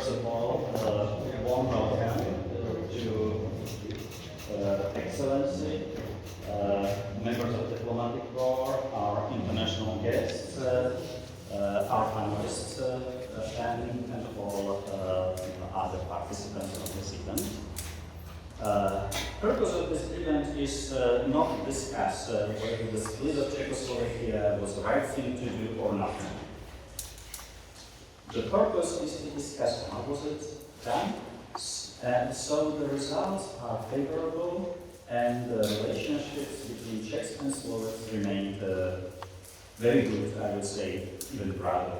First of all, warm welcome to Excellency, members of the diplomatic corps, our international guests, our panelists, and all other participants of this event. Purpose of this event is not to discuss whether the split of Czechoslovakia was the right thing to do or not. The purpose is to discuss how was it done, and so the results are favorable, and the relationships between Czechs and Slovaks remained very good, I would say, even rather.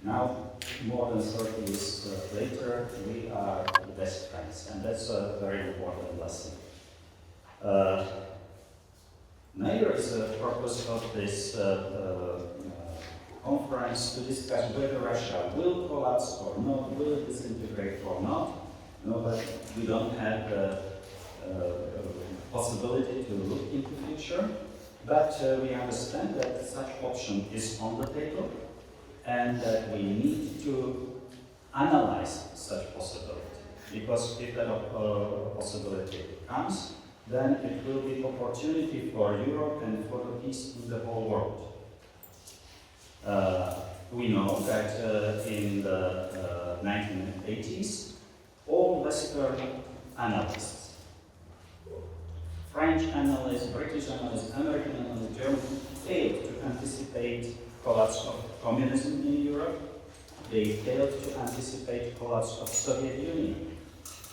Now, more than 30 years later, we are the best friends, and that's a very important lesson. Neither is the purpose of this conference to discuss whether Russia will collapse or not, will it disintegrate or not. No, but we don't have the possibility to look into the future, but we understand that such option is on the table, and that we need to analyze such possibility, because if that possibility comes, then it will be opportunity for Europe and for the peace in the whole world. We know that in the 1980s, all Western analysts, French analysts, British analysts, American analysts, German, failed to anticipate collapse of communism in Europe. They failed to anticipate collapse of Soviet Union.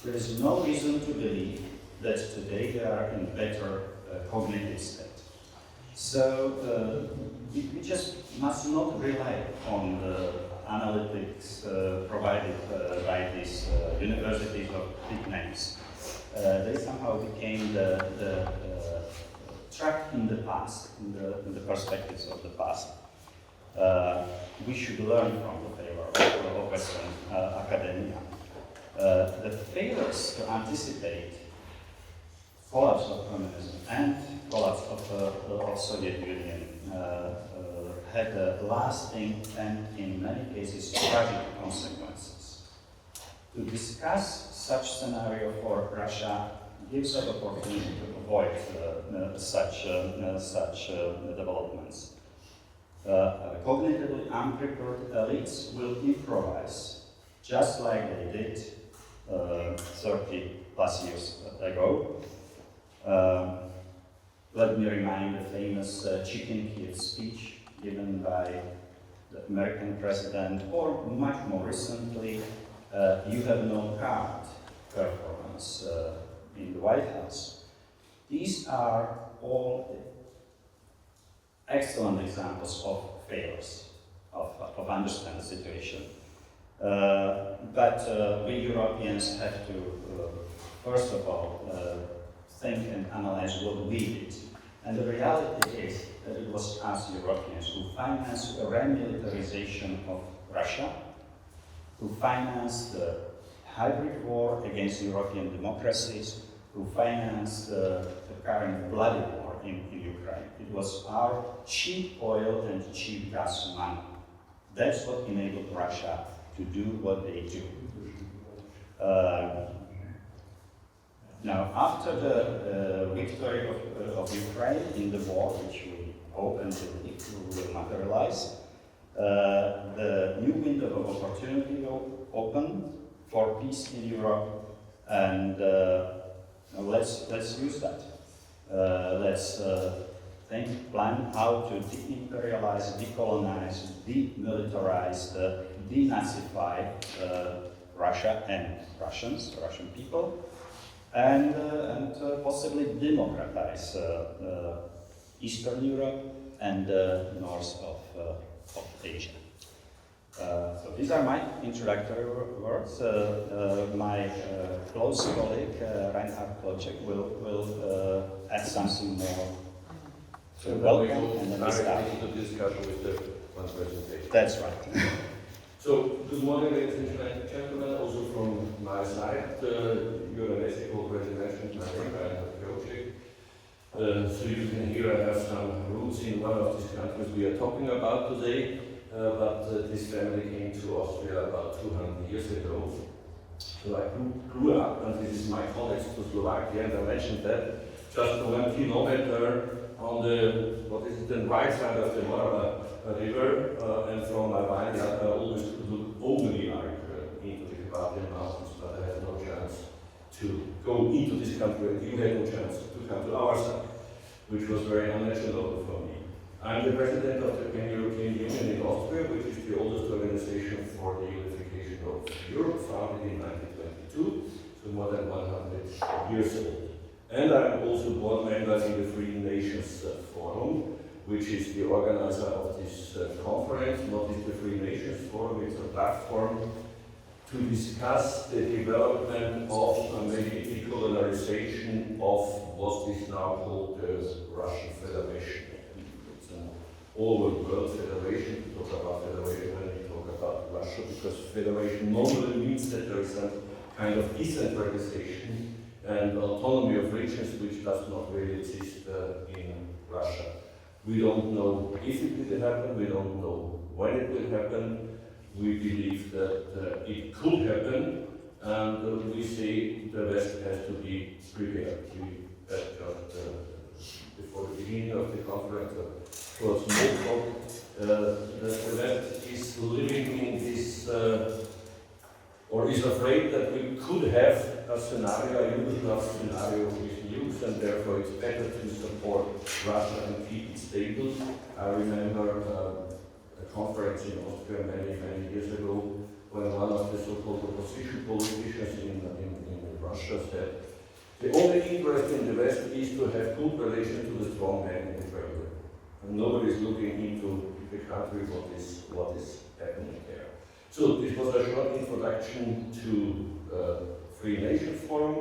There is no reason to believe that today they are in better cognitive state. So we just must not rely on the analytics provided by these universities of big names. They somehow became the track in the past, in the perspectives of the past. We should learn from the failure of Western academia. The failures to anticipate collapse of communism and collapse of Soviet Union had lasting and, in many cases, tragic consequences. To discuss such scenario for Russia gives us opportunity to avoid such developments. Cognitively unprepared elites will improvise, just like they did 30 plus years ago. Let me remind the famous Chicken Kiev speech given by the American president, or much more recently, "You have no card" performance in the White House. These are all excellent examples of failures, of understanding the situation. But we Europeans have to, first of all, think and analyze what we did. And the reality is that it was us Europeans who financed the remilitarization of Russia, who financed the hybrid war against European democracies, who financed the current bloody war in Ukraine. It was our cheap oil and cheap gas money. That's what enabled Russia to do what they do. Now, after the victory of Ukraine in the war, which we hope and believe will materialize, the new window of opportunity will open for peace in Europe, and let's use that. Let's plan how to de-imperialize, decolonize, demilitarize, denazify Russia and Russian people, and possibly democratize Eastern Europe and north of Asia. So these are my introductory words. My close colleague Reinhard Kloček will add something more. So welcome, and then we start the discussion with the one presentation. That's right. So, good morning, ladies and gentlemen, also from my side. Mesík already mentioned my name, Reinhard Kloček. So you can hear I have some roots in one of these countries we are talking about today. but this family came to Austria about 200 years ago. So I grew up, and this is my connection to Slovakia, and I mentioned that just 1 kilometer on the right side of the Morava river, and from my vineyard I always could look only into the Carpathian Mountains, but I had no chance to go into this country, and you had no chance to come to our side, which was very unnatural for me. I'm the president of the Pan-European Union in Austria, which is the oldest organization for the unification of Europe, founded in 1922, so more than 100 years old. And I'm also board member in the Nations Forum, which is the organizer of this conference. Not just the Nations Forum, it's a platform to discuss the development of maybe decolonization of what is now called the Russian Federation. It's an all-world federation. We talk about federation when we talk about Russia, because federation normally means that there is some kind of decentralization and autonomy of regions, which does not really exist in Russia. We don't know if it will happen, we don't know when it will happen. We believe that it could happen, and we say the West has to be prepared. We had just before the beginning of the conference, towards Moscow, the West is living in this, or is afraid that we could have a scenario, a Yugoslav scenario with nukes, and therefore it's better to support Russia and keep it stable. I remember a conference in Austria many years ago, when one of the so-called opposition politicians in Russia said, the only interest in the West is to have good relations to the strong man in the Kremlin. And nobody is looking into the country, what is happening there. So this was a short introduction to Free Nations Forum.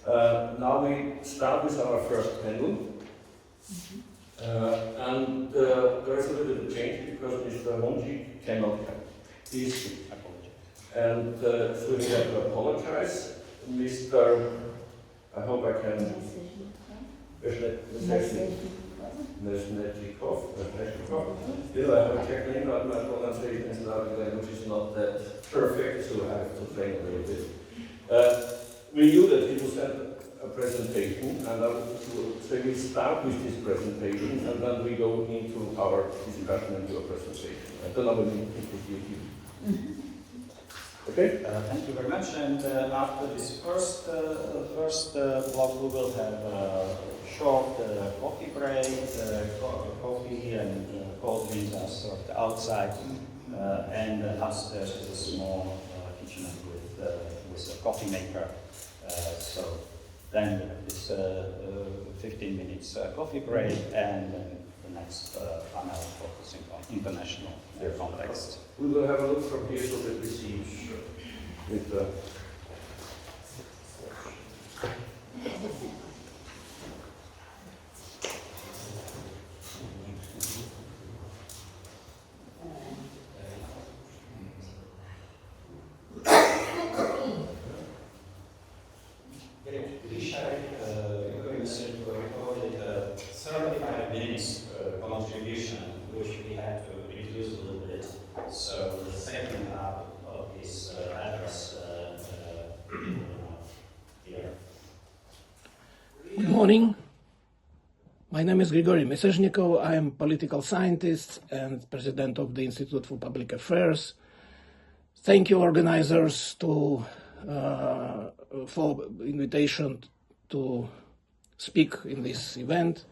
Now we start with our first panel. And there is a little bit of change because Mr. Mesík cannot come. Please apologize. And so we have to apologize. Mr. I hope I can. Mesíkov. Still, I have a Czech name, but my pronunciation in Slavic language is not that perfect, so I have to train a little bit. We knew that he will send a presentation, and so we start with this presentation, and then we go into our discussion and your presentation. I don't know when you. Okay. Thank you very much. And after this first block, we will have a short coffee break. Coffee and cold drinks are served outside, and upstairs is a small kitchenette with a coffee maker. So then we have this 15 minutes coffee break, and then the next panel focusing on international context. We will have a look from here so that we see with Juraj recorded a 35 minutes contribution, which we had to reduce a little bit. So the second half of his address here. Good morning. My name is Grigory Mesík. I am political scientist and president of the Institute for Public Affairs. Thank you, organizers, for invitation to speak in this event.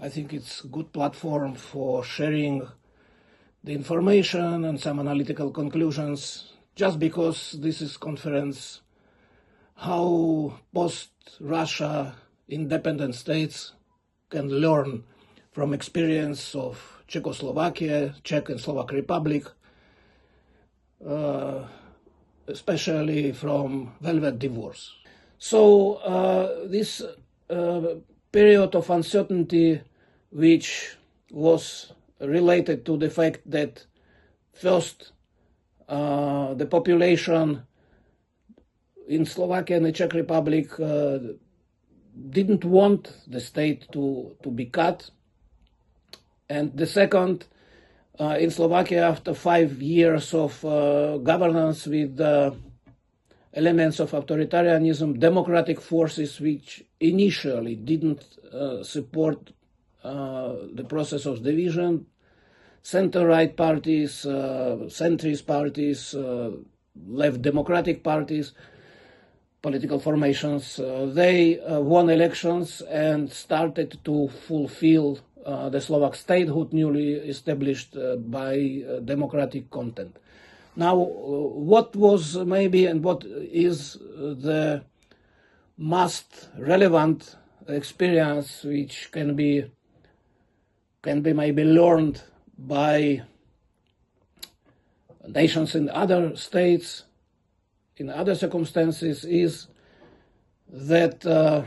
I think it's a good platform for sharing the information and some analytical conclusions, just because this is conference how post-Russia independent states can learn from experience of Czechoslovakia, Czech and Slovak Republic, especially from Velvet Divorce. So this period of uncertainty, which was related to the fact that first the population in Slovakia and the Czech Republic didn't want the state to be cut, and the second, in Slovakia, after 5 years of governance with elements of authoritarianism, democratic forces which initially didn't support the process of division, center-right parties, centrist parties, left democratic parties, political formations, they won elections and started to fulfill the Slovak statehood newly established by democratic content. Now, what was maybe and what is the most relevant experience which can be maybe learned by nations in other states, in other circumstances, is that the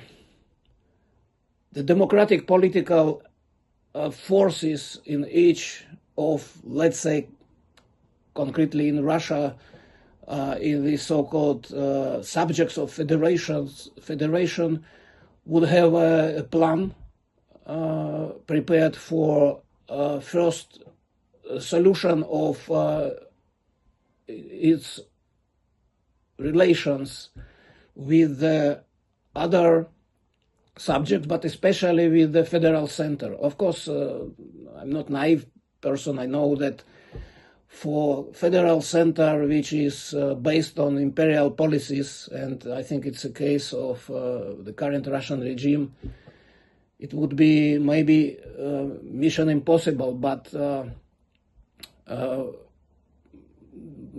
democratic political forces in each of, let's say, concretely in Russia, in the so-called subjects of federation would have a plan prepared for first solution of its relations with the other subjects, but especially with the federal center. Of course, I'm not naive person. I know that for federal center, which is based on imperial policies, and I think it's a case of the current Russian regime, it would be maybe mission impossible, but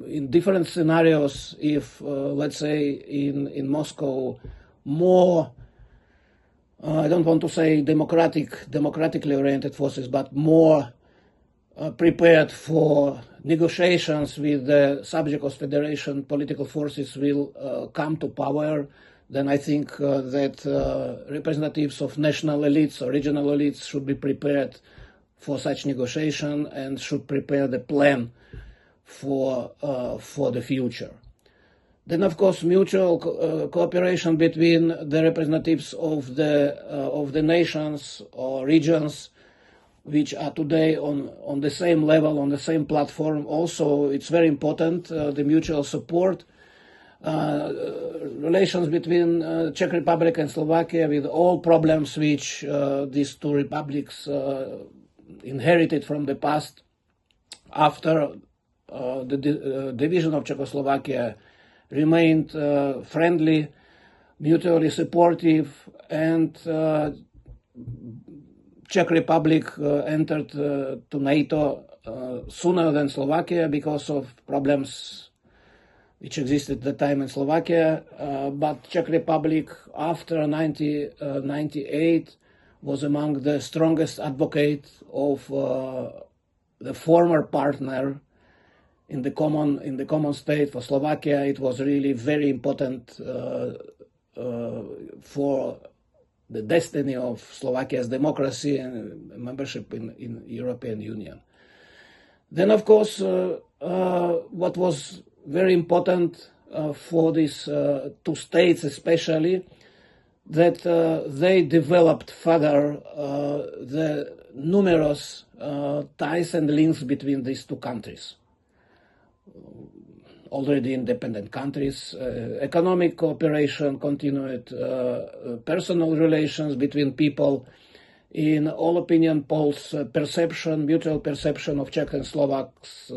in different scenarios, if let's say in Moscow, more I don't want to say democratically oriented forces, but more prepared for negotiations with the subject of federation political forces will come to power, then I think that representatives of national elites or regional elites should be prepared for such negotiation and should prepare the plan for the future. Then, of course, mutual cooperation between the representatives of the nations or regions which are today on the same level, on the same platform. Also, it's very important, the mutual support. Relations between Czech Republic and Slovakia, with all problems which these two republics inherited from the past after the division of Czechoslovakia, remained friendly, mutually supportive, and Czech Republic entered to NATO sooner than Slovakia because of problems which existed at the time in Slovakia, but Czech Republic after 1998 was among the strongest advocates of the former partner in the common state. For Slovakia, it was really very important for the destiny of Slovakia's democracy and membership in European Union. Then, of course, what was very important for these two states especially, that they developed further the numerous ties and links between these two countries. Already independent countries, economic cooperation continued, personal relations between people. In all opinion polls, mutual perception of Czechs and Slovaks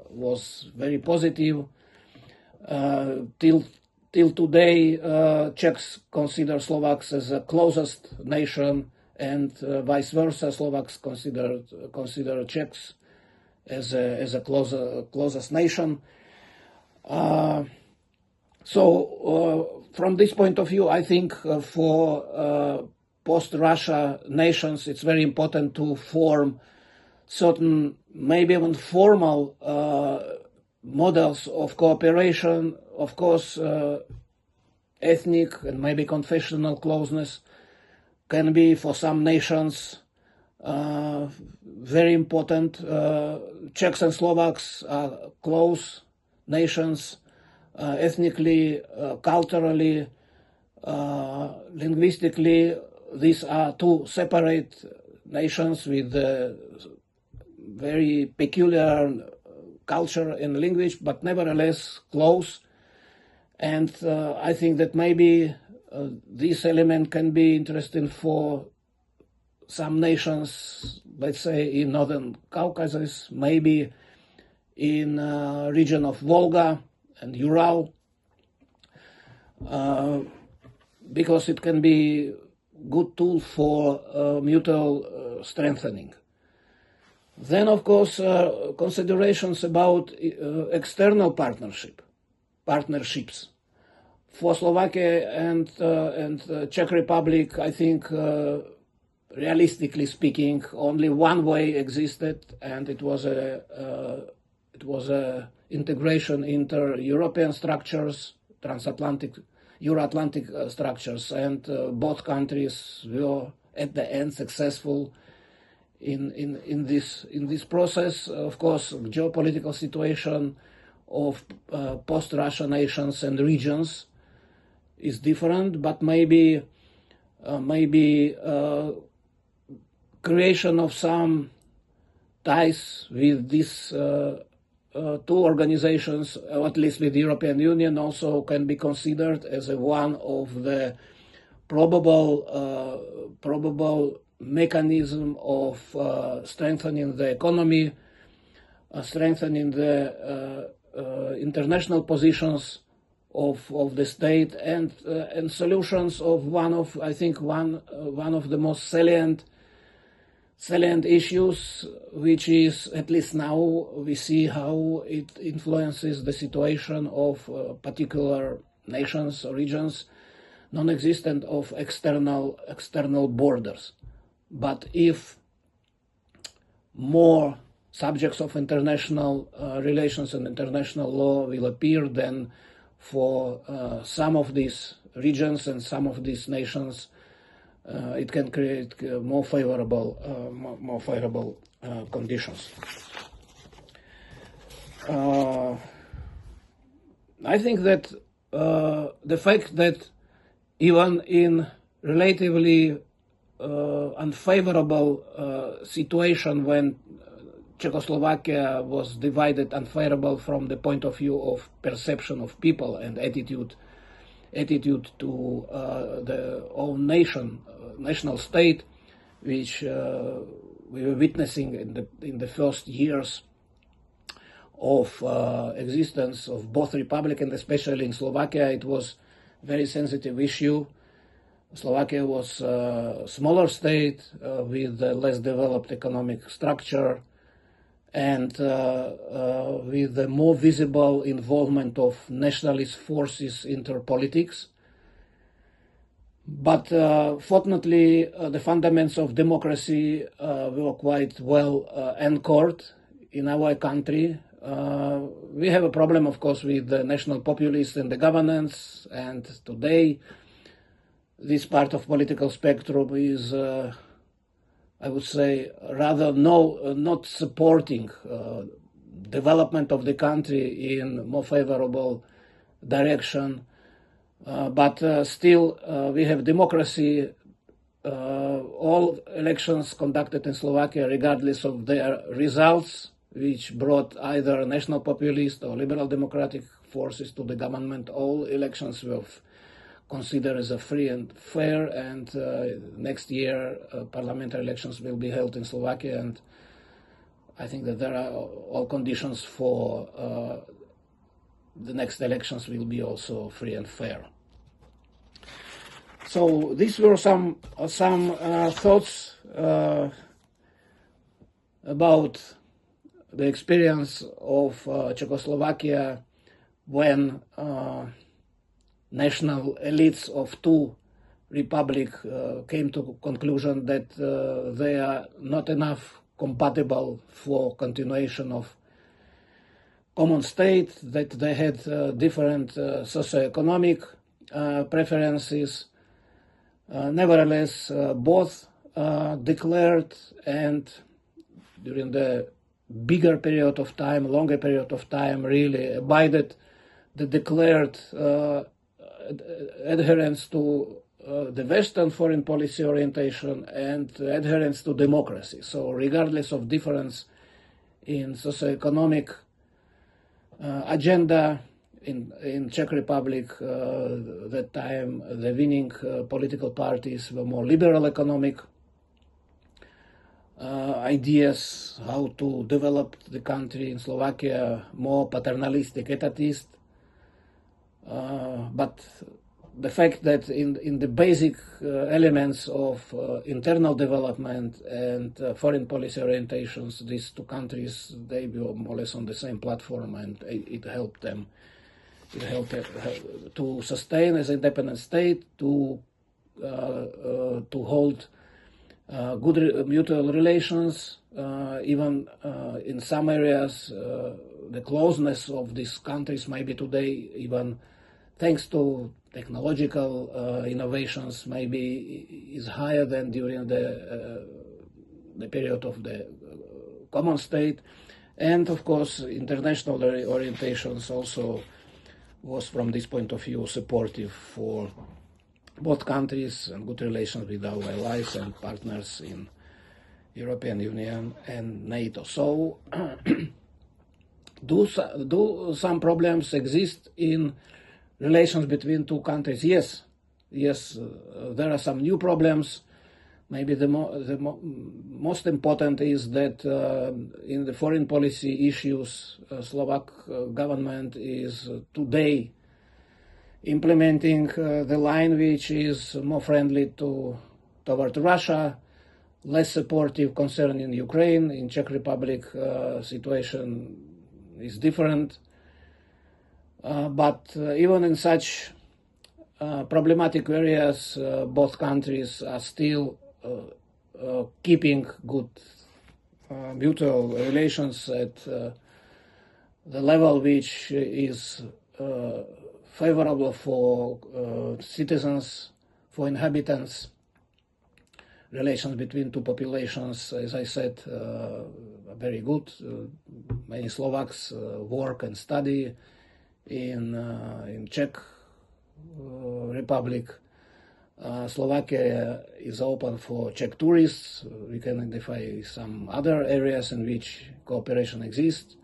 was very positive. Till today, Czechs consider Slovaks as the closest nation, and vice versa. Slovaks consider Czechs as a closest nation. So from this point of view, I think for post-Russia nations, it's very important to form certain, maybe even formal models of cooperation. Of course, ethnic and maybe confessional closeness can be for some nations very important. Czechs and Slovaks are close nations, ethnically, culturally, linguistically. These are two separate nations with very peculiar culture and language, but nevertheless close. And I think that maybe this element can be interesting for some nations, let's say in Northern Caucasus, maybe in region of Volga and Ural, because it can be good tool for mutual strengthening. Then, of course, considerations about external partnerships. For Slovakia and Czech Republic, I think, realistically speaking, only one way existed, and it was a integration into European structures, transatlantic, Euro-Atlantic structures, and both countries were at the end successful in this process. Of course, geopolitical situation of post-Russia nations and regions is different, but maybe creation of some ties with these two organizations, or at least with the European Union, also can be considered as one of the probable mechanism of strengthening the economy, strengthening the international positions of the state, and solutions of one of the most salient issues, which is, at least now, we see how it influences the situation of particular nations or regions, non-existent of external borders. But if more subjects of international relations and international law will appear, then for some of these regions and some of these nations, it can create more favorable conditions. I think that the fact that even in relatively unfavorable situation when Czechoslovakia was divided, unfavorable from the point of view of perception of people and attitude to the own national state, which we were witnessing in the first years of existence of both republic, and especially in Slovakia, it was a very sensitive issue. Slovakia was a smaller state with a less developed economic structure, and with a more visible involvement of nationalist forces into politics. But fortunately, the fundamentals of democracy were quite well anchored in our country. We have a problem, of course, with the national populists and the governance, and today this part of political spectrum is, I would say, rather not supporting development of the country in more favorable direction. But still, we have democracy. All elections conducted in Slovakia, regardless of their results, which brought either national populist or liberal democratic forces to the government, all elections were considered as a free and fair, and next year parliamentary elections will be held in Slovakia, and I think that there are all conditions for the next elections will be also free and fair. So these were some thoughts about the experience of Czechoslovakia when national elites of two republics came to conclusion that they are not enough compatible for continuation of common state, that they had different socioeconomic preferences. Nevertheless, both declared, and during the bigger period of time, longer period of time, really abided the declared adherence to the Western foreign policy orientation and adherence to democracy. So regardless of difference in socioeconomic agenda. In Czech Republic, that time the winning political parties were more liberal economic ideas, how to develop the country. In Slovakia, more paternalistic, etatist. But the fact that in the basic elements of internal development and foreign policy orientations, these two countries, they were more or less on the same platform, and it helped them. It helped to sustain as an independent state, to hold good mutual relations, even in some areas. The closeness of these countries maybe today, even thanks to technological innovations, maybe is higher than during the period of the common state. And of course, international orientations also was, from this point of view, supportive for both countries, and good relations with our allies and partners in European Union and NATO. So, do some problems exist in relations between two countries? Yes, there are some new problems. Maybe the most important is that in the foreign policy issues, Slovak government is today implementing the line which is more friendly toward Russia, less supportive concerning Ukraine. In Czech Republic, situation is different. But even in such problematic areas, both countries are still keeping good mutual relations at the level which is favorable for citizens, for inhabitants. Relations between two populations, as I said, are very good. Many Slovaks work and study in Czech Republic. Slovakia is open for Czech tourists. We can identify some other areas in which cooperation exists.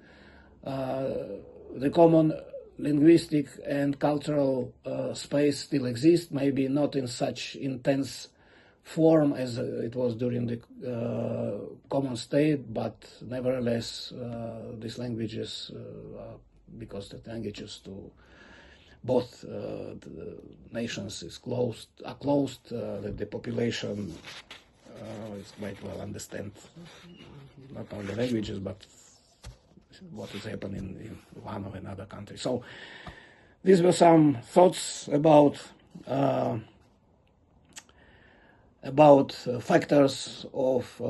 The common linguistic and cultural space still exists, maybe not in such intense form as it was during the common state, but nevertheless these languages, because the languages to both the nations are closed, the population is quite well understand not only languages but what is happening in one or another country. So these were some thoughts about factors of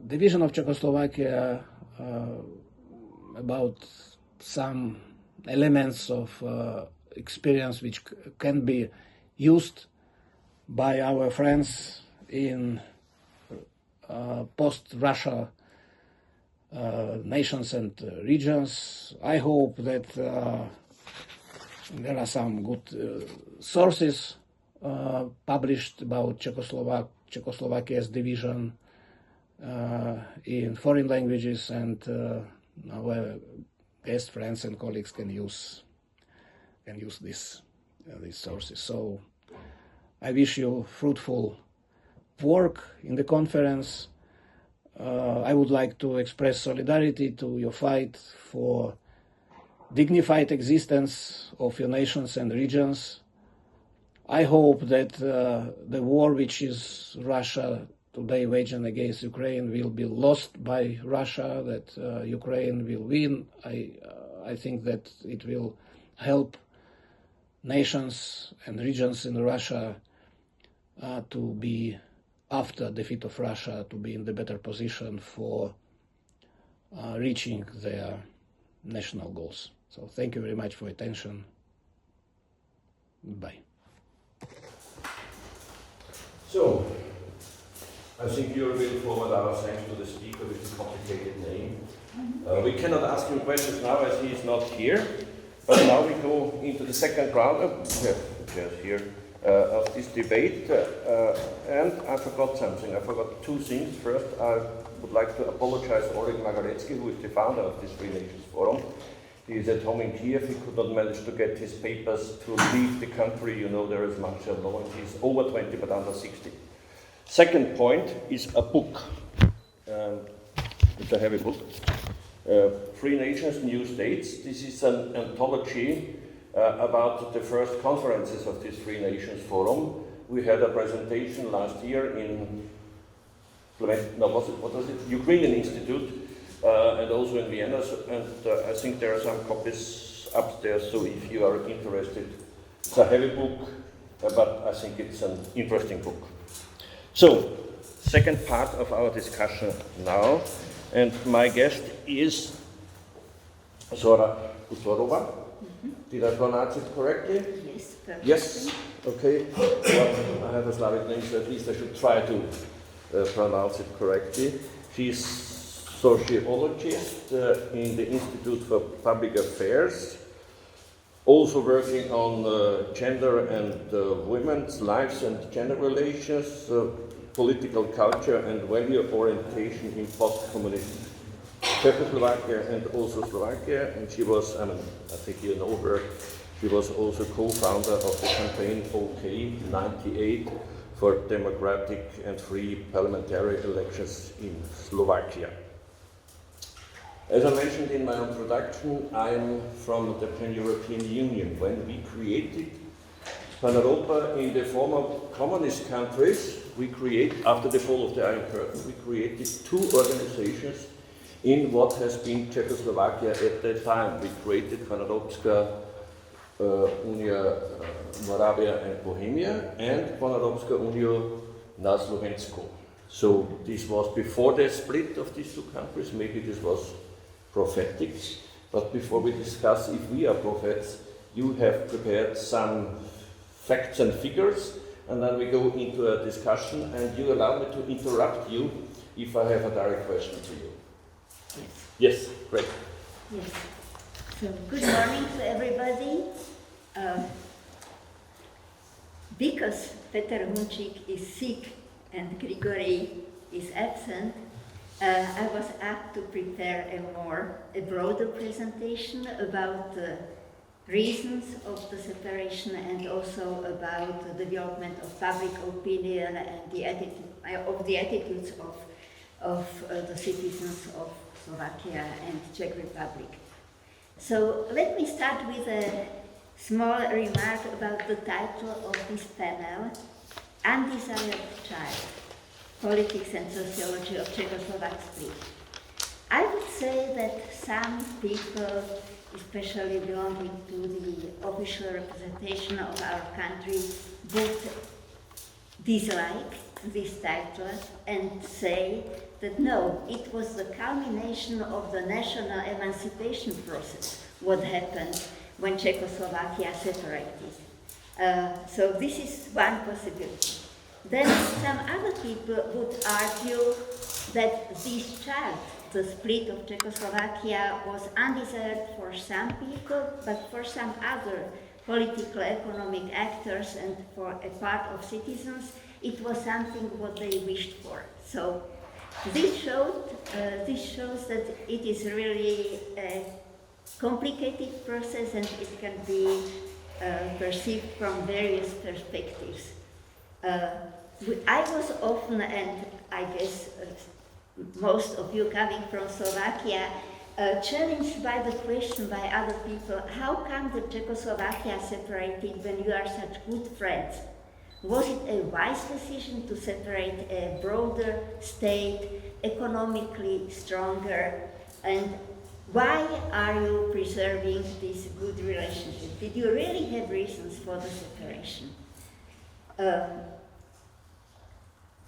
division of Czechoslovakia, about some elements of experience which can be used by our friends in post-Russia nations and regions. I hope that there are some good sources published about Czechoslovakia's division in foreign languages, and our guest friends and colleagues can use these sources. So I wish you fruitful work in the conference. I would like to express solidarity to your fight for dignified existence of your nations and regions. I hope that the war which is Russia today waging against Ukraine will be lost by Russia, that Ukraine will win. I think that it will help nations and regions in Russia to be, after defeat of Russia, to be in the better position for reaching their national goals. So thank you very much for your attention. Bye. So, I think you will forward our thanks to the speaker with the complicated name. We cannot ask him questions now as he is not here, but now we go into the second round of this debate. And I forgot something. I forgot two things. First, I would like to apologize to Oleg Magaretsky, who is the founder of this Free Nations Forum. He is at home in Kiev. He could not manage to get his papers to leave the country. You know, there is martial law, and he's over 20 but under 60. Second point is a book. It's a heavy book. Free Nations, New States. This is an anthology about the first conferences of this Free Nations Forum. We had a presentation last year in Ukrainian Institute, and also in Vienna, and I think there are some copies upstairs, so if you are interested, it's a heavy book, but I think it's an interesting book. So, second part of our discussion now, and my guest is Zora Uzorova. Did I pronounce it correctly? Yes, perfectly. Yes? Okay. Well, I have a Slavic name, so at least I should try to pronounce it correctly. She's sociologist in the Institute for Public Affairs, also working on gender and women's lives and gender relations, political culture and value orientation in post-communist Czechoslovakia and also Slovakia, and she was, I think you know her, she was also co-founder of the campaign OK 98 for democratic and free parliamentary elections in Slovakia. As I mentioned in my introduction, I'm from the Pan-European Union. When we created Pan-Europa in the former communist countries, after the fall of the Iron Curtain, we created two organizations in what has been Czechoslovakia at that time. We created Pan-Europska Unia Moravia and Bohemia and Pan-Europska Unia na Slovensku. So this was before the split of these two countries. Maybe this was prophetic, but before we discuss if we are prophets, you have prepared some facts and figures, and then we go into a discussion, and you allow me to interrupt you if I have a direct question to you. Yes. Yes, great. Yes. So, good morning to everybody. Because Peter Hunčík is sick and Grigory is absent, I was asked to prepare a broader presentation about the reasons of the separation and also about the development of public opinion and the attitudes of the citizens of Slovakia and Czech Republic. So let me start with a small remark about the title of this panel, Undesired Child, Politics and Sociology of Czechoslovak Split. I would say that some people, especially belonging to the official representation of our country, would dislike this title and say that no, it was the culmination of the national emancipation process, what happened when Czechoslovakia separated. So this is one possibility. Then some other people would argue that this child, the split of Czechoslovakia, was undesired for some people, but for some other political economic actors and for a part of citizens, it was something what they wished for. So this shows that it is really a complicated process and it can be perceived from various perspectives. I was often, and I guess most of you coming from Slovakia, challenged by the question by other people, how come the Czechoslovakia separated when you are such good friends? Was it a wise decision to separate a broader state, economically stronger, and why are you preserving this good relationship? Did you really have reasons for the separation?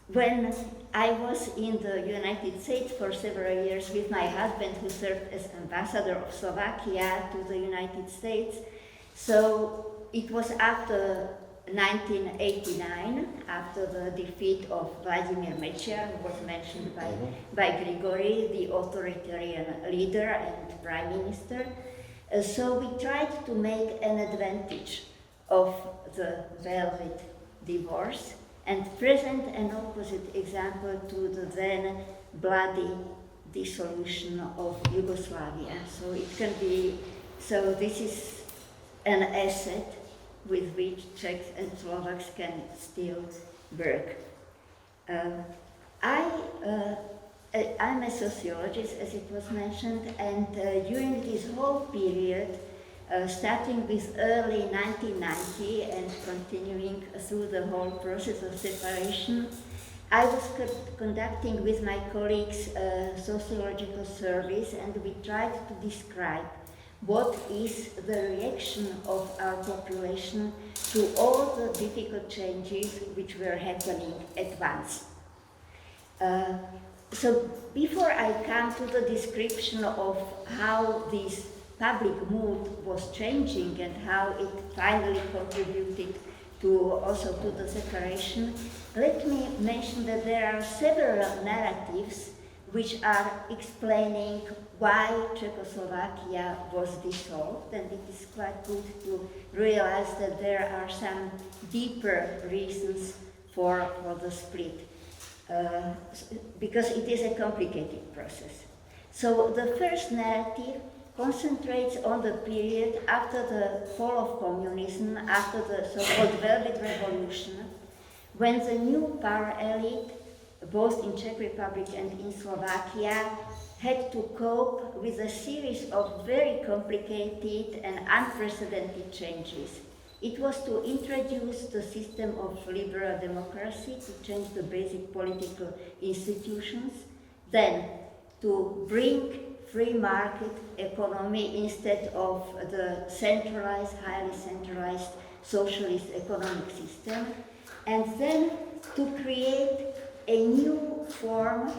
When I was in the United States for several years with my husband, who served as ambassador of Slovakia to the United States, so it was after 1989, after the defeat of Vladimir Mečiar, who was mentioned by Grigory, the authoritarian leader and prime minister. So we tried to make an advantage of the velvet divorce and present an opposite example to the then bloody dissolution of Yugoslavia. So it can be, so this is an asset with which Czechs and Slovaks can still work. I'm a sociologist, as it was mentioned, and during this whole period, starting with early 1990 and continuing through the whole process of separation, I was conducting with my colleagues a sociological service, and we tried to describe what is the reaction of our population to all the difficult changes which were happening at once. So before I come to the description of how this public mood was changing and how it finally contributed also to the separation, let me mention that there are several narratives which are explaining why Czechoslovakia was dissolved, and it is quite good to realize that there are some deeper reasons for the split, because it is a complicated process. So the first narrative concentrates on the period after the fall of communism, after the so-called Velvet Revolution, when the new power elite, both in Czech Republic and in Slovakia, had to cope with a series of very complicated and unprecedented changes. It was to introduce the system of liberal democracy, to change the basic political institutions, then to bring free market economy instead of the centralized, highly centralized socialist economic system, and then to create a new form,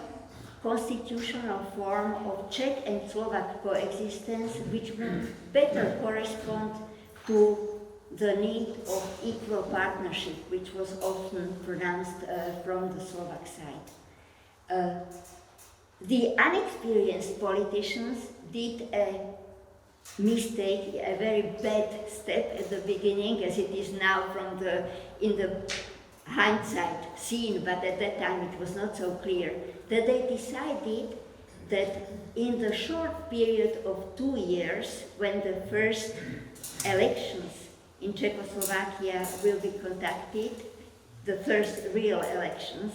constitutional form of Czech and Slovak coexistence, which would better correspond to the need of equal partnership, which was often pronounced from the Slovak side. The unexperienced politicians did a mistake, a very bad step at the beginning, as it is now in the hindsight seen, but at that time it was not so clear, that they decided that in the short period of 2 years, when the first elections in Czechoslovakia will be conducted, the first real elections,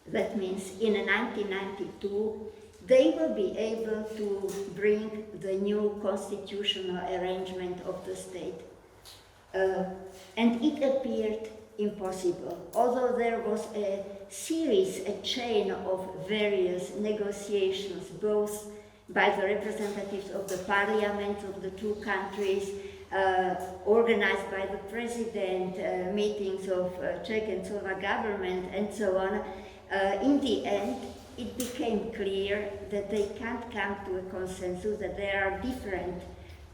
that means in 1992, they will be able to bring the new constitutional arrangement of the state. And it appeared impossible, although there was a chain of various negotiations, both by the representatives of the parliaments of the two countries, organized by the president, meetings of Czech and Slovak government, and so on. In the end, it became clear that they can't come to a consensus, that there are different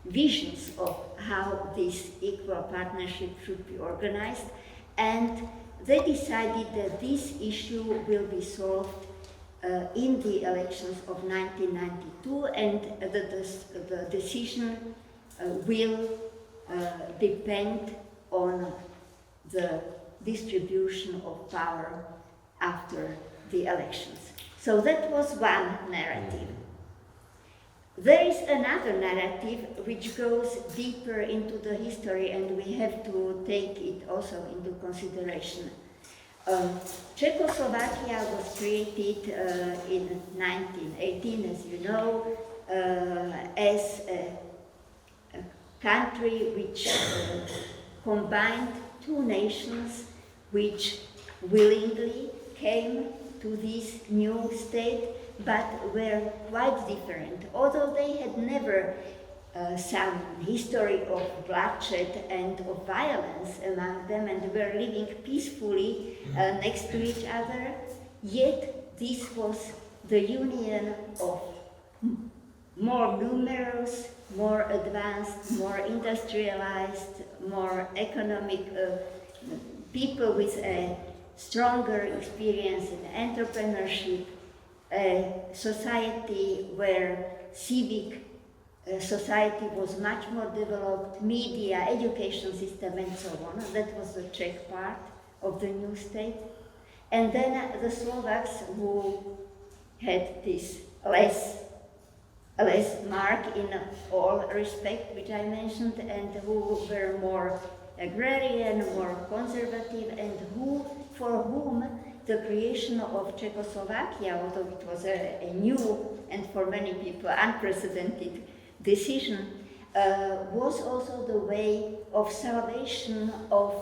visions of how this equal partnership should be organized, and they decided that this issue will be solved in the elections of 1992, and the decision will depend on the distribution of power after the elections. So that was one narrative. There is another narrative which goes deeper into the history, and we have to take it also into consideration. Czechoslovakia was created in 1918, as you know, as a country which combined two nations which willingly came to this new state, but were quite different. Although they had never some history of bloodshed and of violence among them, and were living peacefully next to each other, yet this was the union of more numerous, more advanced, more industrialized, more economic people with a stronger experience in entrepreneurship, a society where civic society was much more developed, media, education system, and so on. That was the Czech part of the new state. And then the Slovaks, who had this less mark in all respect, which I mentioned, and who were more agrarian, more conservative, and for whom the creation of Czechoslovakia, although it was a new and for many people unprecedented decision, was also the way of salvation of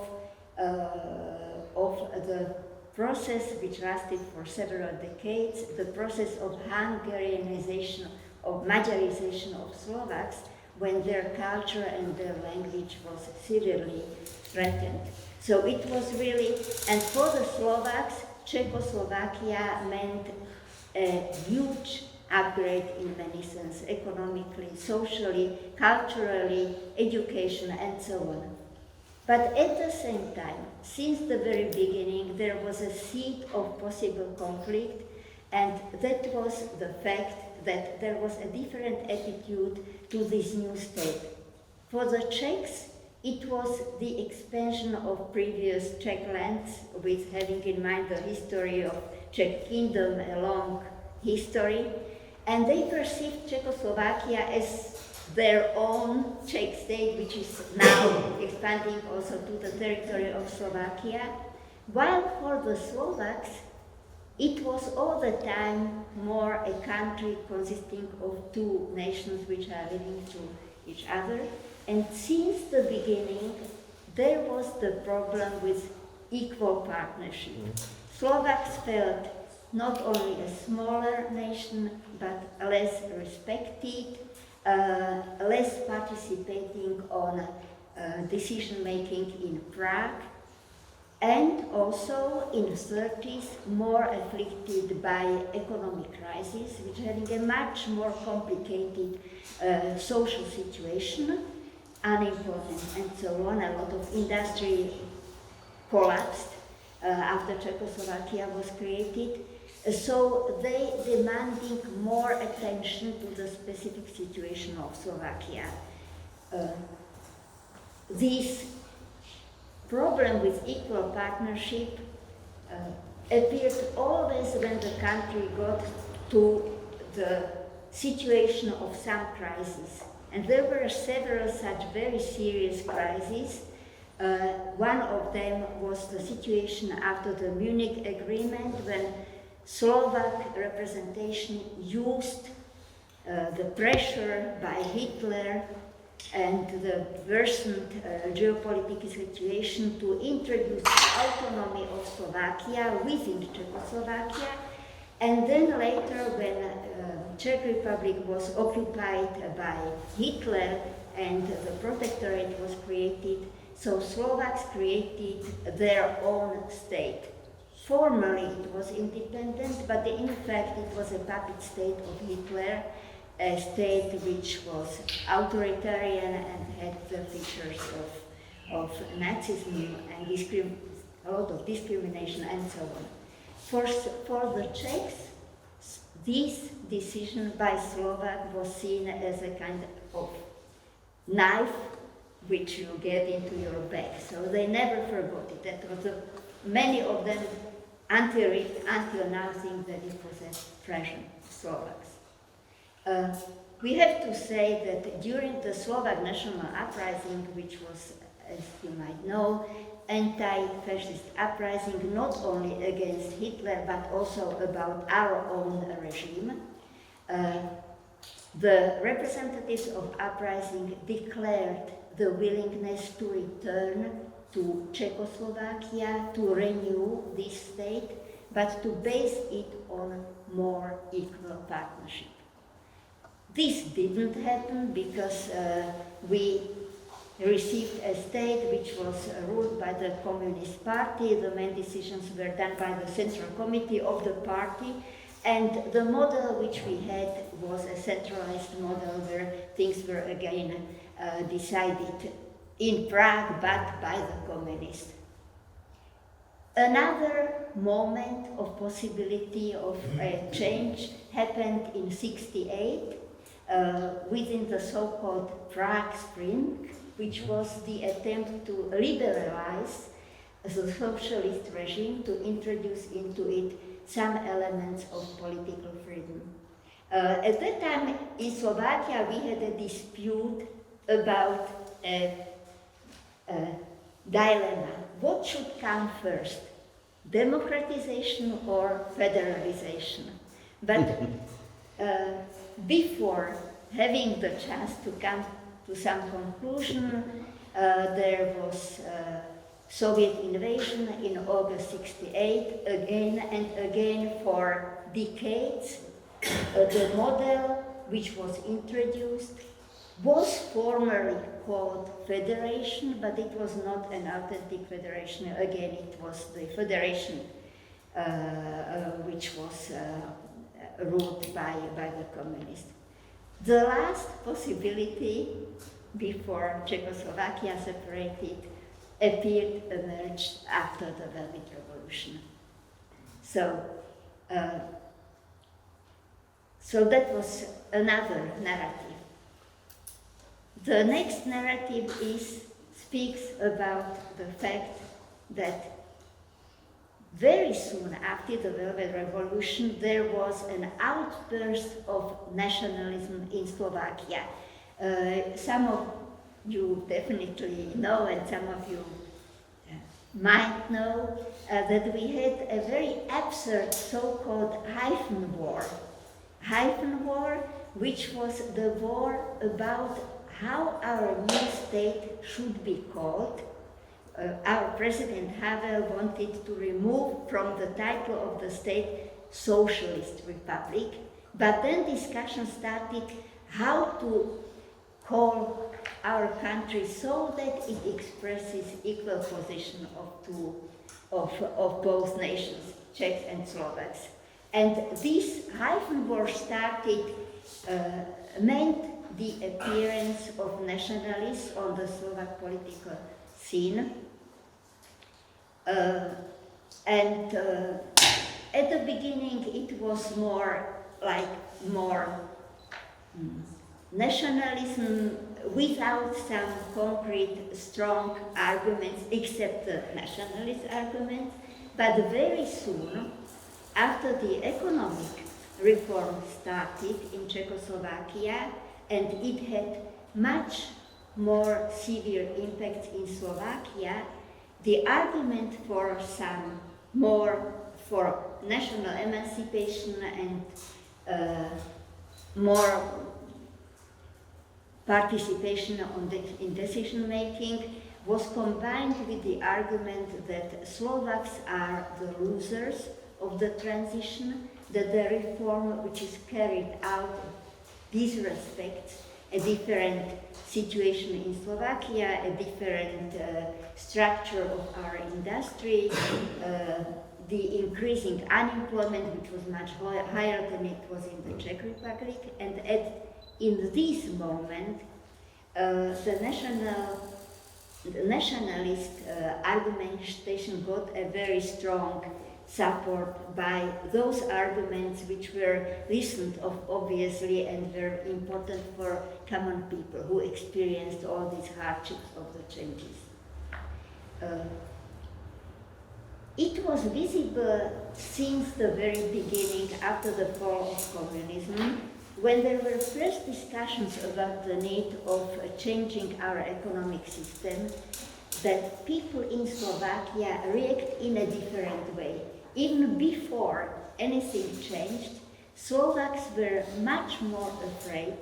the process which lasted for several decades, the process of Hungarianization, of Magyarization of Slovaks, when their culture and their language was severely threatened. So it was really, and for the Slovaks, Czechoslovakia meant a huge upgrade in many sense, economically, socially, culturally, education, and so on. But at the same time, since the very beginning, there was a seed of possible conflict, and that was the fact that there was a different attitude to this new state. For the Czechs, it was the expansion of previous Czech lands, with having in mind the history of Czech kingdom, a long history, and they perceived Czechoslovakia as their own Czech state, which is now expanding also to the territory of Slovakia, while for the Slovaks, it was all the time more a country consisting of two nations which are living to each other. And since the beginning, there was the problem with equal partnership. Slovaks felt not only a smaller nation, but less respected, less participating on decision-making in Prague, and also in the 30s more afflicted by economic crisis, which having a much more complicated social situation, unemployment and so on. A lot of industry collapsed after Czechoslovakia was created. So they demanding more attention to the specific situation of Slovakia. This problem with equal partnership appeared always when the country got to the situation of some crisis. And there were several such very serious crises. One of them was the situation after the Munich Agreement, when Slovak representation used the pressure by Hitler and the worsened geopolitical situation to introduce autonomy of Slovakia within Czechoslovakia. And then later, when Czech Republic was occupied by Hitler and the protectorate was created, so Slovaks created their own state. Formally it was independent, but in fact it was a puppet state of Hitler, a state which was authoritarian and had the features of Nazism and a lot of discrimination and so on. For the Czechs, this decision by Slovak was seen as a kind of knife which you get into your back. So they never forgot it. That was many of them until now think that it was a treasure, Slovaks. We have to say that during the Slovak national uprising, which was, as you might know, anti-fascist uprising, not only against Hitler, but also about our own regime, the representatives of uprising declared the willingness to return to Czechoslovakia, to renew this state, but to base it on more equal partnership. This didn't happen because we received a state which was ruled by the Communist Party. The main decisions were done by the Central Committee of the party, and the model which we had was a centralized model where things were again decided in Prague, but by the communists. Another moment of possibility of a change happened in '68 within the so-called Prague Spring, which was the attempt to liberalize the socialist regime, to introduce into it some elements of political freedom. At that time in Slovakia we had a dispute about a dilemma. What should come first, democratization or federalization? But before having the chance to come to some conclusion, there was Soviet invasion in August '68, again and again for decades. The model which was introduced was formerly called federation, but it was not an authentic federation. Again, it was the federation which was ruled by the communists. The last possibility before Czechoslovakia separated emerged after the Velvet Revolution. So that was another narrative. The next narrative speaks about the fact that very soon after the Velvet Revolution there was an outburst of nationalism in Slovakia. Some of you definitely know, and some of you might know, that we had a very absurd so-called hyphen war. Hyphen war, which was the war about how our new state should be called. Our President Havel wanted to remove from the title of the state Socialist Republic, but then discussion started how to call our country so that it expresses equal position of both nations, Czechs and Slovaks. And this hyphen war meant the appearance of nationalists on the Slovak political scene. At the beginning it was more nationalism without some concrete strong arguments, except the nationalist arguments. But very soon, after the economic reform started in Czechoslovakia, and it had much more severe impact in Slovakia, the argument for national emancipation and more participation in decision making was combined with the argument that Slovaks are the losers of the transition, that the reform which is carried out disrespects a different situation in Slovakia, a different structure of our industry, the increasing unemployment, which was much higher than it was in the Czech Republic. And in this moment, the nationalist argumentation got a very strong support by those arguments which were listened of obviously and were important for common people who experienced all these hardships of the changes. It was visible since the very beginning, after the fall of communism, when there were first discussions about the need of changing our economic system, that people in Slovakia react in a different way. Even before anything changed, Slovaks were much more afraid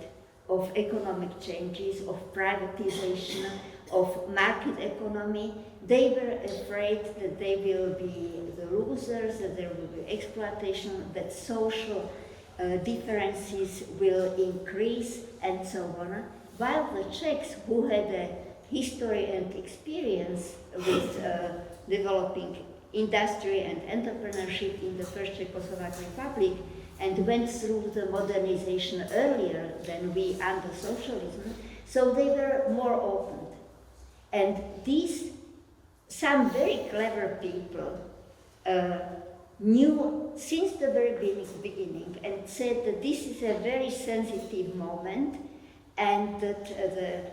of economic changes, of privatization, of market economy. They were afraid that they will be the losers, that there will be exploitation, that social differences will increase, and so on. While the Czechs, who had a history and experience with developing industry and entrepreneurship in the first Czechoslovak Republic, and went through the modernization earlier than we under socialism, so they were more open. And some very clever people knew since the very beginning and said that this is a very sensitive moment, and that the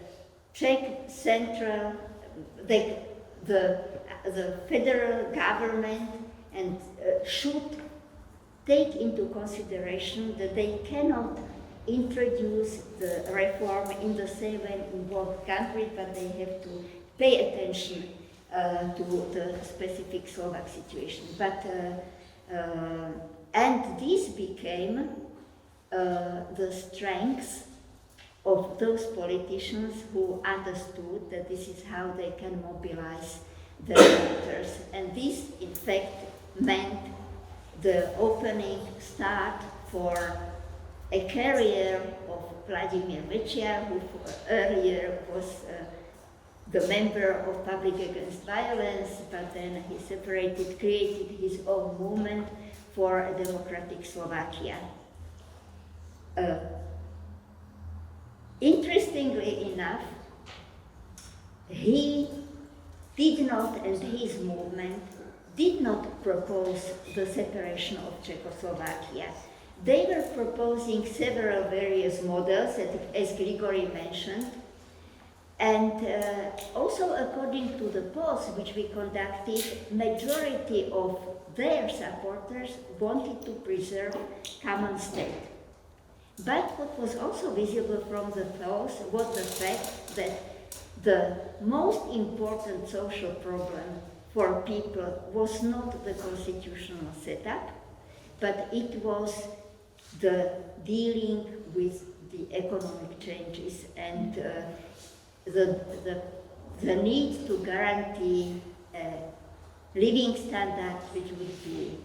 Czech central, the federal government should take into consideration that they cannot introduce the reform in the same way in both countries, but they have to pay attention to the specific Slovak situation. And this became the strength of those politicians who understood that this is how they can mobilize their voters. And this, in fact, meant the opening start for a career of Vladimir Mečiar, who earlier was the member of Public Against Violence, but then he separated, created his own movement for a democratic Slovakia. Interestingly enough, he did not, and his movement did not propose the separation of Czechoslovakia. They were proposing several various models, as Grigory mentioned, and also according to the polls which we conducted, majority of their supporters wanted to preserve common state. But what was also visible from the polls was the fact that the most important social problem for people was not the constitutional setup, but it was the dealing with the economic changes and the need to guarantee living standards which would be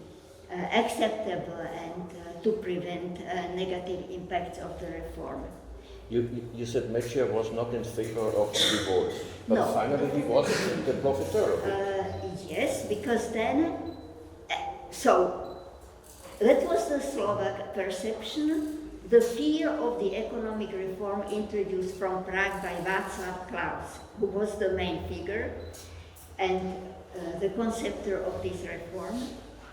acceptable and to prevent negative impacts of the reform. You said Mečiar was not in favor of divorce, but No. finally he was the profiteur of it. Yes, because then, so that was the Slovak perception, the fear of the economic reform introduced from Prague by Václav Klaus, who was the main figure and the conceptor of this reform.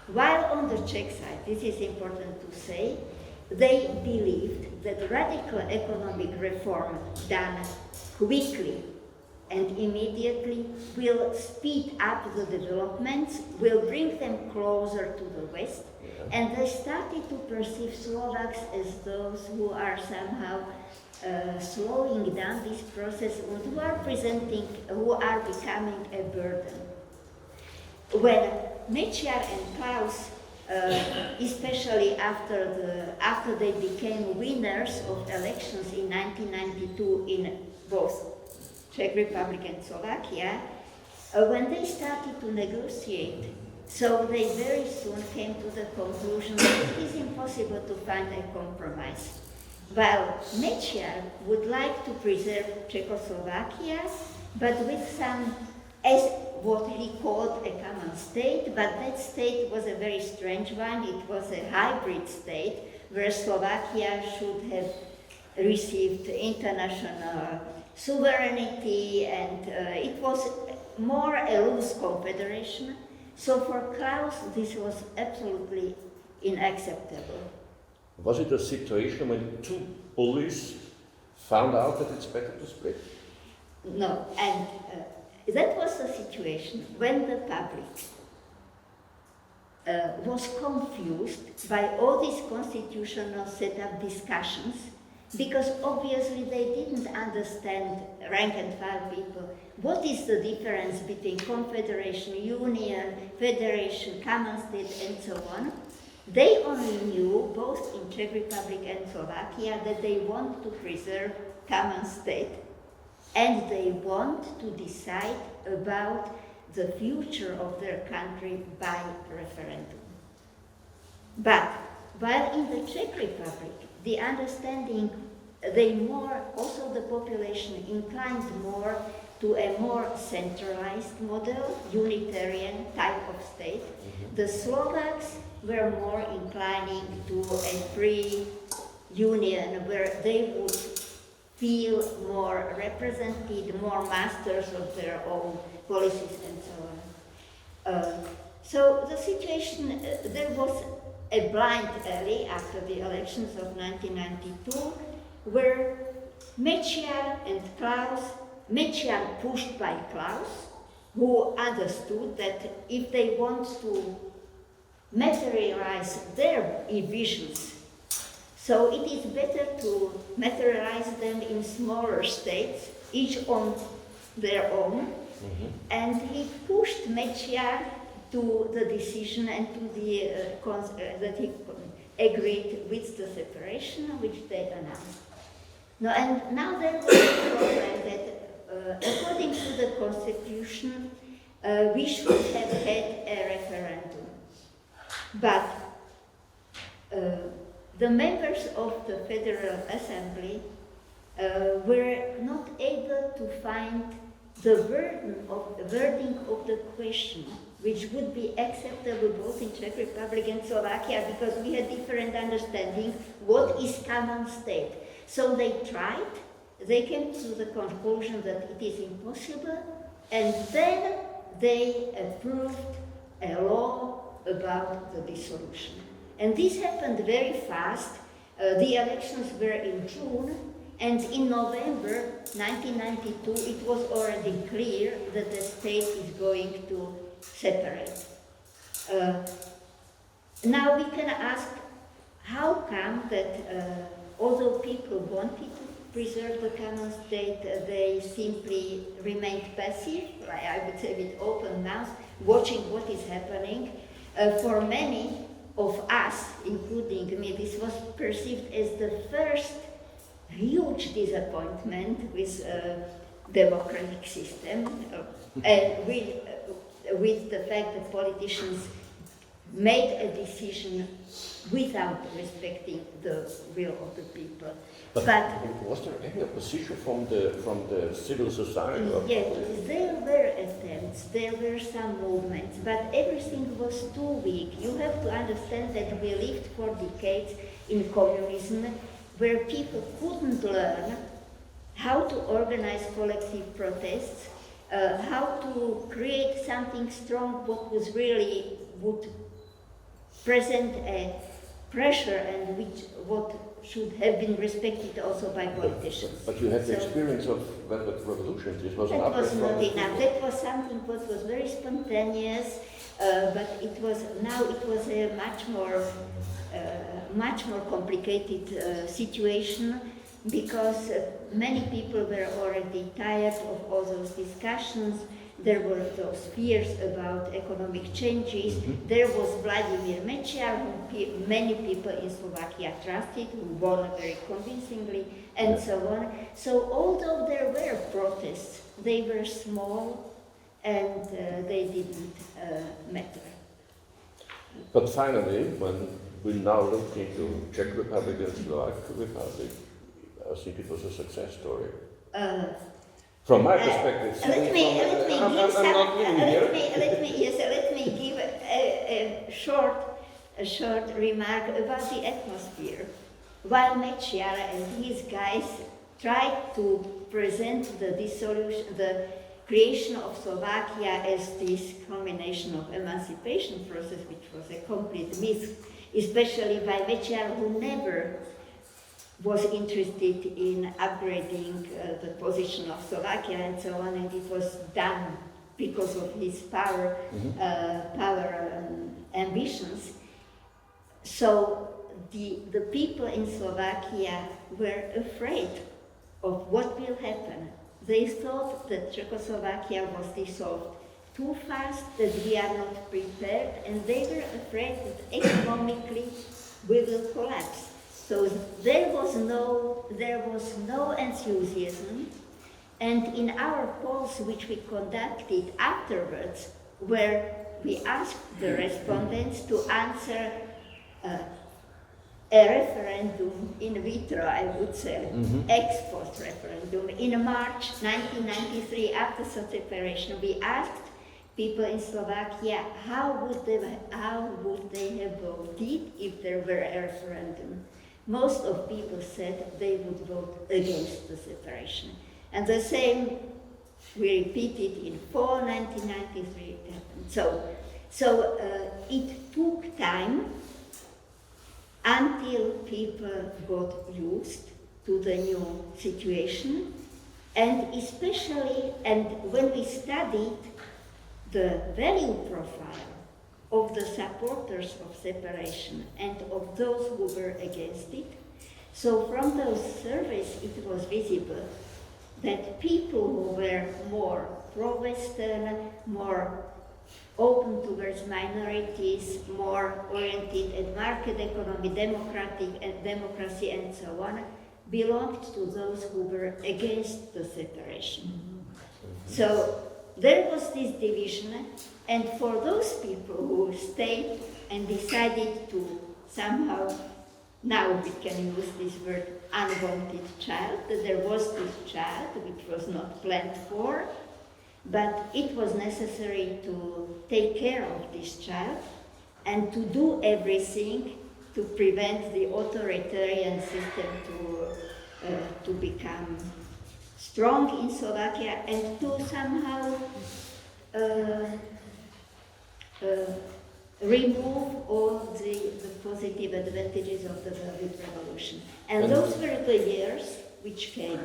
While on the Czech side, this is important to say, they believed that radical economic reform done quickly and immediately will speed up the developments, will bring them closer to the West, and they started to perceive Slovaks as those who are somehow slowing down this process and who are becoming a burden. When Mečiar and Klaus, especially after they became winners of elections in 1992 in both Czech Republic and Slovakia, when they started to negotiate, so they very soon came to the conclusion that it is impossible to find a compromise. While Mečiar would like to preserve Czechoslovakia, but with some, as what he called a common state, but that state was a very strange one. It was a hybrid state where Slovakia should have received international sovereignty, and it was more a loose confederation. So for Klaus, this was absolutely unacceptable. Was it a situation when two bullies found out that it's better to split? No, and that was the situation when the public was confused by all these constitutional setup discussions, because obviously they didn't understand, rank and file people, what is the difference between confederation, union, federation, common state, and so on. They only knew, both in Czech Republic and Slovakia, that they want to preserve common state, and they want to decide about the future of their country by referendum. But while in the Czech Republic, the understanding, also the population inclined more to a more centralized model, unitarian type of state. The Slovaks were more inclining to a free union where they would feel more represented, more masters of their own policies and so on. So the situation, there was a blind alley after the elections of 1992 where Mečiar and Klaus, Mečiar pushed by Klaus, who understood that if they want to materialize their visions. So it is better to materialize them in smaller states, each on their own. And he pushed Mečiar to the decision and to the that he agreed with the separation, which they announced. Now there was a problem that, according to the constitution, we should have had a referendum. But the members of the Federal Assembly were not able to find the wording of the question, which would be acceptable both in Czech Republic and Slovakia, because we had different understanding what is common state. So they tried, they came to the conclusion that it is impossible, and then they approved a law about the dissolution. And this happened very fast. The elections were in June, and in November 1992 it was already clear that the state is going to separate. Now we can ask, how come that although people wanted to preserve the common state, they simply remained passive, I would say with open mouth, watching what is happening? For many of us, including me, this was perceived as the first huge disappointment with democratic system, and with the fact that politicians made a decision without respecting the will of the people. But was there any opposition from the civil society? Yes, there were attempts, there were some movements, but everything was too weak. You have to understand that we lived for decades in communism, where people couldn't learn how to organize collective protests, how to create something strong what was really would present a pressure and what should have been respected also by politicians. But you had the experience of Velvet Revolution. This was that was not enough. That was something what was very spontaneous, but it was a much more complicated situation, because many people were already tired of all those discussions. There were those fears about economic changes. There was Vladimir Mečiar, whom many people in Slovakia trusted, who won very convincingly, and so on. So although there were protests, they were small and they didn't matter. But finally, when we now look into Czech Republic and Slovak Republic, I think it was a success story. From my perspective, let me give a short remark about the atmosphere. While Mečiar and his guys tried to present the dissolution, the creation of Slovakia as this culmination of emancipation process, which was a complete myth, especially by Mečiar, who never was interested in upgrading the position of Slovakia and so on, and it was done because of his power ambitions. So the people in Slovakia were afraid of what will happen. They thought that Czechoslovakia was dissolved too fast, that we are not prepared, and they were afraid that economically we will collapse. So there was no enthusiasm, and in our polls which we conducted afterwards, where we asked the respondents to answer a referendum in vitro, I would say, ex post referendum, in March 1993, after the separation, we asked people in Slovakia how would they have voted if there were a referendum. Most of people said they would vote against the separation. And the same we repeated in fall 1993 it happened. So it took time until people got used to the new situation, and especially, and when we studied the value profile of the supporters of separation and of those who were against it. So from those surveys it was visible that people who were more pro-Western, more open towards minorities, more oriented at market economy, democracy and so on, belonged to those who were against the separation. So there was this division, and for those people who stayed and decided to somehow, now we can use this word, unwanted child, that there was this child which was not planned for, but it was necessary to take care of this child and to do everything to prevent the authoritarian system to become strong in Slovakia and to somehow remove all the positive advantages of the Velvet Revolution. And those were the years which came.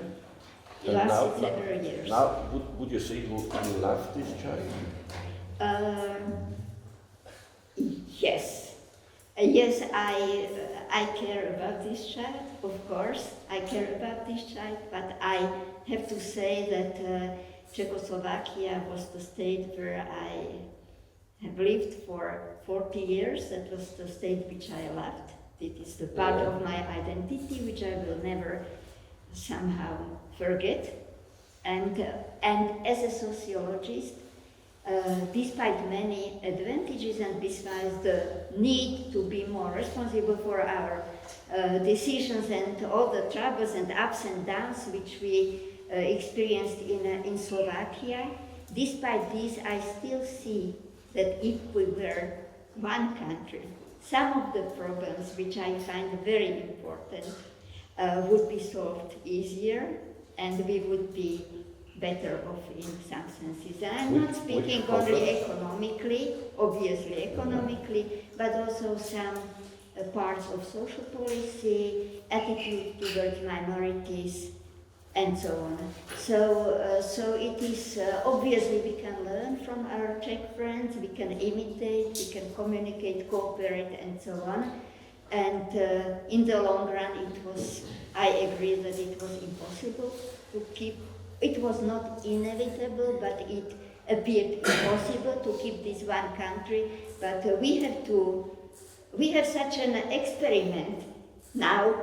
It lasted several years. Now, would you say you love this child? Yes. Yes, I care about this child, of course. I care about this child, but I have to say that Czechoslovakia was the state where I have lived for 40 years. That was the state which I loved. It is the part of my identity which I will never somehow forget. And as a sociologist, despite many advantages and besides the need to be more responsible for our decisions and all the troubles and ups and downs which we experienced in Slovakia, despite this, I still see that if we were one country, some of the problems which I find very important would be solved easier, and we would be better off in some senses. And I'm not speaking only economically, obviously economically, but also some parts of social policy, attitude towards minorities, and so on. So it is, obviously we can learn from our Czech friends, we can imitate, we can communicate, cooperate, and so on. And in the long run, I agree that it was impossible to keep, it was not inevitable, but it appeared impossible to keep this one country. But we have such an experiment. Now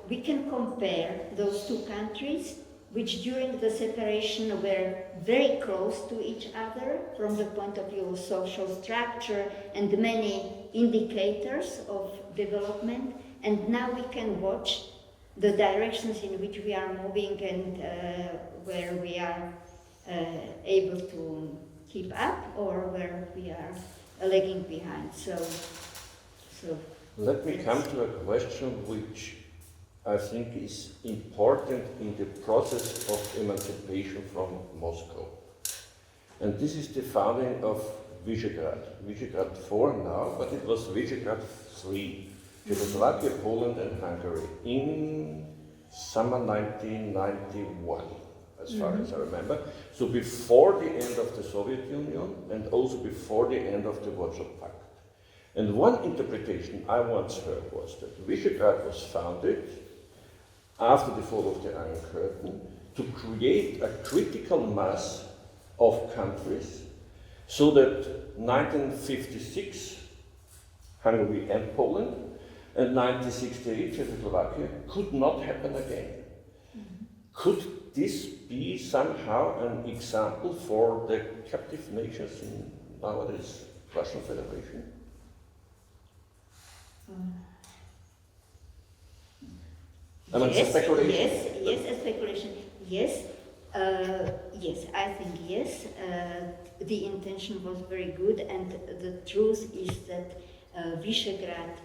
we can compare those two countries, which during the separation were very close to each other from the point of view of social structure and many indicators of development. And now we can watch the directions in which we are moving and where we are able to keep up or where we are lagging behind. So let me come to a question which I think is important in the process of emancipation from Moscow. And this is the founding of Visegrad. Visegrad 4 now, but it was Visegrad 3. Czechoslovakia, Poland and Hungary in summer 1991, as far as I remember. So before the end of the Soviet Union and also before the end of the Warsaw Pact. And one interpretation I once heard was that Visegrad was founded after the fall of the Iron Curtain to create a critical mass of countries so that 1956 Hungary and Poland and 1968 Czechoslovakia could not happen again. Could this be somehow an example for the captive nations in nowadays Russian Federation? I mean, yes, speculation. Yes, a speculation. Yes, yes, I think yes. The intention was very good, and the truth is that Visegrad,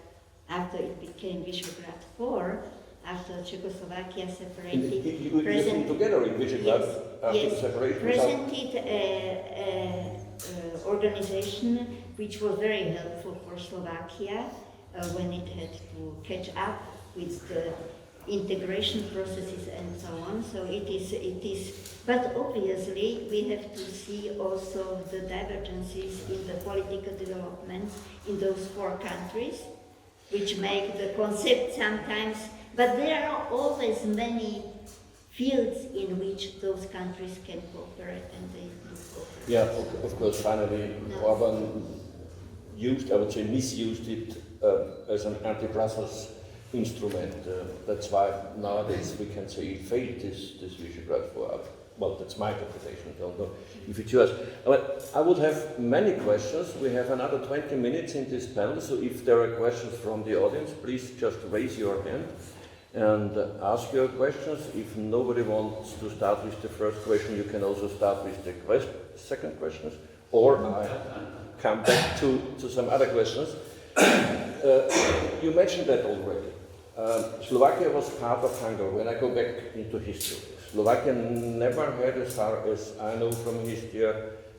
after it became Visegrad 4, after Czechoslovakia separated, You together in Visegrad after the separation. Presented an organization which was very helpful for Slovakia when it had to catch up with the integration processes and so on. So it is, but obviously we have to see also the divergences in the political development in those 4 countries, which make the concept sometimes, but there are always many fields in which those countries can cooperate and they do cooperate. Yeah, of course, finally, Orban used, I would say, misused it as an anti-Brussels instrument. That's why nowadays we can say it failed, this Visegrad Forum. Well, that's my interpretation, I don't know if it's yours. But I would have many questions. We have another 20 minutes in this panel, so if there are questions from the audience, please just raise your hand and ask your questions. If nobody wants to start with the first question, you can also start with the second questions, or I come back to some other questions. You mentioned that already. Slovakia was part of Hungary. When I go back into history, Slovakia never had, as far as I know from history,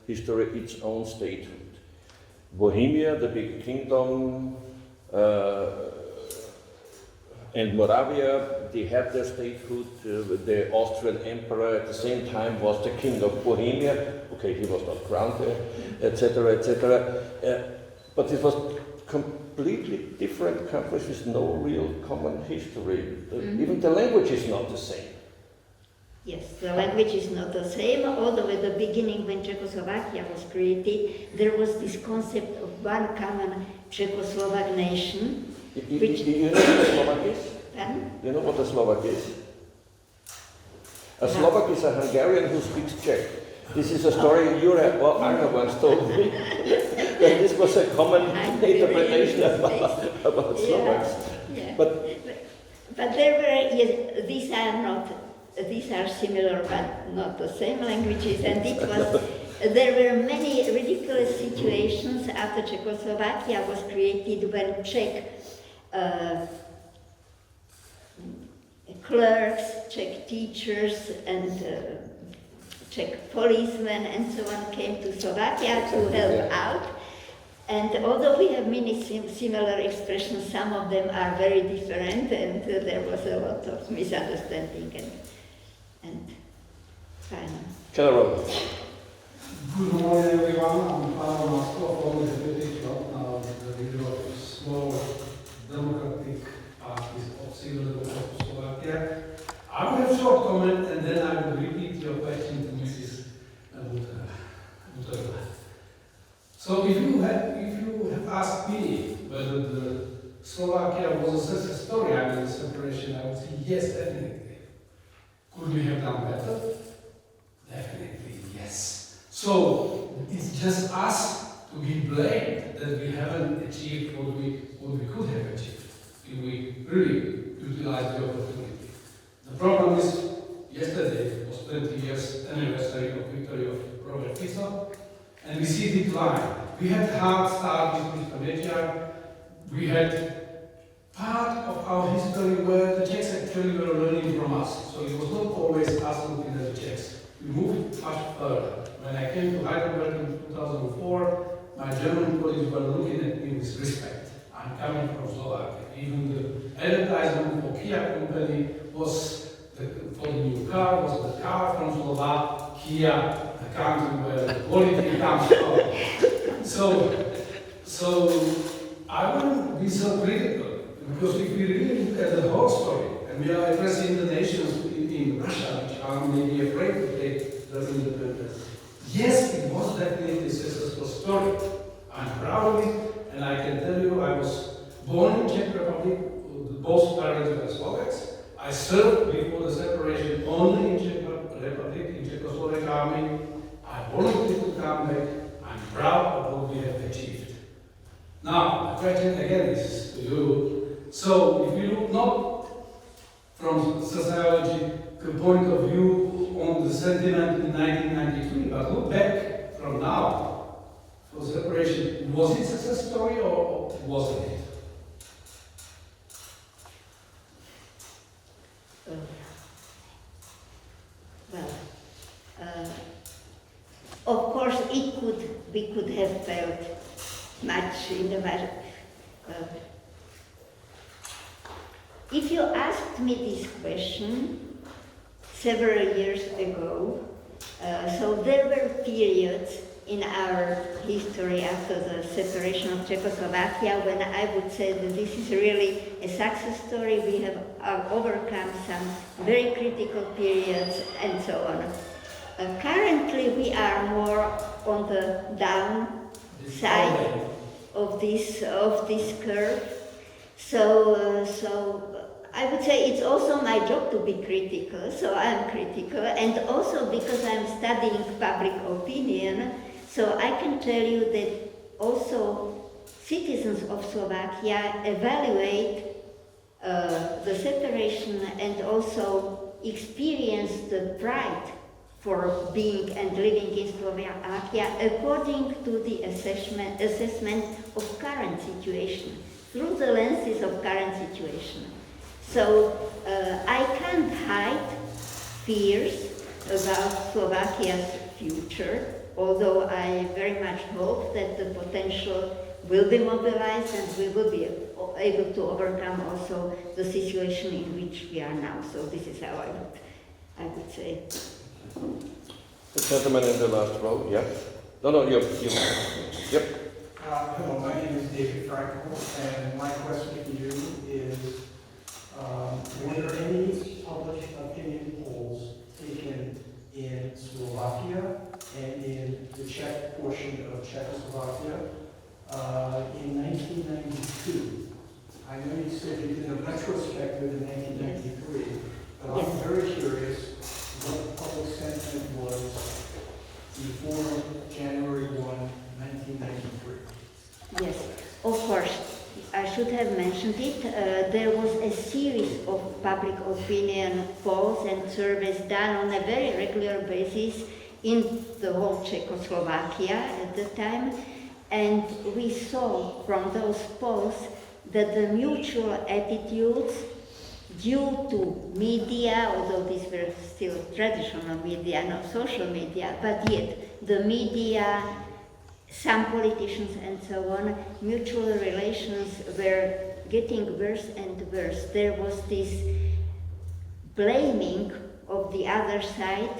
its own statehood. Bohemia, the big kingdom, and Moravia, they had their statehood. The Austrian emperor at the same time was the king of Bohemia. Okay, he was not crowned there, etc., etc. But it was completely different countries with no real common history. Even the language is not the same. Yes, the language is not the same, although at the beginning when Czechoslovakia was created, there was this concept of one common Czechoslovak nation. You know what a Slovak is? Pardon? You know what a Slovak is? A Slovak is a Hungarian who speaks Czech. This is a story Juraj, well, Arno once told me, that this was a common interpretation about Slovaks. Yeah. But there were, yes, these are similar but not the same languages, and it was, there were many ridiculous situations after Czechoslovakia was created when Czech clerks, Czech teachers and Czech policemen and so on came to Slovakia to help out. And although we have many similar expressions, some of them are very different, and there was a lot of misunderstanding and fine. General. Good morning, everyone. I'm Pavel Maskov from the British the leader of small democratic parties of civil Slovakia. I will have a short comment and then I will repeat your question to Mrs. Buterla. So if you have asked me whether the Slovakia was a success story after the separation, I would say yes, definitely. Could we have done better? Definitely yes. So it's just us to be blamed that we haven't achieved what we could have achieved if we really utilized the opportunity. The problem is, yesterday was 20 years anniversary of victory of Robert Fico, and we see decline. We had hard start with Mr. Mesík. We had part of our history where the Czechs actually were learning from us. So it was not always us looking at the Czechs. We moved much further. When I came to Heidelberg in 2004, my German colleagues were looking at me with respect. I'm coming from Slovakia. Even the advertisement for Kia company was for the new car was the car from Slovakia, the country where the quality comes from. So I wouldn't be so critical, because if we really look at the whole story, and we are addressing the nations in Russia, which are maybe afraid to take their independence, yes, it was definitely a successful story. I'm proud of it, and I can tell you I was born in Czech Republic, both parents were Slovaks. I served before the separation only in Czech Republic, in Czechoslovak army. I volunteered to come back. I'm proud of what we have achieved. Now, the question again is to you. So, if you look not from sociology point of view on the sentiment in 1993, but look back from now for separation, was it a success story or wasn't it? Of course, we could have felt much in the if you asked me this question several years ago, so there were periods in our history after the separation of Czechoslovakia when I would say that this is really a success story. We have overcome some very critical periods and so on. Currently we are more on the down side of this curve. So I would say it's also my job to be critical, so I'm critical, and also because I'm studying public opinion, so I can tell you that also citizens of Slovakia evaluate the separation and also experience the pride for being and living in Slovakia according to the assessment of current situation, through the lenses of current situation. So I can't hide fears about Slovakia's future, although I very much hope that the potential will be mobilized and we will be able to overcome also the situation in which we are now. So this is how I would say. The gentleman in the last row, yeah? No, you. Yep. Hello, my name is David Frankel, and my question to you is, were there any public opinion polls taken in Slovakia and in the Czech portion of Czechoslovakia in 1992? I know you said you did a retrospective in 1993, but I'm very curious what the public sentiment was before January 1, 1993. Yes, of course. I should have mentioned it. There was a series of public opinion polls and surveys done on a very regular basis in the whole Czechoslovakia at the time. And we saw from those polls that the mutual attitudes due to media, although these were still traditional media, not social media, but yet the media, some politicians and so on, mutual relations were getting worse and worse. There was this blaming of the other side.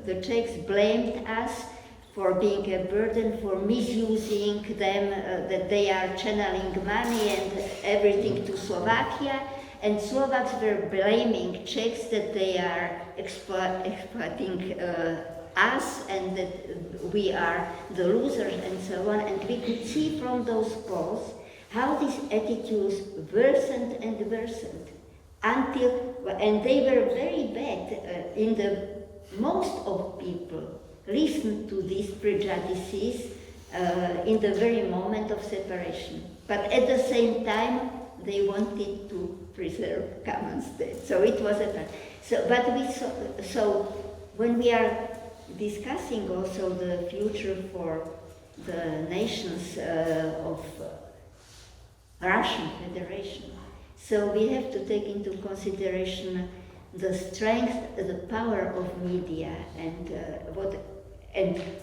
The Czechs blamed us for being a burden, for misusing them, that they are channeling money and everything to Slovakia. And Slovaks were blaming Czechs that they are exploiting us and that we are the losers and so on. And we could see from those polls how these attitudes worsened and worsened and they were very bad. Most of people listened to these prejudices in the very moment of separation. But at the same time, they wanted to preserve common state. So it was so when we are discussing also the future for the nations of Russian Federation, so we have to take into consideration the strength, the power of media, and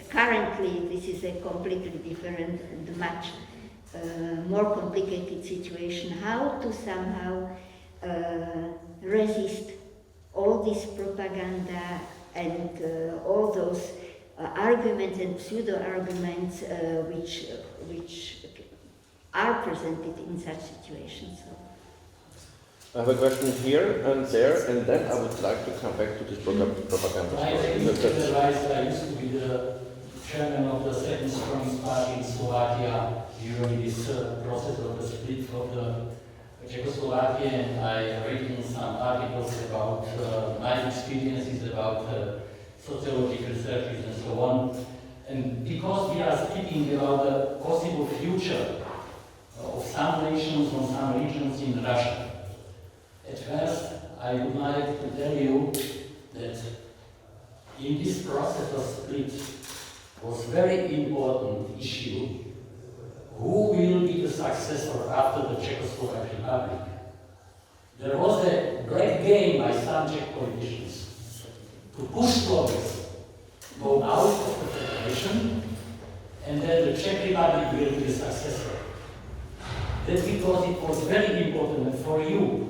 currently this is a completely different and much more complicated situation. How to somehow resist all this propaganda and all those arguments and pseudo-arguments which are presented in such situations. I have a question here and there, and then I would like to come back to this propaganda. I used to be the chairman of the second strongest party in Slovakia during this process of the split of the Czechoslovakia, and I read in some articles about my experiences about sociological researches and so on. And because we are speaking about the possible future of some nations or some regions in Russia, at first I would like to tell you that in this process of split was very important issue who will be the successor after the Czechoslovak Republic. There was a great game by some Czech politicians to push Slovakia go out of the federation, and then the Czech Republic will be the successor. That's because it was very important for you,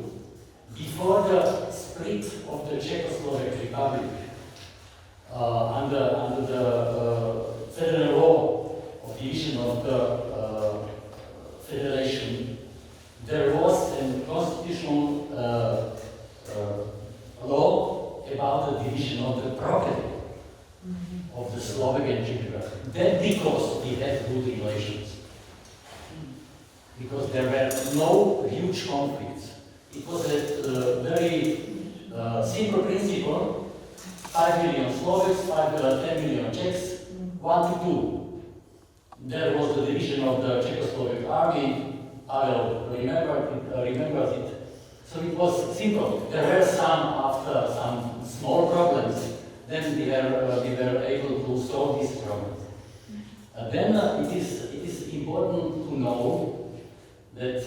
before the split of the Czechoslovak Republic, under the federal law of division of the federation, there was a constitutional law about the division of the property of the Slovak and Czech Republic. That because we had good relations. Because there were no huge conflicts. It was a very simple principle: 5 million Slovaks, 10 million Czechs, 1 to 2. There was the division of the Czechoslovak army. Pavel remembers it. So it was simple. There were after some small problems, then we were able to solve these problems. Then it is important to know that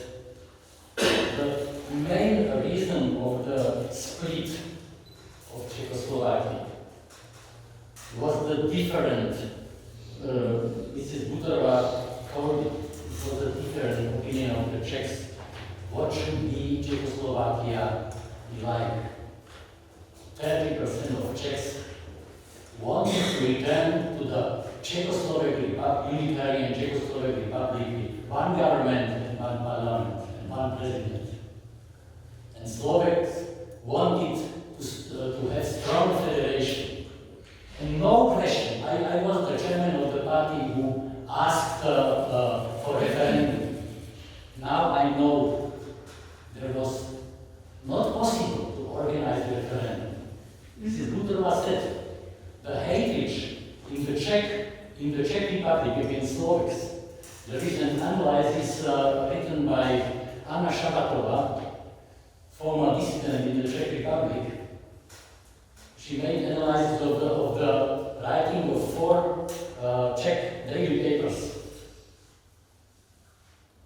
the main reason of the split of Czechoslovakia was the different, Mrs. Buterova called it, was a different opinion of the Czechs. What should be Czechoslovakia be like? 30% of Czechs wanted to return to the Czechoslovak Unitarian Czechoslovak Republic with one government and one parliament and one president. And Slovaks wanted to have strong federation. And no question, I was the chairman of the party who asked for referendum. Now I know there was not possible to organize the referendum. Mrs. Buterova said the hatred in the Czech Republic against Slovaks. There is an analysis written by Anna Shabatova, former dissident in the Czech Republic. She made analysis of the writing of 4 Czech daily papers.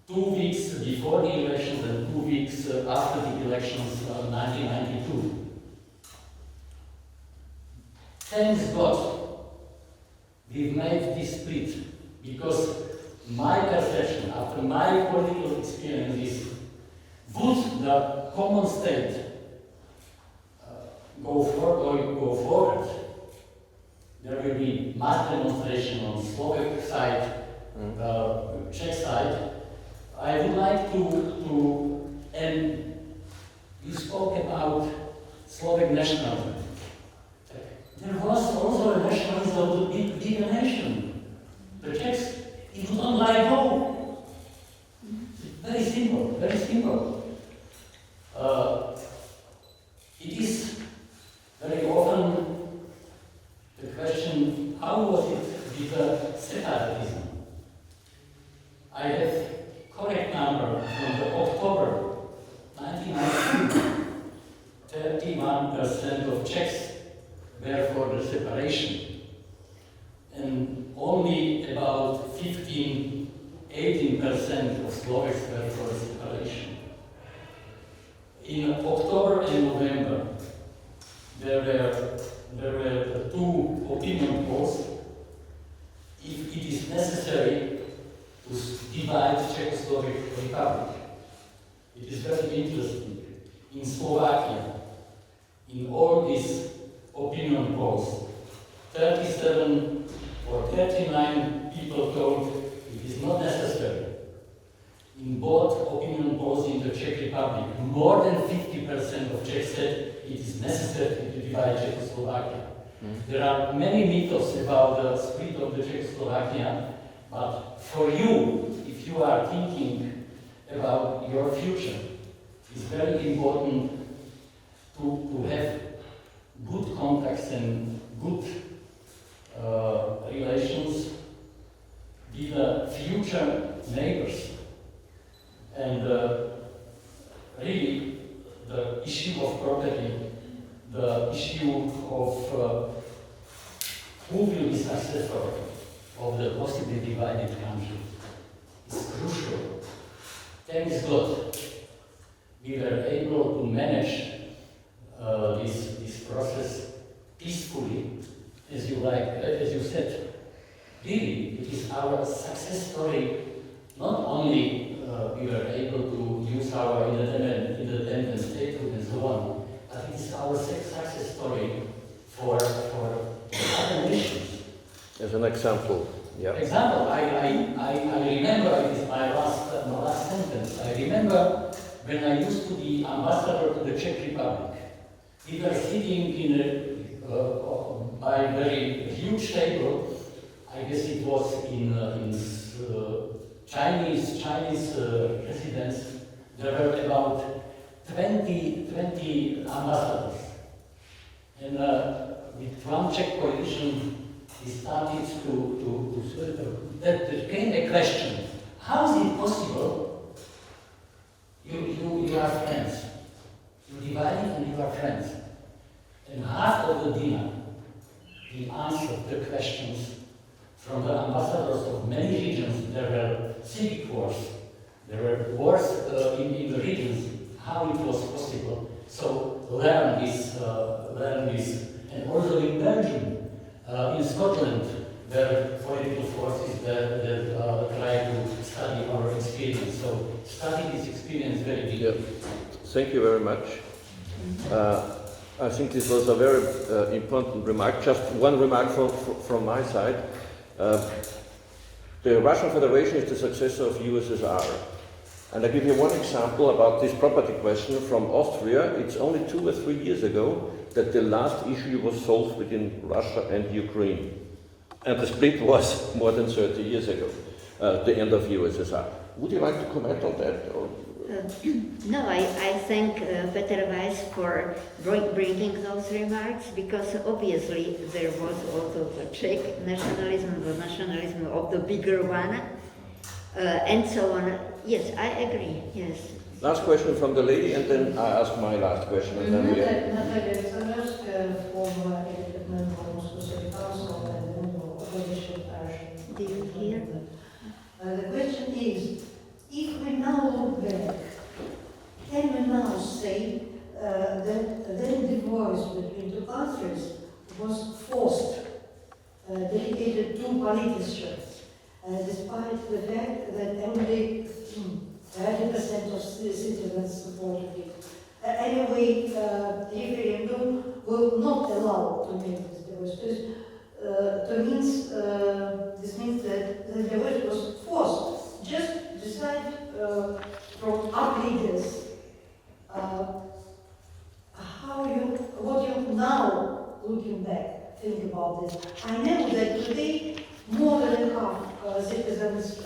2 weeks before the elections and 2 weeks after the elections, 1992. Thanks God, we've made this split, because my perception, after my political experiences, would the common state go forward, there will be mass demonstration on Slovak side, Czech side. I would like to and you spoke about Slovak nationalism. There was also a nationalism of the bigger nation. The Czechs, it would not let go. Very simple, very simple. It is very often the question, how was it with the separatism? I have correct number from the October 1992. 31% of Czechs were for the separation, and only about 18% of Slovaks were for the separation. In October and November, there were 2 opinion polls. If it is necessary to divide Czechoslovak Republic. It is very interesting. In Slovakia, in all these opinion polls, 37 or 39 people told it is not necessary. In both opinion polls in the Czech Republic, more than 50% of Czechs said it is necessary to divide Czechoslovakia. There are many myths about the split of the Czechoslovakia, but for you, if you are thinking about your future, it's very important to have good contacts and good relations with the future neighbors. And really, the issue of property, the issue of who will be successor of the possibly divided country is crucial. Thanks God, we were able to manage this process peacefully, as you said. Really, it is our success story, not only we were able to use our independent statehood and so on. But it is our success story for other nations. As an example, yeah. Example, I remember, it is my last sentence, I remember when I used to be ambassador to the Czech Republic. We were sitting by a very huge table. I guess it was in Chinese residence. There were about 20 ambassadors. And with one Czech politician, we started there came a question: how is it possible you are friends? You divide it and you are friends. And half of the dinner, he answered the questions from the ambassadors of many regions. There were civic wars, there were wars in the regions, how it was possible. So learn this, and also in Belgium, in Scotland, there are political forces that try to study our experience. So study this experience very deeply. Yeah. Thank you very much. I think this was a very important remark. Just one remark from my side. The Russian Federation is the successor of USSR. And I give you one example about this property question from Austria. It's only 2 or 3 years ago that the last issue was solved between Russia and Ukraine. And the split was more than 30 years ago, the end of USSR. Would you like to comment on that? Or? No, I thank Peter Weiss for bringing those remarks, because obviously there was also the Czech nationalism, the nationalism of the bigger one, and so on. Yes, I agree, yes. Last question from the lady, and then I ask my last question. And then we Natalia Alexandrovska, former elected member of Moscow City Council and member of opposition Russian. Do you hear? The question is, if we now look back, can we now say that then divorce between two countries was forced, dedicated to politicians, despite the fact that only 30% of citizens supported it? Anyway, referendum will not allow to make this divorce. This means that the divorce was forced. Just decide from our leaders what you now, looking back, think about this. I know that today more than half citizens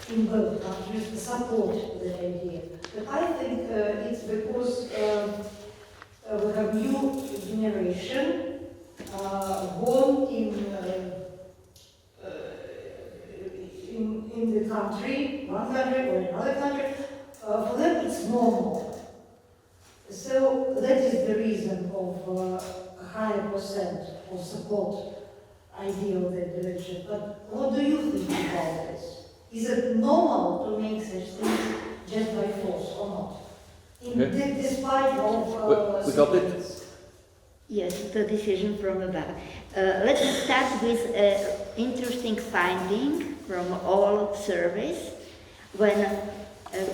in both countries support the idea. But I think it's because we have new generation born in the country, one country or another country. For them it's normal. So that is the reason of a higher percent of support idea of that direction. But what do you think about this? Is it normal to make such things just by force or not? Despite of we got it. Yes, the decision from above. Let's start with an interesting finding from all surveys. When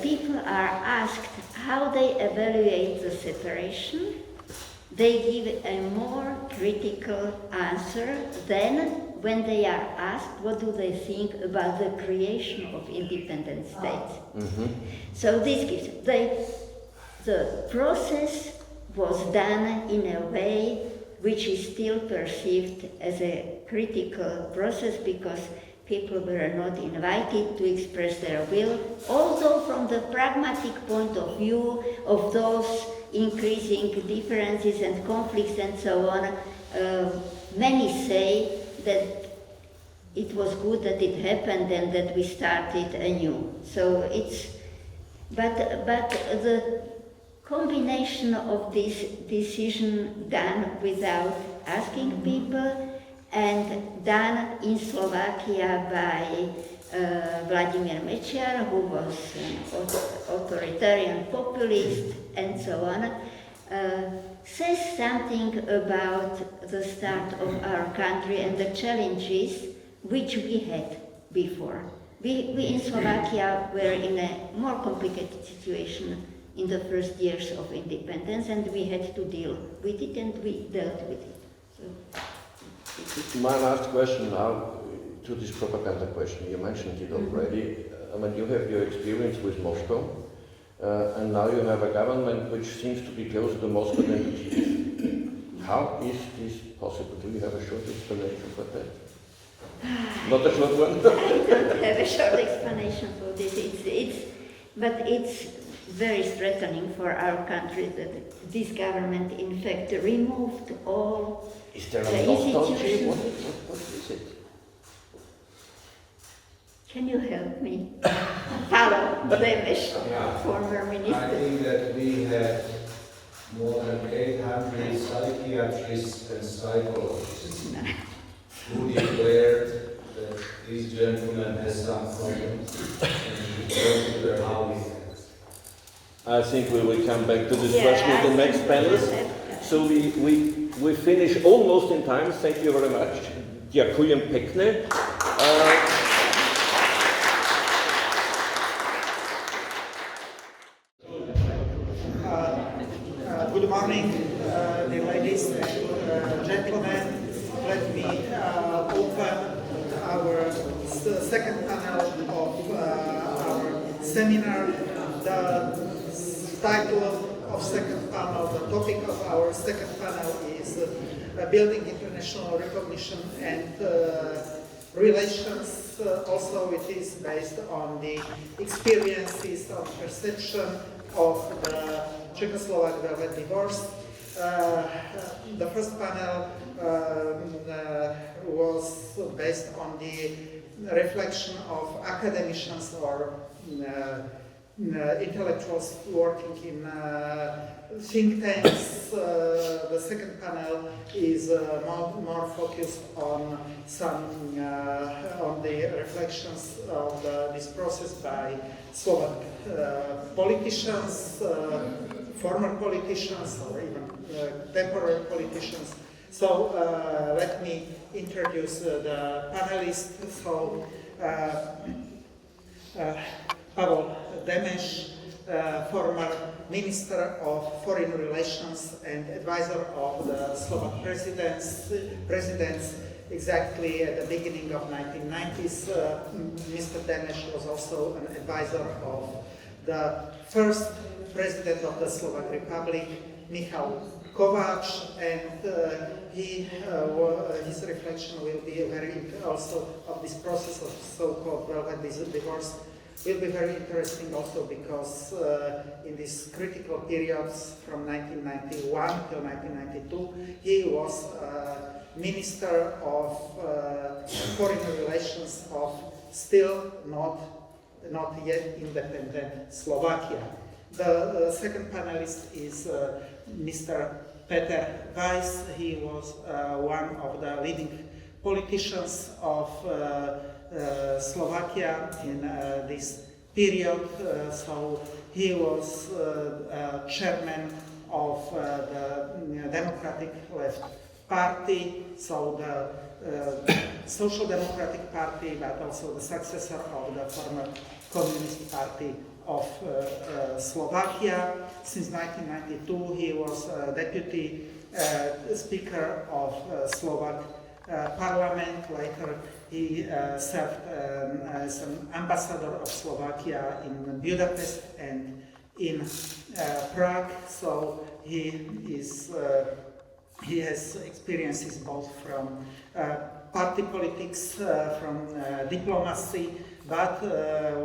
people are asked how they evaluate the separation, they give a more critical answer than when they are asked what do they think about the creation of independent states. Mm-hmm. So this gives, the process was done in a way which is still perceived as a critical process because people were not invited to express their will, although from the pragmatic point of view of those increasing differences and conflicts and so on, many say that it was good that it happened and that we started anew. So it's, but the combination of this decision done without asking people and done in Slovakia by Vladimir Mečiar, who was an authoritarian populist and so on, says something about the start of our country and the challenges which we had before. We in Slovakia were in a more complicated situation in the first years of independence, and we had to deal with it, and we dealt with it. So, My last question now to this propaganda question. You mentioned it already. I mean, you have your experience with Moscow, and now you have a government which seems to be closer to Moscow than to Kyiv. How is this possible? Do you have a short explanation for that? Not a short one? I don't have a short explanation for this. But it's very threatening for our country that this government, in fact, removed all Is there the a nostalgia? institutions. What is it? Can you help me? Pavel Demes, former I minister. think that we have more than 800 psychiatrists and psychologists who declared that this gentleman has some problems and should go to their house. I think we will come back to this question in the next panels. So we finish almost in time. Thank you very much. Dziękuję pięknie. Good morning, dear ladies and gentlemen. Let me open our second panel of our seminar. The title of second panel, the topic of our second panel is Building International Recognition and Relations. Also, it is based on the experiences of perception of the Czechoslovak Velvet divorce. The first panel was based on the reflection of academicians or intellectuals working in think tanks. The second panel is more focused on on the reflections of this process by Slovak politicians, former politicians, or even temporary politicians. So let me introduce the panelists. So Pavel Demes, former Minister of Foreign Relations and advisor of the Slovak presidents exactly at the beginning of 1990s. Mr. Demes was also an advisor of the first president of the Slovak Republic, Michal Kovács, and his reflection will be also of this process of so-called velvet divorce will be very interesting also because in these critical periods from 1991 till 1992, he was Minister of Foreign Relations of still not yet independent Slovakia. The second panelist is Mr. Peter Weiss. He was one of the leading politicians of Slovakia in this period. So he was chairman of the Democratic Left Party, so the Social Democratic Party, but also the successor of the former Communist Party of Slovakia. Since 1992, he was Deputy Speaker of Slovak Parliament. Later, he served as an ambassador of Slovakia in Budapest and in Prague. So he has experiences both from party politics, from diplomacy, but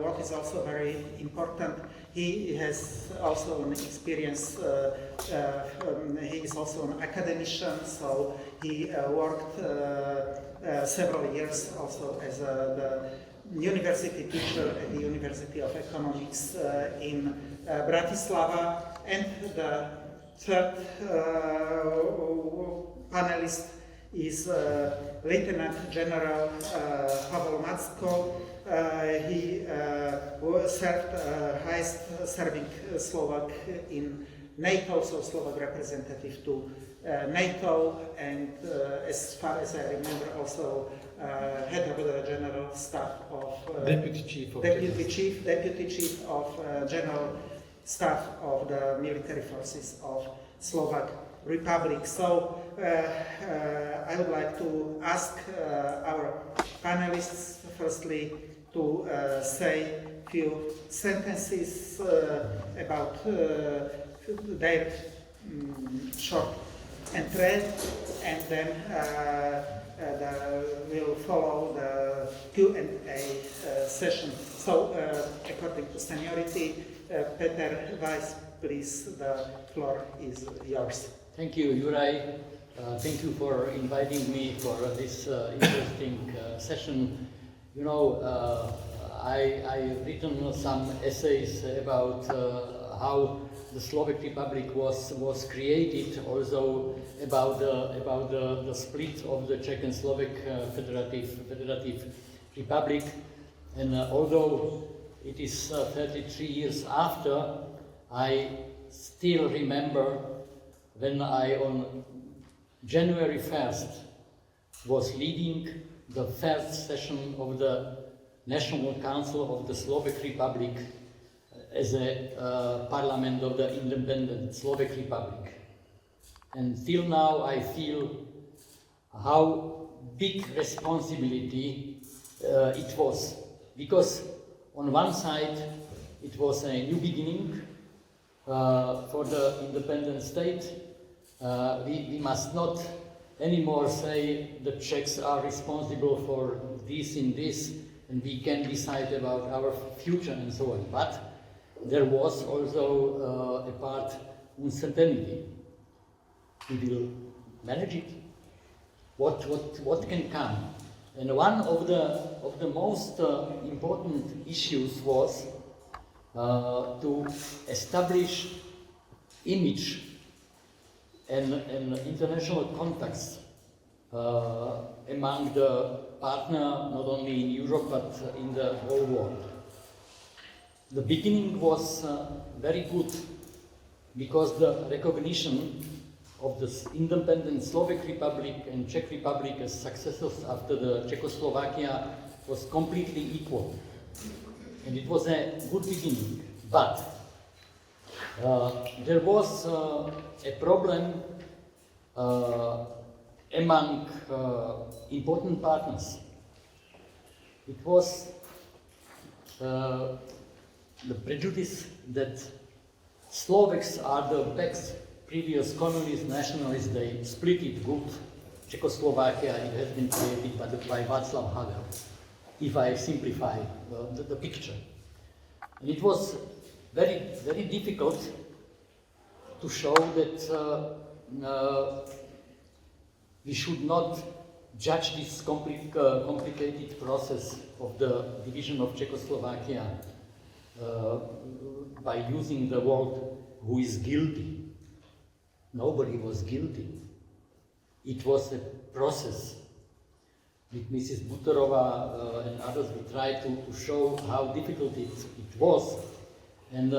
what is also very important, he has also an experience, he is also an academician, so he worked several years also as the university teacher at the University of Economics in Bratislava. And the third panelist is Lieutenant General Pavel Macko. He served highest serving Slovak in NATO, so Slovak representative to NATO, and as far as I remember, also head of the General Staff of Deputy Chief of General Staff of the Military Forces of Slovak Republic. So I would like to ask our panelists firstly to say a few sentences about their short entry, and then we'll follow the Q&A session. So according to seniority, Peter Weiss, please, the floor is yours. Thank you, Juraj. Thank you for inviting me for this interesting session. You know, I've written some essays about how the Slovak Republic was created, also about the split of the Czech and Slovak Federative Republic. And although it is 33 years after, I still remember when I, on January 1st, was leading the first session of the National Council of the Slovak Republic as a parliament of the independent Slovak Republic. And till now I feel how big responsibility it was. Because on one side it was a new beginning for the independent state. We must not anymore say the Czechs are responsible for this and this, and we can decide about our future and so on. But there was also a part uncertainty. We will manage it. What can come? And one of the most important issues was to establish image and international contacts among the partner, not only in Europe but in the whole world. The beginning was very good because the recognition of the independent Slovak Republic and Czech Republic as successors after the Czechoslovakia was completely equal. And it was a good beginning. But there was a problem among important partners. It was the prejudice that Slovaks are the best previous communist nationalists. They split it good. Czechoslovakia, it has been created by Václav Havel, if I simplify the picture. And it was very, very difficult to show that we should not judge this complicated process of the division of Czechoslovakia by using the word "who is guilty." Nobody was guilty. It was a process. With Mrs. Buterova and others, we tried to show how difficult it was. And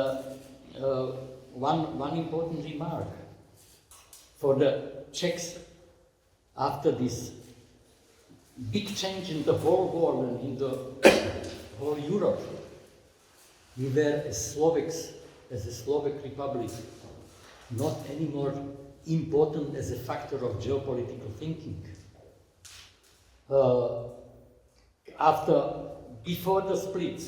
one important remark for the Czechs after this big change in the whole world and in the whole Europe, we were as Slovaks, as a Slovak Republic, not anymore important as a factor of geopolitical thinking. Before the split,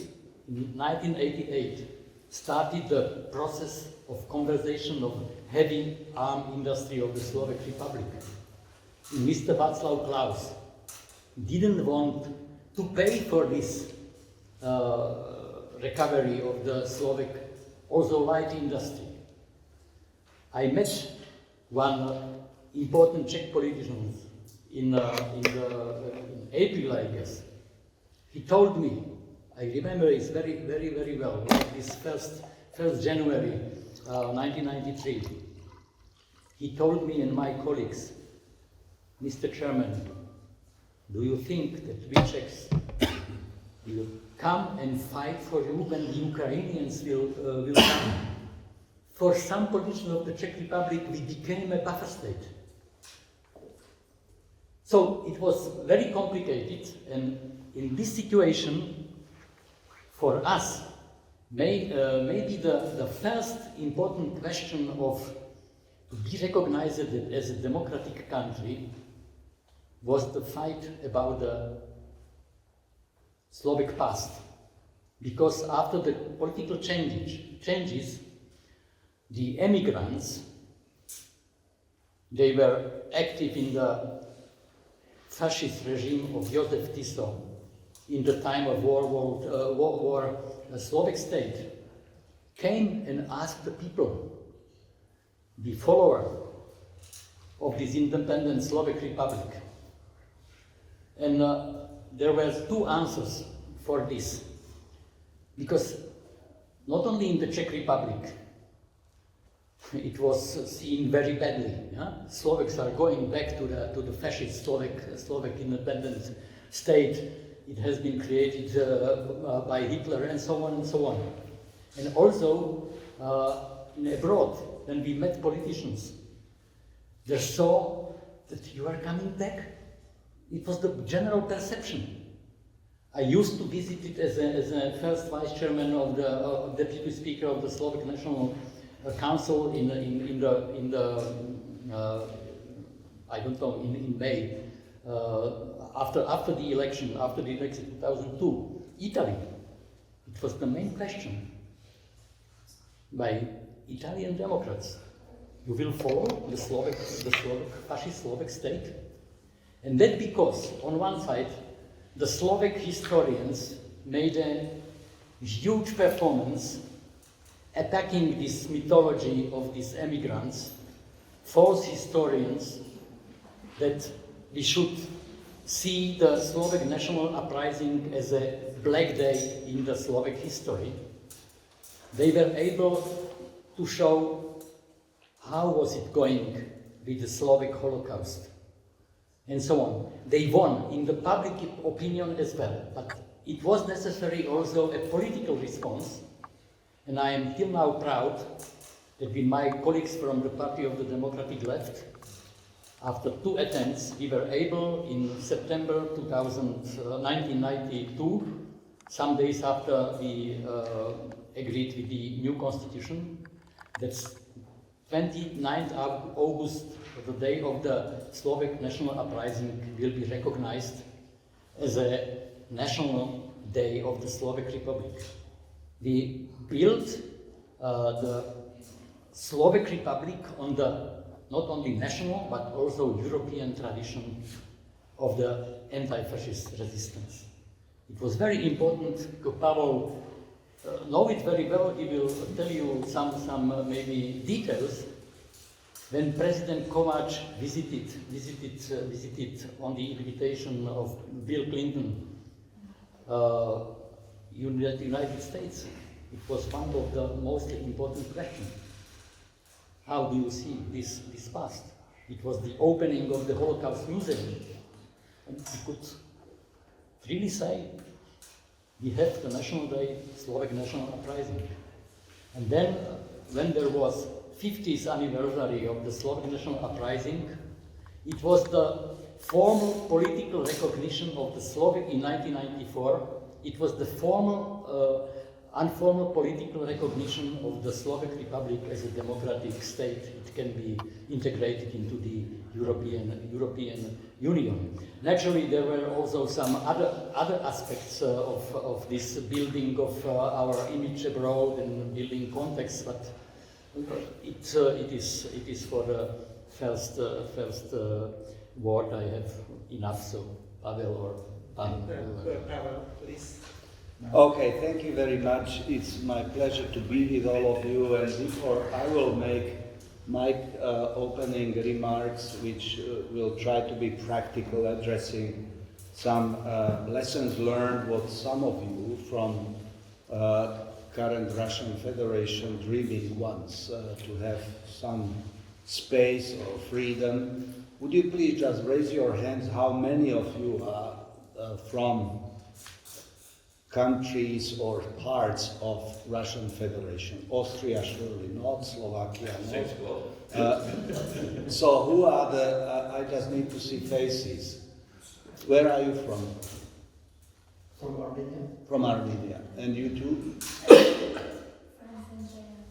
in 1988, started the process of conversation of heavy arm industry of the Slovak Republic. Mr. Václav Klaus didn't want to pay for this recovery of the Slovak, also light industry. I met one important Czech politician in April, I guess. He told me, I remember it very, very, very well, this 1st January 1993. He told me and my colleagues, Mr. Chairman, do you think that we Czechs will come and fight for you when the Ukrainians will come? For some politicians of the Czech Republic, we became a buffer state. So it was very complicated, and in this situation, For us, maybe the first important question of to be recognized as a democratic country was the fight about the Slovak past. Because after the political changes, the emigrants, they were active in the fascist regime of Josef Tiso in the time of World War. The Slovak state came and asked the people, the follower of this independent Slovak Republic. And there were two answers for this. Because not only in the Czech Republic, it was seen very badly. Yeah? Slovaks are going back to the fascist Slovak independent state. It has been created by Hitler and so on and so on. And also abroad, when we met politicians, they saw that you are coming back. It was the general perception. I used to visit it as a first vice chairman of the deputy speaker of the Slovak National Council in May after the election 2002. Italy. It was the main question by Italian Democrats. You will follow the fascist Slovak state, and that because on one side the Slovak historians made a huge performance attacking this mythology of these emigrants, false historians, that we should see the Slovak national uprising as a black day in the Slovak history. They were able to show how was it going with the Slovak Holocaust and so on. They won in the public opinion as well, but it was necessary also a political response, and I am till now proud that with my colleagues from the Party of the Democratic Left, after 2 attempts, we were able in September 1992, some days after we agreed with the new constitution, that's 29th of August, the day of the Slovak national uprising, will be recognized as a national day of the Slovak Republic. We built the Slovak Republic on the not only national but also European tradition of the anti-fascist resistance. It was very important. Pavel know it very well. He will tell you some maybe details. When President Kovac visited on the invitation of Bill Clinton, United States, it was one of the most important questions. How do you see this past? It was the opening of the Holocaust Museum, and we could really say we have the National Day, Slovak National Uprising. And then, when there was 50th anniversary of the Slovak National Uprising, it was the formal political recognition of the Slovak in 1994. It was the formal, informal political recognition of the Slovak Republic as a democratic state. It can be integrated into the European Union. Naturally, there were also some other aspects of this building of our image abroad and building context, but it is for the first word I have enough. So Pavel or Pavel, please. Okay, thank you very much. It's my pleasure to be with all of you, and before I will make my opening remarks, which will try to be practical, addressing some lessons learned, what some of you from current Russian Federation dreaming once to have some space or freedom. Would you please just raise your hands how many of you are from countries or parts of Russian Federation? Austria surely not, Slovakia not. So who are the, I just need to see faces. Where are you from? From Armenia. From Armenia. And you too?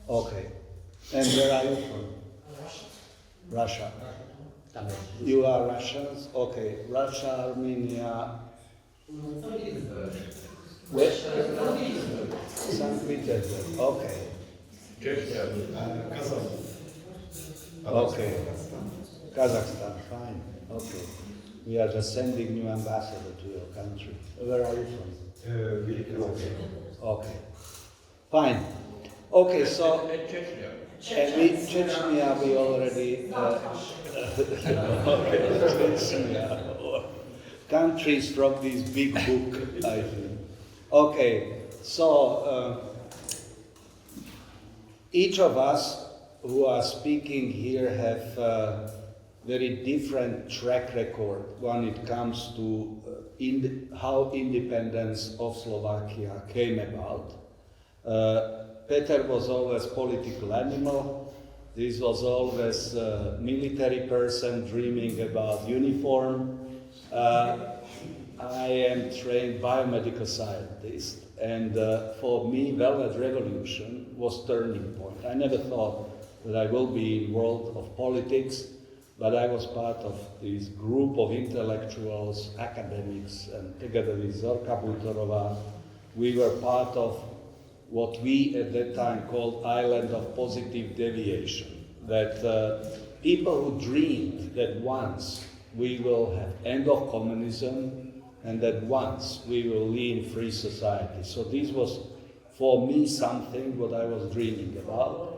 Okay. And where are you from? Russia. You are Russians? Okay. Russia, Armenia. Where? St. Petersburg. Okay. Okay. Kazakhstan, fine. Okay. We are just sending new ambassador to your country. Where are you from? Okay. Fine. Okay, so Chechnya we already okay, Chechnya or countries from this big book, I think. Okay, so each of us who are speaking here have very different track record when it comes to how independence of Slovakia came about. Peter was always political animal. This was always a military person dreaming about uniform. I am trained biomedical scientist, and for me, Velvet Revolution was turning point. I never thought that I will be in world of politics, but I was part of this group of intellectuals, academics, and together with Zorka Butorova, we were part of what we at that time called island of positive deviation, that people who dreamed that once we will have end of communism and that once we will live in free society. So this was for me something what I was dreaming about.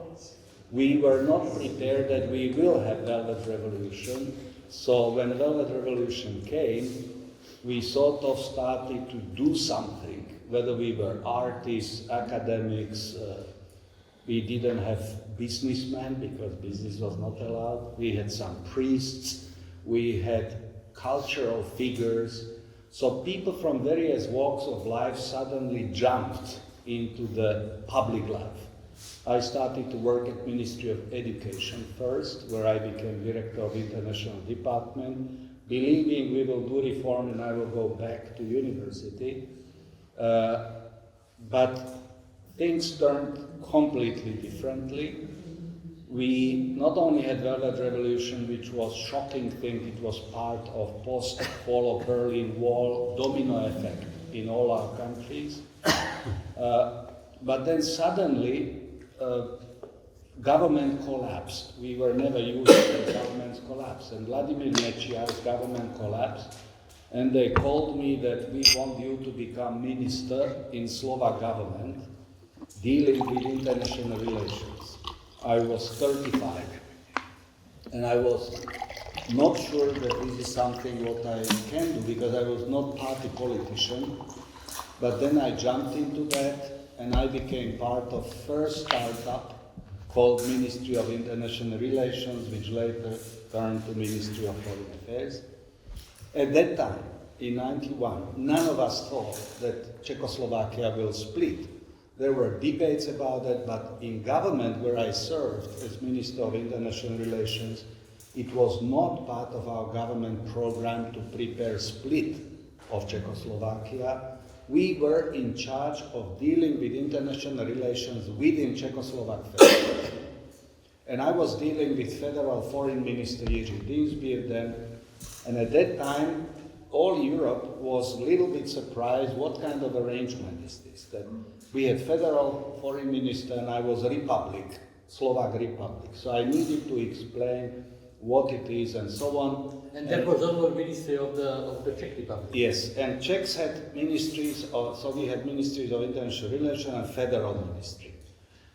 We were not prepared that we will have Velvet Revolution. So when Velvet Revolution came, we sort of started to do something, whether we were artists, academics, we didn't have businessmen because business was not allowed. We had some priests, we had cultural figures. So people from various walks of life suddenly jumped into the public life. I started to work at Ministry of Education first, where I became director of international department, believing we will do reform and I will go back to university. But things turned completely differently. We not only had Velvet Revolution, which was shocking thing, it was part of post-fall of Berlin Wall domino effect in all our countries. But then suddenly, government collapsed. We were never used to government's collapse. And Vladimir Mečiar's government collapsed. And they called me that we want you to become minister in Slovak government dealing with international relations. I was 35 and I was not sure that this is something what I can do because I was not party politician. But then I jumped into that and I became part of first startup called Ministry of International Relations, which later turned to Ministry of Foreign Affairs. At that time, in 1991, none of us thought that Czechoslovakia will split. There were debates about it, but in government where I served as Minister of International Relations, it was not part of our government program to prepare split of Czechoslovakia. We were in charge of dealing with international relations within Czechoslovak Federation. And I was dealing with Federal Foreign Minister Jiří Dinsbier then. And at that time, all Europe was a little bit surprised what kind of arrangement is this. That we had Federal Foreign Minister and I was Republic, Slovak Republic. So I needed to explain what it is and so on. And that was also Ministry of the Czech Republic. Yes, and Czechs had ministries, so we had Ministries of International Relations and Federal Ministry.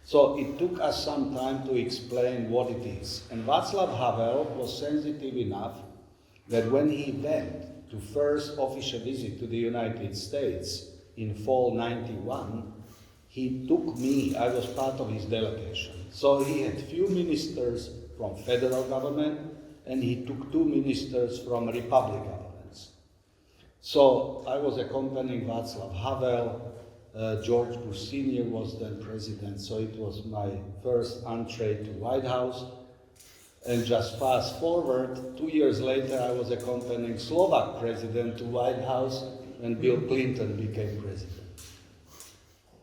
So it took us some time to explain what it is. And Václav Havel was sensitive enough that when he went to first official visit to the United States in fall 91, he took me, I was part of his delegation. So he had few ministers from federal government and he took 2 ministers from republic governments. So I was accompanying Václav Havel, George Bush Sr. was then president, so it was my first entree to White House. And just fast forward, 2 years later, I was accompanying Slovak president to White House, when Bill Clinton became president.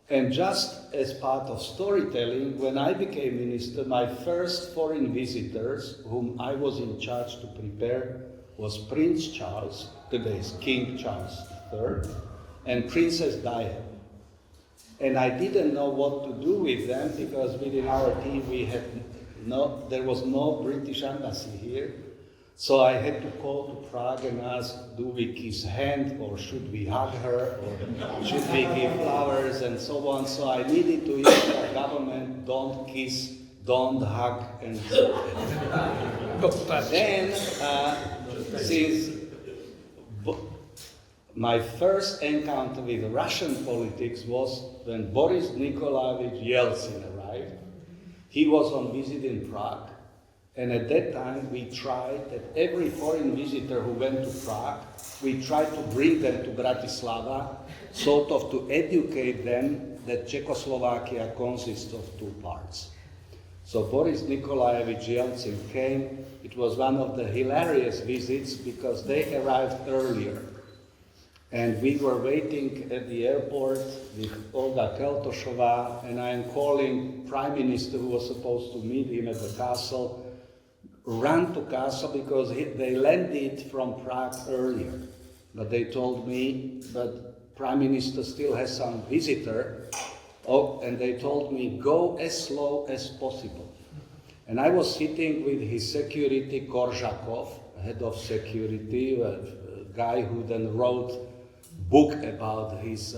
And just as part of storytelling, when I became minister, my first foreign visitors, whom I was in charge to prepare, was Prince Charles, today's King Charles III, and Princess Diana. And I didn't know what to do with them because within our team there was no British embassy here. So I had to call to Prague and ask, do we kiss hand or should we hug her or should we give flowers and so on. So I needed to issue a government, don't kiss, don't hug and so on. Then, since my first encounter with Russian politics was when Boris Nikolaevich Yeltsin arrived. He was on visit in Prague. And at that time, we tried that every foreign visitor who went to Prague, we tried to bring them to Bratislava, sort of to educate them that Czechoslovakia consists of two parts. So Boris Nikolaevich Yeltsin came. It was one of the hilarious visits because they arrived earlier. And we were waiting at the airport with Olga Keltoshova, and I am calling Prime Minister who was supposed to meet him at the castle, ran to castle because they landed from Prague earlier. But they told me, but Prime Minister still has some visitor. Oh, and they told me, go as slow as possible. And I was sitting with his security, Korzhakov, head of security, a guy who then wrote book about his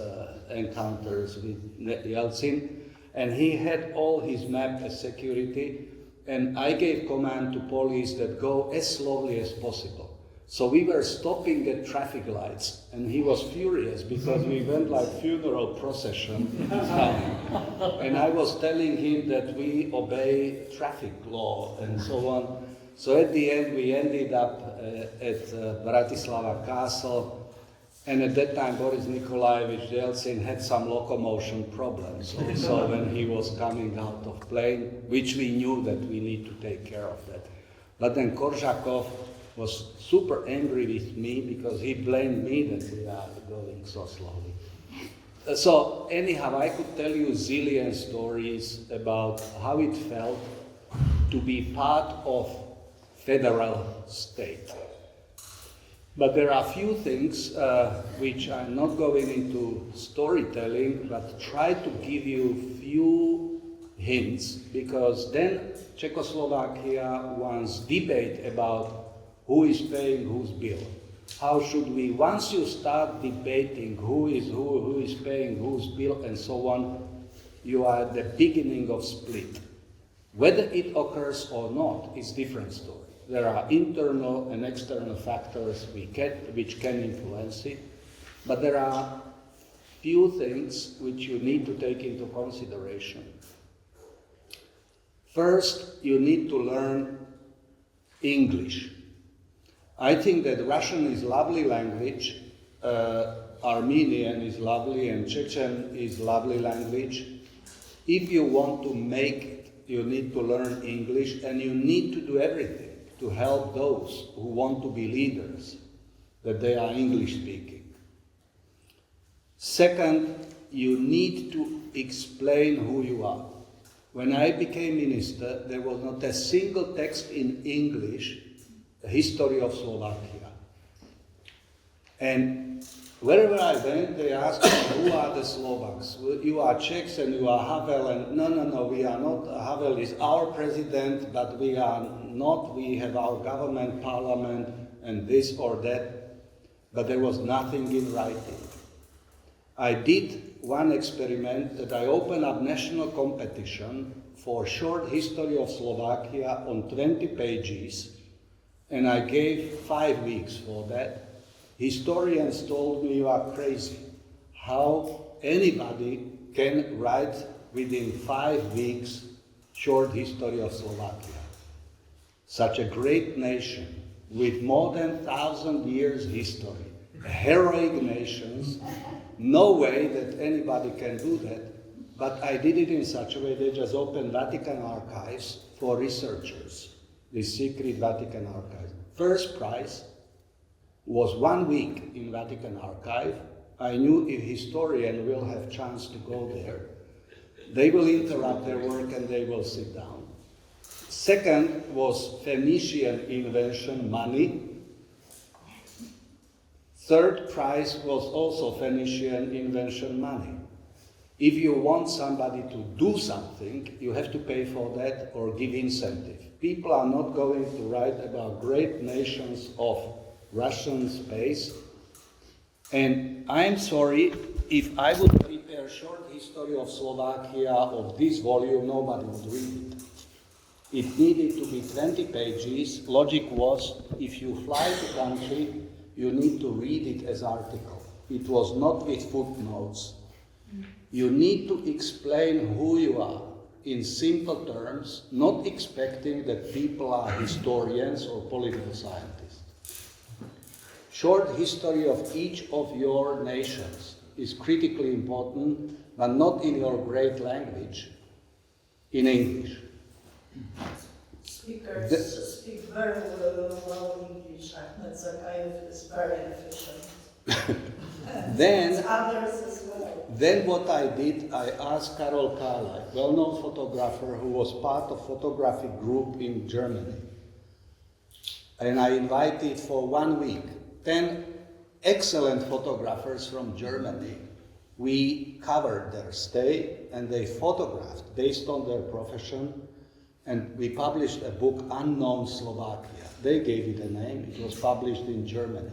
encounters with Yeltsin, and he had all his map as security, and I gave command to police that go as slowly as possible. So we were stopping at traffic lights, and he was furious because we went like funeral procession, and I was telling him that we obey traffic law and so on. So at the end we ended up at Bratislava Castle. And at that time, Boris Nikolaevich Yeltsin had some locomotion problems also when he was coming out of plane, which we knew that we need to take care of that. But then Korzhakov was super angry with me because he blamed me that we are going so slowly. So anyhow, I could tell you a zillion stories about how it felt to be part of federal state. But there are a few things which I'm not going into storytelling, but try to give you few hints, because then Czechoslovakia once debate about who is paying whose bill. How should we, once you start debating who is paying whose bill and so on, you are at the beginning of split. Whether it occurs or not is different story. There are internal and external factors which can influence it, but there are few things which you need to take into consideration. First, you need to learn English. I think that Russian is lovely language, Armenian is lovely, and Chechen is lovely language. If you want to make it, you need to learn English, and you need to do everything to help those who want to be leaders, that they are English speaking. Second, you need to explain who you are. When I became minister, there was not a single text in English, the history of Slovakia. And wherever I went, they asked me, who are the Slovaks? You are Czechs and you are Havel, and no, we are not. Havel is our president, but we are not. We have our government, parliament, and this or that. But there was nothing in writing. I did one experiment that I opened up national competition for short history of Slovakia on 20 pages, and I gave 5 weeks for that. Historians told me, you are crazy. How anybody can write within 5 weeks short history of Slovakia? Such a great nation with more than 1,000 years history, heroic nations, no way that anybody can do that. But I did it in such a way they just opened Vatican archives for researchers, the secret Vatican archives. First prize was 1 week in Vatican archive, I knew if historian will have chance to go there, they will interrupt their work and they will sit down. Second was Phoenician invention, money. Third prize was also Phoenician invention, money. If you want somebody to do something, you have to pay for that or give incentive. People are not going to write about great nations of Russian space. And I'm sorry, if I would prepare a short history of Slovakia of this volume, nobody would read it. It needed to be 20 pages. Logic was, if you fly to country, you need to read it as article. It was not with footnotes. You need to explain who you are in simple terms, not expecting that people are historians or political scientists. Short history of each of your nations is critically important, but not in your great language, in English. Speakers speak very well English. Ahmed Zakayev is very efficient. Then, others as well. Then what I did, I asked Karol Karlaj, well-known photographer who was part of photographic group in Germany. And I invited for 1 week 10 excellent photographers from Germany. We covered their stay and they photographed based on their profession, and we published a book, Unknown Slovakia. They gave it a name, it was published in Germany.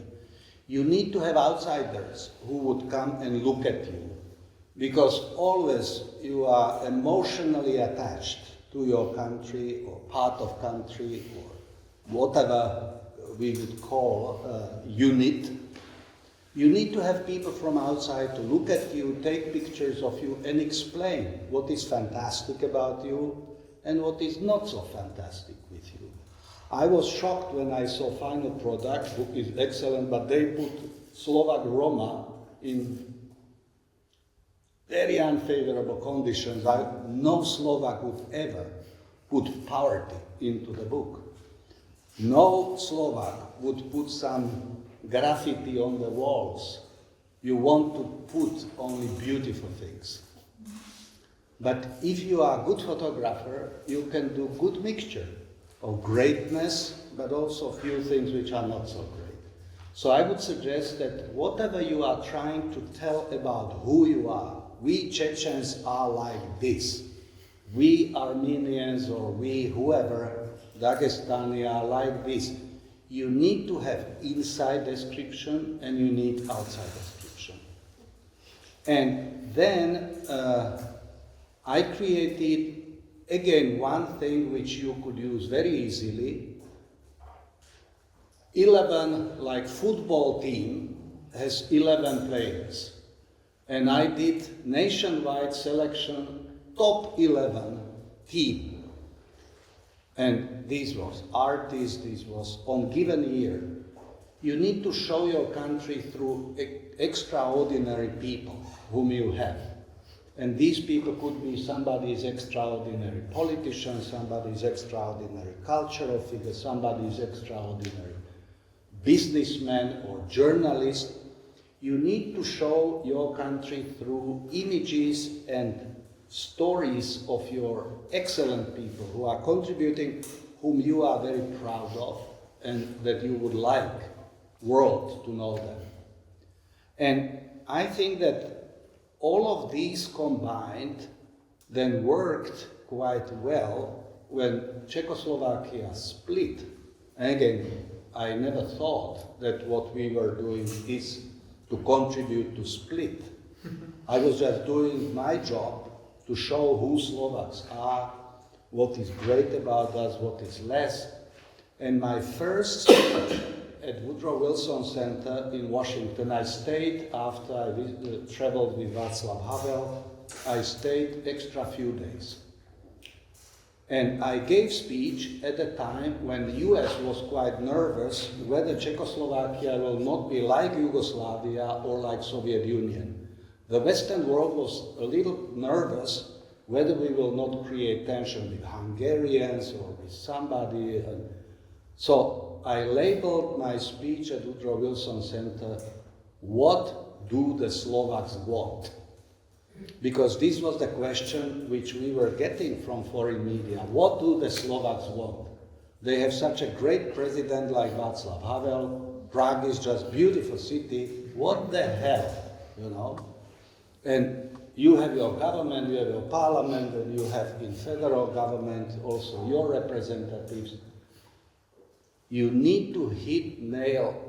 You need to have outsiders who would come and look at you, because always you are emotionally attached to your country or part of country or whatever we would call a unit. You need to have people from outside to look at you, take pictures of you and explain what is fantastic about you and what is not so fantastic with you. I was shocked when I saw final product, book is excellent, but they put Slovak Roma in very unfavorable conditions. No Slovak would ever put poverty into the book. No Slovak would put some graffiti on the walls. You want to put only beautiful things. But if you are a good photographer, you can do good mixture of greatness, but also a few things which are not so great. So I would suggest that whatever you are trying to tell about who you are, we Chechens are like this. We Armenians or we whoever, Dagestani are like this. You need to have inside description and you need outside description. And then I created, again, one thing which you could use very easily. 11, like football team, has 11 players. And I did nationwide selection, top 11 team. And this was artists, this was on given year. You need to show your country through extraordinary people whom you have. And these people could be somebody's extraordinary politician, somebody's extraordinary cultural figure, somebody's extraordinary businessman or journalist. You need to show your country through images and stories of your excellent people who are contributing, whom you are very proud of, and that you would like world to know them. And I think that all of these combined then worked quite well when Czechoslovakia split. And again, I never thought that what we were doing is to contribute to split. I was just doing my job to show who Slovaks are, what is great about us, what is less. And my first speech at Woodrow Wilson Center in Washington, I stayed after I traveled with Václav Havel. I stayed extra few days. And I gave speech at a time when the US was quite nervous whether Czechoslovakia will not be like Yugoslavia or like Soviet Union. The Western world was a little nervous whether we will not create tension with Hungarians or with somebody. So I labeled my speech at Woodrow Wilson Center, "What do the Slovaks want? Because this was the question which we were getting from foreign media. What do the Slovaks want? They have such a great president like Václav Havel. Prague is just beautiful city. What the hell, you know? And you have your government, you have your parliament, and you have in federal government also your representatives. You need to hit nail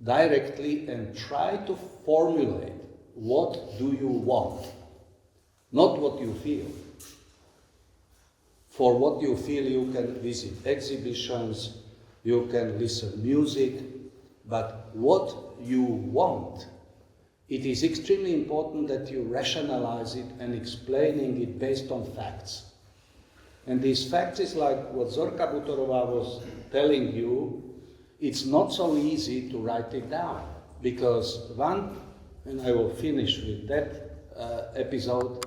directly and try to formulate what do you want, not what you feel. For what you feel, you can visit exhibitions, you can listen music, but what you want, it is extremely important that you rationalize it and explaining it based on facts. And these facts is like what Zorka Butorova was telling you, it's not so easy to write it down, because one, and I will finish with that episode,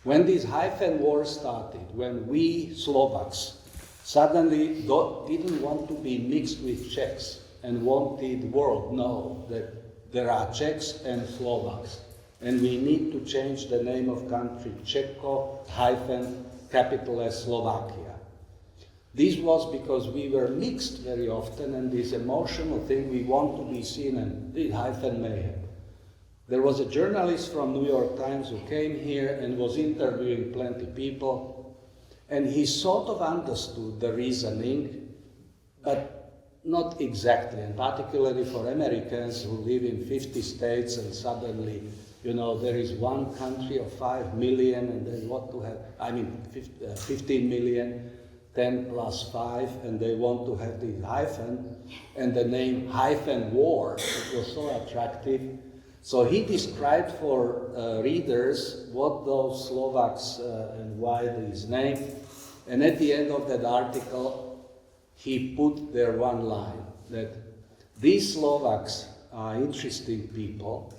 when this hyphen war started, when we Slovaks suddenly didn't want to be mixed with Czechs and wanted the world to know that there are Czechs and Slovaks, and we need to change the name of country, Czechko hyphen capital as Slovakia. This was because we were mixed very often, and this emotional thing, we want to be seen, and the hyphen mayhem. There was a journalist from New York Times who came here and was interviewing plenty people, and he sort of understood the reasoning, but not exactly, and particularly for Americans who live in 50 states and suddenly, you know, there is one country of 5 million and they want to have, 15 million, 10 plus 5, and they want to have the hyphen, and the name hyphen war, it was so attractive. So he described for readers what those Slovaks and why this name, and at the end of that article, he put there one line, that these Slovaks are interesting people,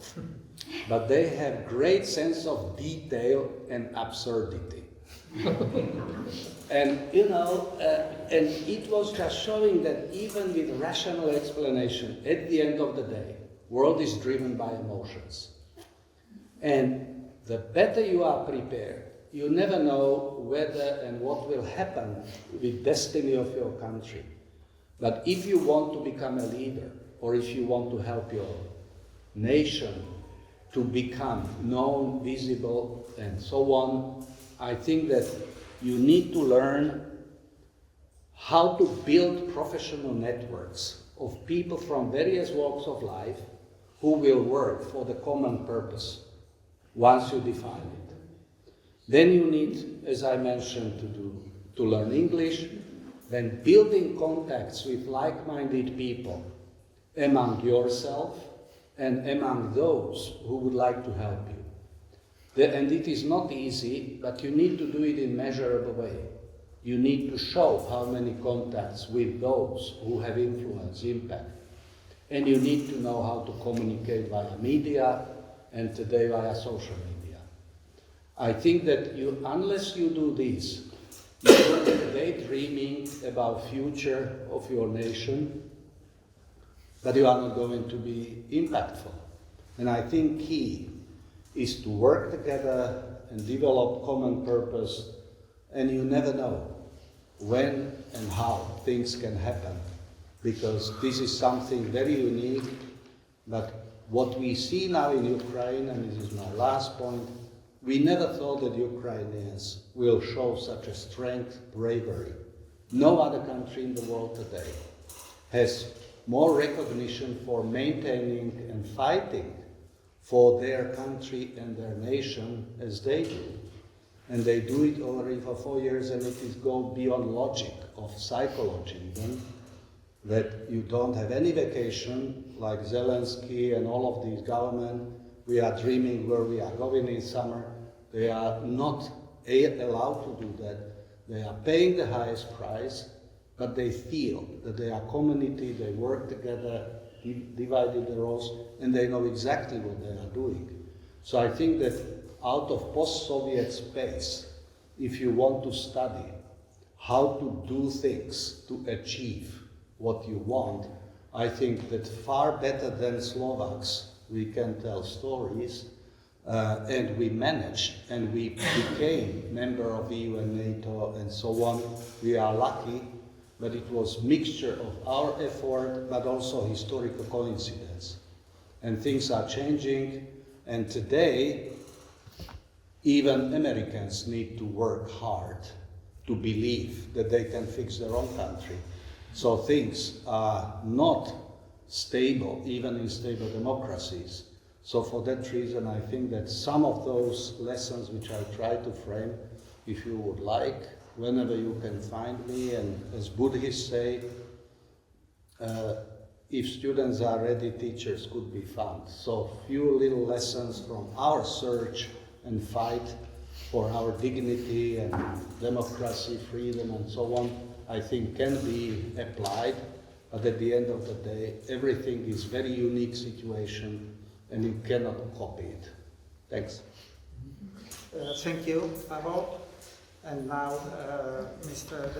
but they have great sense of detail and absurdity. And you know, and it was just showing that even with rational explanation, at the end of the day, world is driven by emotions. And the better you are prepared, you never know whether and what will happen with destiny of your country. But if you want to become a leader, or if you want to help your nation to become known, visible, and so on, I think that you need to learn how to build professional networks of people from various walks of life who will work for the common purpose once you define it. Then you need, as I mentioned, to learn English, then building contacts with like-minded people among yourself and among those who would like to help you. And it is not easy, but you need to do it in a measurable way. You need to show how many contacts with those who have influence, impact. And you need to know how to communicate via media, and today via social media. I think that unless you do this, you are daydreaming about future of your nation, but you are not going to be impactful. And I think key is to work together and develop common purpose, and you never know when and how things can happen, because this is something very unique. But what we see now in Ukraine, and this is my last point, we never thought that Ukrainians will show such a strength, bravery. No other country in the world today has more recognition for maintaining and fighting for their country and their nation as they do. And they do it already for 4 years, and it is go beyond logic of psychology even, that you don't have any vacation like Zelensky and all of these government. We are dreaming where we are going in summer. They are not allowed to do that. They are paying the highest price, but they feel that they are community, they work together, divided the roles, and they know exactly what they are doing. So I think that out of post-Soviet space, if you want to study how to do things to achieve what you want, I think that far better than Slovaks we can tell stories, and we managed, and we became member of EU and NATO and so on. We are lucky, but it was mixture of our effort, but also historical coincidence. And things are changing, and today, even Americans need to work hard to believe that they can fix their own country. So things are not stable, even in stable democracies. So for that reason, I think that some of those lessons which I try to frame, if you would like, whenever you can find me, and as Buddhists say, if students are ready, teachers could be found. So few little lessons from our search and fight for our dignity and democracy, freedom and so on, I think can be applied. But at the end of the day, everything is very unique situation and you cannot copy it. Thanks. Thank you, Pavel. And now, Mr.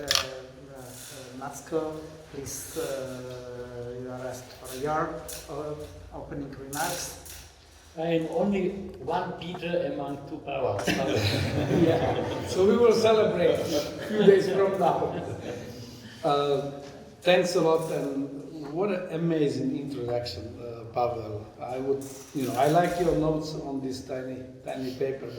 Matsko, please, you are asked for your opening remarks. I am only one Peter among two Pavels. Yeah, so we will celebrate a few days from now. Thanks a lot, and what an amazing introduction, Pavel. I like your notes on this tiny paper,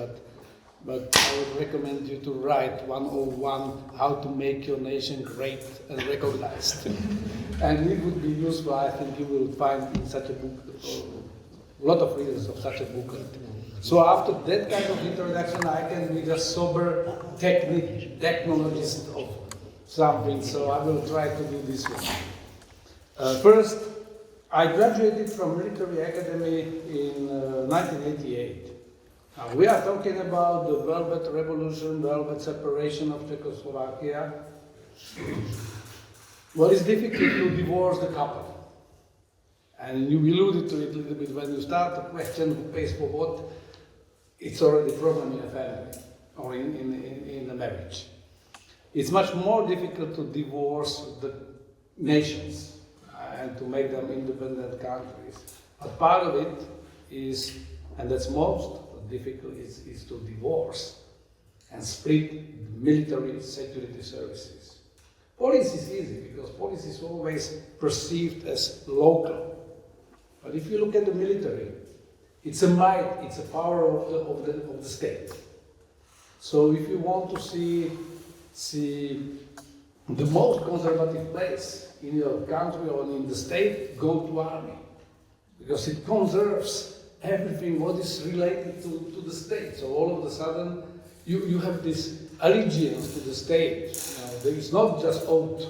but I would recommend you to write 101 how to make your nation great and recognized. And it would be useful. I think you will find in such a book a lot of readers of such a booklet. So after that kind of introduction, I can be just sober technologist of something, so I will try to do this one. First, I graduated from Military Academy in 1988. Now, we are talking about the Velvet Revolution, Velvet separation of Czechoslovakia. Well, it's difficult to divorce the couple. And you alluded to it a little bit when you start to question who pays for what. It's already a problem in a family or in a marriage. It's much more difficult to divorce the nations and to make them independent countries. But part of it is, and that's most difficult, is to divorce and split military security services. Police is easy because police is always perceived as local. But if you look at the military, it's a might, it's a power of the state. So if you want to see the most conservative place in your country or in the state, go to army. Because it conserves everything what is related to the state. So all of a sudden, you have this allegiance to the state. There is not just oath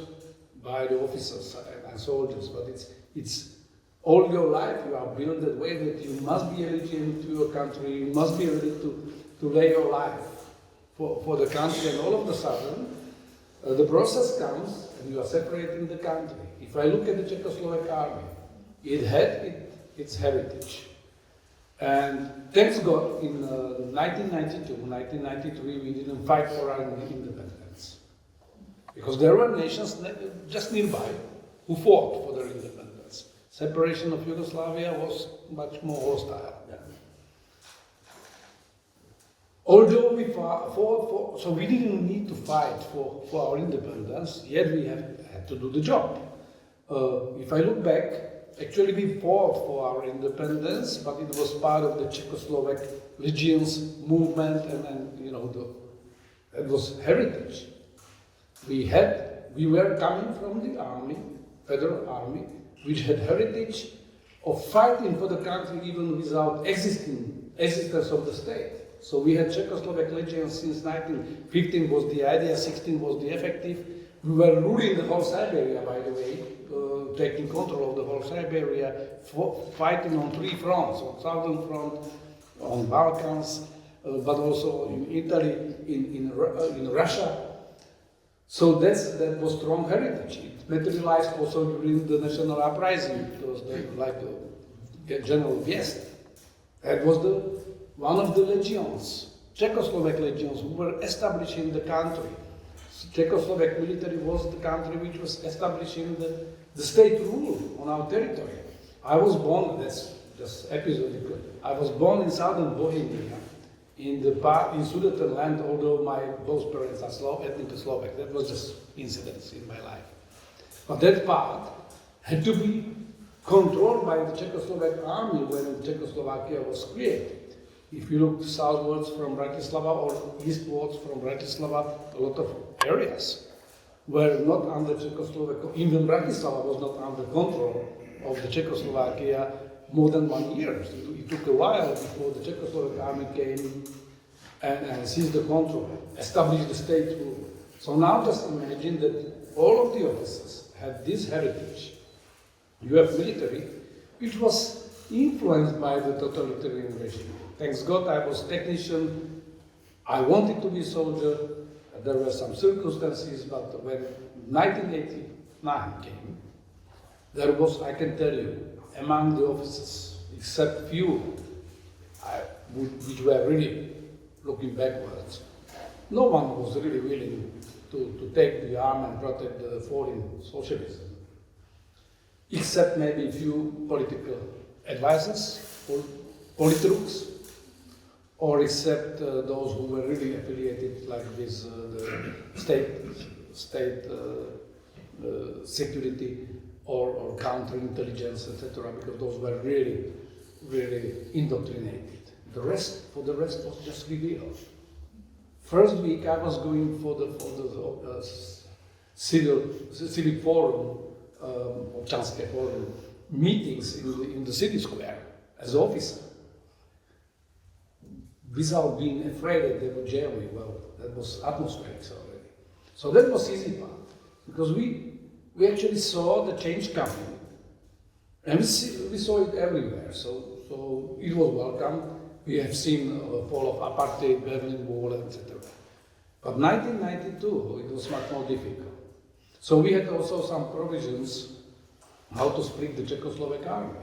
by the officers and soldiers, but it's all your life you are built that way that you must be allegiant to your country, you must be ready to lay your life for the country, and all of a sudden the process comes and you are separating the country. If I look at the Czechoslovak army, it had its heritage. And thanks God, in 1992, 1993, we didn't fight for our independence. Because there were nations just nearby who fought for their independence. Separation of Yugoslavia was much more hostile. Yeah. Although we fought so we didn't need to fight for our independence, yet we had to do the job. If I look back, actually we fought for our independence, but it was part of the Czechoslovak legions movement, and it was heritage. We were coming from the army, Federal Army, which had heritage of fighting for the country even without existence of the state. So we had Czechoslovak legions since 1915 was the idea, 16 was the effective. We were ruling the whole Siberia, by the way, taking control of the whole Siberia, fighting on three fronts, on southern front, on Balkans, but also in Italy, in Russia. So that was strong heritage. It materialized also during the national uprising. It was like General Biest. That was one of the legions, Czechoslovak legions, who were establishing the country. Czechoslovak military was the country which was establishing the state rule on our territory. I was born, that's just episodic. I was born in southern Bohemia, in Sudetenland, although my both parents are ethnic Slovak. That was just incidents in my life. But that part had to be controlled by the Czechoslovak army when Czechoslovakia was created. If you look southwards from Bratislava or eastwards from Bratislava, a lot of areas were not under Czechoslovakia. Even Bratislava was not under control of the Czechoslovakia more than 1 year. It took a while before the Czechoslovak army came and seized the control, established the state rule. So now just imagine that all of the officers had this heritage. You have military, which was influenced by the totalitarian regime. Thanks God I was technician, I wanted to be soldier, there were some circumstances, but when 1989 came, there was, I can tell you, among the officers, except few, which were really looking backwards, no one was really willing to take the arm and protect the falling socialism. Except maybe a few political advisors, or politruks, or except those who were really affiliated like with the state security or counterintelligence, etc., because those were really, really indoctrinated. For the rest was just revealed. First week I was going for the civic forum, Občanské forum, meetings in the city square as an officer, without being afraid that they would jail me. Well, that was atmospheric already. So that was easy part, because we actually saw the change coming, and we saw it everywhere. So it was welcome. We have seen fall of apartheid, Berlin Wall, etc. But 1992, it was much more difficult. So we had also some provisions how to split the Czechoslovak army.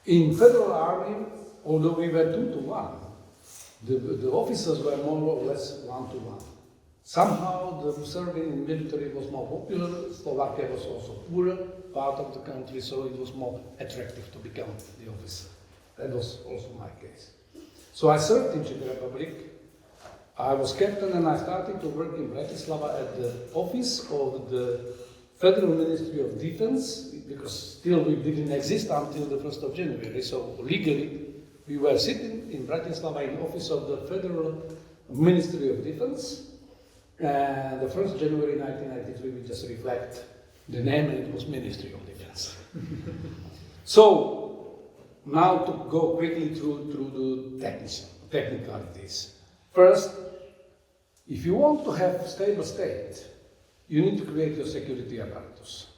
In Federal Army, although we were 2-1, the officers were more or less 1-1. Somehow the serving in military was more popular, Slovakia was also poorer part of the country, so it was more attractive to become the officer. That was also my case. So I served in Czech Republic. I was captain and I started to work in Bratislava at the office of the Federal Ministry of Defense, because still we didn't exist until the 1st of January. So legally, we were sitting in Bratislava in the office of the Federal Ministry of Defense. And the 1st January 1993, we just reflect the name, and it was Ministry of Defense. So now to go quickly through the technicalities. First, if you want to have a stable state, you need to create your security apparatus.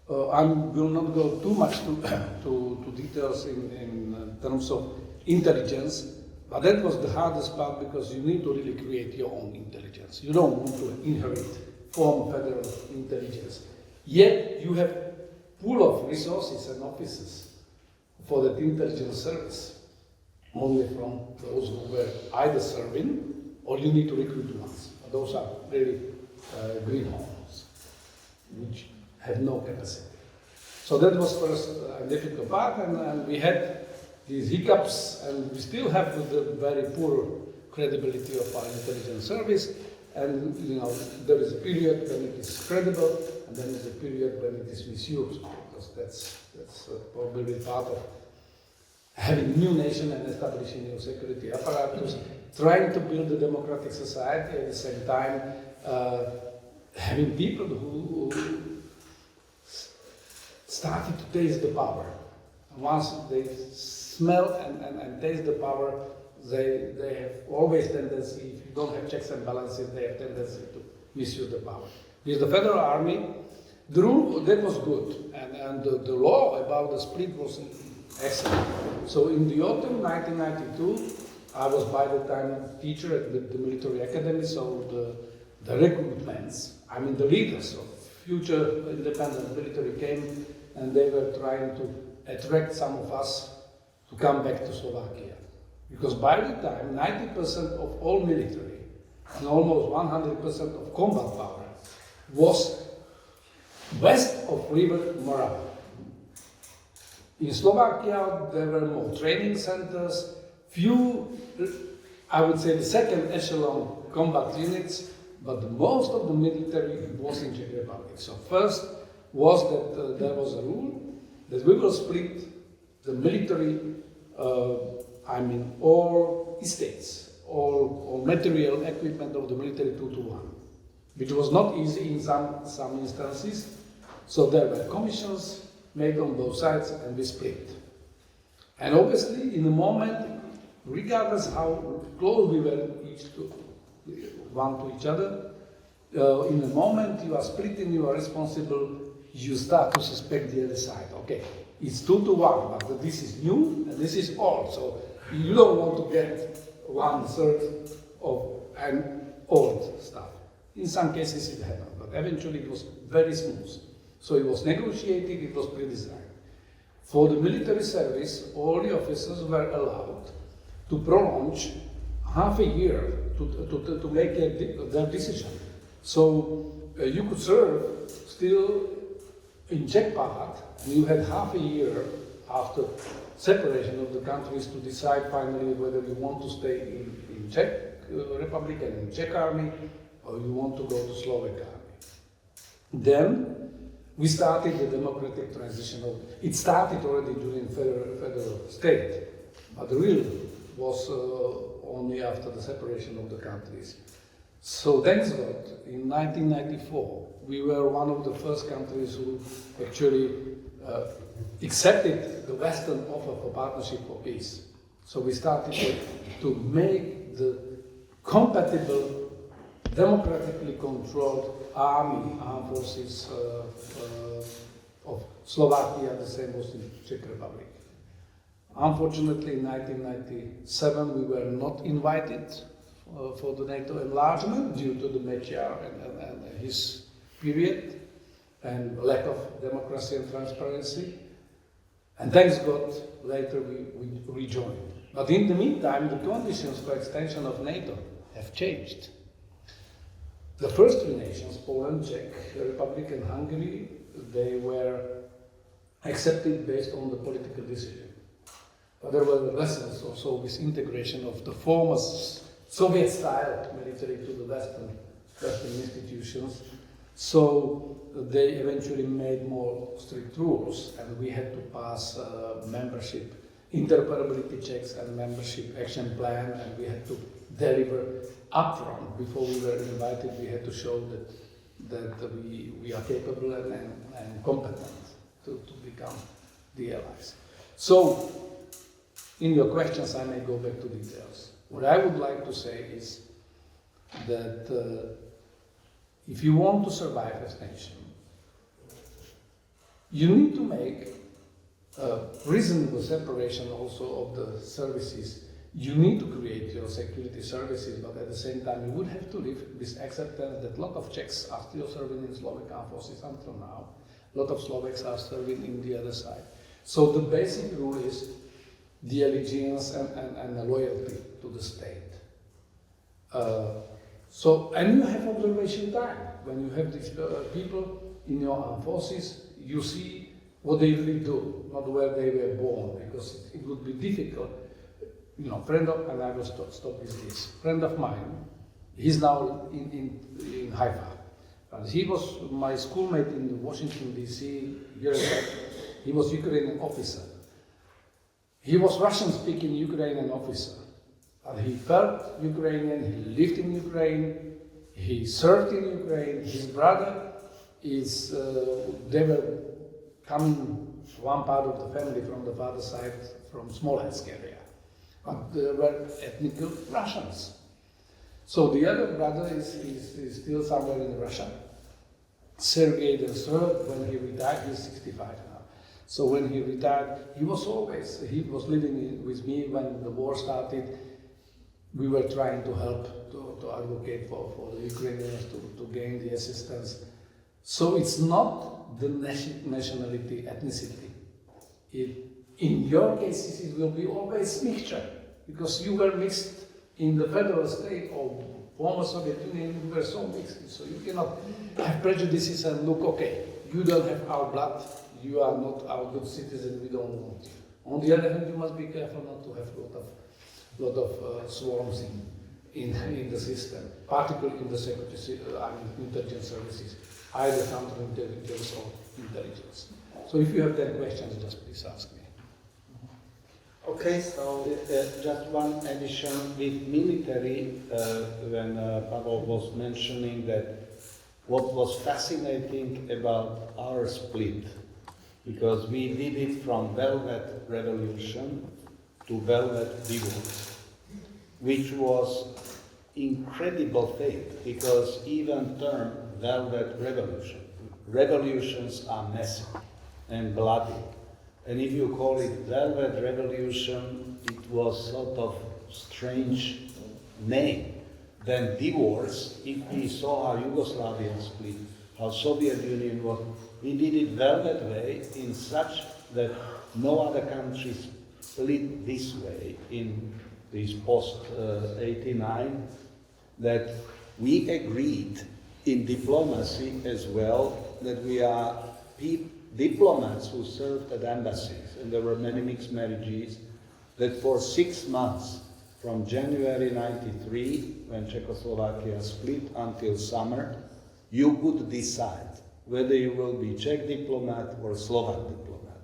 I will not go too much to details in terms of intelligence, but that was the hardest part, because you need to really create your own intelligence. You don't want to inherit from federal intelligence. Yet you have pool of resources and officers for that intelligence service, only from those who were either serving or you need to recruit ones. Those are really green homes, which have no capacity. So that was first a difficult part, and we had these hiccups, and we still have the very poor credibility of our intelligence service. And there is a period when it is credible, and then there's a period when it is misused, because that's probably part of having new nation and establishing new security apparatus, trying to build a democratic society at the same time, having people who started to taste the power. And once they smell and taste the power, they have always tendency, if you don't have checks and balances, they have tendency to misuse the power. With the Federal Army, the rule, that was good, and the law about the split was excellent. So in the autumn 1992, I was by the time a teacher at the military academy, so the recruitments, I mean the leaders of future independent military came, and they were trying to attract some of us to come back to Slovakia. Because by the time, 90% of all military and almost 100% of combat power was west of River Morava. In Slovakia, there were more training centers, few, I would say, the second echelon combat units, but most of the military was in Czech Republic. So first was that there was a rule that we will split the military, all estates, all material equipment of the military 2-1, which was not easy in some instances. So there were commissions made on both sides and we split. And obviously, in the moment, regardless how close we were one to each other, in the moment you are splitting, you are responsible, you start to suspect the other side. Okay, it's 2-1, but this is new and this is old, so you don't want to get 1/3 of an old stuff. In some cases it happened, but eventually it was very smooth. So it was negotiated, it was pre-designed. For the military service, all the officers were allowed to prolong half a year to make their decision. So you could serve still in Czech part, and you had half a year after separation of the countries to decide finally whether you want to stay in Czech Republic and in Czech army, or you want to go to Slovak army. Then we started the democratic transition. It started already during federal state, but the real was only after the separation of the countries. So thanks God, in 1994, we were one of the first countries who actually accepted the Western offer for partnership for peace. So we started to make the compatible, democratically controlled armed forces of Slovakia, the same was in Czech Republic. Unfortunately, in 1997, we were not invited for the NATO enlargement due to the Mesík and his period and lack of democracy and transparency. And thanks God, later we rejoined. But in the meantime, the conditions for extension of NATO have changed. The first three nations, Poland, Czech Republic and Hungary, they were accepted based on the political decision. But there were lessons also with integration of the former Soviet-style military to the Western institutions. So they eventually made more strict rules, and we had to pass membership, interoperability checks and membership action plan, and we had to deliver upfront. Before we were invited, we had to show that we are capable and competent to become the allies. So, in your questions, I may go back to details. What I would like to say is that if you want to survive as a nation, you need to make a reasonable separation also of the services. You need to create your security services, but at the same time you would have to live with acceptance that a lot of Czechs are still serving in Slovak armed forces until now. A lot of Slovaks are serving in the other side. So the basic rule is the allegiance and the loyalty to the state. And you have observation time. When you have these people in your armed forces, you see what they really do, not where they were born, because it would be difficult. And I will stop with this. Friend of mine, he's now in Haifa. And he was my schoolmate in Washington, D.C. years back. He was Ukrainian officer. He was Russian-speaking Ukrainian officer. And he felt Ukrainian, he lived in Ukraine, he served in Ukraine. His brother is, they were coming, one part of the family from the father's side, from Smolensk area. But they were ethnic Russians. So the other brother is still somewhere in Russia. Sergei the third, when he retired, he's 65 now. So when he retired, he was living with me when the war started. We were trying to help, to advocate for the Ukrainians to gain the assistance. So it's not the nationality, ethnicity. In your cases, it will be always mixture, because you were mixed in the federal state of former Soviet Union. You were so mixed, so you cannot have prejudices and look, okay, you don't have our blood, you are not our good citizen, we don't want you. On the other hand, you must be careful not to have lot of swarms in the system, particularly in the intelligence services, either counterintelligence or intelligence. So if you have then questions, just please ask me. Okay, so just one addition with military, when Pavel was mentioning that what was fascinating about our split, because we did it from Velvet Revolution to Velvet Divorce, which was incredible fate, because even term Velvet Revolution, revolutions are messy and bloody. And if you call it Velvet Revolution, it was sort of strange name. Then divorce, if we saw how Yugoslavia split, how Soviet Union was, we did it Velvet way in such that no other countries split this way in this post-89, that we agreed in diplomacy as well that we are diplomats who served at embassies, and there were many mixed marriages, that for 6 months, from January 93, when Czechoslovakia split, until summer, you could decide whether you will be Czech diplomat or Slovak diplomat.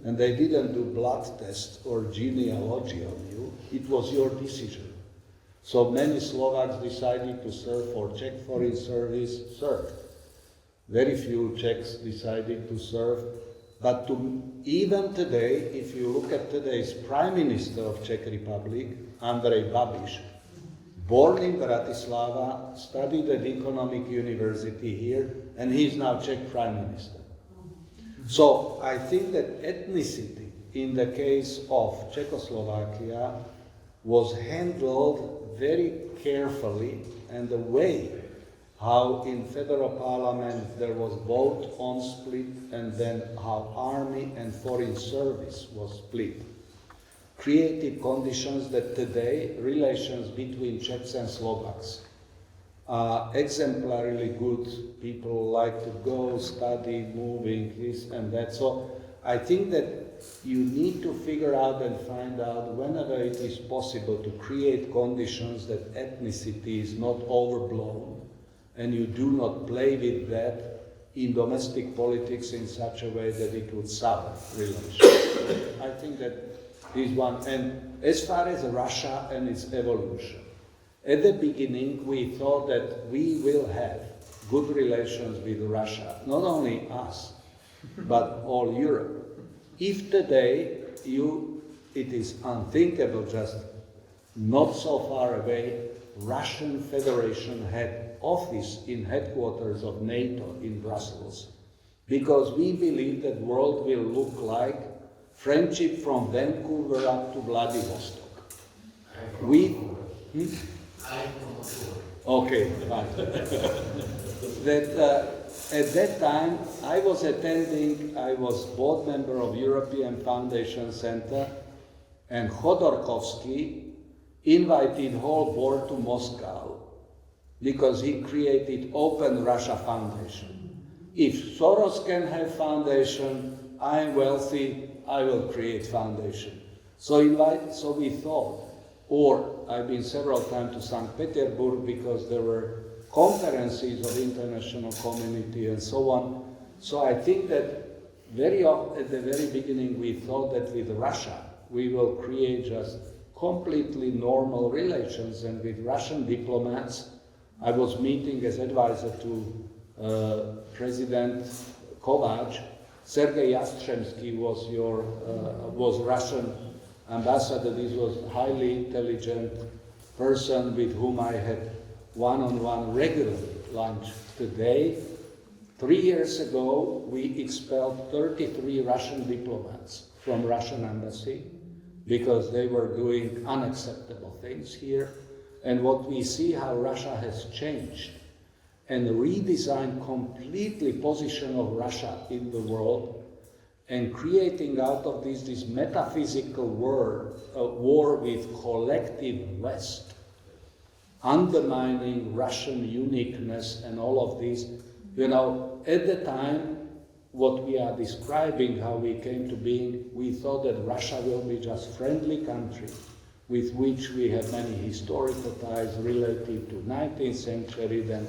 And they didn't do blood tests or genealogy on you, it was your decision. So many Slovaks decided to serve for Czech Foreign Service, served. Very few Czechs decided to serve, but even today, if you look at today's Prime Minister of Czech Republic, Andrej Babiš, born in Bratislava, studied at Economic University here, and he is now Czech Prime Minister. So I think that ethnicity in the case of Czechoslovakia was handled very carefully, and the way how in federal parliament there was vote on split, and then how army and foreign service was split, created conditions that today relations between Czechs and Slovaks are exemplarily good. People like to go, study, moving, this and that. So I think that you need to figure out and find out whenever it is possible to create conditions that ethnicity is not overblown, and you do not play with that in domestic politics in such a way that it would sour relations. I think that is one. And as far as Russia and its evolution, at the beginning we thought that we will have good relations with Russia, not only us, but all Europe. If today it is unthinkable, just not so far away, Russian Federation had office in headquarters of NATO in Brussels, because we believe that world will look like friendship from Vancouver up to Vladivostok. Okay, fine. At that time, I was board member of European Foundation Center, and Khodorkovsky invited whole board to Moscow because he created Open Russia Foundation. If Soros can have foundation, I am wealthy, I will create foundation. So we thought, or I've been several times to St. Petersburg because there were conferences of international community and so on. So I think that at the very beginning we thought that with Russia we will create just completely normal relations, and with Russian diplomats, I was meeting as advisor to President Kovac. Sergei Yastremsky was Russian ambassador. This was a highly intelligent person with whom I had one-on-one regular lunch. Today, 3 years ago, we expelled 33 Russian diplomats from Russian embassy because they were doing unacceptable things here. And what we see how Russia has changed and redesigned completely position of Russia in the world, and creating out of this metaphysical war with collective West, undermining Russian uniqueness and all of this. You know, at the time what we are describing, how we came to being, we thought that Russia will be just friendly country with which we have many historical ties related to 19th century, then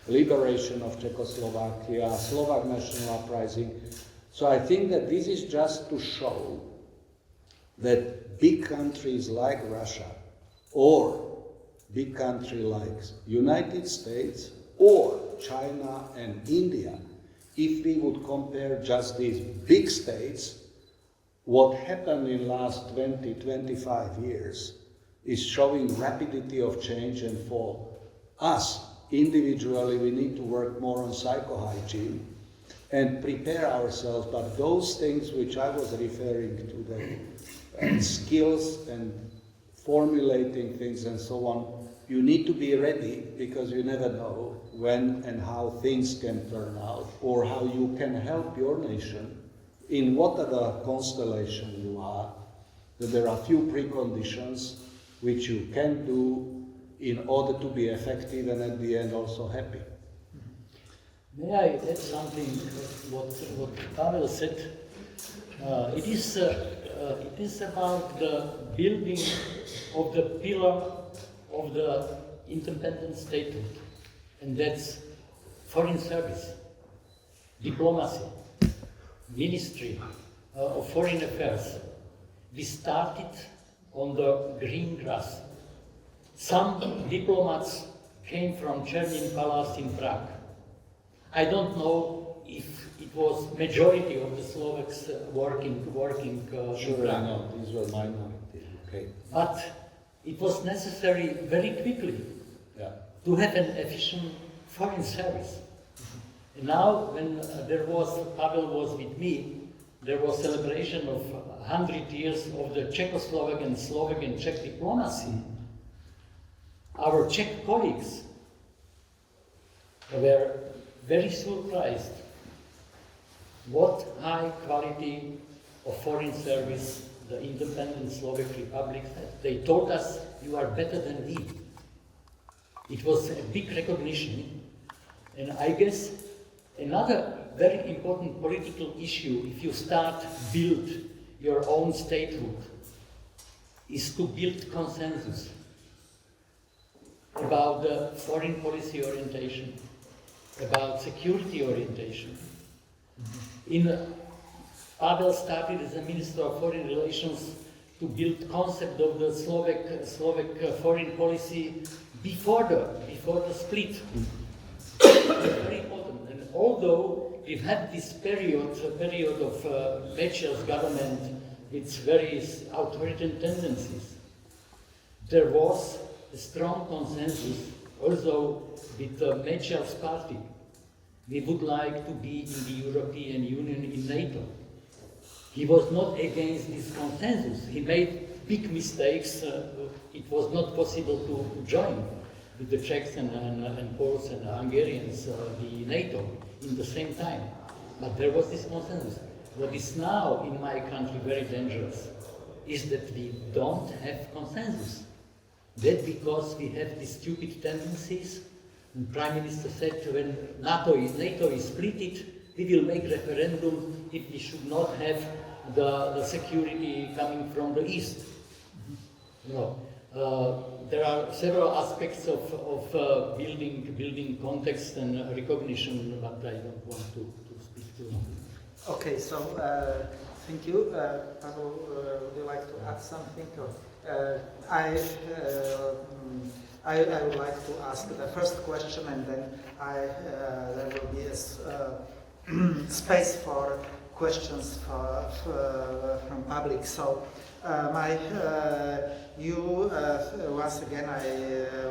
liberation of Czechoslovakia, Slovak national uprising. So I think that this is just to show that big countries like Russia or big country like United States or China and India, if we would compare just these big states, what happened in last 20, 25 years is showing rapidity of change, and for us individually we need to work more on psychohygiene and prepare ourselves, but those things which I was referring to, the skills and formulating things and so on, you need to be ready because you never know when and how things can turn out, or how you can help your nation in whatever constellation you are, that there are few preconditions which you can do in order to be effective and at the end also happy. May I add something what Pavel said? It is about the building of the pillar of the independent statehood, and that's foreign service, diplomacy, Ministry of Foreign Affairs. We started on the green grass. Some diplomats came from Czernin Palace in Prague. I don't know if it was majority of the Slovaks working Sure, in Prague. I know, these were minority. Okay. But it was necessary very quickly to have an efficient foreign service. And now, when Pavel was with me, there was celebration of 100 years of the Czechoslovakian, Slovak and Czech diplomacy. Our Czech colleagues were very surprised what high quality of foreign service the independent Slovak Republic had. They told us, you are better than we. It was a big recognition, and I guess another very important political issue, if you start build your own statehood, is to build consensus about the foreign policy orientation, about security orientation. Pavel started as a Minister of Foreign Relations to build concept of the Slovak foreign policy before the split. It's very important. And although we've had this period of Mečer's government with various authoritarian tendencies, there was a strong consensus also with Mečer's party. We would like to be in the European Union, in NATO. He was not against this consensus. He made big mistakes. It was not possible to join with the Czechs and Poles and Hungarians, the NATO, in the same time. But there was this consensus. What is now in my country very dangerous is that we don't have consensus. That because we have these stupid tendencies. The Prime Minister said when NATO is split, we will make referendum if we should not have the security coming from the east. There are several aspects of building context and recognition, but I don't want to speak too long. Okay, so thank you. Pavel, would you like to add something? I would like to ask the first question, and then there will be a space for questions from public. So, once again, I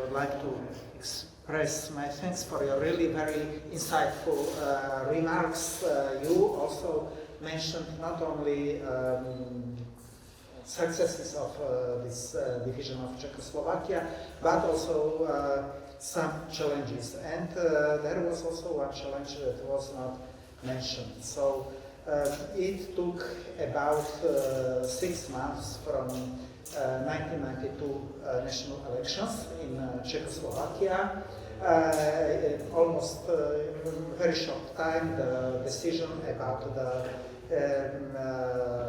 would like to express my thanks for your really very insightful remarks. You also mentioned not only successes of this division of Czechoslovakia, but also some challenges. And there was also one challenge that was not mentioned. So it took about 6 months from 1990 1992 national elections in Czechoslovakia. Almost very short time, the decision about the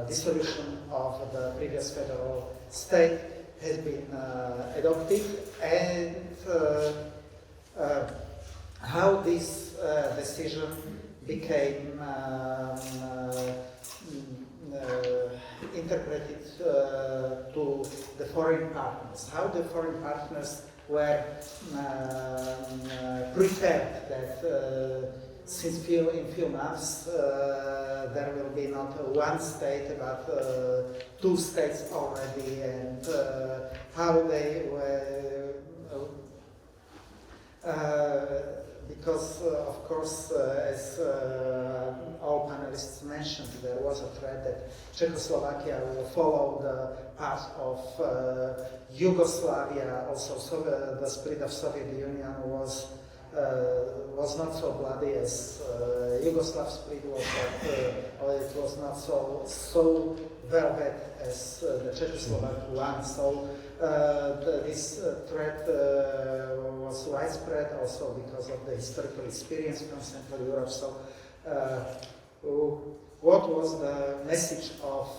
dissolution of the previous federal state has been adopted, and how this decision became interpreted to the foreign partners, how the foreign partners were prepared that since in few months there will be not one state but two states already, and how they were because of course as all panelists mentioned, there was a threat that Czechoslovakia will follow the path of Yugoslavia. Also, the split of Soviet Union was not so bloody as Yugoslav split was, but it was not so velvet as the Czechoslovak one. So this threat was widespread also because of the historical experience from Central Europe. So what was the message of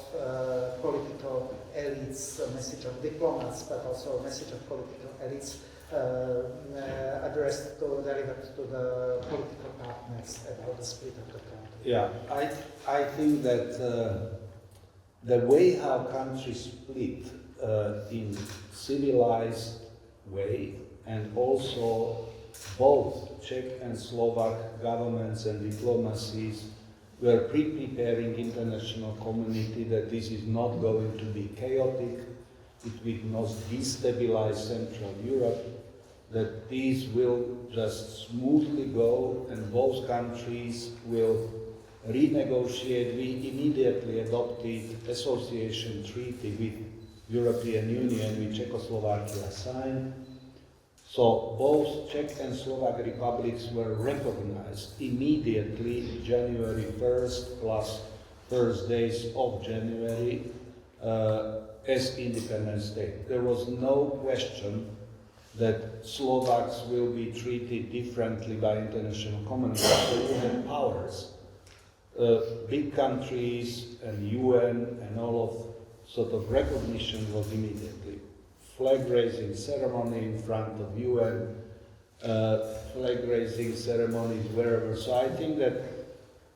political elites, a message of diplomats, but also a message of political elites delivered to the political partners about the split of the country? Yeah, I think that the way how countries split in civilized way, and also both Czech and Slovak governments and diplomacies were preparing international community that this is not going to be chaotic, it will not destabilize Central Europe, that these will just smoothly go and both countries will renegotiate. We immediately adopted association treaty with European Union, which Czechoslovakia signed. So both Czech and Slovak republics were recognized immediately January 1st plus first days of January as independent state. There was no question that Slovaks will be treated differently by international community. So you have powers, big countries and UN and all of sort of recognition was immediately. Flag raising ceremony in front of UN, flag raising ceremonies wherever. So I think that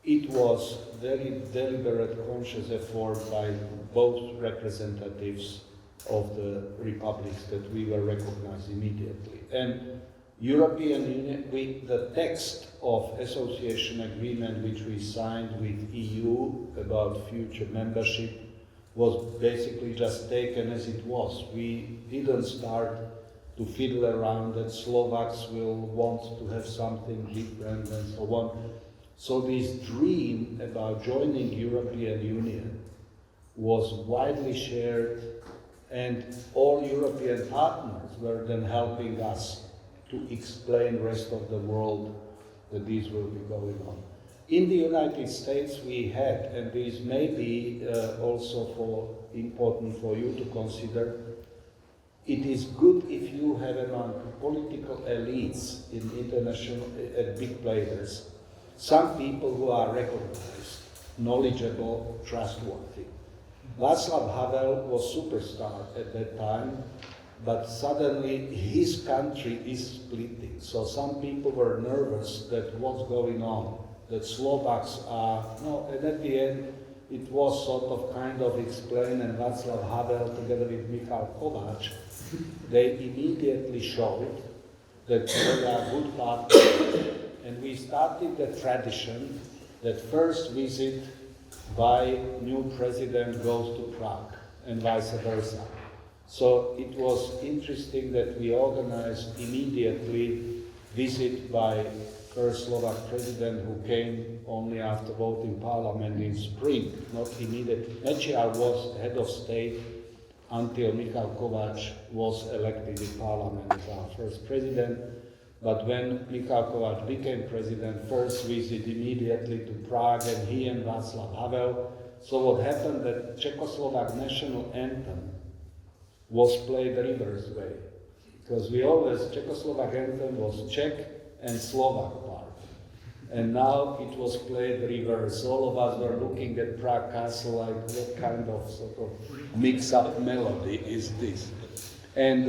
it was very deliberate, conscious effort by both representatives of the republics that we were recognized immediately. And European Union, the text of association agreement which we signed with EU about future membership was basically just taken as it was. We didn't start to fiddle around that Slovaks will want to have something different and so on. So this dream about joining European Union was widely shared, and all European partners were then helping us to explain the rest of the world that this will be going on. In the United States we had, and this may be also important for you to consider, it is good if you have among political elites in international big players some people who are recognized, knowledgeable, trustworthy. Václav Havel was superstar at that time, but suddenly his country is splitting. So some people were nervous that what's going on, that Slovaks are, no, and at the end it was sort of kind of explained, and Václav Havel together with Michal Kovács, they immediately showed that they are good partners. And we started the tradition that first visit by new president goes to Prague and vice versa. So it was interesting that we organized immediately visit by first Slovak president who came only after voting parliament in spring, not immediate. Mečiar was head of state until Michal Kovács was elected in parliament as our first president. But when Michal Kovács became president, first visit immediately to Prague, and he and Václav Havel. So what happened that Czechoslovak national anthem was played the reverse way. Because we always, Czechoslovak anthem was Czech and Slovak part. And now it was played reverse. All of us were looking at Prague Castle like, what kind of sort of mix-up melody is this? And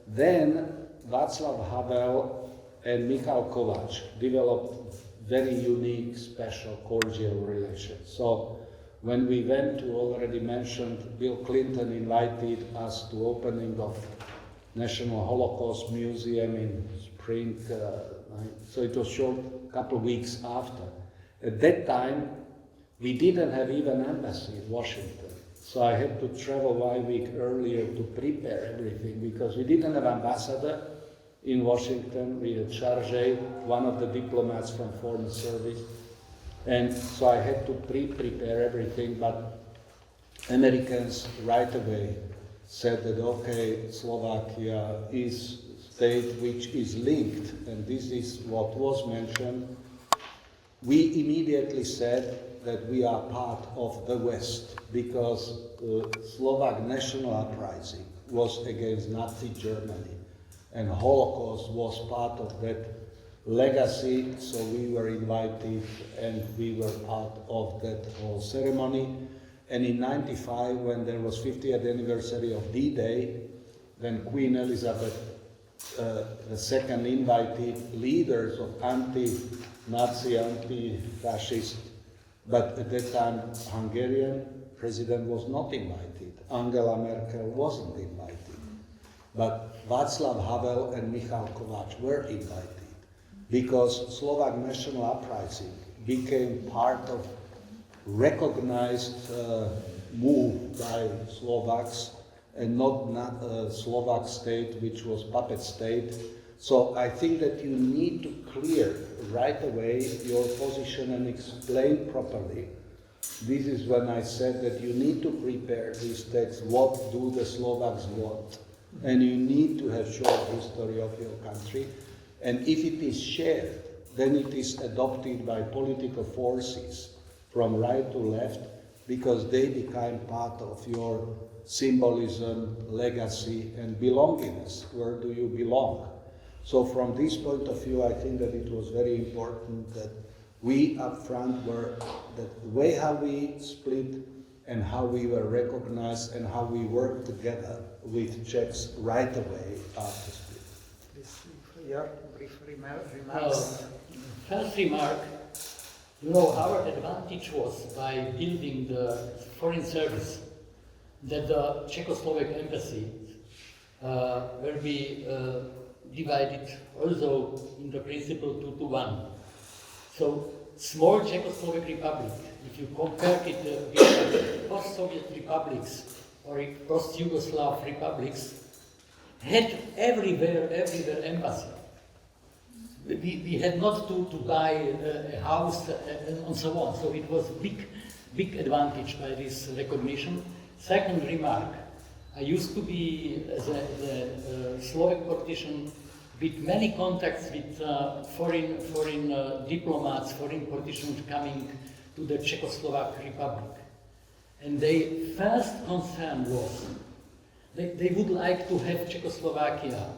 then Václav Havel and Michal Kovács developed very unique, special, cordial relations. So when we went to already mentioned, Bill Clinton invited us to opening of National Holocaust Museum in spring, so it was short couple weeks after. At that time, we didn't have even embassy in Washington. So I had to travel 1 week earlier to prepare everything because we didn't have ambassador in Washington. We had Chargé, one of the diplomats from Foreign Service. And so I had to prepare everything, but Americans right away said that, okay, Slovakia is a state which is linked, and this is what was mentioned. We immediately said that we are part of the West, because Slovak national uprising was against Nazi Germany, and Holocaust was part of that legacy, so we were invited and we were part of that whole ceremony. And in '95, when there was 50th anniversary of D-Day, when Queen Elizabeth II invited leaders of anti-Nazi, anti-fascist, but at that time Hungarian president was not invited. Angela Merkel wasn't invited. But Václav Havel and Michal Kovács were invited, because Slovak national uprising became part of recognized move by Slovaks, and not a Slovak state which was puppet state. So I think that you need to clear right away your position and explain properly. This is when I said that you need to prepare these texts, what do the Slovaks want? And you need to have short history of your country. And if it is shared, then it is adopted by political forces from right to left, because they become part of your symbolism, legacy, and belongingness. Where do you belong? So from this point of view, I think that it was very important that we up front were, that the way how we split and how we were recognized and how we worked together with Czechs right away after split. Your brief remarks. First remark, you know, our advantage was by building the foreign service that the Czechoslovak embassy will be divided also in the principle 2-to-1. So small Czechoslovak republic, if you compare it with post-Soviet republics or post-Yugoslav republics, had everywhere embassy. We had not to buy a house and so on. So it was big advantage by this recognition. Second remark, I used to be as a Slovak politician with many contacts with foreign diplomats, foreign politicians coming to the Czechoslovak Republic. And their first concern was they would like to have Czechoslovakia,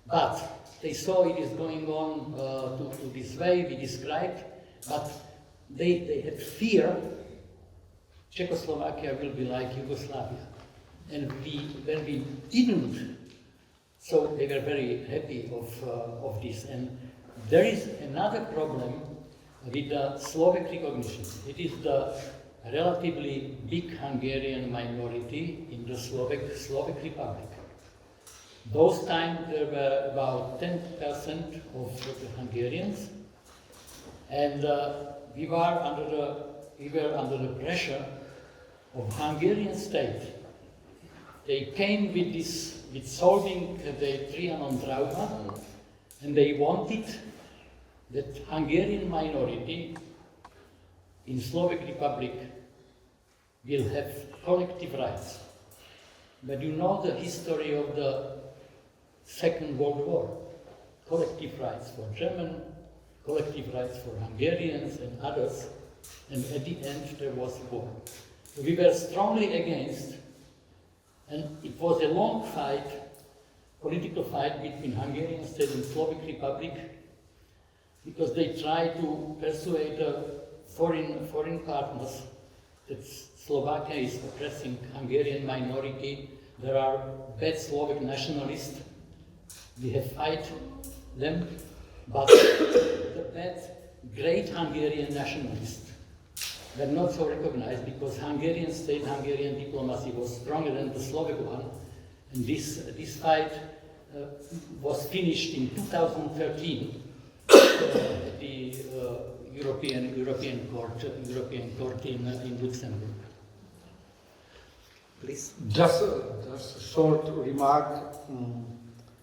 but they saw it is going on to this way we described, but they had fear Czechoslovakia will be like Yugoslavia. And when we didn't, so they were very happy of this. And there is another problem with the Slovak recognition. It is the relatively big Hungarian minority in the Slovak Republic. Those times there were about 10% of the Hungarians, and we were under the pressure of Hungarian state. They came with solving the Trianon trauma, and they wanted that Hungarian minority in Slovak Republic will have collective rights. But you know the history of the Second World War. Collective rights for German, collective rights for Hungarians and others, and at the end there was war. So we were strongly against And it was a long fight, political fight between Hungarian state and Slovak Republic, because they tried to persuade foreign partners that Slovakia is oppressing Hungarian minority. There are bad Slovak nationalists. We have fight them, but the bad, great Hungarian nationalists were not so recognized because Hungarian state, Hungarian diplomacy was stronger than the Slovak one. And this fight was finished in 2013 at the European Court in Luxembourg. Please. Just a short remark.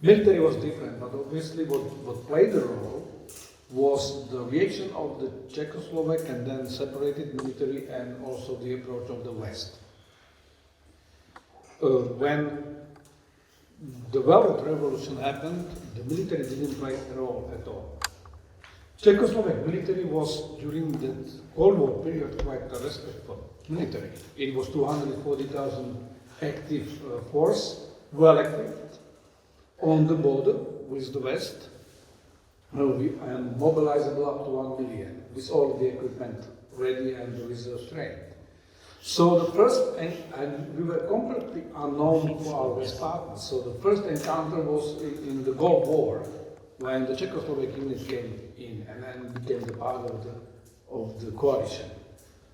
Military was different, but obviously what played a role was the reaction of the Czechoslovak and then separated military and also the approach of the West. When the Velvet Revolution happened, the military didn't play a role at all. Czechoslovak military was, during the Cold War period, quite a respectful military. It was 240,000 active force, well equipped, on the border with the West, and mobilizable up to 1 million, with all the equipment ready and the reserves trained. So the first, and we were completely unknown for our West partners, so the first encounter was in the Gulf War, when the Czechoslovak unit came in and then became the part of the coalition.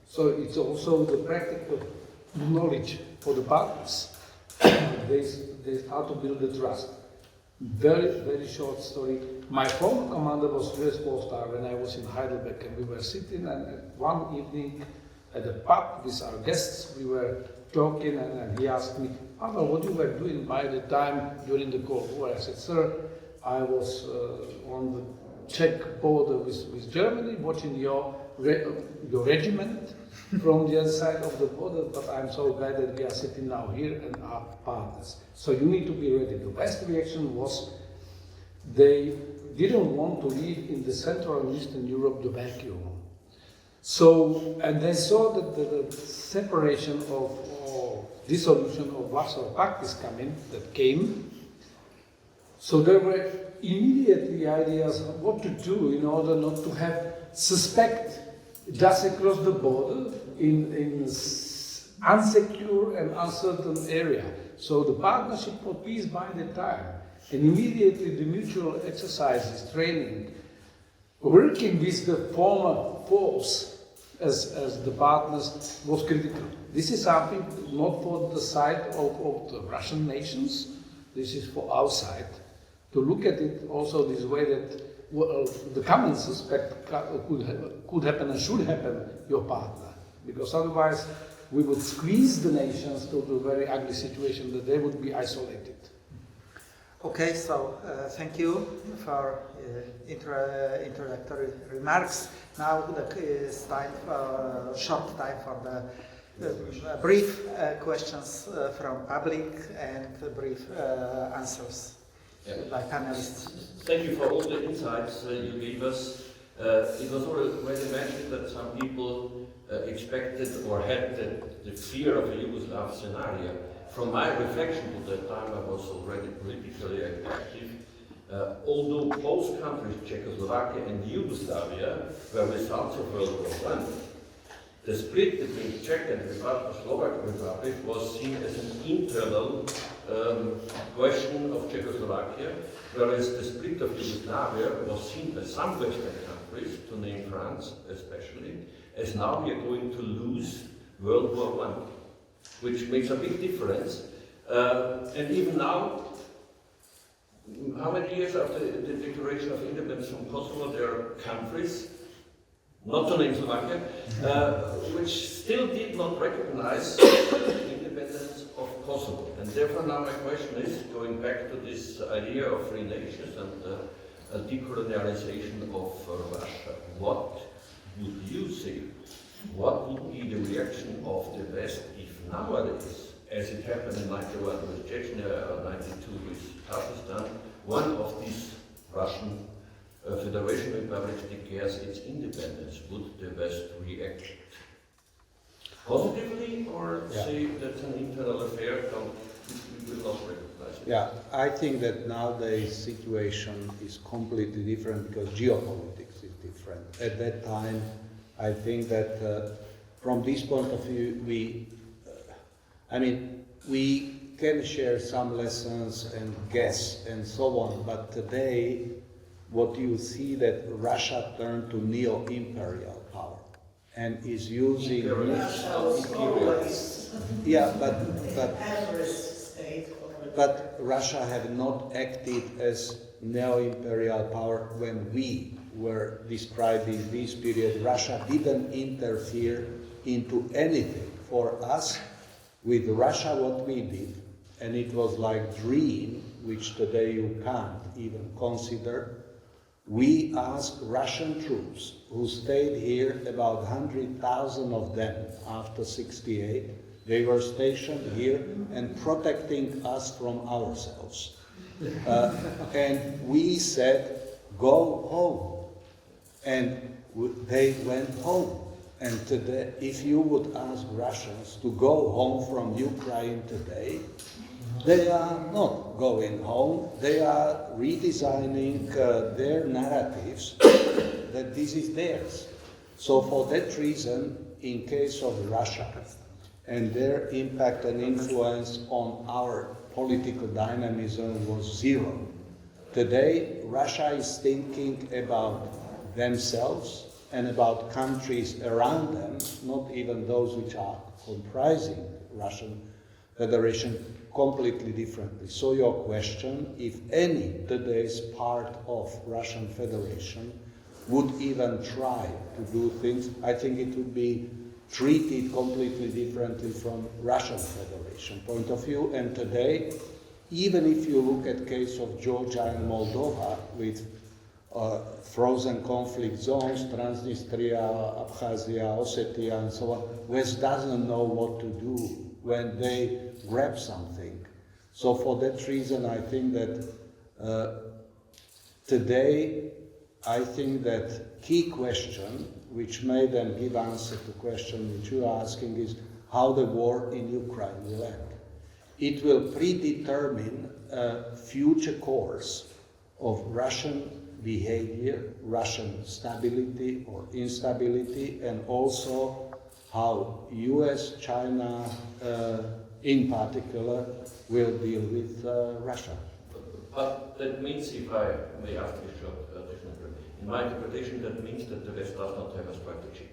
So it's also the practical knowledge for the partners. They start to build the trust. Very, very short story. My former commander was US Star when I was in Heidelberg, and we were sitting, and one evening at the pub with our guests, we were talking, and he asked me, "Pavel, what you were doing by the time during the Cold War?" I said, "Sir, I was on the Czech border with Germany, watching your regiment from the other side of the border, but I'm so glad that we are sitting now here and are partners. So you need to be ready." The West reaction was they didn't want to leave in the Central and Eastern Europe the vacuum. So, and they saw that the separation of dissolution of Warsaw Pact is coming, that came. So there were immediately ideas of what to do in order not to have suspect just across the border in unsecure and uncertain area. So the Partnership for Peace by the time, and immediately the mutual exercises, training, working with the former foes as the partners was critical. This is something not for the side of the Russian nations, this is for our side. To look at it also this way that the common suspect could happen and should happen your partner, because otherwise we would squeeze the nations to a very ugly situation that they would be isolated. Okay, so thank you for introductory remarks. Now is time, short time for the brief questions from public and brief answers by panelists. Thank you for all the insights you gave us. It was already mentioned that some people expected or had the fear of a Yugoslav scenario. From my reflection at that time, I was already politically active. Although both countries, Czechoslovakia and Yugoslavia, were results of World War I, the split between Czech and Slovak Republic was seen as an internal question of Czechoslovakia, whereas the split of Yugoslavia was seen by some Western countries, to name France especially, as now we are going to lose World War I, which makes a big difference. And even now, how many years after the declaration of independence from Kosovo, there are countries, not to name Slovakia, which still did not recognize the independence of Kosovo. And therefore now my question is, going back to this idea of free nations and decolonialization of Russia, what would you say? What would be the reaction of the West if nowadays, as it happened in 91 with Chechnya or 92 with Pakistan, one of these Russian Federation republics declares its independence? Would the West react positively or say that's an internal affair, don't will not recognize it. Yeah, I think that nowadays situation is completely different because geopolitics is different. At that time, I think that from this point of view, we can share some lessons and guess and so on, but today, what you see that Russia turned to neo-imperial power and is using... Russia was always but Russia had not acted as neo-imperial power when we were describing this period. Russia didn't interfere into anything. For us, with Russia, what we did, and it was like dream, which today you can't even consider, we asked Russian troops who stayed here, about 100,000 of them after 68, they were stationed here and protecting us from ourselves. And we said, go home. And they went home. And today, if you would ask Russians to go home from Ukraine today, they are not going home. They are redesigning their narratives that this is theirs. So for that reason, in case of Russia and their impact and influence on our political dynamism was zero. Today, Russia is thinking about themselves and about countries around them, not even those which are comprising Russian Federation, completely differently. So your question, if any today's part of Russian Federation would even try to do things, I think it would be treated completely differently from Russian Federation point of view. And today, even if you look at case of Georgia and Moldova with frozen conflict zones, Transnistria, Abkhazia, Ossetia, and so on, West doesn't know what to do when they grab something. So for that reason, I think that today, I think that key question which made them give answer to the question which you are asking is how the war in Ukraine will end. It will predetermine a future course of Russian behavior, Russian stability or instability, and also how US, China in particular will deal with Russia. But that means, if I may ask a short additional question, in my interpretation, that means that the West does not have a strategy.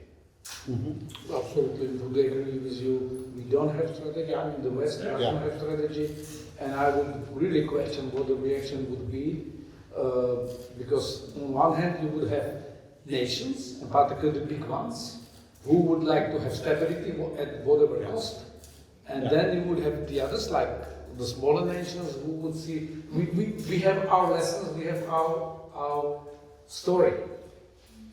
Mm-hmm. Absolutely, I would agree with you. We don't have strategy. I mean, the West doesn't have strategy, and I would really question what the reaction would be, because on one hand you would have nations, and particularly the big ones, who would like to have stability at whatever cost, and then you would have the others, like the smaller nations, who would see we have our lessons, we have our story.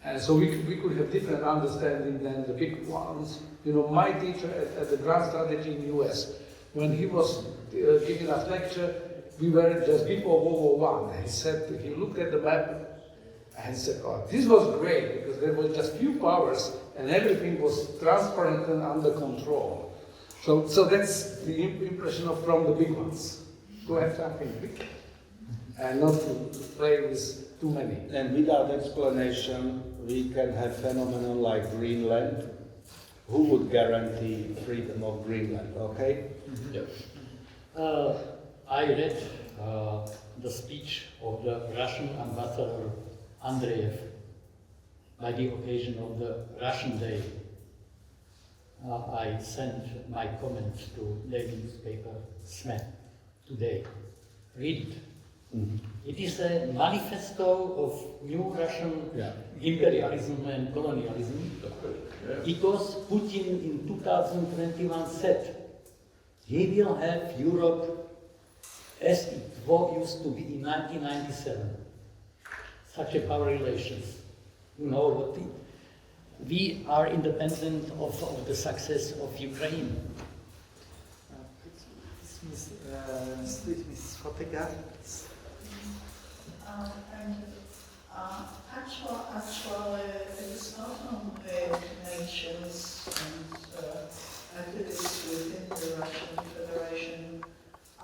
And so we could have different understanding than the big ones. You know, my teacher at the Grand Strategy in the US, when he was giving us lecture, we were just before World War I. He said, he looked at the map and said, oh, this was great because there were just few powers and everything was transparent and under control. So that's the impression from the big ones, to have something big and not to play with too many. And without explanation, we can have phenomenon like Greenland. Who would guarantee freedom of Greenland, okay? Mm-hmm. Yeah. I read the speech of the Russian ambassador Andreev by the occasion of the Russian Day. I sent my comments to daily newspaper SME today. Read it. Mm-hmm. It is a manifesto of new Russian imperialism and colonialism, because Putin in 2021 said he will have Europe as it used to be in 1997. Such a power relations. You know what we are independent of the success of Ukraine. Actually, it's not only nations and activists within the Russian Federation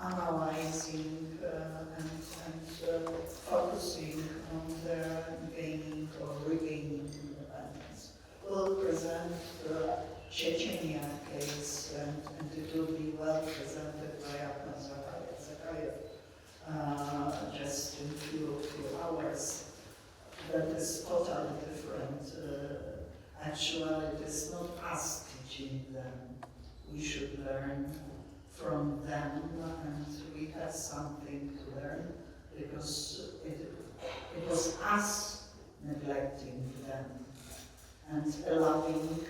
analyzing and focusing on their gaining or regaining independence. We'll present the Chechnya case, and it will be well presented by Ahmed Zakayev just in a few hours. That is totally different. Actually, it is not us teaching them. We should learn from them, and we have something to learn, because it was us neglecting them and allowing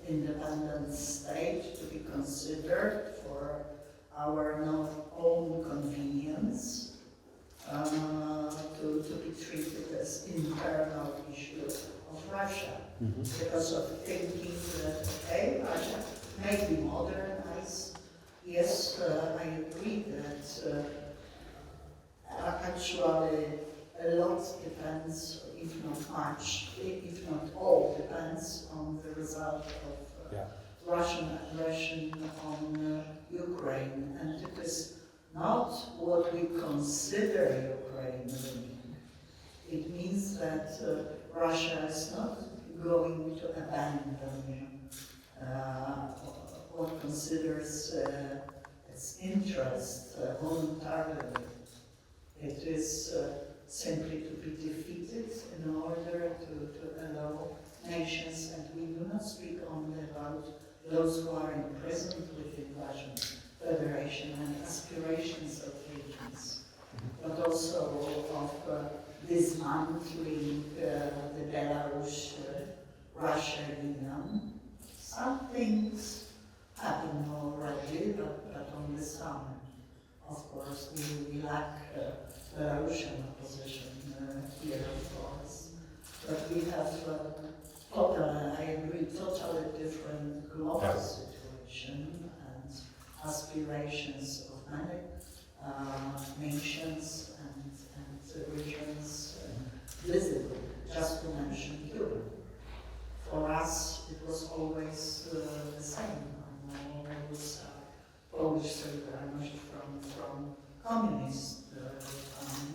independent state to be considered for our own convenience, to be treated as internal issue of Russia, because of thinking that, okay, Russia may be modernized. Yes, I agree that actually a lot depends, if not much, if not all, depends on the result of Russian aggression on Ukraine, and it is not what we consider Ukraine winning. It means that Russia is not going to abandon what considers its interest voluntarily. It is simply to be defeated in order to allow nations, and we do not speak only about those who are imprisoned within Russian Federation and aspirations of regions, but also of dismantling the Belarus-Russia union. Some things happen already, but only some. Of course, we lack Belarusian opposition here, of course. But we have totally, I agree, totally different global situation and aspirations of many nations and regions visible, just to mention Europe. For us, it was always the same. Polish solidarność from communist time.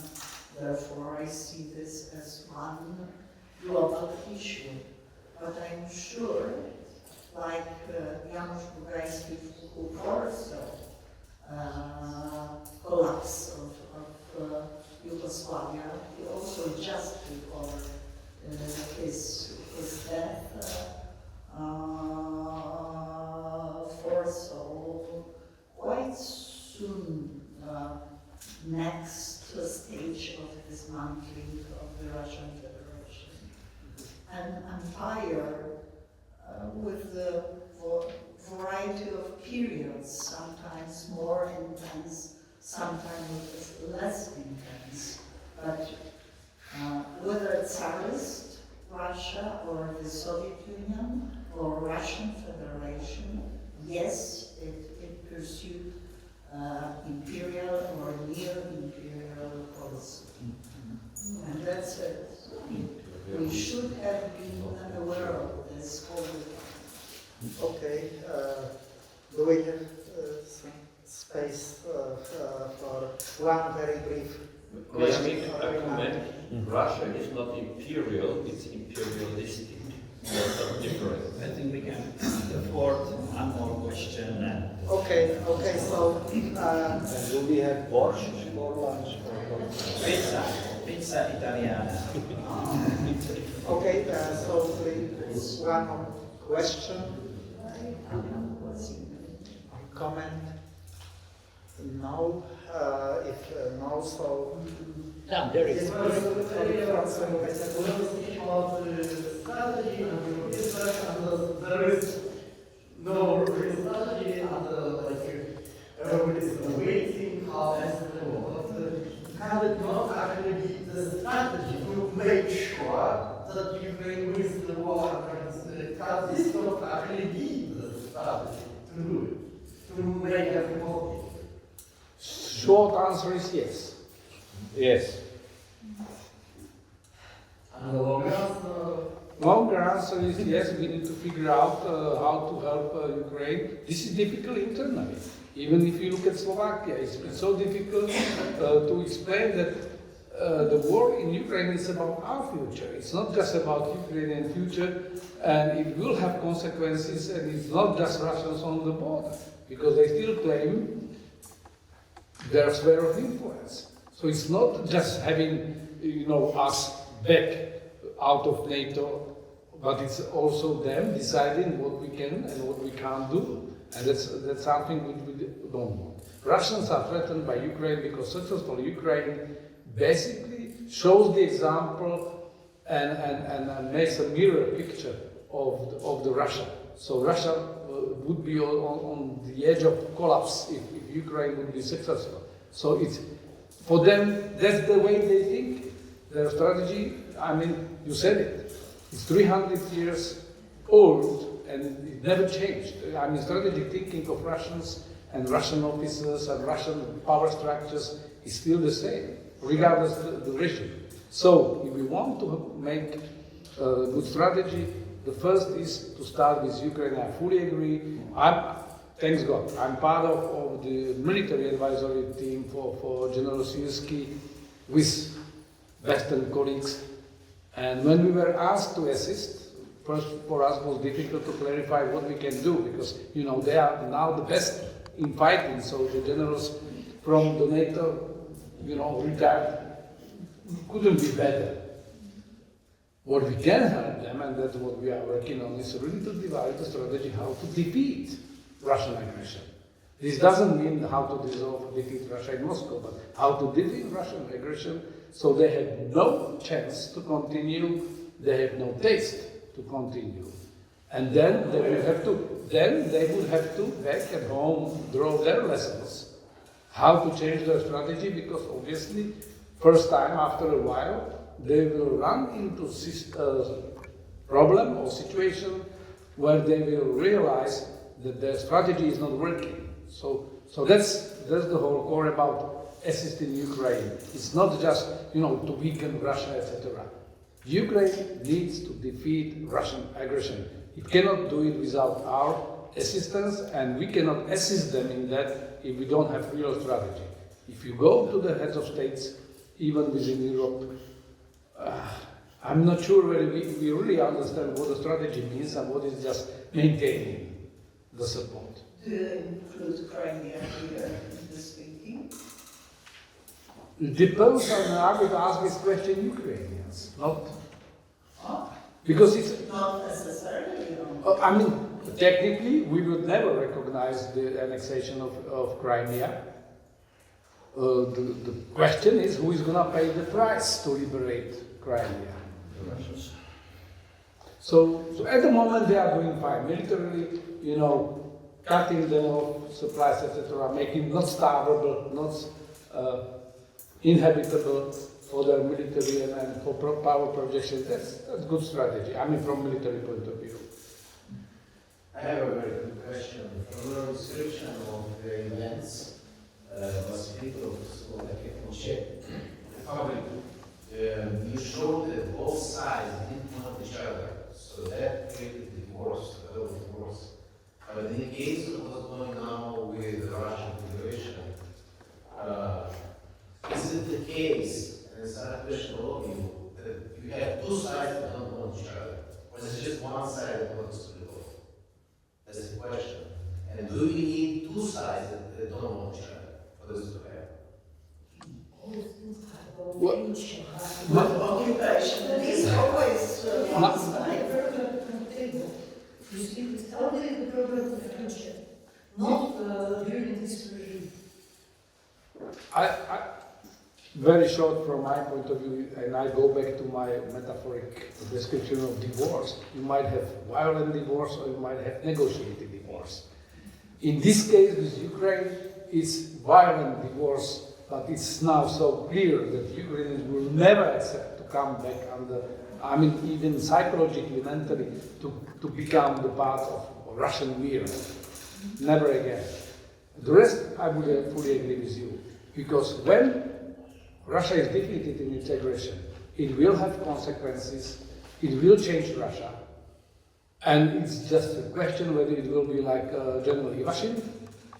Therefore, I see this as one global issue. But I'm sure, like Janusz Bugajski, who foresaw collapse of Yugoslavia, he also just before his death foresaw quite soon next stage of dismantling of the Russian Federation. An empire with the variety of periods, sometimes more intense, sometimes less intense, but whether Tsarist Russia or the Soviet Union or Russian Federation, yes, it pursued imperial or near-imperial policy. And that's it. We should have been aware of this all the time. Okay, do we have some space for one very brief question? May I make a comment? Russia is not imperial, it's imperialistic. That's different. I think we can afford one more question. Okay, so... do we have borscht for lunch? Pizza Italiana. Okay, so please, one more question, comment? No, if no, so... Yeah, there is. There is no strategy, and everybody is waiting how can it not actually be the strategy to make sure that Ukraine wins the war and can this not actually be the strategy to do it, to make everything possible? Short answer is yes. Yes. And the long answer? Longer answer is yes, we need to figure out how to help Ukraine. This is difficult internally. Even if you look at Slovakia, it's so difficult to explain that the war in Ukraine is about our future. It's not just about Ukrainian future, and it will have consequences, and it's not just Russians on the border, because they still claim their sphere of influence. So it's not just having, us back out of NATO, but it's also them deciding what we can and what we can't do. And that's something which we don't want. Russians are threatened by Ukraine because successful Ukraine basically shows the example and makes a mirror picture of the Russia. So Russia would be on the edge of collapse if Ukraine would be successful. So it's, for them, that's the way they think. Their strategy, you said it, it's 300 years old and it never changed. Strategic thinking of Russians and Russian officers and Russian power structures is still the same, regardless of the regime. So, if we want to make a good strategy, the first is to start with Ukraine. I fully agree. Thanks God, I'm part of the military advisory team for General Syrský with Western colleagues. And when we were asked to assist, first for us was difficult to clarify what we can do, because they are now the best in fighting. So the generals from the NATO, retired, couldn't be better. What we can help them, and that's what we are working on, is really to devise a strategy how to defeat Russian aggression. This doesn't mean how to defeat Russia in Moscow, but how to defeat Russian aggression so they have no chance to continue, they have no taste to continue. And then they would have to back at home draw their lessons, how to change their strategy, because obviously, first time after a while, they will run into problem or situation where they will realize that their strategy is not working. So that's the whole core about assisting Ukraine. It's not just to weaken Russia, etc. Ukraine needs to defeat Russian aggression. It cannot do it without our assistance, and we cannot assist them in that if we don't have real strategy. If you go to the heads of states, even within Europe, I'm not sure whether we really understand what the strategy means and what is just maintaining the support. Do you include Crimea here in this thinking? It depends on, I would ask this question Ukrainians, not. Because it's. Not necessarily. Technically, we would never recognize the annexation of Crimea. The question is who is going to pay the price to liberate Crimea? The Russians. So at the moment they are doing fine. Militarily, cutting them off supplies, etc., making not starvable, not inhabitable for their military and for power projection. That's good strategy. From military point of view. I have a very good question. From your description of the events, Mesík of Slovakia and Czech Republic, you showed that both sides didn't know each other, so that created divorce, a double divorce. But in the case of what's going on with the Russian Federation, is it the case, and it's not a question of you, that you have two sides that don't know each other, or is it just one side that wants to split off? That's the question. And do we need two sides that don't know each other for this to happen? Occupation is always one side. You see, it's only the problem of the future, not during this regime. Very short from my point of view, and I go back to my metaphoric description of divorce. You might have violent divorce or you might have negotiated divorce. In this case with Ukraine, it's violent divorce, but it's now so clear that Ukrainians will never accept to come back under, even psychologically, mentally, to become the part of Russian mirror. Never again. The rest, I would fully agree with you, because when Russia is defeated in its aggression, it will have consequences, it will change Russia, and it's just a question whether it will be like General Ivashin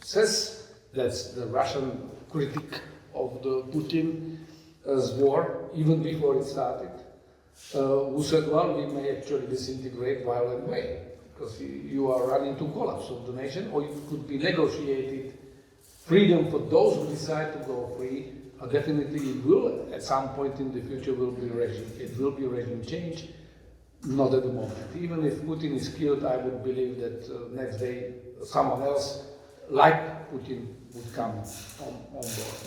says, That's the Russian critic of the Putin's war, even before it started, who said, well, we may actually disintegrate violent way, because you are running to collapse of the nation, or it could be negotiated freedom for those who decide to go free. Definitely it will, at some point in the future, it will be regime change. Not at the moment. Even if Putin is killed, I would believe that next day someone else, like Putin, would come on board.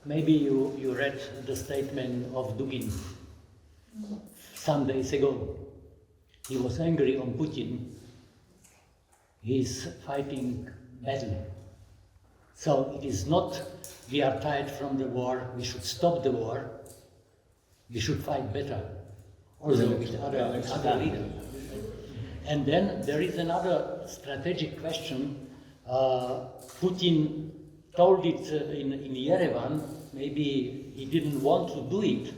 Maybe you read the statement of Dugin some days ago. He was angry on Putin. He's fighting badly. So it is not we are tired from the war, we should stop the war, we should fight better. Also with other leaders. And then there is another strategic question. Putin told it in Yerevan, maybe he didn't want to do it,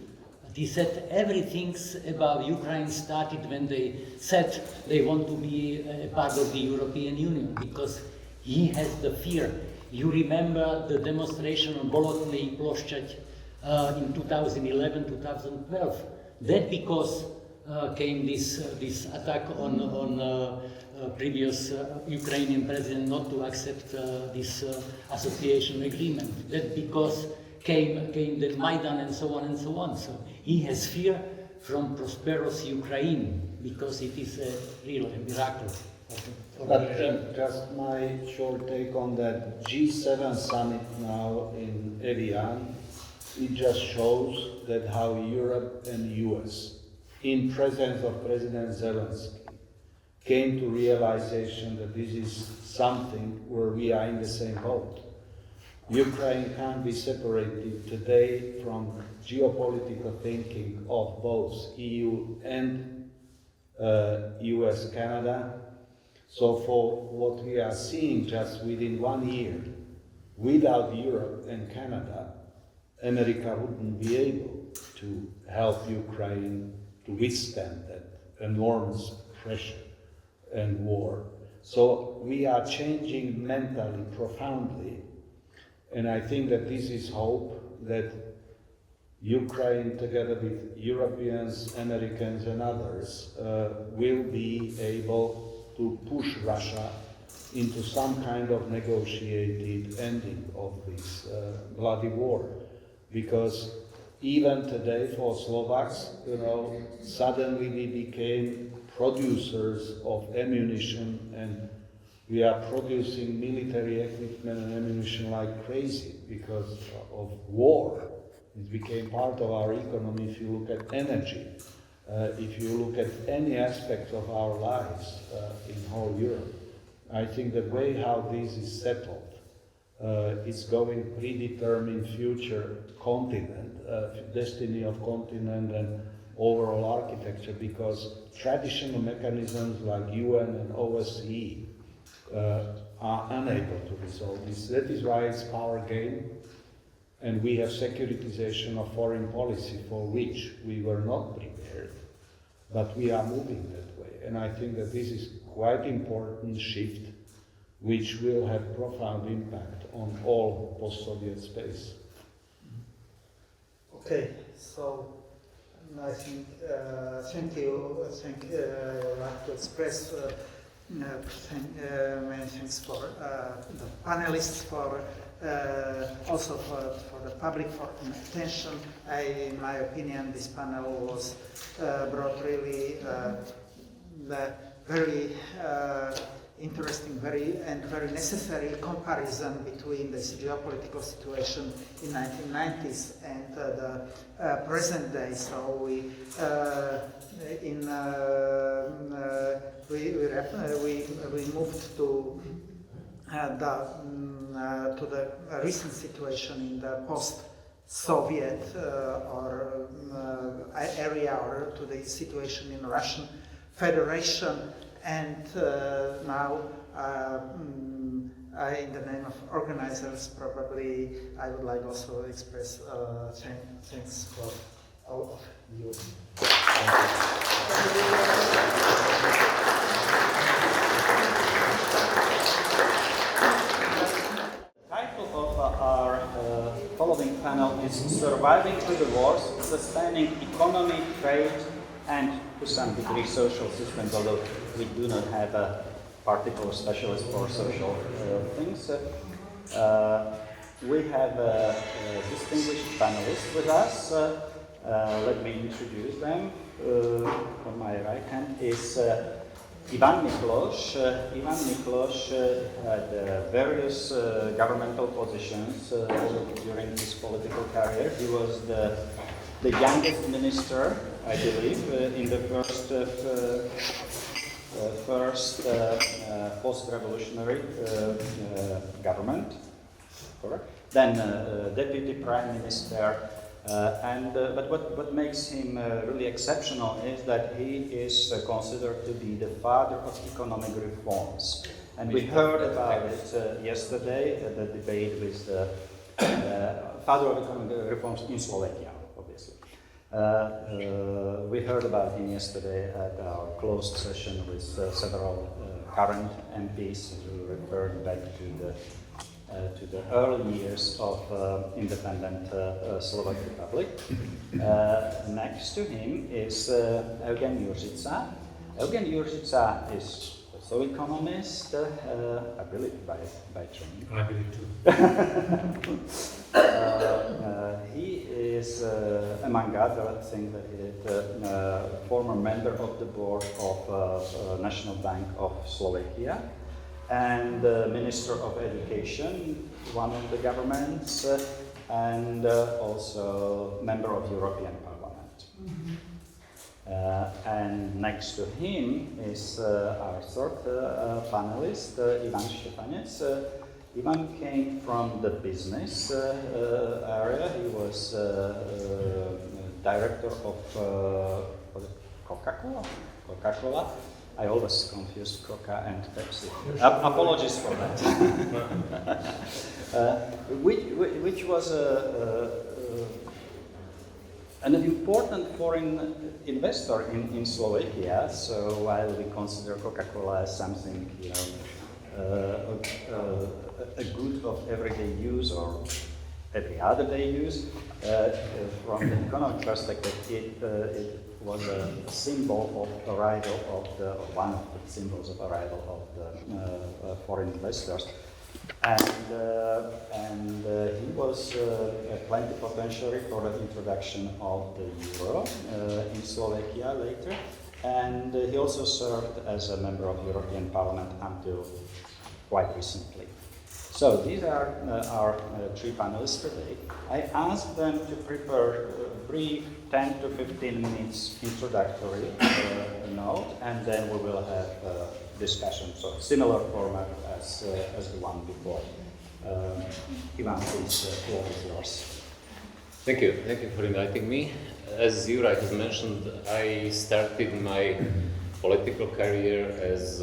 but he said everything about Ukraine started when they said they want to be a part of the European Union, because he has the fear. You remember the demonstration on Bolotny Plošťať in 2011, 2012. That because came this attack on previous Ukrainian president not to accept this association agreement. That because came the Maidan and so on and so on. So he has fear from prosperous Ukraine because it is a real miracle. But just my short take on that G7 summit now in Evian, it just shows that how Europe and US, in presence of President Zelensky, came to realization that this is something where we are in the same boat. Ukraine can't be separated today from geopolitical thinking of both EU and US, Canada. So for what we are seeing just within 1 year, without Europe and Canada, America wouldn't be able to help Ukraine to withstand that enormous pressure and war. So we are changing mentally profoundly, and I think that this is hope that Ukraine, together with Europeans, Americans and others, will be able to push Russia into some kind of negotiated ending of this bloody war. Because even today for Slovaks, suddenly we became producers of ammunition, and we are producing military equipment and ammunition like crazy because of war. It became part of our economy if you look at energy. If you look at any aspect of our lives in whole Europe, I think the way how this is settled is going to predetermine future continent, destiny of continent and overall architecture, because traditional mechanisms like UN and OSCE are unable to resolve this. That is why it's power game, and we have securitization of foreign policy for which we were not prepared, but we are moving that way. And I think that this is quite important shift which will have profound impact on all post-Soviet space. Okay, so I think thank you. I would like to express many thanks for the panelists, for also for the public for attention. In my opinion, this panel was brought really the very interesting, very necessary comparison between this geopolitical situation in 1990s and the present day. So we moved to the recent situation in the post-Soviet area, or to the situation in Russian Federation. And now, in the name of organizers, probably I would like also to express thanks for all of you. Title panel is surviving through the wars, sustaining economy, trade, and to some degree social systems, although we do not have a particular specialist for social things. We have a distinguished panelists with us. Let me introduce them. On my right hand is Ivan Miklos. Ivan Miklos had various governmental positions during his political career. He was the youngest minister, I believe, in the first post-revolutionary government. Correct. Then deputy prime minister. But what makes him really exceptional is that he is considered to be the father of economic reforms. And we heard about it yesterday at the debate with the father of economic reforms in Slovakia, obviously. We heard about him yesterday at our closed session with several current MPs who referred back to the early years of independent Slovak Republic. Next to him is Eugen Juržica. Eugen Juržica is also economist, I believe by training. I believe too. He is, among other things, that he is former member of the board of National Bank of Slovakia, and Minister of Education, one of the governments, and also member of European Parliament. And next to him is our third panelist, Ivan Štefanec. Ivan came from the business area. He was director of Coca-Cola. I always confuse Coca and Pepsi. Apologies for that. Which was an important foreign investor in Slovakia. So while we consider Coca-Cola as something, a good of everyday use or every other day use, from the economic perspective, it was a symbol of arrival of one of the symbols of arrival of the foreign investors, and he was a plenipotentiary for the introduction of the euro in Slovakia later, and he also served as a member of European Parliament until quite recently. So these are our three panelists today. I asked them to prepare a brief 10 to 15 minutes introductory note, and then we will have discussion. So similar format as the one before. Ivan, please, the floor is yours. Thank you for inviting me. As Juraj has mentioned, I started my political career as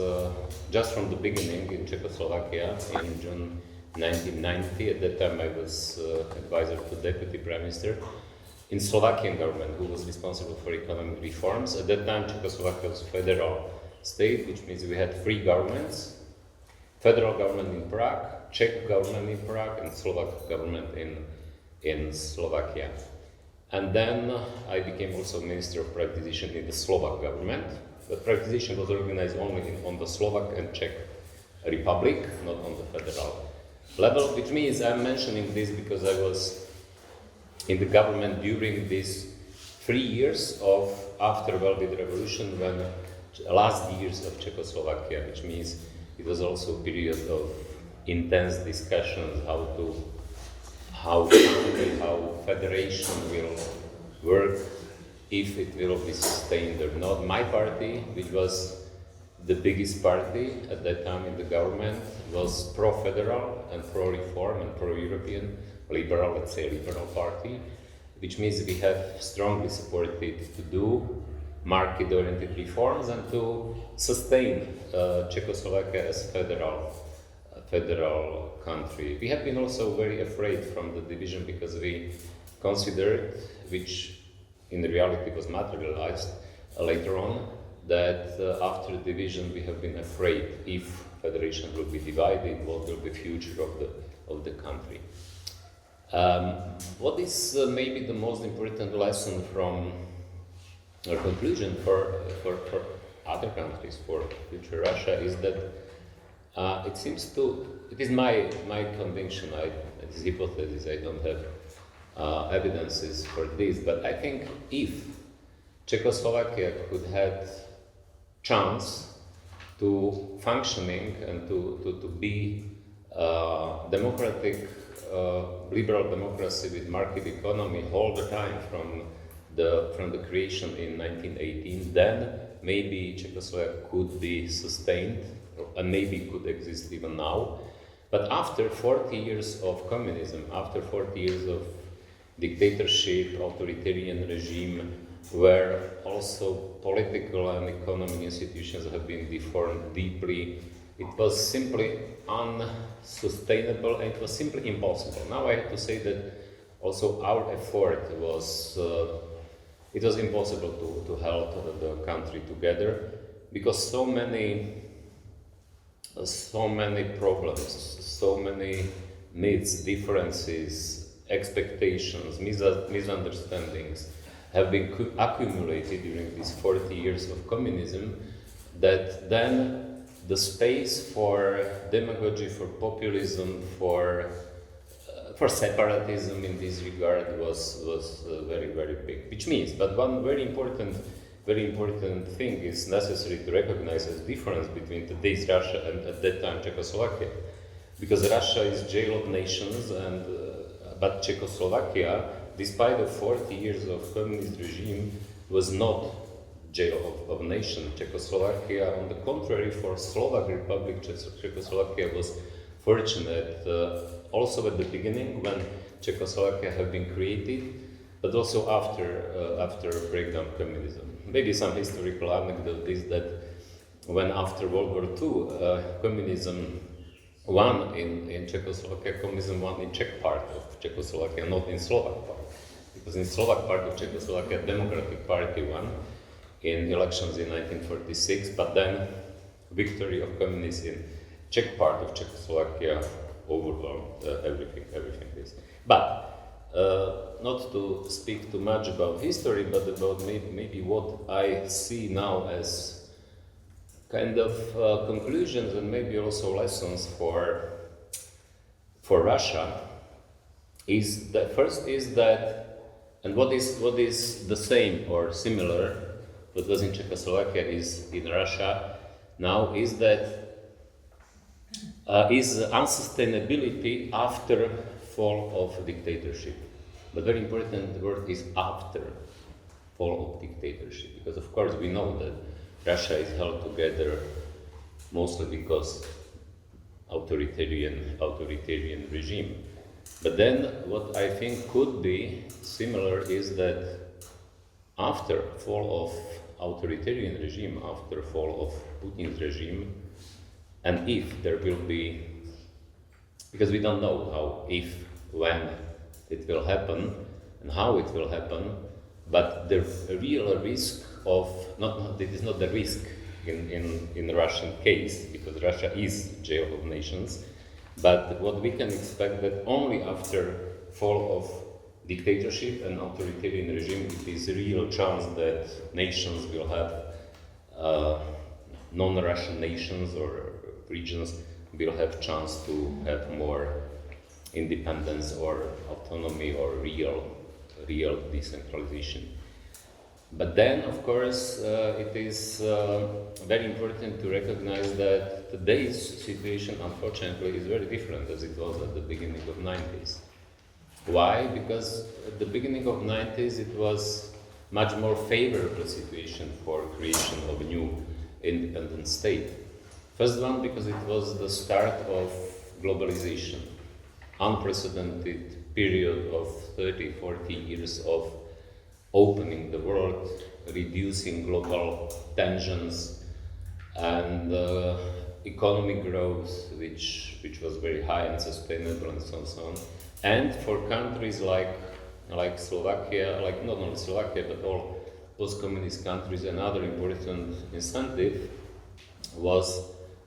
just from the beginning in Czechoslovakia in June 1990. At that time I was advisor to Deputy Prime Minister in Slovakian government who was responsible for economic reforms. At that time Czechoslovakia was a federal state, which means we had three governments: federal government in Prague, Czech government in Prague, and Slovak government in Slovakia. And then I became also Minister of Privatization in the Slovak government. But privatization was organized only on the Slovak and Czech Republic, not on the federal level, which means I'm mentioning this because I was in the government during these 3 years of after Velvet Revolution, when last years of Czechoslovakia, which means it was also a period of intense discussions how federation will work, if it will be sustained or not. My party, which was the biggest party at that time in the government, was pro-federal and pro-reform and pro-European, liberal, let's say liberal party, which means we have strongly supported to do market-oriented reforms and to sustain Czechoslovakia as federal country. We have been also very afraid from the division because we considered, which in reality was materialized later on, that after the division we have been afraid if federation will be divided, what will be the future of the country. What is maybe the most important lesson from, or conclusion for other countries, for future Russia, is that it is my conviction, it is hypothesis, I don't have evidences for this, but I think if Czechoslovakia could have chance to functioning and to be democratic, liberal democracy with market economy all the time from the creation in 1918, then maybe Czechoslovakia could be sustained and maybe could exist even now. But after 40 years of communism, after 40 years of dictatorship, authoritarian regime, where also political and economic institutions have been deformed deeply, it was simply unsustainable and it was simply impossible. Now I have to say that also our effort was it was impossible to hold the country together because so many problems, so many needs, differences, expectations, misunderstandings have been accumulated during these 40 years of communism, that then the space for demagogy, for populism, for separatism in this regard was very, very big. Which means, but one very important thing is necessary to recognize as difference between today's Russia and at that time Czechoslovakia, because Russia is jail of nations, but Czechoslovakia, despite the 40 years of communist regime, was not jail of nation. Czechoslovakia, on the contrary, for Slovak Republic, Czechoslovakia was fortunate also at the beginning when Czechoslovakia had been created, but also after breakdown communism. Maybe some historical anecdote is that when after World War II, communism won in Czechoslovakia, communism won in Czech part of Czechoslovakia, not in Slovak part. Because in Slovak part of Czechoslovakia, Democratic Party won in elections in 1946, but then victory of communists in Czech part of Czechoslovakia overwhelmed everything is. But not to speak too much about history, but about maybe what I see now as kind of conclusions and maybe also lessons for Russia, is that first is that, and what is the same or similar, what was in Czechoslovakia is in Russia now, is that is unsustainability after fall of dictatorship. But very important word is after fall of dictatorship, because of course we know that Russia is held together mostly because authoritarian regime. But then what I think could be similar is that after fall of authoritarian regime, after fall of Putin's regime, and if there will be, because we don't know how, if, when it will happen and how it will happen, but the real risk of, it is not the risk in the Russian case, because Russia is jail of nations, but what we can expect that only after fall of dictatorship and authoritarian regime, it is a real chance that nations will have, non-Russian nations or regions will have chance to have more independence or autonomy or real decentralization. But then, of course, it is very important to recognize that today's situation, unfortunately, is very different as it was at the beginning of 90s. Why? Because at the beginning of 90s, it was much more favorable situation for creation of a new independent state. First one, because it was the start of globalization, unprecedented period of 30, 40 years of opening the world, reducing global tensions, and economic growth, which was very high and sustainable, and so on. And for countries like Slovakia, like not only Slovakia, but all post-communist countries, another important incentive was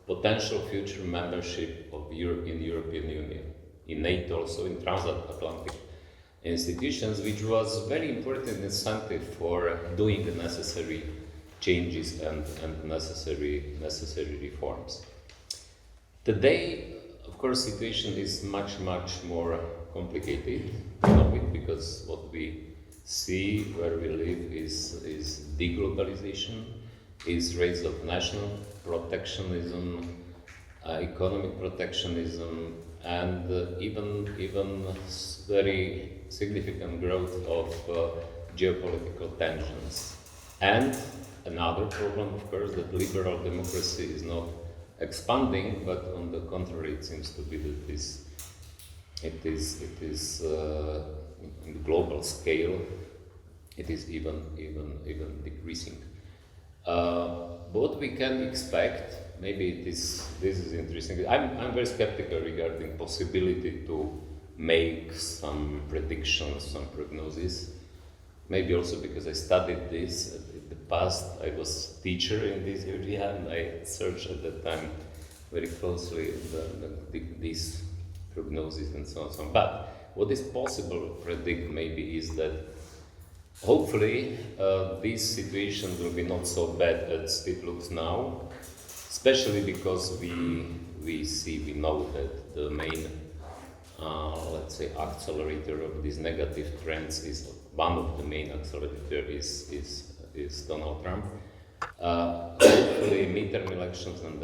potential future membership of Europe in the European Union. in NATO, also in transatlantic institutions, which was very important incentive for doing the necessary changes and necessary reforms. Today, of course, situation is much more complicated, because what we see where we live is deglobalization, is rise of national protectionism, economic protectionism, and even very significant growth of geopolitical tensions. And another problem, of course, that liberal democracy is not expanding, but on the contrary, it seems to be that it is in the global scale, it is even decreasing. What we can expect, maybe this is interesting. I'm very skeptical regarding possibility to make some predictions, some prognosis. Maybe also because I studied this in the past. I was teacher in this area, and I searched at that time very closely these prognosis and so on. But what is possible to predict maybe is that hopefully this situation will be not so bad as it looks now, especially because we know that the main let's say accelerator of these negative trends is one of the main accelerators is Donald Trump. Hopefully midterm elections and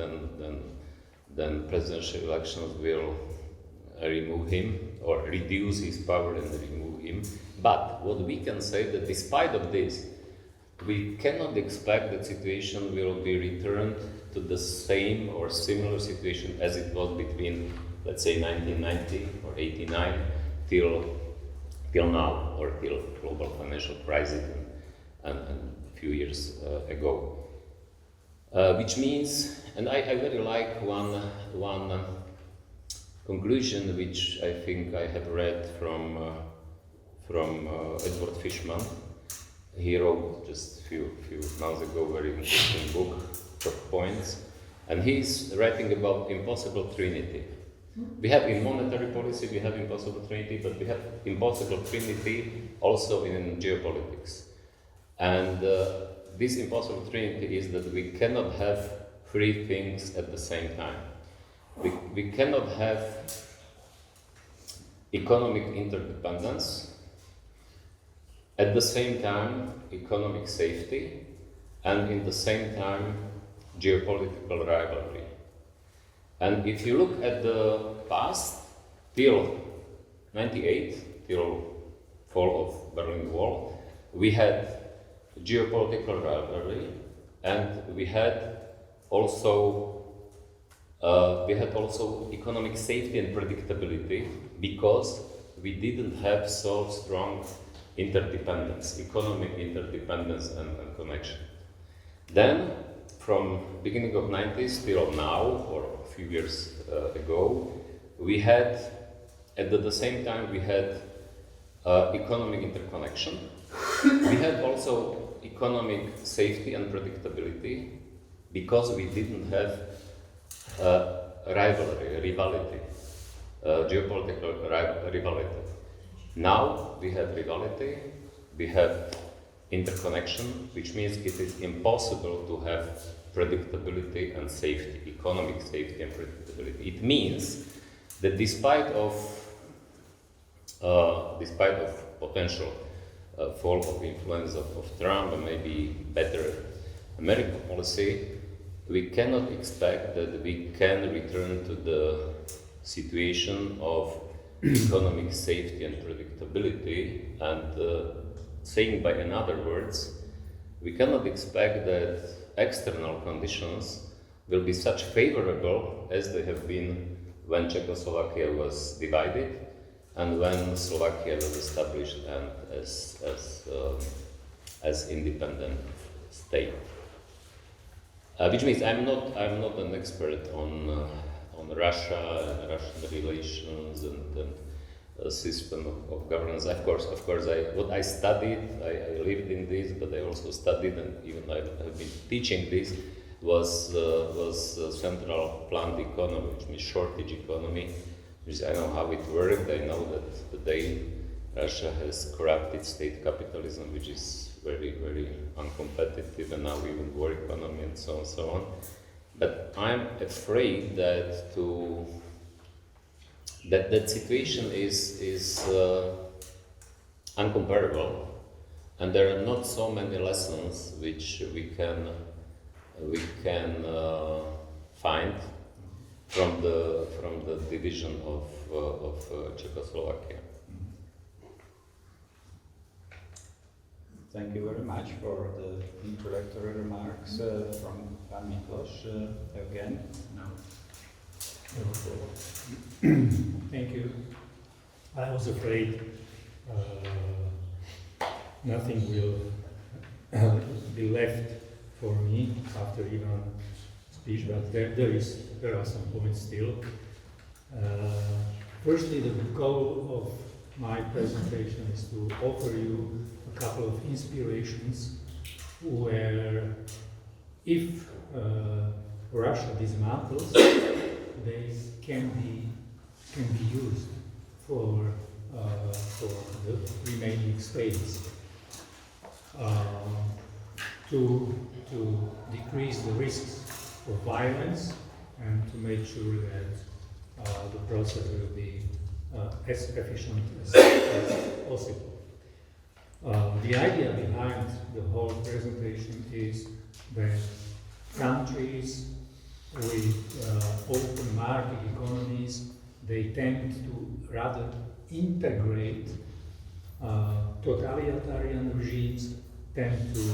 then presidential elections will remove him or reduce his power and remove him. But what we can say that despite of this, we cannot expect that situation will be returned to the same or similar situation as it was between, let's say, 1990 or 89 till now, or till global financial crisis and a few years ago. Which means, and I very like one conclusion which I think I have read from Edward Fishman. He wrote just a few months ago a very interesting book, Top Points, and he's writing about impossible trinity. We have in monetary policy, we have impossible trinity, but we have impossible trinity also in geopolitics. And this impossible trinity is that we cannot have three things at the same time. We cannot have economic interdependence, at the same time economic safety, and in the same time geopolitical rivalry. And if you look at the past, till 98, till fall of Berlin Wall, we had geopolitical rivalry, and we had also economic safety and predictability, because we didn't have so strong interdependence, economic interdependence and connection. Then, from beginning of 90s till now, or a few years ago, we had, at the same time, we had economic interconnection. We had also economic safety and predictability, because we didn't have rivalry, geopolitical rivalry. Now we have rivalry, we have interconnection, which means it is impossible to have predictability and safety, economic safety and predictability. It means that despite of potential fall of influence of Trump and maybe better American policy, we cannot expect that we can return to the situation of economic safety and predictability, and saying by another words, we cannot expect that external conditions will be such favorable as they have been when Czechoslovakia was divided and when Slovakia was established and as independent state. Which means I'm not an expert on Russia and Russian relations and system of governance. Of course, what I studied, I lived in this, but I also studied, and even I have been teaching this, was central planned economy, which means shortage economy, Because I know how it worked. I know that today Russia has corrupted state capitalism, which is very, very uncompetitive, and now even war economy and so on, so on. But I'm afraid that that situation is uncomparable, and there are not so many lessons which we can find from the division of Czechoslovakia. Thank you very much for the introductory remarks from Pan Miklos. Again, no. Thank you. I was afraid nothing will be left for me after Ivan's speech, but there are some points still. Firstly, the goal of my presentation is to offer you a couple of inspirations where, if Russia dismantles, they can be used for the remaining states to decrease the risks for violence and to make sure that the process will be as efficient as possible. The idea behind the whole presentation is that countries with open market economies, they tend to rather integrate. Totalitarian regimes tend to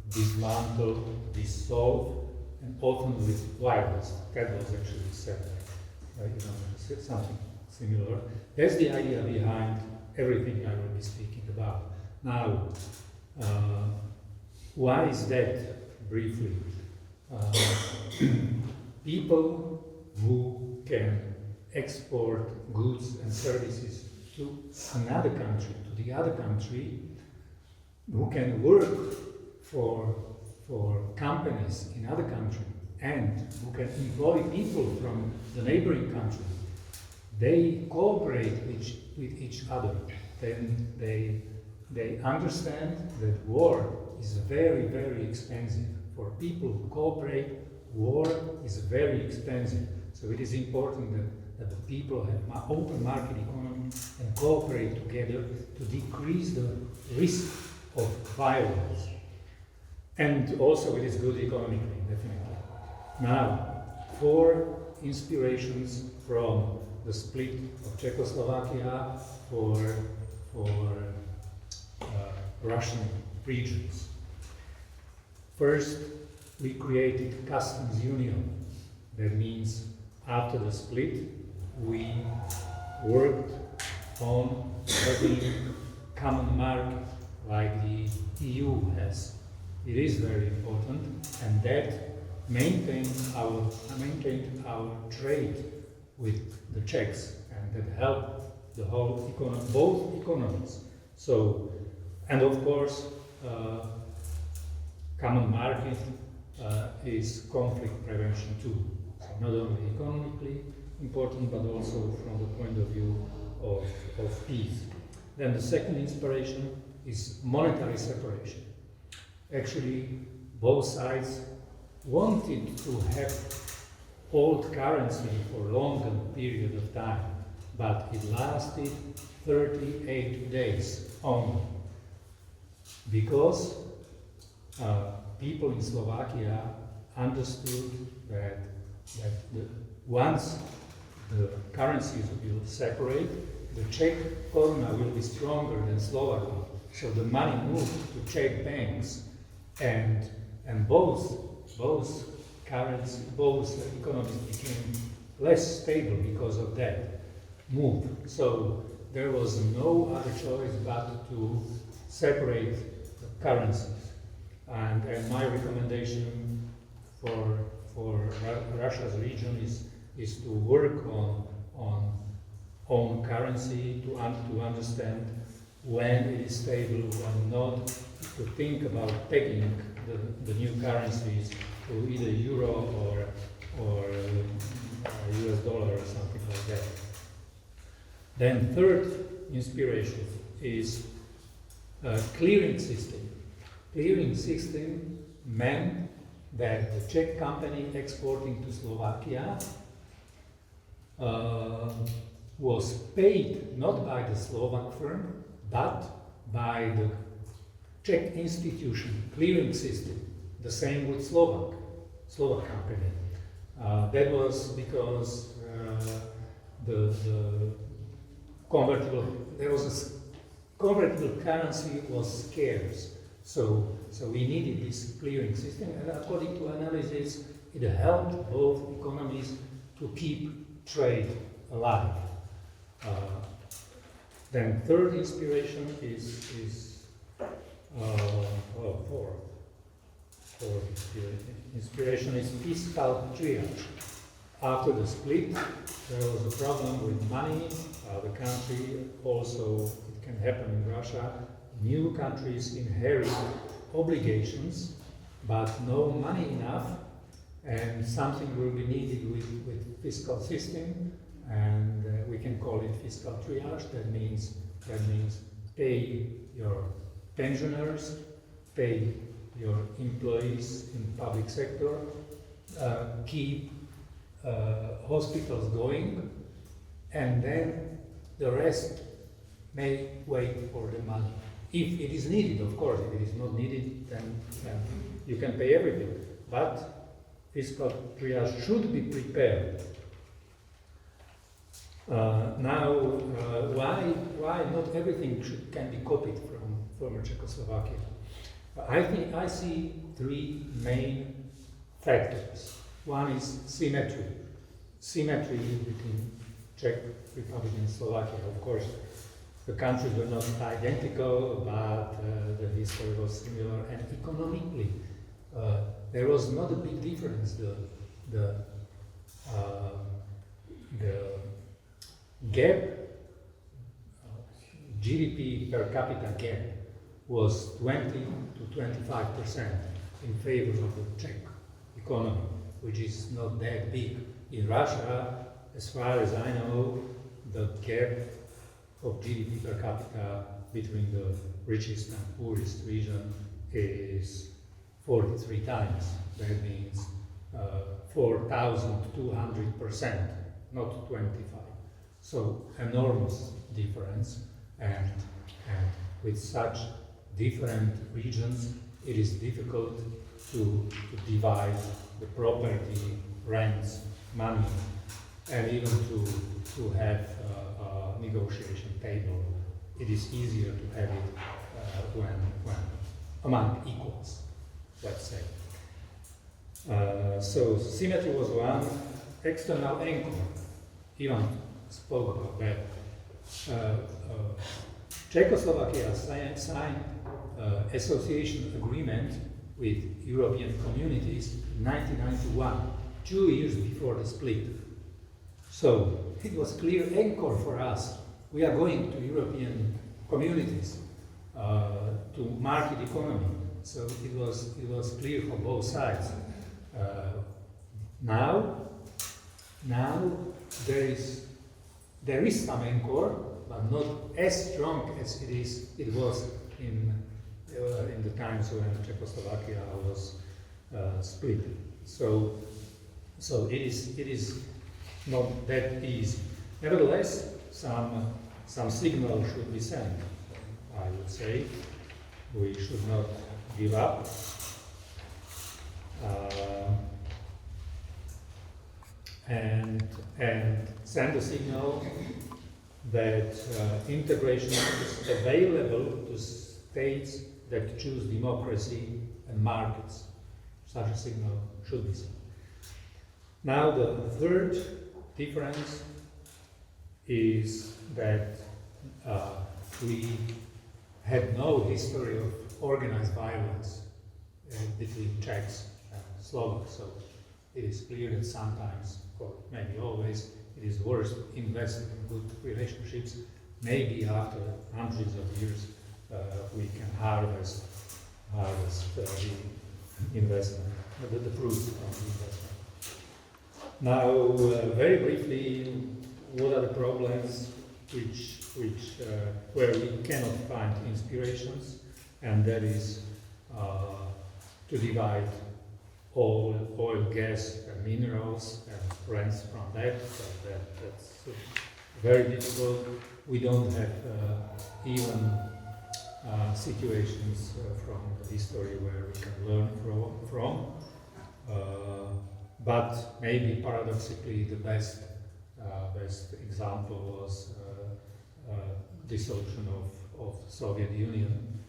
dismantle, dissolve, and often with violence. That was actually said, something similar. That's the idea behind everything I will be speaking about. Now, why is that, briefly? People who can export goods and services to another country, to the other country, who can work for companies in other countries, and who can employ people from the neighboring country, they cooperate with each other. Then they understand that war is very, very expensive. For people who cooperate, war is very expensive. So it is important that the people have open market economy and cooperate together to decrease the risk of violence. And also it is good economically, definitely. Now, 4 inspirations from the split of Czechoslovakia for Russian regions. First, we created customs union. That means after the split, we worked on having common market like the EU has. It is very important, and that maintained our trade with the Czechs, and that helped the whole economy, both economies. So, and of course, common market is conflict prevention too. So not only economically important, but also from the point of view of peace. Then the second inspiration is monetary separation. Actually, both sides wanted to have old currency for a longer period of time, but it lasted 38 days only, because people in Slovakia understood that once the currencies will separate, the Czech koruna will be stronger than Slovak one. So the money moved to Czech banks, and both currency, both economies became less stable because of that move. So there was no other choice but to separate the currencies. And my recommendation for Russia's region is to work on own currency, to understand when it is stable, when not, to think about pegging the new currencies to either euro or US dollar or something like that. Then third inspiration is a clearing system. Clearing system meant that the Czech company exporting to Slovakia was paid not by the Slovak firm, but by the Czech institution, clearing system. The same with Slovak company. That was because the convertible currency was scarce. So we needed this clearing system, and according to analysis, it helped both economies to keep trade alive. Then third inspiration is inspiration is fiscal triage. After the split, there was a problem with money. The country also, it can happen in Russia, new countries inherit obligations, but no money enough, and something will be needed with fiscal system, and we can call it fiscal triage. That means pay your pensioners, pay your employees in public sector, keep hospitals going, and then the rest may wait for the money. If it is needed, of course. If it is not needed, then you can pay everything. But fiscal triage should be prepared. Now, why not everything can be copied from former Czechoslovakia? I see three main factors. One is symmetry. Symmetry between Czech Republic and Slovakia. Of course, the countries were not identical, but the history was similar, and economically, there was not a big difference. The gap, GDP per capita gap, was 20 to 25% in favor of the Czech economy, which is not that big. In Russia, as far as I know, the gap of GDP per capita between the richest and poorest region is 43 times. That means 4,200%, not 25. So enormous difference, and with such different regions, it is difficult to divide the property, rents, money, and even to have a negotiation table. It is easier to have it when among equals, let's say. So symmetry was one. External anchor, Ivan spoke about that. Czechoslovakia signed association agreement with European communities in 1991, 2 years before the split. So it was clear anchor for us. We are going to European communities, to market economy. So it was clear for both sides. Now there is some anchor, but not as strong as it was in the times when Czechoslovakia was split. So it is not that easy. Nevertheless, some signal should be sent. I would say we should not give up. And send a signal that integration is available to states that choose democracy and markets. Such a signal should be sent. Now the third difference is that we had no history of organized violence between Czechs and Slovaks, so it is clear that sometimes, or maybe always, it is worth to invest in good relationships. Maybe after hundreds of years we can harvest the investment, the fruits of the investment. Now, very briefly, what are the problems where we cannot find inspirations, and that is to divide oil, gas, and minerals and rents from that. So that's very difficult. We don't have even situations from the history where we can learn from. But maybe paradoxically the best example was dissolution of Soviet Union.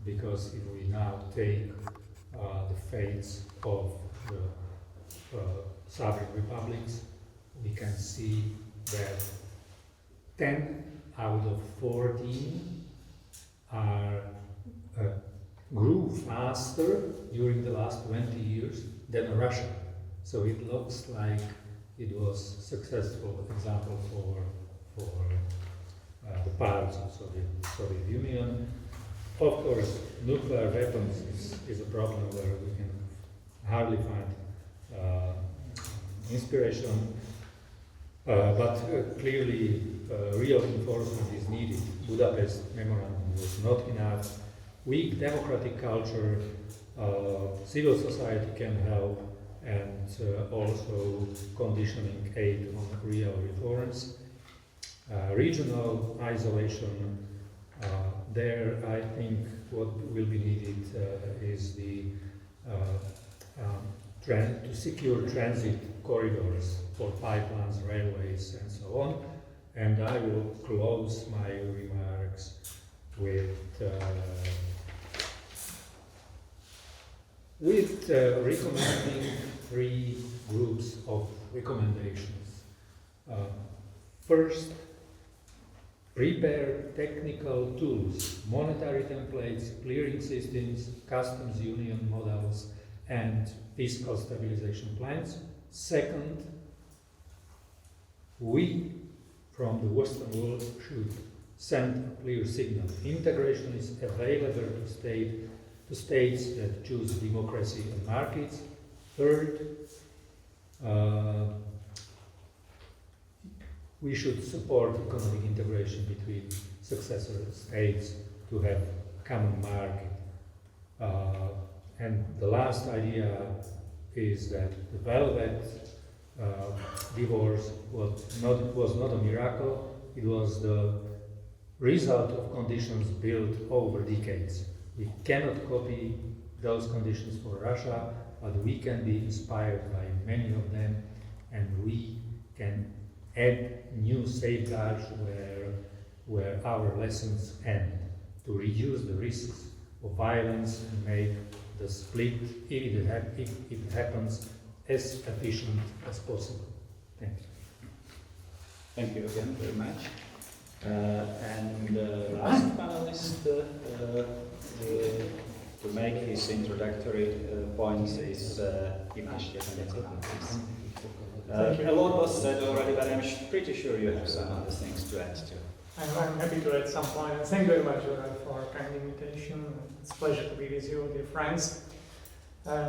Because if we now take the fates of the Soviet republics, we can see that 10 out of 14 grew faster during the last 20 years than Russia. So it looks like it was a successful example for the parts of Soviet Union. Of course, nuclear weapons is a problem where we can hardly find inspiration, but clearly real enforcement is needed. Budapest Memorandum was not enough. Weak democratic culture, civil society can help, and also conditioning aid on real reforms. Regional isolation, there I think what will be needed is the to secure transit corridors for pipelines, railways, and so on. And I will close my remarks with recommending 3 groups of recommendations. First, prepare technical tools, monetary templates, clearing systems, customs union models, and fiscal stabilization plans. Second, we from the Western world should send a clear signal. Integration is available to states that choose democracy and markets. Third, we should support economic integration between successor states to have common market. And the last idea is that the Velvet divorce was not a miracle, it was the result of conditions built over decades. We cannot copy those conditions for Russia, but we can be inspired by many of them, and we can add new safeguards where our lessons end, to reduce the risks of violence and make the split, if it happens, as efficient as possible. Thank you. Thank you again very much. And the last panelist to make his introductory points is Ivash. A lot was said already, but I'm pretty sure you have some other things to add to. I'm happy to add some points. Thank you very much, Juraj, for a kind invitation. It's a pleasure to be with you, dear friends.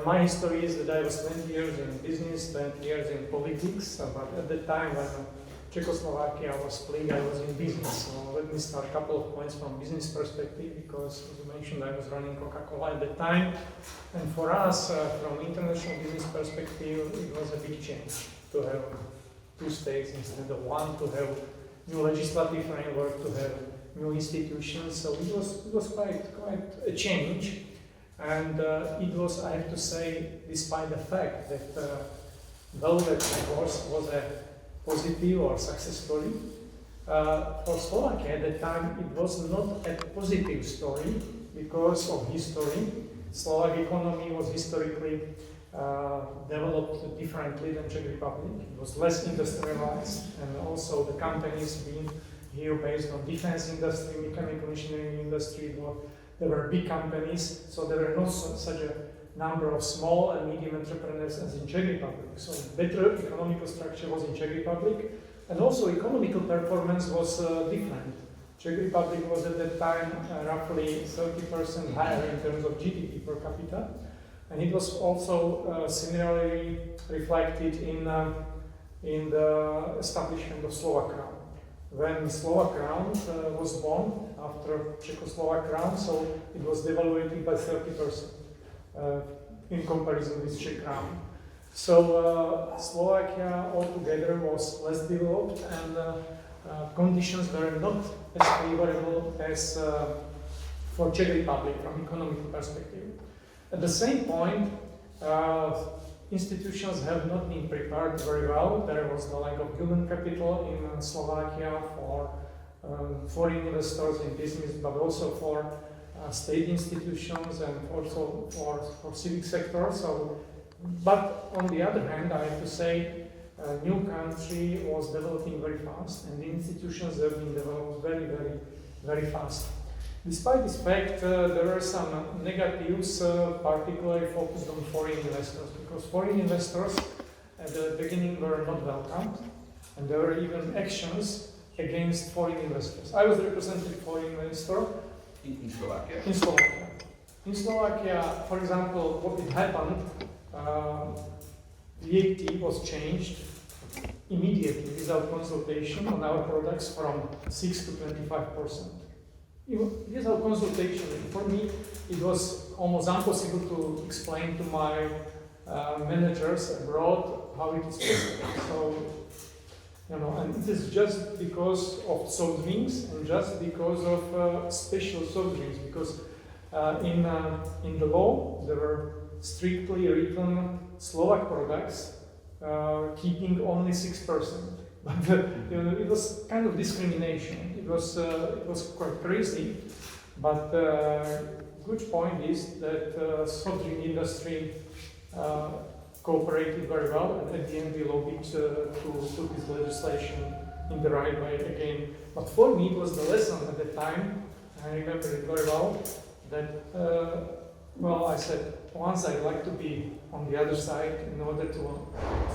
My history is that I was 20 years in business, 20 years in politics, but at the time when Czechoslovakia was split, I was in business. So let me start a couple of points from business perspective, because as you mentioned, I was running Coca-Cola at the time. And for us, from international business perspective, it was a big change to have 2 states instead of 1, to have new legislative framework, to have new institutions. So it was quite a change. And it was, I have to say, despite the fact that Velvet divorce was a positive or success story, for Slovakia at the time it was not a positive story because of history. Slovak economy was historically developed differently than Czech Republic. It was less industrialized, and also the companies being here based on defense industry, mechanical engineering industry. There were big companies, so there were not such a number of small and medium entrepreneurs as in Czech Republic. So better economical structure was in Czech Republic, and also economical performance was different. Czech Republic was at that time roughly 30% higher in terms of GDP per capita, and it was also similarly reflected in in the establishment of Slovak crown. When Slovak crown was born after Czechoslovak crown, so it was devaluated by 30% in comparison with Czech crown. So Slovakia altogether was less developed, and conditions were not as favorable as for Czech Republic from economic perspective. At the same point, institutions have not been prepared very well. There was the lack of human capital in Slovakia for foreign investors in business, but also for state institutions and also for civic sector. So, but on the other hand, I have to say, a new country was developing very fast, and the institutions have been developed very, very, very fast. Despite this fact, there were some negatives, particularly focused on foreign investors, because foreign investors at the beginning were not welcomed, and there were even actions against foreign investors. I was representing foreign investor in Slovakia. In Slovakia. In Slovakia, for example, what had happened, VAT was changed immediately without consultation on our products from 6 to 25%. Without consultation, for me, it was almost impossible to explain to my managers abroad how it is possible. So, and it is just because of soft drinks and just because of special soft drinks, because in the law there were strictly written Slovak products keeping only 6%. But it was kind of discrimination. It was quite crazy. But good point is that soft drink industry cooperated very well, and at the end we lobbied to put this legislation in the right way again. But for me, it was the lesson at the time. I remember it very well. That I said once I'd like to be on the other side in order to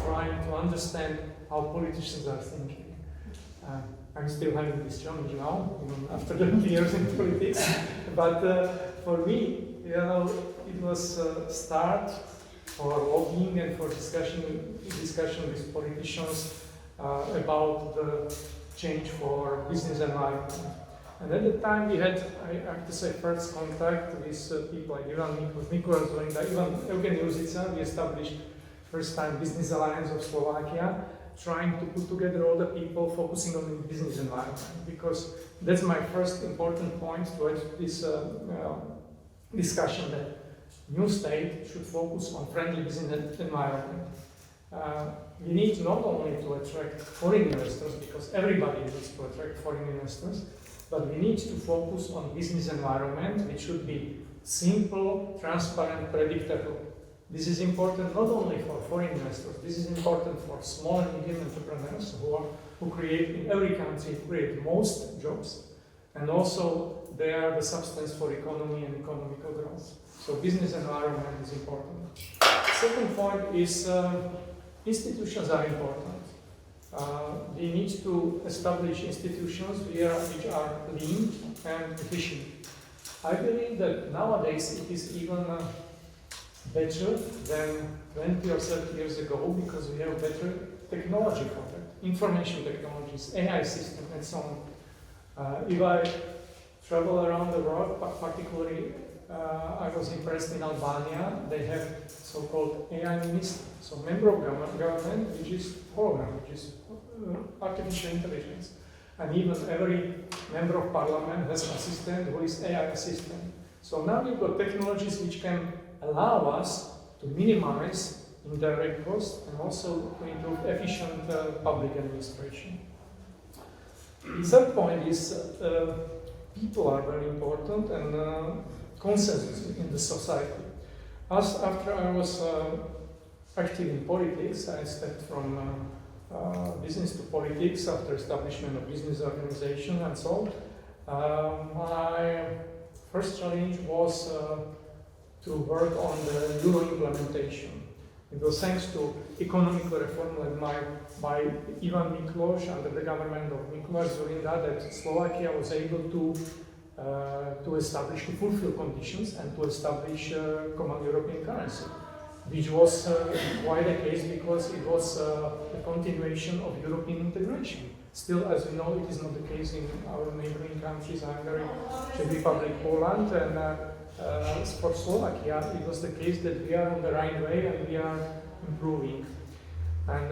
try to understand how politicians are thinking. I'm still having this challenge now, even after 20 years in politics. But for me, it was a start for lobbying and for discussion with politicians about the change for business environment. And at the time we had, I have to say, first contact with people like Nikola Zorinda, even Eugen Juzica. We established first time Business Alliance of Slovakia, trying to put together all the people focusing on the business environment, because that's my first important point towards this discussion, that new state should focus on friendly business environment. We need not only to attract foreign investors, because everybody needs to attract foreign investors, but we need to focus on business environment, which should be simple, transparent, predictable. This is important not only for foreign investors, this is important for small and medium entrepreneurs who create in every country, create most jobs, and also they are the substance for economy and economical growth. So business environment is important. Second point is institutions are important. We need to establish institutions which are lean and efficient. I believe that nowadays it is even better than 20 or 30 years ago, because we have better technology for that, information technologies, AI system, and so on. If I travel around the world, particularly I was impressed in Albania. They have so-called AI minister, so member of government, which is hologram, which is artificial intelligence. And even every member of parliament has an assistant who is AI assistant. So now we've got technologies which can allow us to minimize indirect costs and also to improve efficient public administration. The third point is people are very important, and consensus in the society. After I was active in politics, I stepped from business to politics after establishment of business organization and so on. My first challenge was to work on the euro implementation. It was thanks to economic reform led by Ivan Mikloš under the government of Nikola Zorinda that Slovakia was able to establish, to fulfill conditions and to establish a common European currency. which was quite a case because it was a continuation of European integration. Still, as we know, it is not the case in our neighboring countries, Hungary, Czech Republic, Poland, and for Slovakia, it was the case that we are on the right way and we are improving. And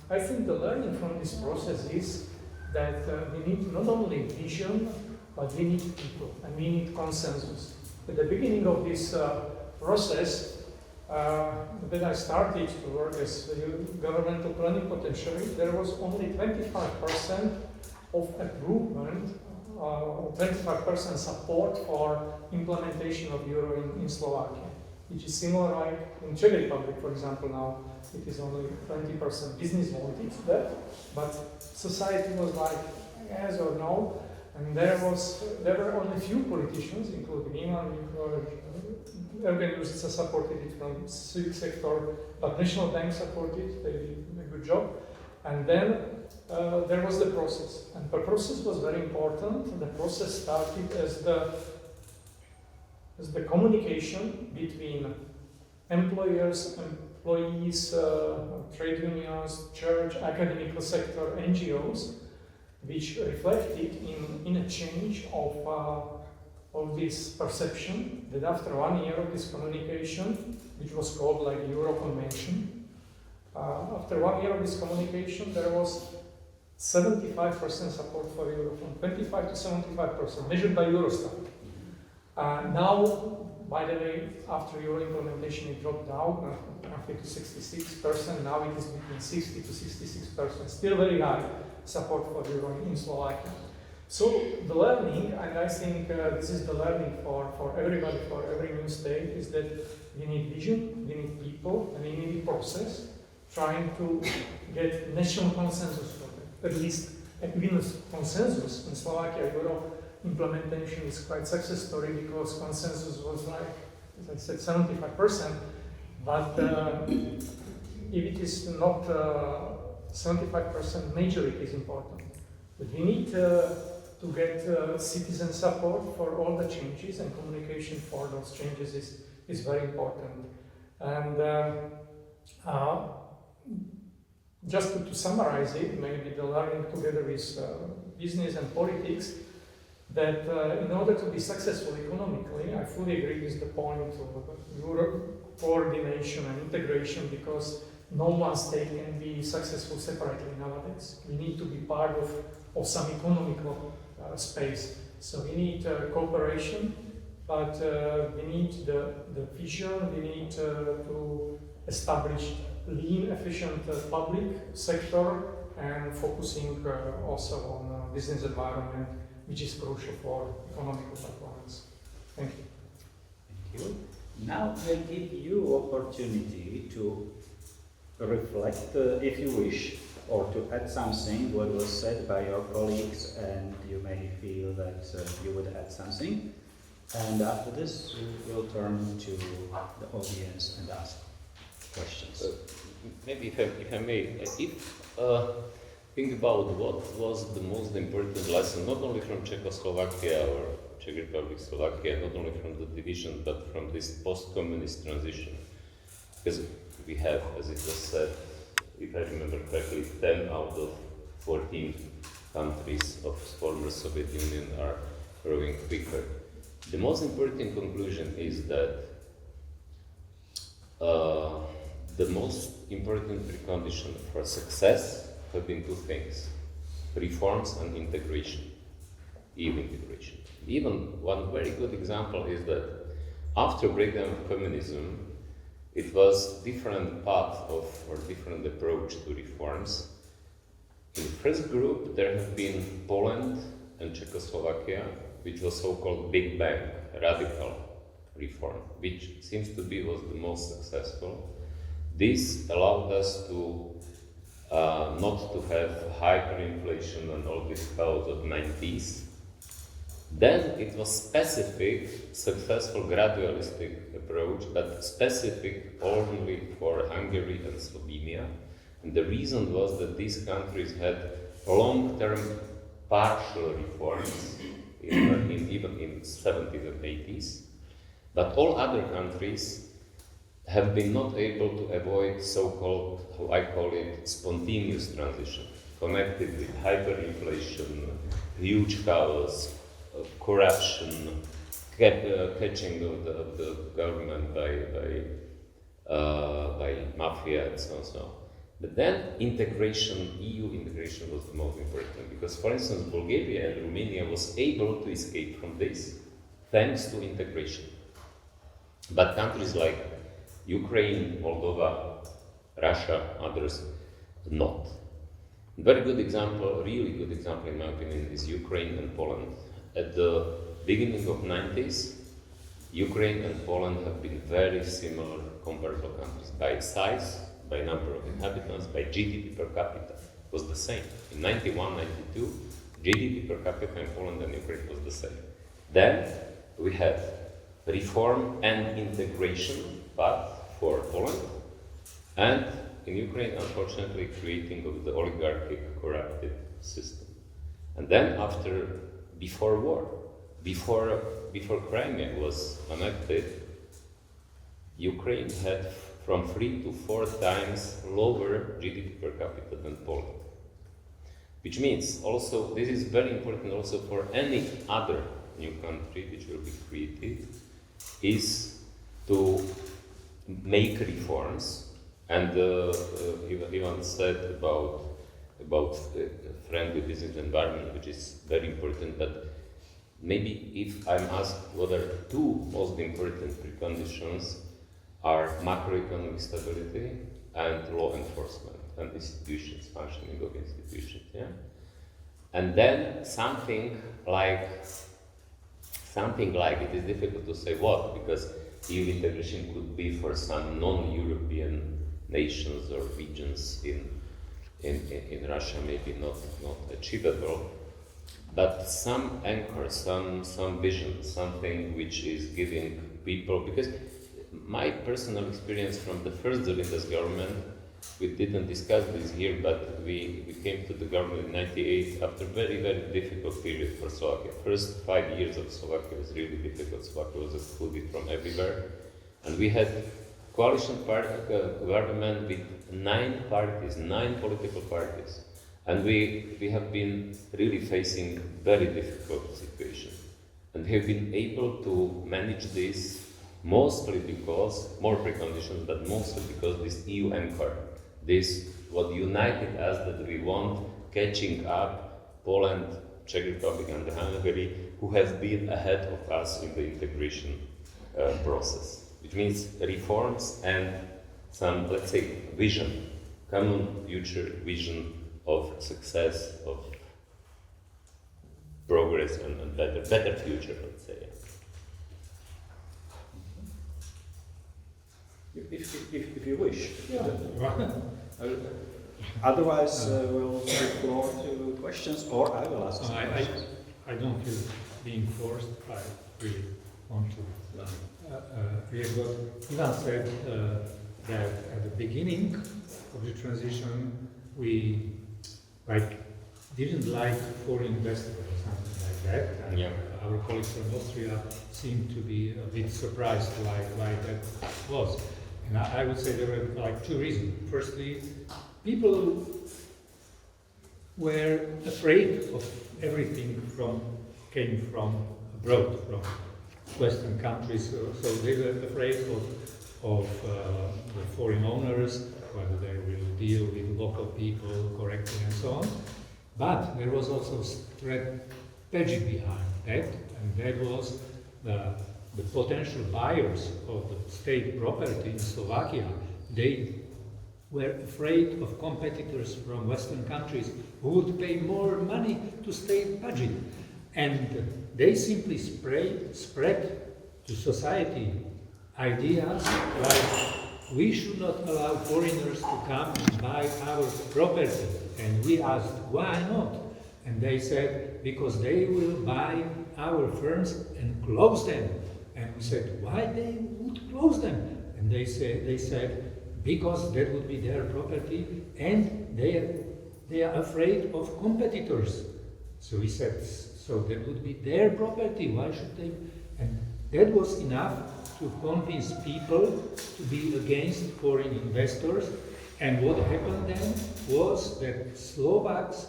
I think the learning from this process is that we need not only vision, but we need people and we need consensus. At the beginning of this process, when I started to work as a governmental plenipotentiary, there was only 25% of improvement, 25% support for implementation of euro in Slovakia, which is similar like in Czech Republic, for example. Now it is only 20% business wanted that, but society was like yes or no, and there were only few politicians, including Iman, Eugen supported it from civic sector, but National Bank supported, they did a good job. And then there was the process, and the process was very important. The process started as the communication between employers, employees, trade unions, church, academic sector, NGOs, which reflected in a change of this perception that after 1 year of this communication, which was called like Euro Convention, after 1 year of this communication, there was 75% support for Euro, from 25 to 75%, measured by Eurostat. Now, by the way, after Euro implementation, it dropped down roughly to 66%. Now it is between 60 to 66%, still very high support for Euro in Slovakia. So the learning, and I think this is the learning for everybody, for every new state, is that we need vision, we need people, and we need a process trying to get national consensus for it. At least even consensus in Slovakia, Euro implementation is quite success story because consensus was like, as I said, 75%, but if it is not 75%, majority is important. But we need to get citizen support for all the changes, and communication for those changes is very important. And just to summarize it, maybe the learning together with business and politics, that in order to be successful economically, I fully agree with the point of Euro coordination and integration, because no one state can be successful separately nowadays. We need to be part of some economical space. So we need cooperation, but we need the vision, we need to establish lean, efficient public sector, and focusing also on business environment, which is crucial for economic performance. Thank you. Thank you. Now I give you opportunity to reflect, if you wish, or to add something what was said by your colleagues, and you may feel that you would add something. And after this, we will turn to the audience and ask questions. Maybe if I may, think about what was the most important lesson, not only from Czechoslovakia or Czech Republic, Slovakia, not only from the division, but from this post-communist transition. Because we have, as it was said, if I remember correctly, 10 out of 14 countries of former Soviet Union are growing quicker. The most important conclusion is that the most important precondition for success have been two things: reforms and integration, integration. Even one very good example is that after breakdown of communism, it was different path or different approach to reforms. In the first group, there have been Poland and Czechoslovakia, which was so-called Big Bang, radical reform, which seems to be was the most successful. This allowed us to not to have hyperinflation and all this chaos of 90s. Then it was specific, successful gradualistic approach, but specific only for Hungary and Slovenia. And the reason was that these countries had long-term partial reforms, even in 70s and 80s. But all other countries have been not able to avoid so-called, how I call it, spontaneous transition, connected with hyperinflation, huge chaos, corruption, catching of the government by mafia and so on and so on. But then integration, EU integration was the most important because, for instance, Bulgaria and Romania was able to escape from this thanks to integration. But countries like Ukraine, Moldova, Russia, others, not. Very good example, really good example in my opinion, is Ukraine and Poland. At the beginning of 90s, Ukraine and Poland have been very similar comparable countries by size, by number of inhabitants, by GDP per capita. It was the same. In 91, 92, GDP per capita in Poland and Ukraine was the same. Then we had reform and integration path for Poland, and in Ukraine, unfortunately, creating of the oligarchic corrupted system. And then before war, before Crimea was annexed, Ukraine had from 3 to 4 times lower GDP per capita than Poland. Which means also, this is very important also for any other new country which will be created, is to make reforms. And Ivan said about friendly business environment, which is very important, but maybe if I'm asked what are two most important preconditions are macroeconomic stability and law enforcement and institutions, functioning of institutions, yeah? And then something like, it is difficult to say what, because EU integration could be for some non-European nations or regions in Russia maybe not achievable, but some anchor, some vision, something which is giving people, because my personal experience from the first Zelenda's government, we didn't discuss this here, but we came to the government in 98 after very, very difficult period for Slovakia. First 5 years of Slovakia was really difficult. Slovakia was excluded from everywhere. And we had coalition government with 9 parties, 9 political parties. And we have been really facing very difficult situation. And we have been able to manage this mostly because, more preconditions, but mostly because this EU anchor, this what united us that we want catching up Poland, Czech Republic and Hungary, who have been ahead of us in the integration process. Which means reforms and some, let's say, vision, common future vision of success, of progress and better future, let's say. If you wish. Yeah. Otherwise, we'll give the floor to questions, or I will ask some questions. I don't feel being forced. I really want to learn. What Ivan said that at the beginning of the transition, we didn't like foreign investors or something like that. And yeah. Our colleagues from Austria seemed to be a bit surprised why that was. And I would say there were 2 reasons. Firstly, people were afraid of everything came from abroad, from Western countries. So they were afraid of the foreign owners, whether they will deal with local people correctly and so on. But there was also strategy behind that, and that was the potential buyers of the state property in Slovakia. They were afraid of competitors from Western countries who would pay more money to state budget. And they simply spread to society ideas like we should not allow foreigners to come and buy our property. And we asked, why not? And they said, because they will buy our firms and close them. And we said, why they would close them? And they said, because that would be their property and they are afraid of competitors. So we said, so that would be their property, why should they? And that was enough to convince people to be against foreign investors. And what happened then was that Slovaks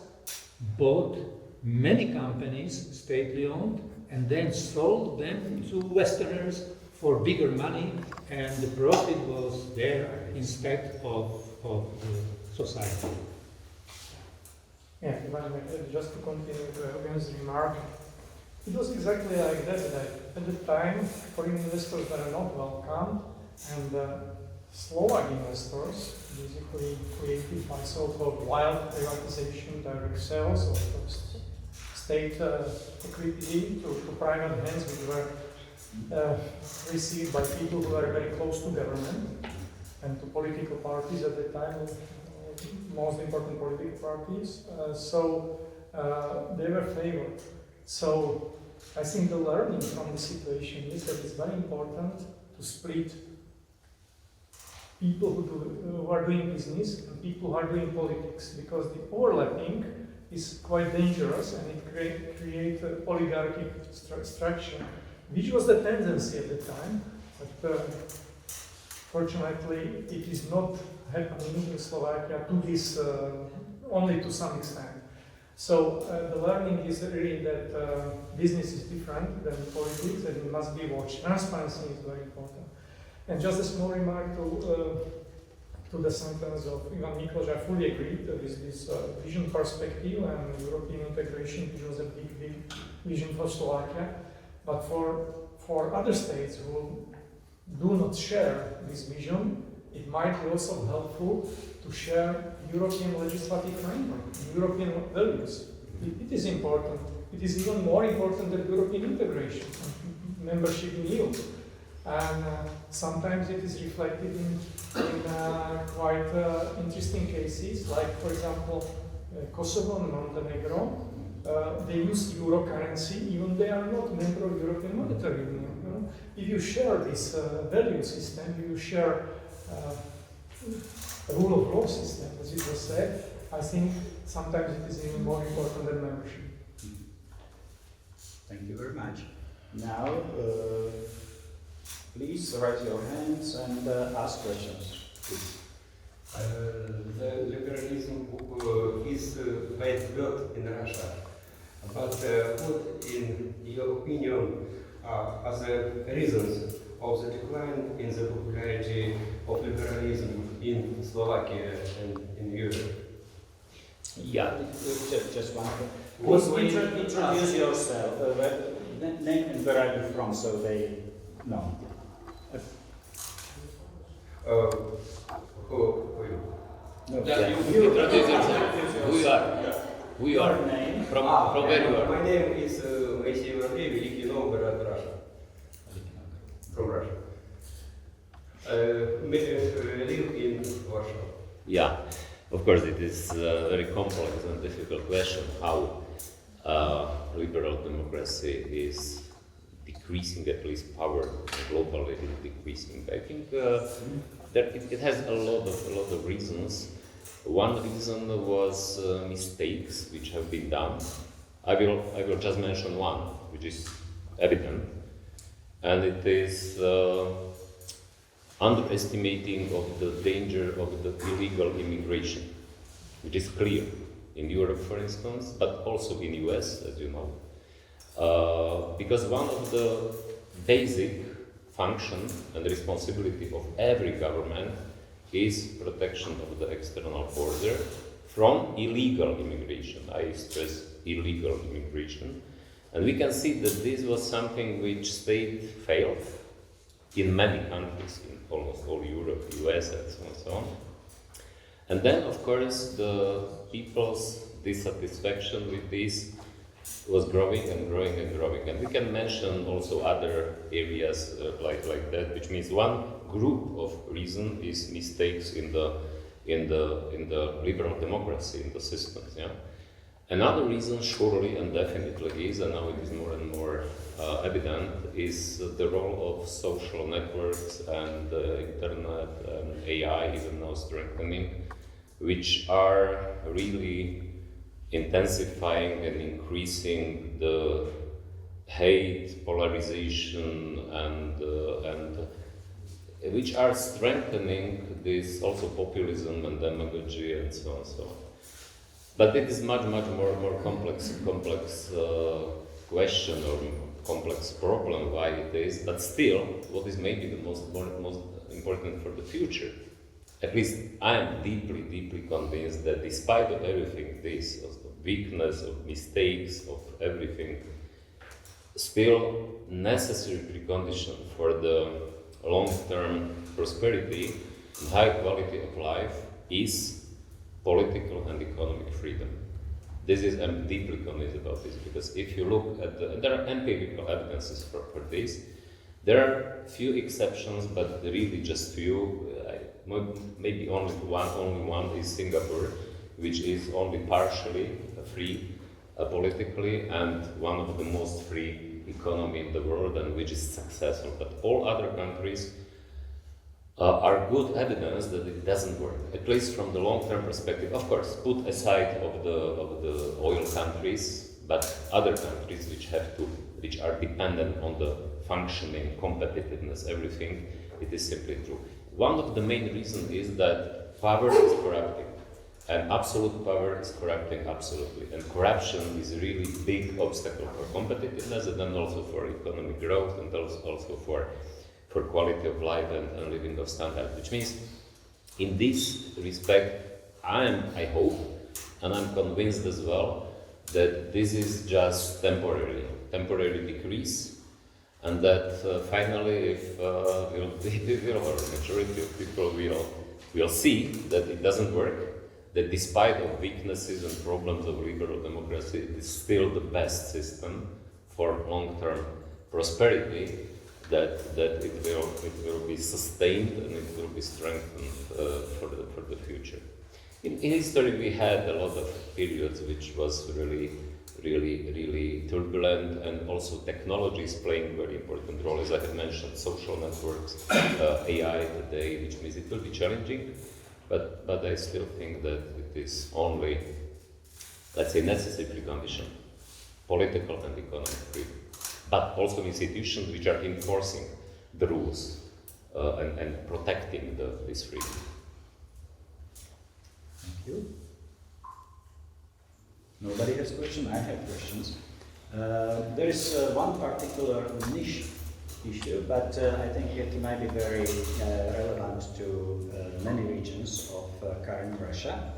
bought many companies, state owned, and then sold them to Westerners for bigger money, and the profit was there instead of the society. Yeah, if I may, just to continue to Eugen's remark, it was exactly like that at the time foreign investors were not welcome, and Slovak investors, basically created by so-called wild privatization, direct sales of state equity to private hands, which were received by people who were very close to government and to political parties at the time, most important political parties. So they were favored. So I think the learning from the situation is that it's very important to split people who are doing business and people who are doing politics, because the overlapping is quite dangerous and it creates a oligarchic structure, which was the tendency at the time, but fortunately it is not happening in Slovakia to this, only to some extent. So the learning is really that business is different than politics and it must be watched. Transparency is very important. And just a small remark to the sentence of Ivan Miklos, I fully agree with this vision perspective and European integration, which was a big vision for Slovakia. But for other states who do not share this vision, it might be also helpful to share European legislative framework, European values. It is important. It is even more important than European integration, membership in EU. And sometimes it is reflected in quite interesting cases, like, for example, Kosovo and Montenegro. They use euro currency, even they are not member of European Monetary Union. You know? If you share this value system, you share a rule of law system, as it was said, I think sometimes it is even more important than membership. Thank you very much. Now, please raise your hands and ask questions. Please. The liberalism is bad word in Russia, but what, in your opinion, are the reasons of the decline in the popularity of liberalism in Slovakia and in Europe? Yeah, just one thing. Please introduce yourself, name and where are you from, so they know. Who you introduce yourself. Who you are? Who you are? Name? From where you are? My name is Mesík, Великий Новгород, Russia. From Russia. Live in Warsaw. Yeah, of course it is a very complex and difficult question how liberal democracy is decreasing, at least power globally is decreasing. I think that it has a lot of reasons. One reason was mistakes which have been done. I will just mention one, which is evident, and it is underestimating of the danger of the illegal immigration, which is clear in Europe, for instance, but also in US, as you know, because one of the basic function and responsibility of every government is protection of the external border from illegal immigration. I stress illegal immigration. And we can see that this was something which state failed in many countries, in almost all Europe, US, and so on and so on. And then, of course, the people's dissatisfaction with this was growing and growing and growing. And we can mention also other areas like that, which means one group of reason is mistakes in the liberal democracy, in the systems. Yeah. Another reason, surely and definitely is, and now it is more and more evident, is the role of social networks and internet and AI, even now strengthening, which are really intensifying and increasing the hate, polarization, and which are strengthening this also populism and demagogy and so on and so on. But it is much more complex question or complex problem why it is. But still, what is maybe the most important for the future? At least I am deeply convinced that despite of everything, this of the weakness, of mistakes, of everything, still necessary precondition for the long-term prosperity and high quality of life is political and economic freedom. I'm deeply convinced about this, because if you look at there are empirical evidences for this. There are few exceptions, but really just few. Maybe only one is Singapore, which is only partially free politically and one of the most free economy in the world, and which is successful. But all other countries are good evidence that it doesn't work, at least from the long-term perspective. Of course, put aside of the oil countries, but other countries which are dependent on the functioning, competitiveness, everything, it is simply true. One of the main reasons is that power is corrupting, and absolute power is corrupting absolutely, and corruption is a really big obstacle for competitiveness, and then also for economic growth, and also for quality of life and living of standard. Which means, in this respect, I hope, and I'm convinced as well, that this is just temporary decrease, and that finally, if the majority of people will see that it doesn't work, that despite of weaknesses and problems of liberal democracy, it is still the best system for long-term prosperity, that it will be sustained and it will be strengthened for the future. In history, we had a lot of periods which was really turbulent, and also technology is playing a very important role, as I have mentioned, social networks, AI today, which means it will be challenging, but I still think that it is only, let's say, necessary precondition, political and economic freedom, but also institutions which are enforcing the rules and protecting this freedom. Thank you. Nobody has questions? I have questions. There is one particular niche issue, but I think it might be very relevant to many regions of current Russia,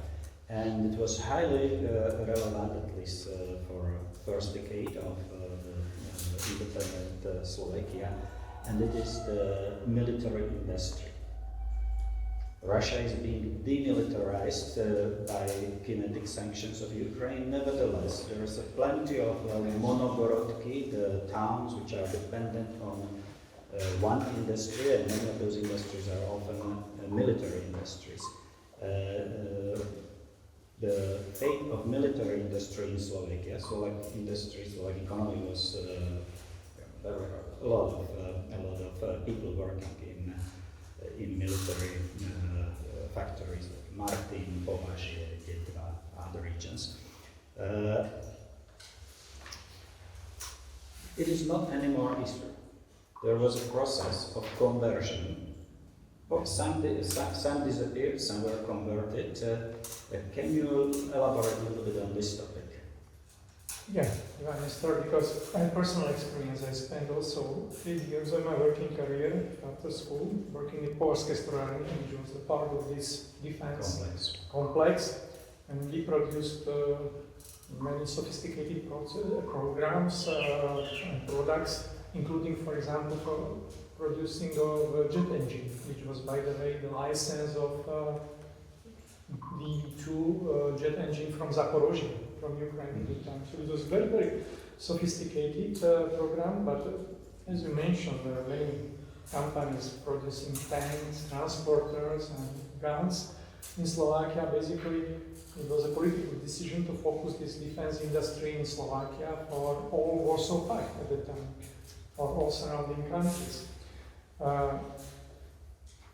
and it was highly relevant, at least for first decade of the independent Slovakia, and it is the military industry. Russia is being demilitarized by kinetic sanctions of Ukraine. Nevertheless, there is plenty of monogorodki, the towns which are dependent on one industry, and many of those industries are often military industries. The fate of military industry in Slovakia, Slovak industry, Slovak economy was a lot of people working in military factories like Martin, Považie, Detva, other regions. It is not anymore history. There was a process of conversion. Some disappeared, some were converted. Can you elaborate a little bit on this topic? Yeah, I start because I have personal experience. I spent also 3 years of my working career after school working in Polské strojárny, which was a part of this defense complex, and we produced many sophisticated programs and products, including, for example, producing of jet engine, which was, by the way, the license of the two jet engine from Zaporozhye, from Ukraine at the time. So it was very, very sophisticated program, but as you mentioned, there are many companies producing tanks, transporters, and guns. In Slovakia, basically, it was a political decision to focus this defense industry in Slovakia for all Warsaw Pact at the time, for all surrounding countries.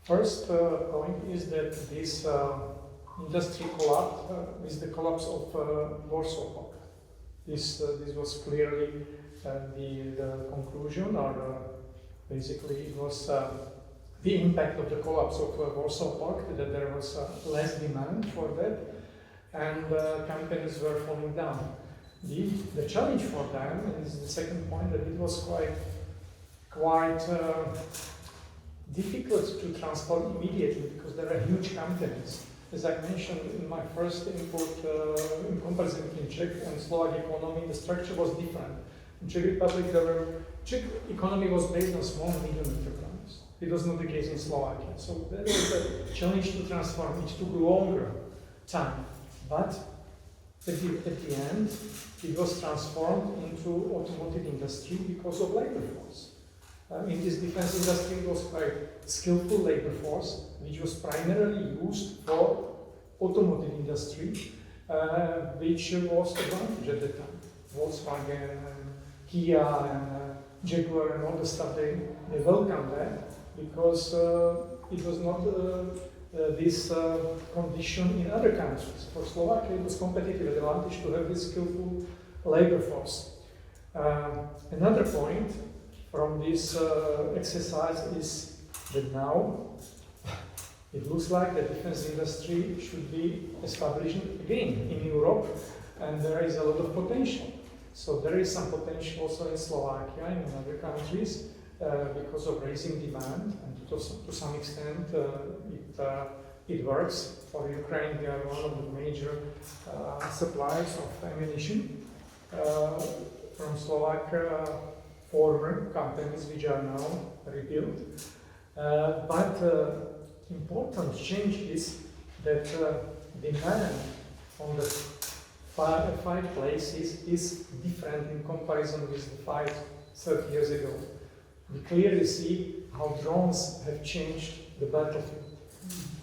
First point is that this industry collapsed with the collapse of Warsaw Pact. This was clearly the conclusion, or basically it was the impact of the collapse of Warsaw Pact, that there was less demand for that, and companies were falling down. The challenge for them is the second point, that it was quite difficult to transform immediately because there are huge companies. As I mentioned in my first input, in comparison between Czech and Slovak economy, the structure was different. In Czech Republic, Czech economy was based on small and medium enterprises. It was not the case in Slovakia. So there was a challenge to transform. It took longer time. But at the end, it was transformed into automotive industry because of labor force. In this defense industry, it was quite skillful labor force, which was primarily used for automotive industry, which was advantage at the time. Volkswagen, and Kia, and Jaguar, and all the stuff, they welcomed that because it was not this condition in other countries. For Slovakia, it was competitive advantage to have this skillful labor force. Another point from this exercise is that now it looks like the defense industry should be established again in Europe, and there is a lot of potential. So there is some potential also in Slovakia and in other countries because of raising demand, and to some extent it works. For Ukraine, they are one of the major suppliers of ammunition from Slovak former companies which are now rebuilt. But important change is that demand on the five places is different in comparison with the 30 years ago. We clearly see how drones have changed the battlefield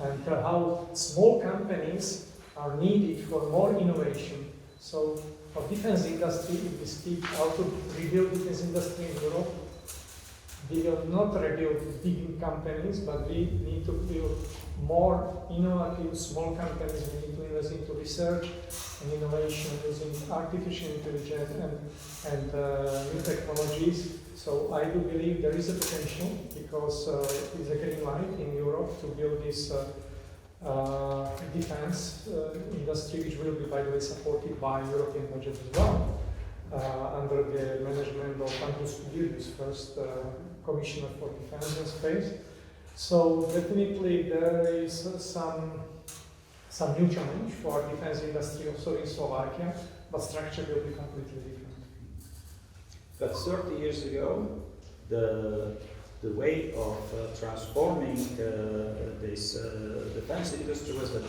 and how small companies are needed for more innovation. So for defense industry, if we speak how to rebuild defense industry in Europe, we will not rebuild big companies, but we need to build more innovative small companies. We need to invest into research and innovation using artificial intelligence and new technologies. So I do believe there is a potential because it's a green light in Europe to build this defense industry, which will be, by the way, supported by European budget as well, under the management of Andrus Kubilius, first Commissioner for Defense and Space. So definitely there is some new challenge for defense industry also in Slovakia, but structure will be completely different. But 30 years ago, the way of transforming this defense industry was that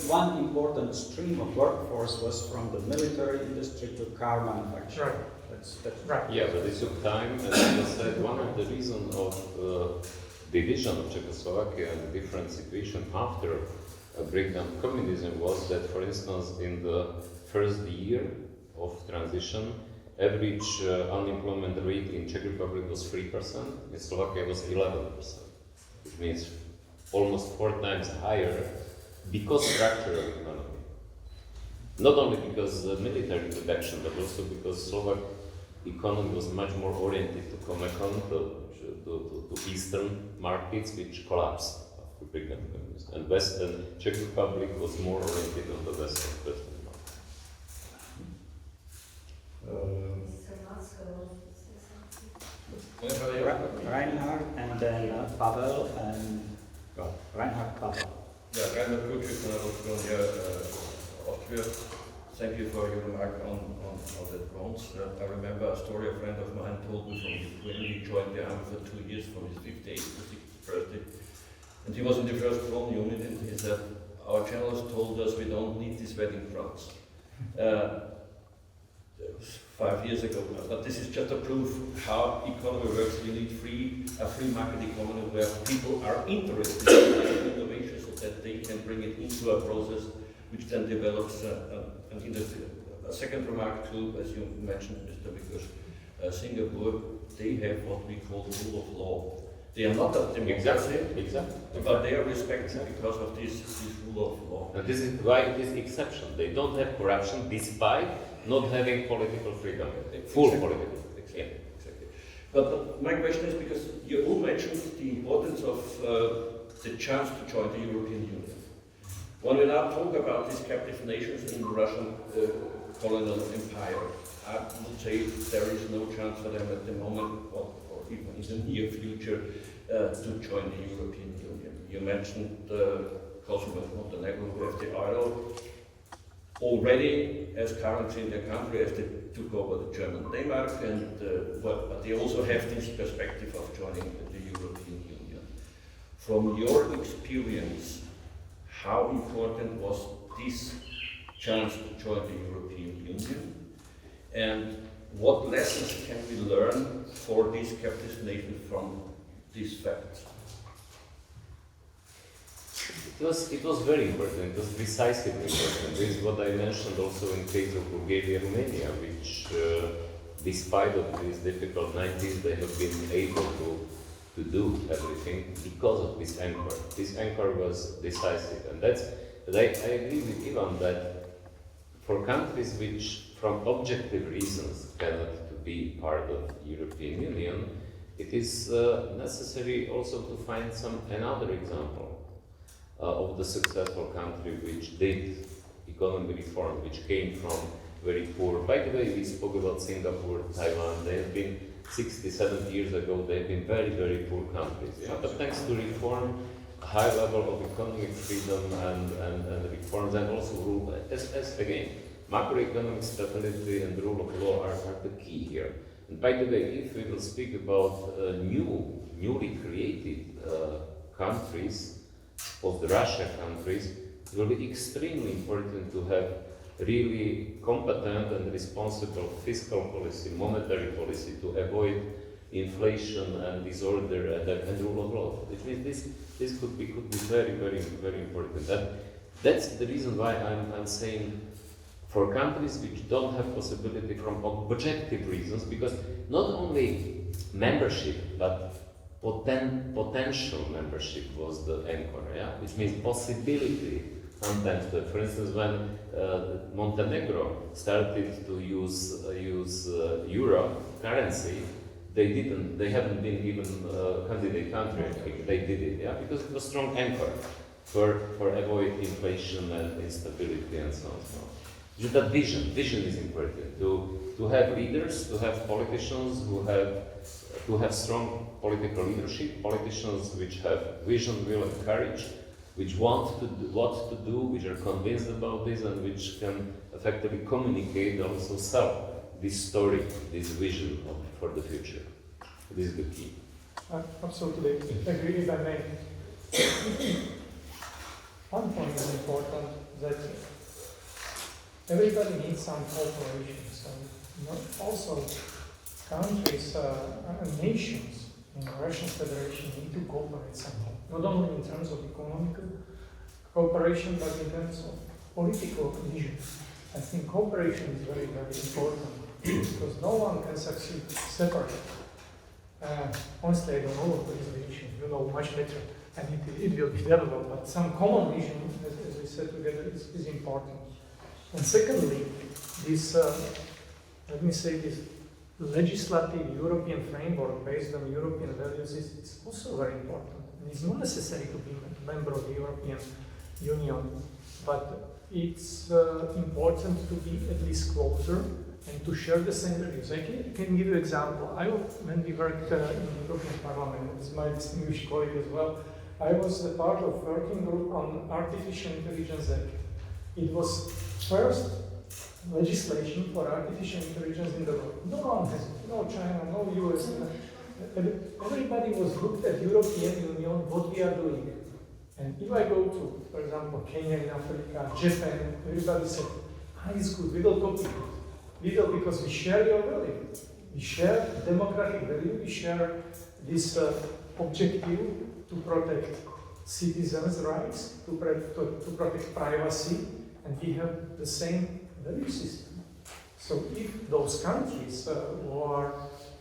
one important stream of workforce was from the military industry to car manufacturing. Right. That's right. Yeah, but it took time, and as I said, one of the reasons of division of Czechoslovakia and the different situation after a breakdown of communism was that, for instance, in the first year of transition, average unemployment rate in Czech Republic was 3%, in Slovakia was 11%, which means almost 4 times higher because structure of economy. Not only because of military protection, but also because Slovak economy was much more oriented to Comecon, to eastern markets, which collapsed after breakdown of communism. And Western Czech Republic was more oriented on the western market. Reinhard and then Pavel and Reinhard Pavel. Yeah, Reinhard Kuczyk from Austria. Thank you for your remark on the drones. I remember a story a friend of mine told me from when he joined the army for 2 years, from his 58th to 60th birthday. And he was in the first drone unit, and he said, our generals told us we don't need these wedding crowns. 5 years ago, but this is just a proof how economy works. We need a free market economy where people are interested in innovation so that they can bring it into a process which then develops an industry. A second remark too, as you mentioned, Mr. Vickers, Singapore, they have what we call rule of law. They are not a democracy, exactly. But they are respected because of this rule of law. And this is why it is exception. They don't have corruption despite not having political freedom, full political freedom. Exactly. But my question is, because you all mentioned the importance of the chance to join the European Union. When we now talk about these captive nations in the Russian colonial empire, I would say there is no chance for them at the moment, or even in the near future, to join the European Union. You mentioned Kosovo and Montenegro, who have the euro already as currency in their country as they took over the German Denmark, and but they also have this perspective of joining the European Union. From your experience, how important was this chance to join the European Union? And what lessons can we learn for these captive nations from these facts? It was very important, it was precisely important. This is what I mentioned also in case of Bulgaria and Romania, which despite of these difficult 90s, they have been able to do everything because of this anchor. This anchor was decisive, and I agree with Ivan that for countries which from objective reasons cannot to be part of the European Union, it is necessary also to find another example of the successful country which did economic reform, which came from very poor. By the way, we spoke about Singapore, Taiwan. They have been 60, 70 years ago, they've been very, very poor countries. Yeah? But thanks to reform, high level of economic freedom and reforms, and also rule, as again, macroeconomic stability and rule of law are the key here. And by the way, if we will speak about newly created countries, post-Russia countries, it will be extremely important to have really competent and responsible fiscal policy, monetary policy to avoid inflation and disorder and rule of law. Which means this could be very, very, very important. That's the reason why I'm saying for countries which don't have possibility from objective reasons, because not only membership, but potential membership was the anchor, yeah? Which means possibility sometimes. For instance, when Montenegro started to use euro currency, they haven't been even candidate country. They did it, yeah, because it was a strong anchor for avoid inflation and instability and so on. So that vision is important. To have leaders, to have politicians who have strong political leadership, politicians which have vision, will, and courage, which want to do what to do, which are convinced about this, and which can effectively communicate, also sell this story, this vision for the future. This is the key. Absolutely agree, if I may. One point is important, that everybody needs some cooperation. So also countries and nations in the Russian Federation need to cooperate somehow. Not only in terms of economic cooperation, but in terms of political vision. I think cooperation is very, very important because no one can succeed separately. Honestly, I don't know what is the issue. You know much better, and it will be developed. But some common vision, as we said together, is important. And secondly, this let me say this legislative European framework based on European values is also very important. And it's not necessary to be a member of the European Union, but it's important to be at least closer and to share the same values. I can give you an example. When we worked in the European Parliament, it's my distinguished colleague as well, I was a part of working group on Artificial Intelligence Act. It was first legislation for artificial intelligence in the world. No one has it. No China, no US. Everybody was looked at European Union, what we are doing. And if I go to, for example, Kenya in Africa, Japan, everybody said, it's good, we will copy it. We will, because we share your value. We share democratic value, we share this objective to protect citizens' rights, to protect privacy, and we have the same value system. So if those countries who are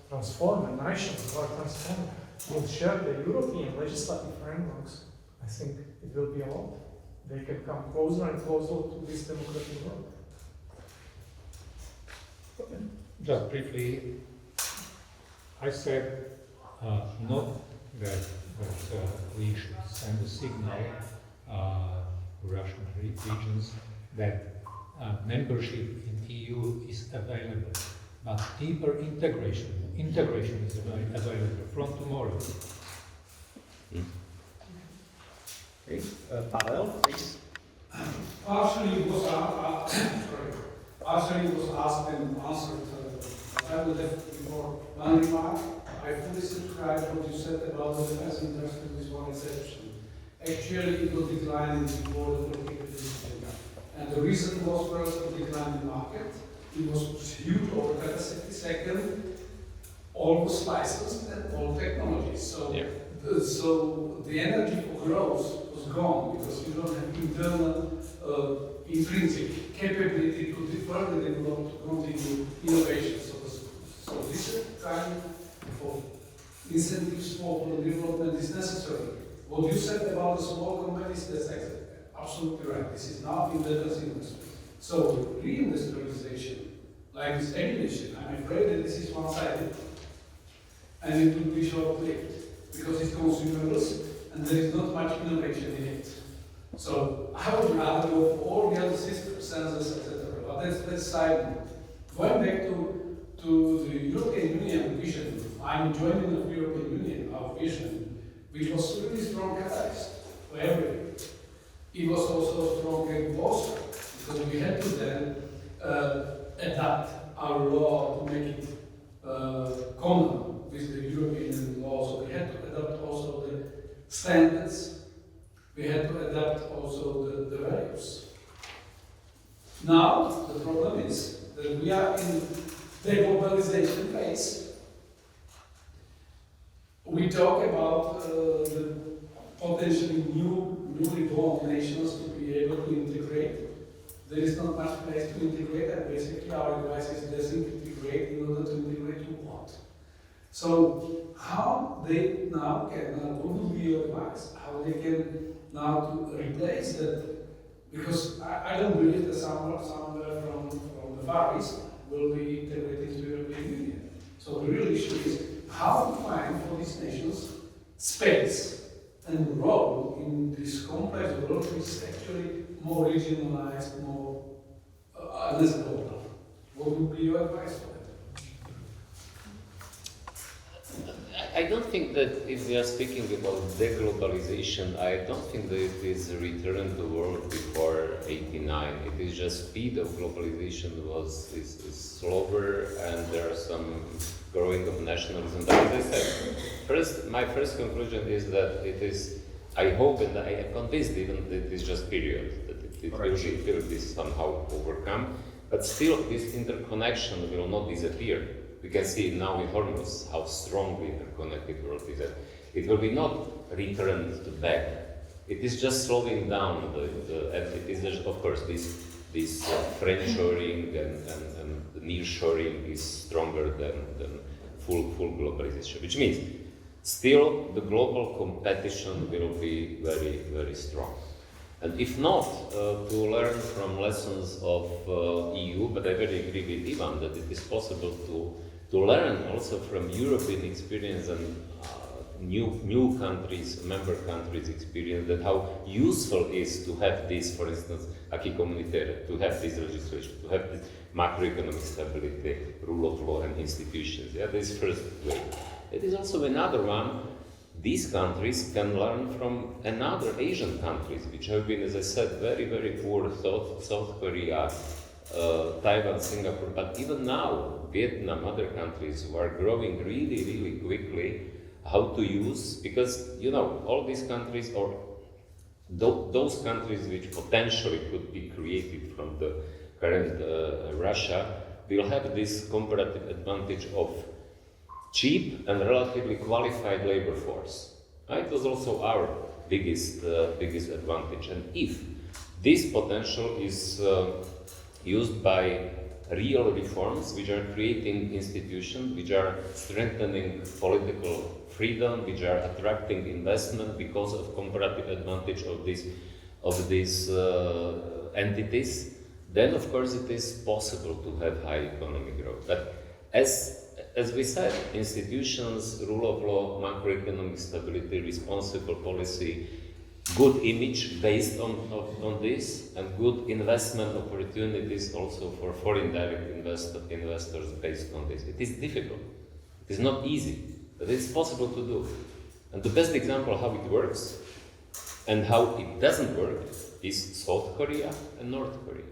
transformed, nations who are transformed, will share the European legislative frameworks, I think it will be a lot. They can come closer and closer to this democratic world. Just briefly, I said not that send a signal to Russian regions that membership in EU is available, but deeper integration is available from tomorrow. Okay. Pavel, please. Partially it was asked and answered. I would have before one remark. I fully subscribe what you said about the defense interest with one exception. Actually, it was declining before the political decision. And the reason was first the decline in the market. It was huge overcapacity. Second, all was licensed and all technologies. So, so the energy for growth was gone because you don't have internal intrinsic capability to further develop, to continue innovation. So this kind of incentives for development is necessary. What you said about the small companies, that's absolutely right. This is not in the defense industry. So reindustrialization, like this ammunition, I'm afraid that this is one-sided. And it will be short-lived because it's consumables and there is not much innovation in it. So I would rather go for all the other systems, sensors, etc. But that's side note. Going back to the European Union vision, I'm joining the European Union, our vision, which was a really strong catalyst for everything. It was also a strong enforcer because we had to then adapt our law to make it common with the European law. So we had to adapt also the standards. We had to adapt also the values. Now, the problem is that we are in the globalization phase. We talk about the potentially newly born nations to be able to integrate. There is not much place to integrate, and basically our advice is disintegrate in order to integrate to what? So how they now can, what would be your advice? How they can now to replace that? Because I don't believe that somewhere from the Far East will be integrated into the European Union. So the real issue is how to find for these nations space and role in this complex world which is actually more regionalized, more less global. What would be your advice for that? I don't think that if we are speaking about deglobalization, I don't think that it is a return to the world before '89. It is just speed of globalization is slower, and there are some growing of nationalism. But as I said, my first conclusion is that it is, I hope and I am convinced even that it is just period, that it will be somehow overcome, but still this interconnection will not disappear. We can see now in Hormuz how strongly interconnected world is. It will be not returned to back. It is just slowing down and it is just, of course, this friendshoring and the nearshoring is stronger than full globalization, which means still the global competition will be very, very strong. And if not, to learn from lessons of EU, but I very agree with Ivan that it is possible to learn also from European experience and new countries, member countries' experience, that how useful it is to have this, for instance, acquis communautaire, to have this legislation, to have this macroeconomic stability, rule of law and institutions. Yeah, this first way. It is also another one. These countries can learn from another Asian countries, which have been, as I said, very, very poor, South Korea, Taiwan, Singapore, but even now, Vietnam, other countries who are growing really, really quickly, how to use, because, you know, all these countries, or those countries which potentially could be created from the current Russia, will have this comparative advantage of cheap and relatively qualified labor force. It was also our biggest advantage. And if this potential is used by real reforms, which are creating institutions, which are strengthening political freedom, which are attracting investment because of comparative advantage of these entities, then of course it is possible to have high economic growth. But as we said, institutions, rule of law, macroeconomic stability, responsible policy, good image based on this, and good investment opportunities also for foreign direct investors based on this. It is difficult. It is not easy, but it's possible to do. And the best example how it works and how it doesn't work is South Korea and North Korea.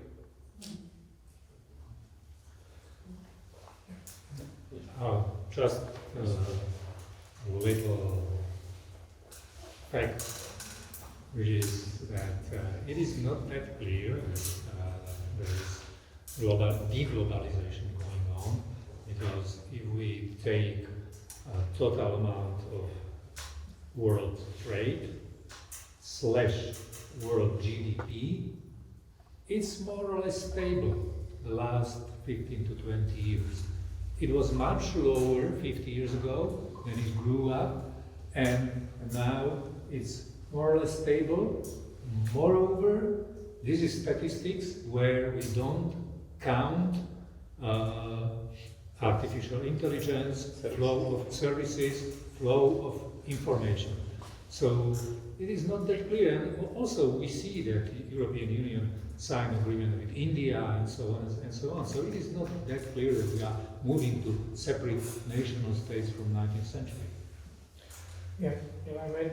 Just a little fact, which is that it is not that clear that there is deglobalization going on, because if we take a total amount of world trade / world GDP, it's more or less stable the last 15 to 20 years. It was much lower 50 years ago, then it grew up, and now it's more or less stable. Moreover, this is statistics where we don't count artificial intelligence, flow of services, flow of information. So it is not that clear. And also we see that the European Union signed agreement with India and so on and so on. So it is not that clear that we are moving to separate national states from 19th century. Yeah, if I may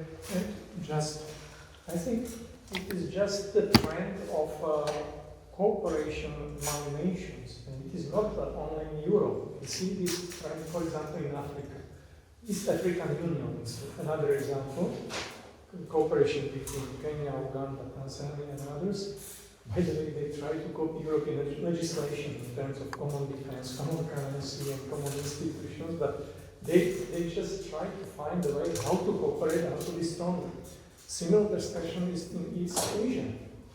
just, I think it is just the trend of cooperation among nations, and it is not only in Europe. We see this trend, for example, in Africa. East African Union is another example. Cooperation between Kenya, Uganda, Tanzania, and others. By the way, they try to copy European legislation in terms of common defense, common currency, and common institutions, but they just try to find a way how to cooperate, how to be stronger. Similar discussion is in East Asia.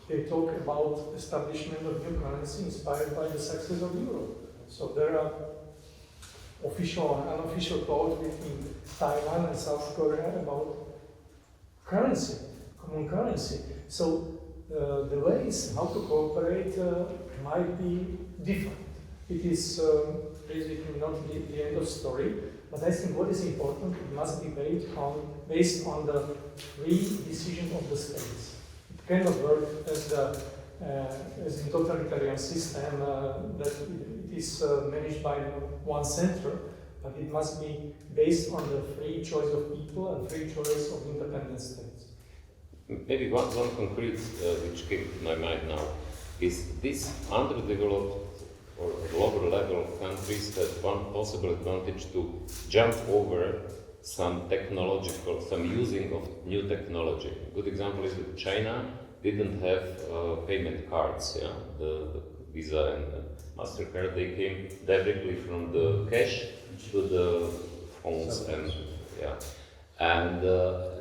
They talk about establishment of new currency inspired by the success of Europe. So there are official and unofficial talks between Taiwan and South Korea about currency, common currency. So the ways how to cooperate might be different. It is basically not the end of story, but I think what is important, it must be based on the free decision of the states. It cannot work as in totalitarian system that it is managed by one center, but it must be based on the free choice of people and free choice of independent states. Maybe one concrete which came to my mind now is this underdeveloped or lower level countries have one possible advantage to jump over some using of new technology. A good example is that China didn't have payment cards, yeah? The Visa and MasterCard, they came directly from the cash to the phones and yeah. And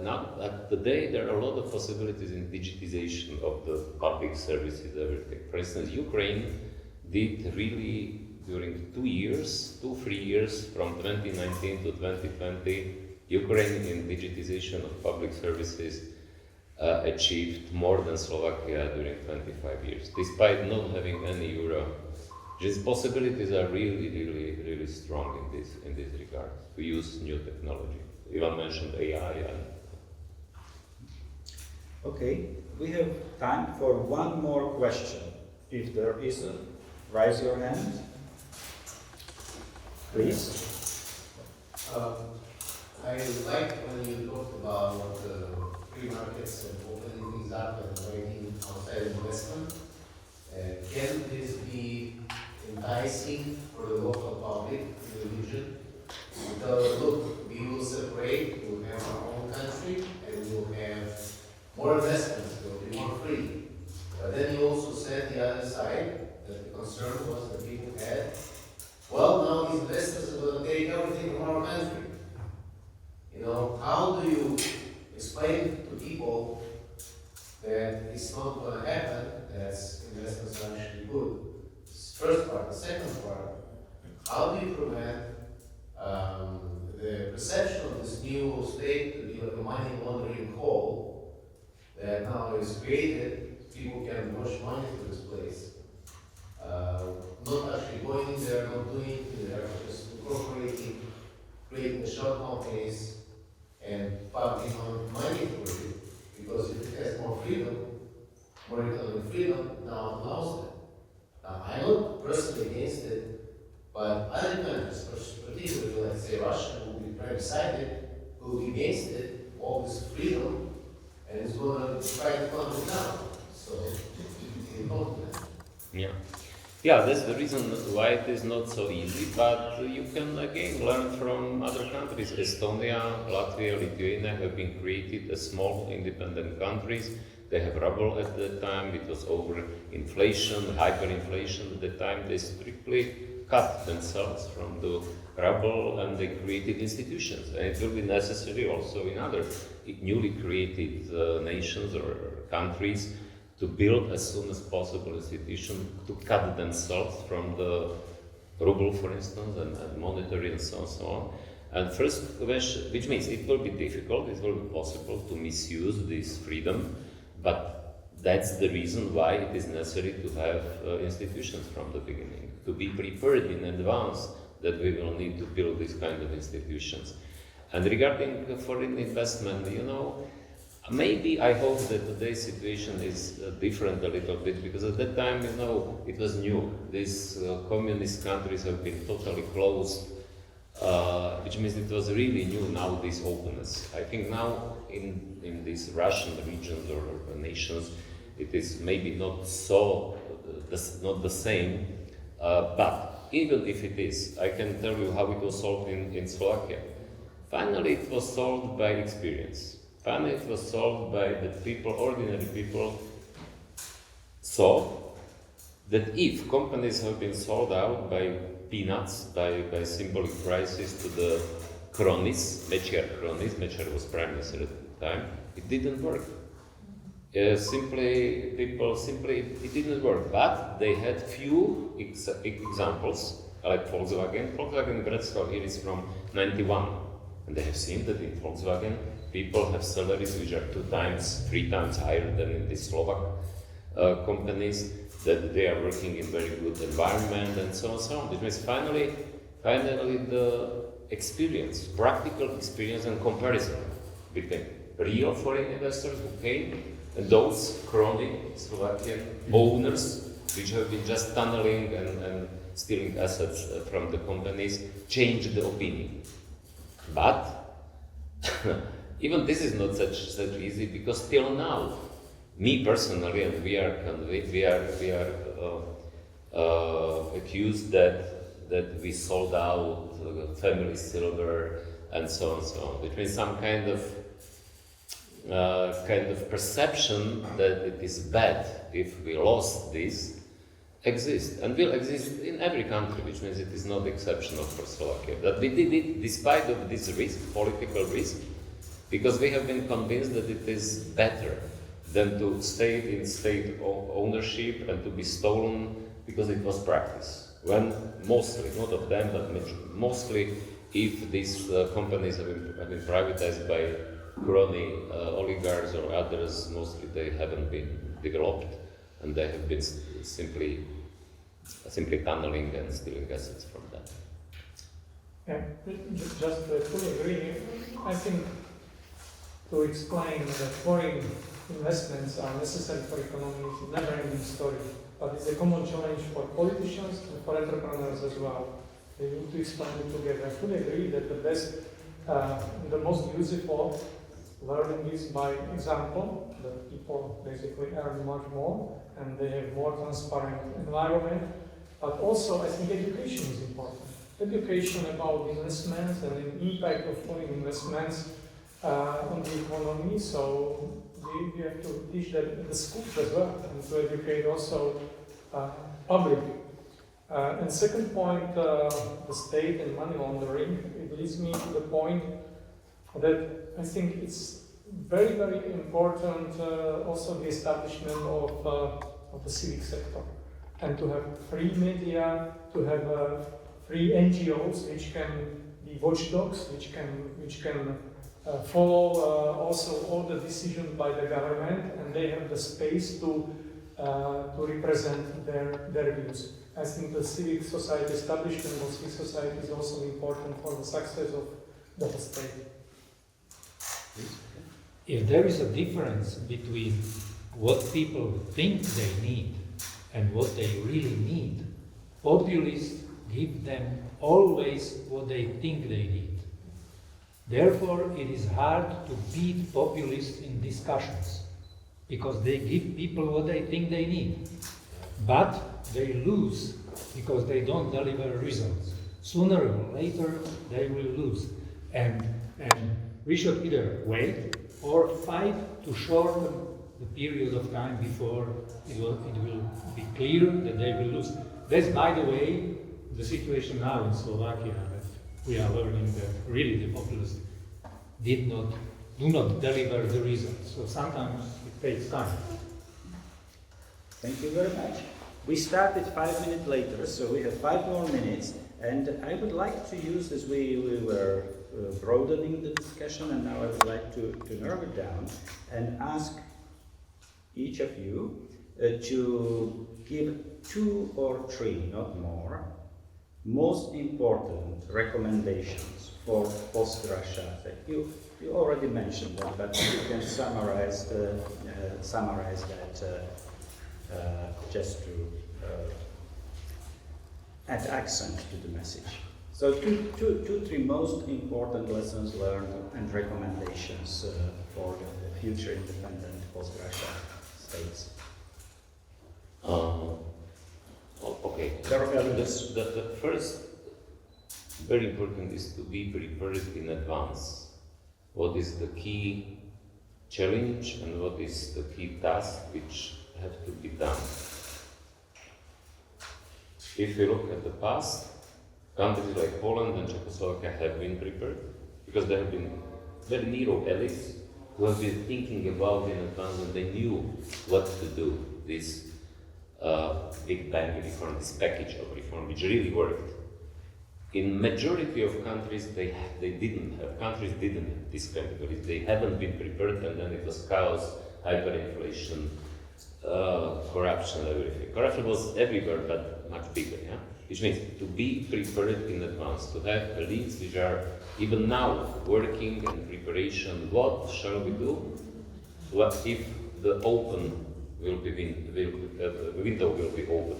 now, today, there are a lot of possibilities in digitization of the public services, everything. For instance, Ukraine did really, during 3 years, from 2019 to 2020, Ukraine in digitization of public services achieved more than Slovakia during 25 years, despite not having any euro. These possibilities are really strong in this regard, to use new technology. Ivan mentioned AI. Okay, we have time for one more question. If there is a, raise your hand. Please. I like when you talked about free markets and opening things up and waiting outside investment. Can this be enticing for the local public in the region? Because look, we will separate, we will have our own country, and we will have more investments, it will be more free. But then you also said the other side, that the concern was that people had, well, now these investors are going to take everything from our country. You know, how do you explain to people that it's not going to happen, that investments are actually good? First part. The second part, how do you prevent the perception of this new state to be like a money laundering hole that now is created, people can wash money to this place, not actually going in there, not doing it there, just incorporating, creating the shell companies and pumping on money for it. Because if it freedom now allows that. Now, I'm not personally against it, but other countries, particularly, let's say Russia, will be very excited, will be against it, all this freedom, and it's going to try to calm it down. So, it's important. Yeah. Yeah, that's the reason why it is not so easy, but you can again learn from other countries. Estonia, Latvia, Lithuania have been created as small independent countries. They have ruble at the time, it was over inflation, hyperinflation at the time. They strictly cut themselves from the ruble and they created institutions. And it will be necessary also in other newly created nations or countries to build as soon as possible institutions to cut themselves from the ruble, for instance, and monetary and so on. And first, which means it will be difficult, it will be possible to misuse this freedom, but that's the reason why it is necessary to have institutions from the beginning, to be prepared in advance that we will need to build these kind of institutions. And regarding foreign investment, you know, maybe I hope that today's situation is different a little bit, because at that time, you know, it was new. These communist countries have been totally closed, which means it was really new now, this openness. I think now in these Russian regions or nations, it is maybe not so, not the same, but even if it is, I can tell you how it was solved in Slovakia. Finally, it was solved by experience. Finally, it was solved by the people, ordinary people, saw that if companies have been sold out by peanuts, by symbolic prices to the cronies, Mečiar was prime minister at the time, it didn't work. It didn't work, but they had few examples, like Volkswagen. Volkswagen in Bratislava here is from 91, and they have seen that in Volkswagen, people have salaries which are 2 times, 3 times higher than in the Slovak companies, that they are working in very good environment and so on. Which means finally the experience, practical experience and comparison between real foreign investors who came and those crony Slovakian owners which have been just tunneling and stealing assets from the companies changed the opinion. But even this is not such easy, because till now, me personally, and we are accused that we sold out family silver and so on, which means some kind of perception that it is bad if we lost this exists and will exist in every country, which means it is not exceptional for Slovakia. That we did it despite of this risk, political risk, because we have been convinced that it is better than to stay in state ownership and to be stolen, because it was practice. When mostly, not of them, but mostly, if these companies have been privatized by crony oligarchs or others, mostly they haven't been developed, and they have been simply tunneling and stealing assets from them. Yeah, just fully agree. I think to explain that foreign investments are necessary for economy is a never-ending story, but it's a common challenge for politicians and for entrepreneurs as well. They need to explain it together. I fully agree that the best, the most useful learning is by example, that people basically earn much more and they have more transparent environment, but also I think education is important. Education about investments and the impact of foreign investments on the economy, so we have to teach that in the schools as well, and to educate also public. And second point, the state and money laundering, it leads me to the point that I think it's very, very important also the establishment of the civic sector, and to have free media, to have free NGOs which can be watchdogs, which can follow also all the decisions by the government, and they have the space to represent their views. I think the civic society establishment of civic society is also important for the success of the state. If there is a difference between what people think they need and what they really need, populists give them always what they think they need. Therefore, it is hard to beat populists in discussions, because they give people what they think they need. But they lose because they don't deliver results. Sooner or later, they will lose. And we should either wait or fight to shorten the period of time before it will be clear that they will lose. That's, by the way, the situation now in Slovakia, that we are learning that really the populists do not deliver the results. So sometimes it takes time. Thank you very much. We started 5 minutes later, so we have 5 more minutes. And I would like to use, as we were broadening the discussion, and now I would like to narrow it down and ask each of you to give 2 or 3, not more, most important recommendations for post-Russia. You already mentioned them, but you can summarize that just to add accent to the message. So 3 most important lessons learned and recommendations for the future independent post-Russia states. Okay. The first very important is to be prepared in advance. What is the key challenge and what is the key task which have to be done? If we look at the past, countries like Poland and Czechoslovakia have been prepared because there have been very narrow elites who have been thinking about in advance and they knew what to do. This Big Bang reform, this package of reform, which really worked. In majority of countries, countries didn't have this capability. They haven't been prepared, and then it was chaos, hyperinflation, corruption, everything. Corruption was everywhere, but much bigger. Yeah? Which means to be prepared in advance, to have elites which are even now working in preparation. What shall we do? What if the window will be open?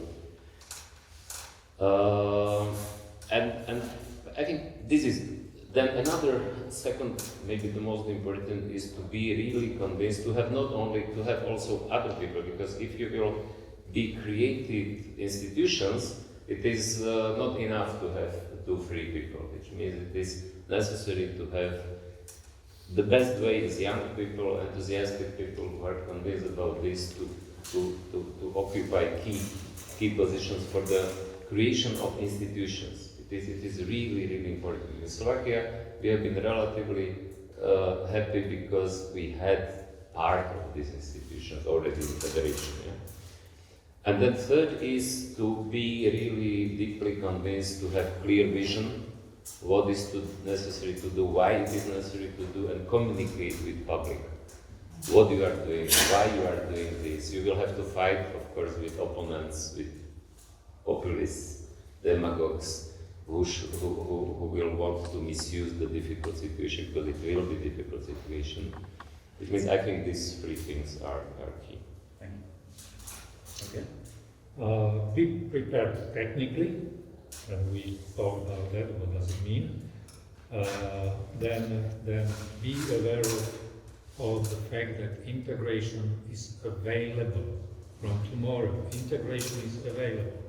And I think this is then another second, maybe the most important, is to be really convinced, to have also other people, because if you will be created institutions, it is not enough to have 2-3 people, which means it is necessary to have the best way is young people, enthusiastic people who are convinced about this to occupy key positions for the creation of institutions. It is really, really important. In Slovakia, we have been relatively happy because we had part of these institutions already in the federation. Yeah? And then third is to be really deeply convinced, to have clear vision, what is necessary to do, why it is necessary to do, and communicate with public. What you are doing, why you are doing this. You will have to fight, of course, with opponents, with populists, demagogues, who will want to misuse the difficult situation, because it will be a difficult situation. Which means I think these 3 things are key. Okay. Be prepared technically, and we talked about that, what does it mean. Then be aware of the fact that integration is available from tomorrow. Integration is available.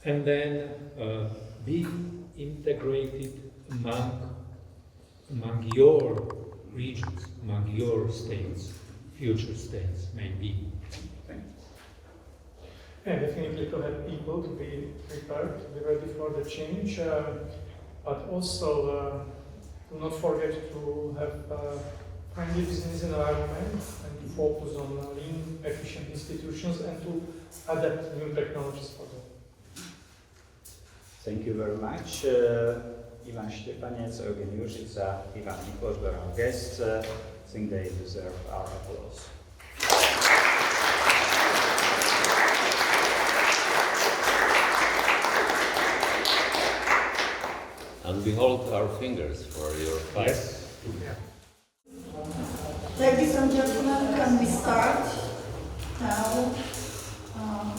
And then be integrated among your regions, among your states, future states, maybe. Yeah, definitely to have people to be prepared, to be ready for the change, but also do not forget to have friendly business environment and to focus on lean, efficient institutions and to adapt new technologies for them. Thank you very much. Ivan Štefanec, Eugen Juržica, Ivan Miklos were our guests. I think they deserve our applause. And we hold our fingers for your fight. Yes. Ladies and gentlemen, can we start? Now,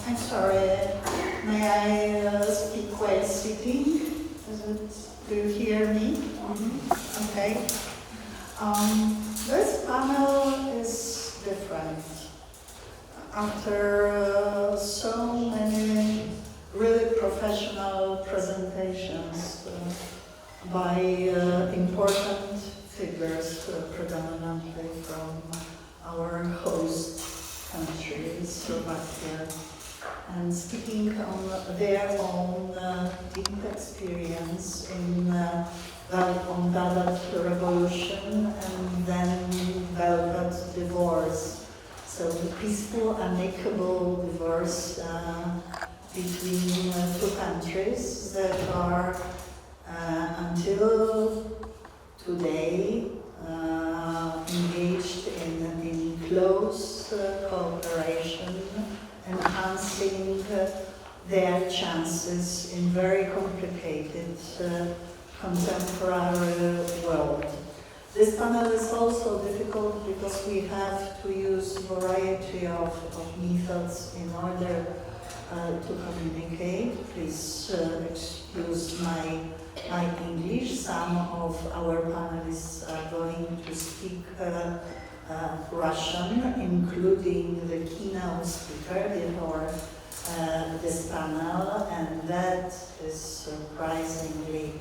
I'm sorry, may I speak while sitting? Do you hear me? Okay. This panel is different. After so many really professional presentations by important figures, predominantly from our host country, Slovakia, and speaking on their own deep experience on Velvet Revolution and then Velvet Divorce. So the peaceful, amicable divorce between two countries that are until today engaged in close cooperation, enhancing their chances in very complicated contemporary world. This panel is also difficult because we have to use a variety of methods in order to communicate. Please excuse my English. Some of our panelists are going to speak Russian, including the keynote speaker before this panel, and that is surprisingly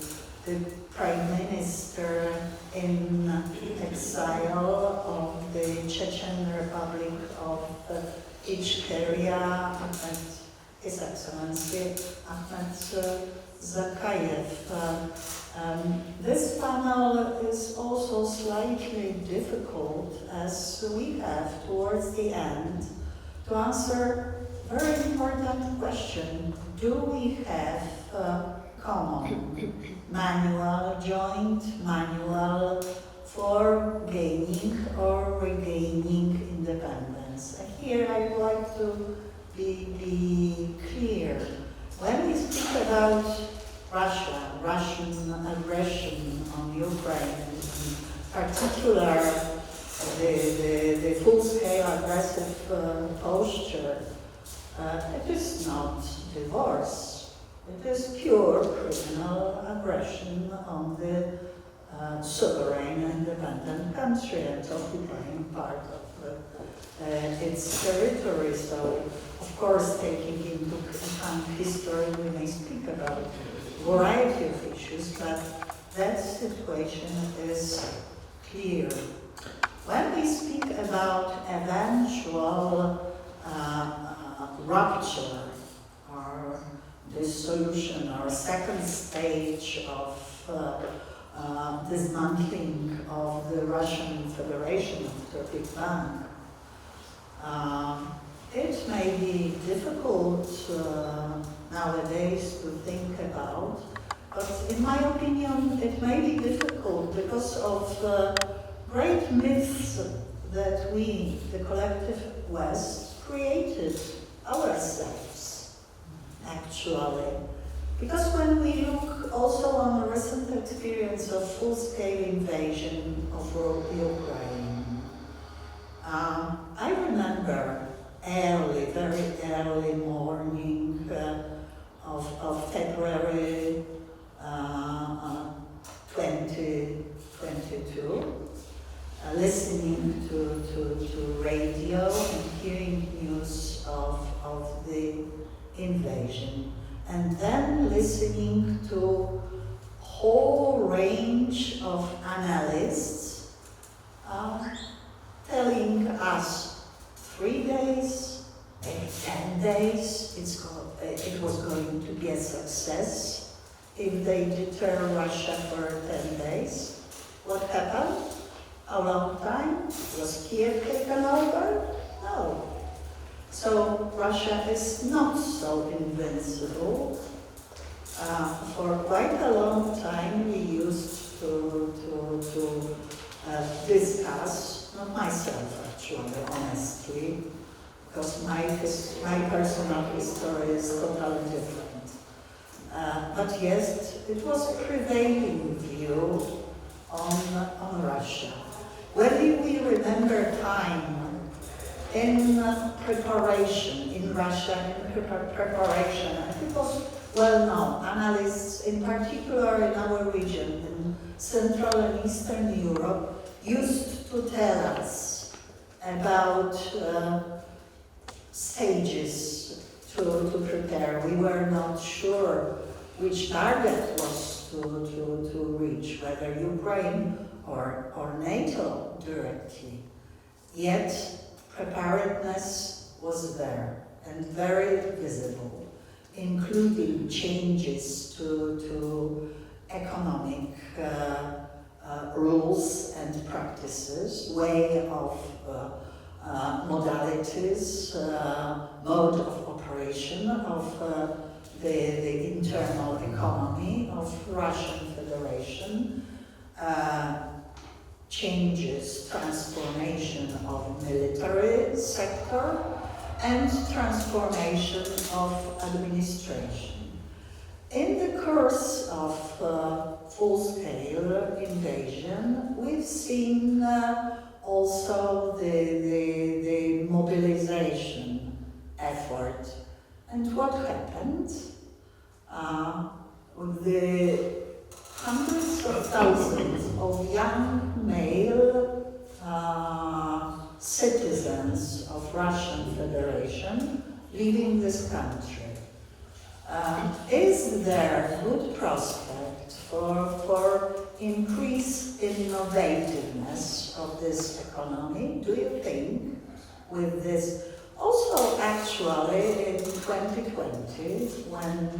the Prime Minister in exile of the Chechen Republic of Ichkeria, His Excellency Ahmed Zakayev. This panel is also slightly difficult as we have towards the end to answer a very important question. Do we have common manual, joint manual for gaining or regaining independence? And here I would like to be clear. When we speak about Russia, Russian aggression on Ukraine, in particular the full-scale aggressive posture, it is not divorce. It is pure criminal aggression on the sovereign independent country and occupying part of its territory. So, of course, taking into account history, we may speak about a variety of issues, but that situation is clear. When we speak about eventual rupture or dissolution or second stage of dismantling of the Russian Federation after Big Bang, it may be difficult nowadays to think about, but in my opinion it may be difficult because of the great myths that we, the collective West, created ourselves, actually. Because when we look also on the recent experience of full-scale invasion of Ukraine, I remember very early morning of February 2022, listening to radio and hearing news of the invasion, and then listening to whole range of analysts telling us 3 days, 10 days, it was going to be a success if they deter Russia for 10 days. What happened? A long time? Was Kiev taken over? No. So Russia is not so invincible. For quite a long time we used to discuss, not myself actually, honestly, because my personal history is totally different. But yes, it was a prevailing view on Russia. When we remember time in preparation in Russia, in preparation, and it was well known. Analysts, in particular in our region, in Central and Eastern Europe, used to tell us about stages to prepare. We were not sure which target was to reach, whether Ukraine or NATO directly. Yet preparedness was there and very visible, including changes to economic rules and practices, way of modalities, mode of operation of the internal economy of Russian Federation, changes, transformation of military sector, and transformation of administration. In the course of full-scale invasion, we've seen also the mobilization effort. And what happened? The hundreds of thousands of young male citizens of Russian Federation leaving this country. Is there good prospect for increased innovativeness of this economy? Do you think with this? Also, actually, in 2020, when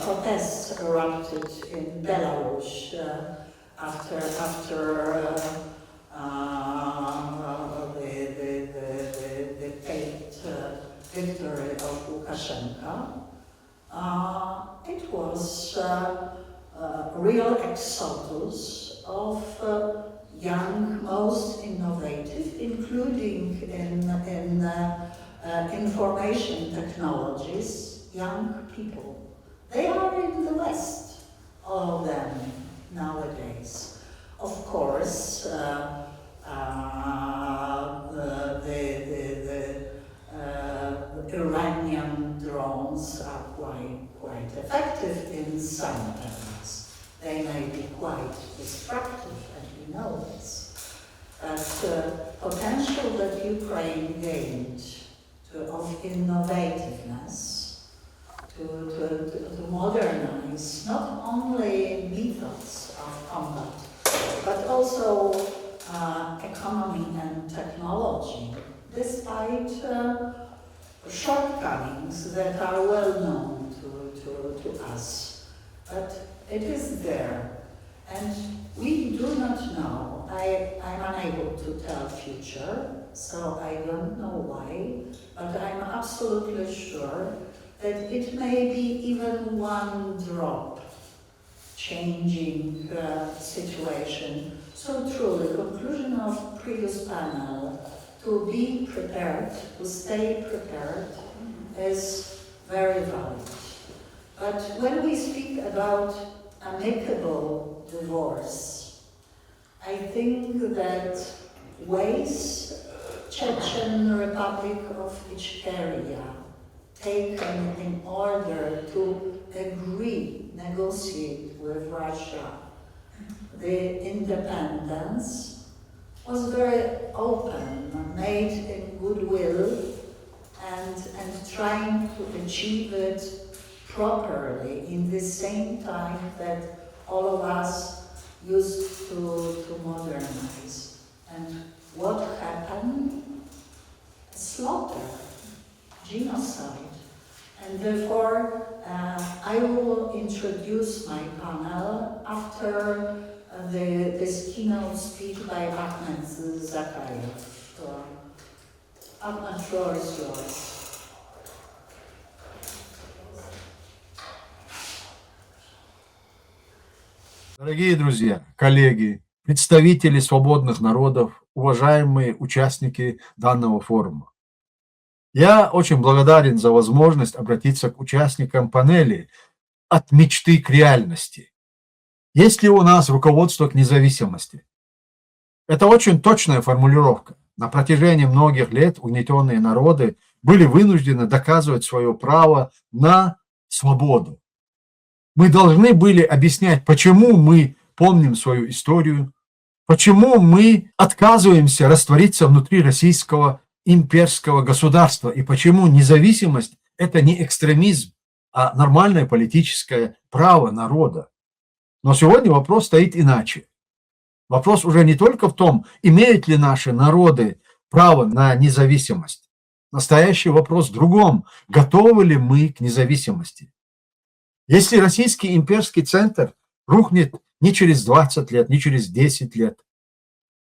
protests erupted in Belarus after the faked victory of Lukashenko, it was a real exodus of young, most innovative, including in information technologies, young people. They are in the West, all of them, nowadays. Of course, the Iranian drones are quite effective in some areas. They may be quite destructive, and we know this. But potential that Ukraine gained of innovativeness, to modernize not only methods of combat, but also economy and technology, despite shortcomings that are well known to us. But it is there, and we do not know. I'm unable to tell future, so I don't know why, but I'm absolutely sure that it may be even one drop changing situation. So truly, conclusion of previous panel, to be prepared, to stay prepared, is very valid. But when we speak about amicable divorce, I think that ways Chechen Republic of Ichkeria taken in order to agree, negotiate with Russia the independence was very open, made in goodwill, and trying to achieve it properly in the same time that all of us used to modernize. And what happened? Slaughter, genocide. And therefore, I will introduce my panel after this keynote speech by Ahmed Zakayev. Ahmed, floor is yours. Дорогие друзья, коллеги, представители свободных народов, уважаемые участники данного форума. Я очень благодарен за возможность обратиться к участникам панели «От мечты к реальности». Есть ли у нас руководство к независимости? Это очень точная формулировка. На протяжении многих лет угнетенные народы были вынуждены доказывать свое право на свободу. Мы должны были объяснять, почему мы помним свою историю, почему мы отказываемся раствориться внутри российского имперского государства и почему независимость – это не экстремизм, а нормальное политическое право народа. Но сегодня вопрос стоит иначе. Вопрос уже не только в том, имеют ли наши народы право на независимость. Настоящий вопрос в другом. Готовы ли мы к независимости? Если российский имперский центр рухнет не через 20 лет, не через 10 лет,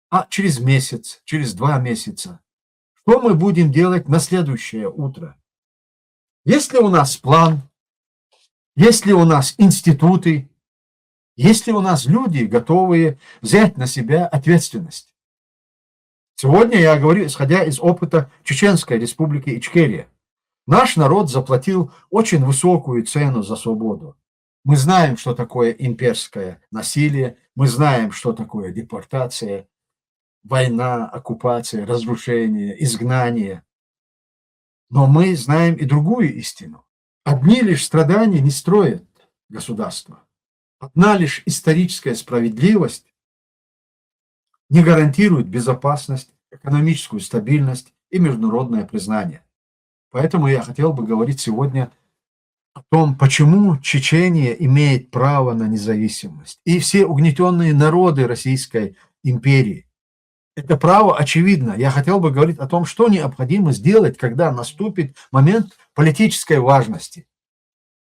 а через месяц, через 2 месяца, что мы будем делать на следующее утро? Есть ли у нас план? Есть ли у нас институты? Есть ли у нас люди, готовые взять на себя ответственность? Сегодня я говорю, исходя из опыта Чеченской республики Ичкерия. Наш народ заплатил очень высокую цену за свободу. Мы знаем, что такое имперское насилие, мы знаем, что такое депортация, война, оккупация, разрушение, изгнание. Но мы знаем и другую истину. Одни лишь страдания не строят государство. Одна лишь историческая справедливость не гарантирует безопасность, экономическую стабильность и международное признание. Поэтому я хотел бы говорить сегодня о том, почему Чечения имеет право на независимость. И все угнетенные народы Российской империи. Это право очевидно. Я хотел бы говорить о том, что необходимо сделать, когда наступит момент политической важности.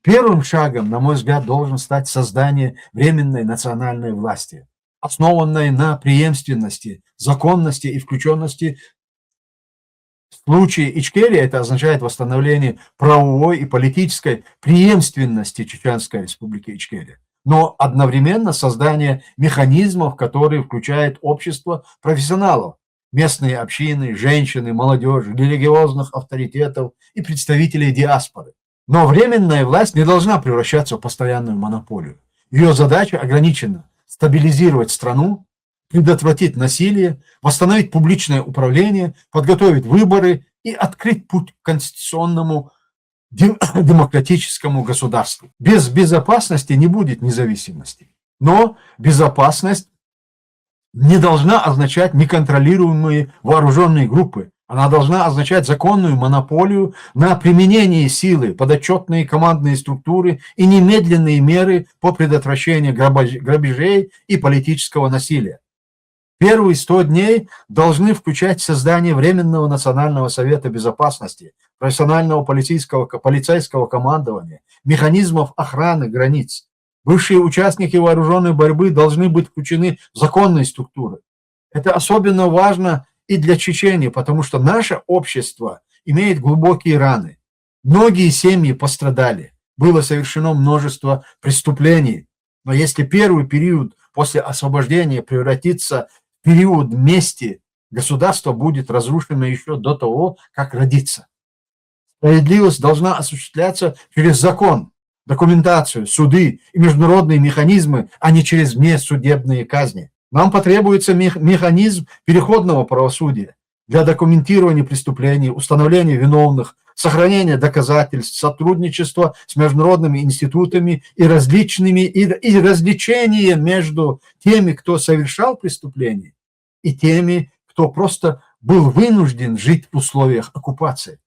Первым шагом, на мой взгляд, должен стать создание временной национальной власти, основанной на преемственности, законности и включенности. В случае Ичкерии это означает восстановление правовой и политической преемственности Чеченской республики Ичкерия, но одновременно создание механизмов, которые включают общество профессионалов, местные общины, женщины, молодежь, религиозных авторитетов и представителей диаспоры. Но временная власть не должна превращаться в постоянную монополию. Ее задача ограничена – стабилизировать страну, предотвратить насилие, восстановить публичное управление, подготовить выборы и открыть путь к конституционному демократическому государству. Без безопасности не будет независимости. Но безопасность не должна означать неконтролируемые вооруженные группы. Она должна означать законную монополию на применение силы, подотчетные командные структуры и немедленные меры по предотвращению грабежей и политического насилия. Первые 100 дней должны включать создание Временного национального совета безопасности, профессионального полицейского командования, механизмов охраны границ. Бывшие участники вооруженной борьбы должны быть включены в законные структуры. Это особенно важно и для Чечении, потому что наше общество имеет глубокие раны. Многие семьи пострадали, было совершено множество преступлений. Но если первый период после освобождения превратится в период мести, государство будет разрушено еще до того, как родится. Справедливость должна осуществляться через закон, документацию, суды и международные механизмы, а не через внесудебные казни. Нам потребуется механизм переходного правосудия для документирования преступлений, установления виновных, сохранения доказательств, сотрудничества с международными институтами и различения между теми, кто совершал преступления, и теми, кто просто был вынужден жить в условиях оккупации.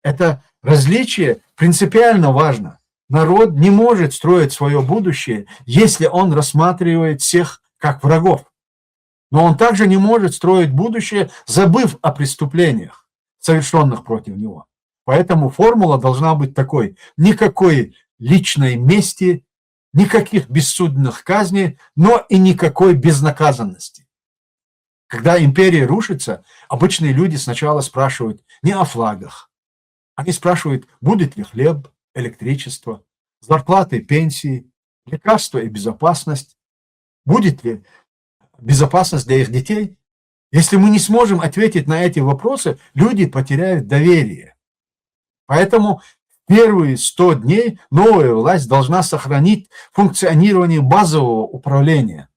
Это различие принципиально важно. Народ не может строить свое будущее, если он рассматривает всех как врагов. Но он также не может строить будущее, забыв о преступлениях, совершенных против него. Поэтому формула должна быть такой: никакой личной мести, никаких бессудных казней, но и никакой безнаказанности. Когда империя рушится, обычные люди сначала спрашивают не о флагах. Они спрашивают, будет ли хлеб, электричество, зарплаты, пенсии, лекарства и безопасность. Будет ли безопасность для их детей? Если мы не сможем ответить на эти вопросы, люди потеряют доверие. Поэтому первые 100 дней новая власть должна сохранить функционирование базового управления.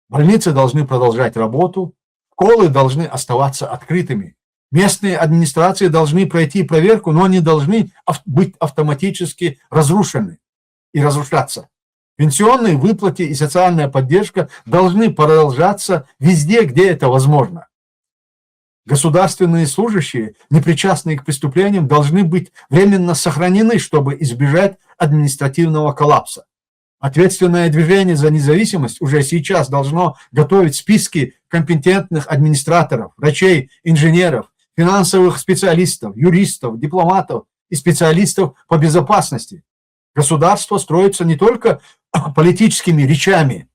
Больницы должны продолжать работу, Школы должны оставаться открытыми. Местные администрации должны пройти проверку, но они должны быть автоматически разрушены и разрушаться. Пенсионные выплаты и социальная поддержка должны продолжаться везде, где это возможно. Государственные служащие, непричастные к преступлениям, должны быть временно сохранены, чтобы избежать административного коллапса. Ответственное движение за независимость уже сейчас должно готовить списки компетентных администраторов, врачей, инженеров, финансовых специалистов, юристов, дипломатов и специалистов по безопасности. Государство строится не только политическими речами,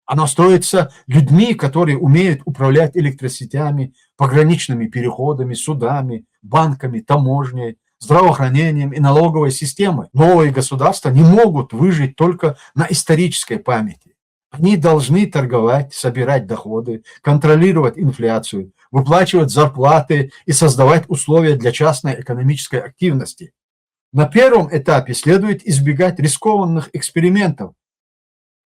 оно строится людьми, которые умеют управлять электросетями, пограничными переходами, судами, банками, таможней, здравоохранением и налоговой системой. Новые государства не могут выжить только на исторической памяти. Они должны торговать, собирать доходы, контролировать инфляцию, выплачивать зарплаты и создавать условия для частной экономической активности. На первом этапе следует избегать рискованных экспериментов.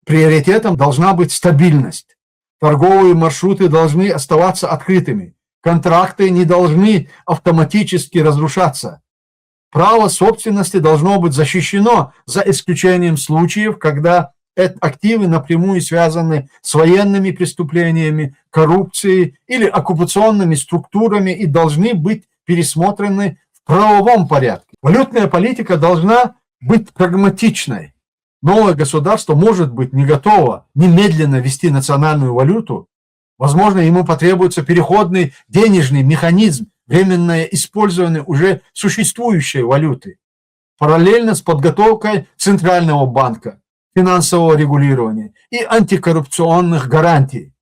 Приоритетом должна быть стабильность. Торговые маршруты должны оставаться открытыми. Контракты не должны автоматически разрушаться. Право собственности должно быть защищено, за исключением случаев, когда активы напрямую связаны с военными преступлениями, коррупцией или оккупационными структурами и должны быть пересмотрены в правовом порядке. Валютная политика должна быть прагматичной. Новое государство может быть не готово немедленно ввести национальную валюту. Возможно, ему потребуется переходный денежный механизм, временное использование уже существующей валюты. Параллельно с подготовкой Центрального банка, финансового регулирования и антикоррупционных гарантий.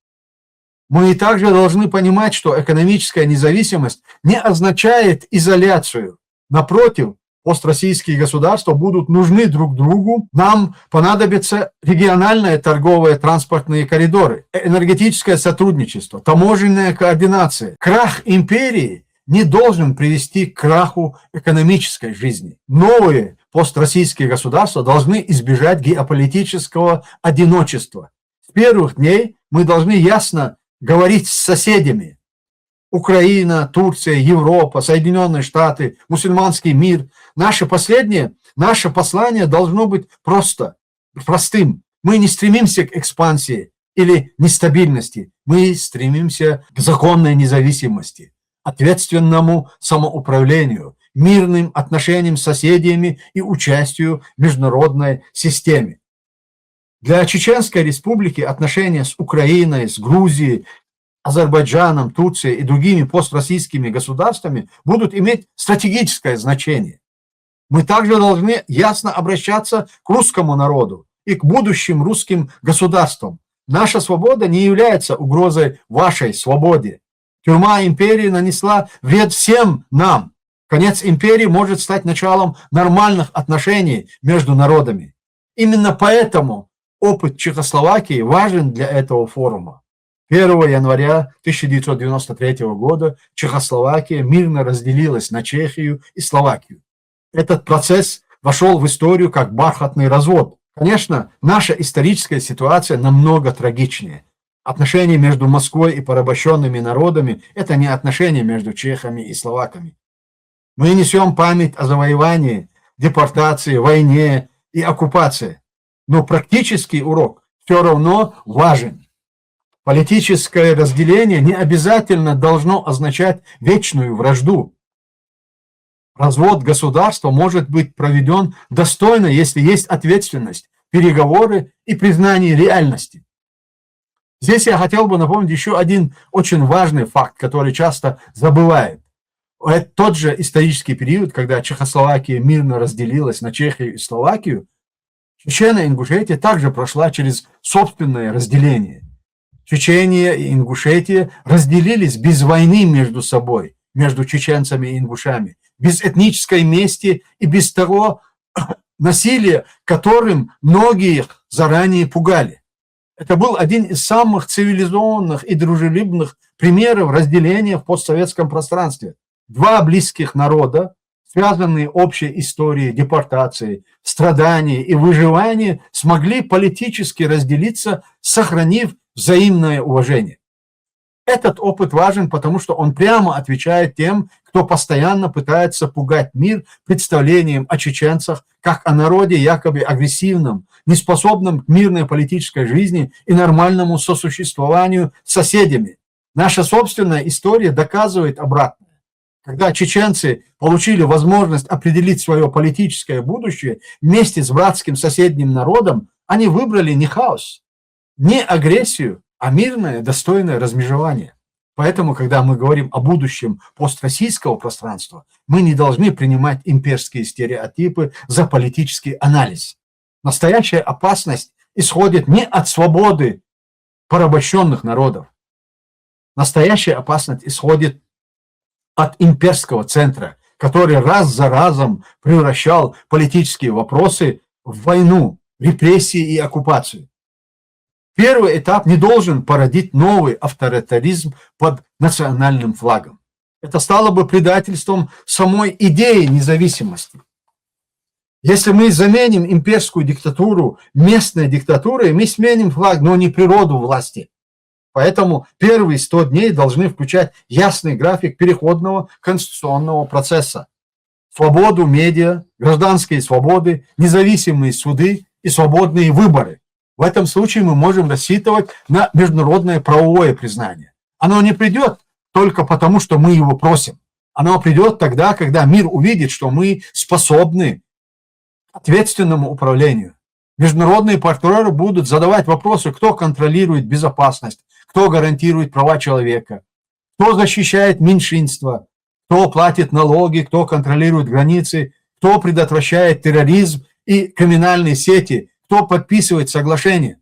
Мы также должны понимать, что экономическая независимость не означает изоляцию. Напротив, построссийские государства будут нужны друг другу. Нам понадобятся региональные торговые транспортные коридоры, энергетическое сотрудничество, таможенная координация. Крах империи не должен привести к краху экономической жизни. Новые построссийские государства должны избежать геополитического одиночества. С первых дней мы должны ясно говорить с соседями. Украина, Турция, Европа, Соединенные Штаты, мусульманский мир. Наше послание должно быть простым. Мы не стремимся к экспансии или нестабильности. Мы стремимся к законной независимости, ответственному самоуправлению, мирным отношениям с соседями и участию в международной системе. Для Чеченской Республики отношения с Украиной, с Грузией, Азербайджаном, Турцией и другими построссийскими государствами будут иметь стратегическое значение. Мы также должны ясно обращаться к русскому народу и к будущим русским государствам. Наша свобода не является угрозой вашей свободе. Тюрьма империи нанесла вред всем нам. Конец империи может стать началом нормальных отношений между народами. Именно поэтому опыт Чехословакии важен для этого форума. 1 января 1993 года Чехословакия мирно разделилась на Чехию и Словакию. Этот процесс вошел в историю как бархатный развод. Конечно, наша историческая ситуация намного трагичнее. Отношения между Москвой и порабощенными народами – это не отношения между чехами и словаками. Мы несем память о завоевании, депортации, войне и оккупации. Но практический урок все равно важен. Политическое разделение не обязательно должно означать вечную вражду. Развод государства может быть проведен достойно, если есть ответственность, переговоры и признание реальности. Здесь я хотел бы напомнить еще один очень важный факт, который часто забывают. Это тот же исторический период, когда Чехословакия мирно разделилась на Чехию и Словакию, Чечения и Ингушетия также прошла через собственное разделение. Чечения и Ингушетия разделились без войны между собой, между чеченцами и ингушами, без этнической мести и без того насилия, которым многих заранее пугали. Это был один из самых цивилизованных и дружелюбных примеров разделения в постсоветском пространстве. Два близких народа, связанные общей историей депортации, страданий и выживания, смогли политически разделиться, сохранив взаимное уважение. Этот опыт важен, потому что он прямо отвечает тем, кто постоянно пытается пугать мир представлением о чеченцах как о народе якобы агрессивном, неспособном к мирной политической жизни и нормальному сосуществованию с соседями. Наша собственная история доказывает обратное. Когда чеченцы получили возможность определить свое политическое будущее вместе с братским соседним народом, они выбрали не хаос, не агрессию, а мирное, достойное размежевание. Поэтому, когда мы говорим о будущем построссийского пространства, мы не должны принимать имперские стереотипы за политический анализ. Настоящая опасность исходит не от свободы порабощенных народов. Настоящая опасность исходит от имперского центра, который раз за разом превращал политические вопросы в войну, репрессии и оккупацию. Первый этап не должен породить новый авторитаризм под национальным флагом. Это стало бы предательством самой идеи независимости. Если мы заменим имперскую диктатуру местной диктатурой, мы сменим флаг, но не природу власти. Поэтому первые 100 дней должны включать ясный график переходного конституционного процесса. Свободу медиа, гражданские свободы, независимые суды и свободные выборы. В этом случае мы можем рассчитывать на международное правовое признание. Оно не придет только потому, что мы его просим. Оно придет тогда, когда мир увидит, что мы способны к ответственному управлению. Международные партнеры будут задавать вопросы, кто контролирует безопасность, кто гарантирует права человека, кто защищает меньшинства, кто платит налоги, кто контролирует границы, кто предотвращает терроризм и криминальные сети, кто подписывает соглашение.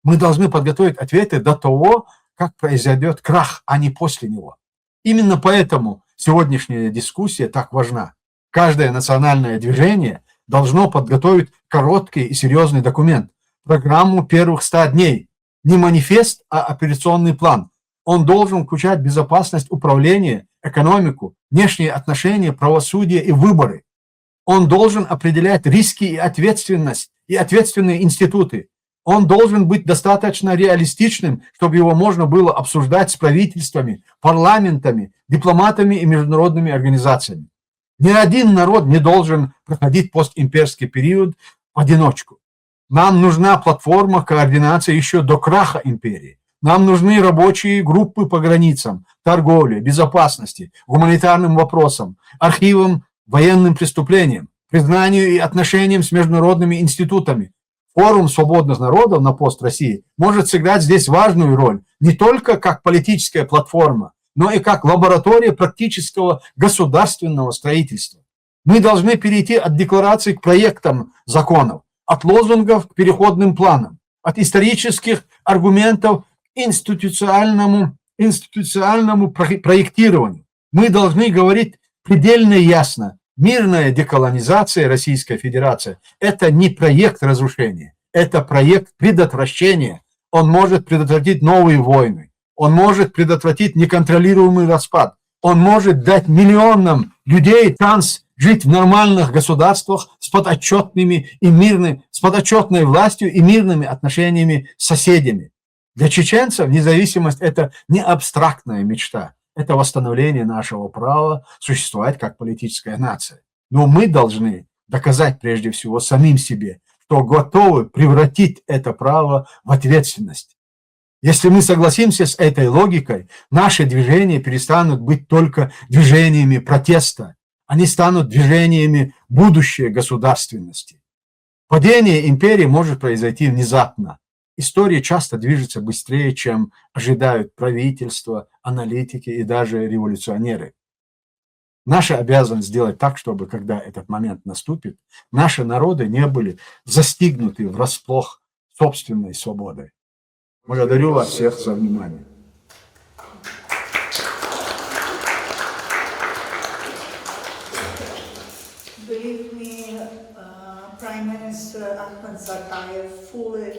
Мы должны подготовить ответы до того, как произойдет крах, а не после него. Именно поэтому сегодняшняя дискуссия так важна. Каждое национальное движение должно подготовить короткий и серьезный документ, программу первых 100 дней. Не манифест, а операционный план. Он должен включать безопасность управления, экономику, внешние отношения, правосудие и выборы. Он должен определять риски и ответственность, и ответственные институты. Он должен быть достаточно реалистичным, чтобы его можно было обсуждать с правительствами, парламентами, дипломатами и международными организациями. Ни один народ не должен проходить постимперский период в одиночку. Нам нужна платформа координации еще до краха империи. Нам нужны рабочие группы по границам, торговле, безопасности, гуманитарным вопросам, архивам, военным преступлениям, признанию и отношениям с международными институтами. Форум свободных народов на пост-России может сыграть здесь важную роль не только как политическая платформа, но и как лаборатория практического государственного строительства. Мы должны перейти от деклараций к проектам законов, от лозунгов к переходным планам, от исторических аргументов к институциональному проектированию. Мы должны говорить предельно ясно. Мирная деколонизация Российской Федерации – это не проект разрушения, это проект предотвращения. Он может предотвратить новые войны, он может предотвратить неконтролируемый распад, он может дать миллионам людей шанс жить в нормальных государствах с подотчетной властью и мирными отношениями с соседями. Для чеченцев независимость – это не абстрактная мечта. Это восстановление нашего права существовать как политическая нация. Но мы должны доказать прежде всего самим себе, что готовы превратить это право в ответственность. Если мы согласимся с этой логикой, наши движения перестанут быть только движениями протеста. Они станут движениями будущей государственности. Падение империи может произойти внезапно. История часто движется быстрее, чем ожидают правительства, аналитики и даже революционеры. Наша обязанность сделать так, чтобы, когда этот момент наступит, наши народы не были застигнуты врасплох собственной свободой. Благодарю вас всех за внимание. Believe me, Prime Minister Ahmed Zakayev fully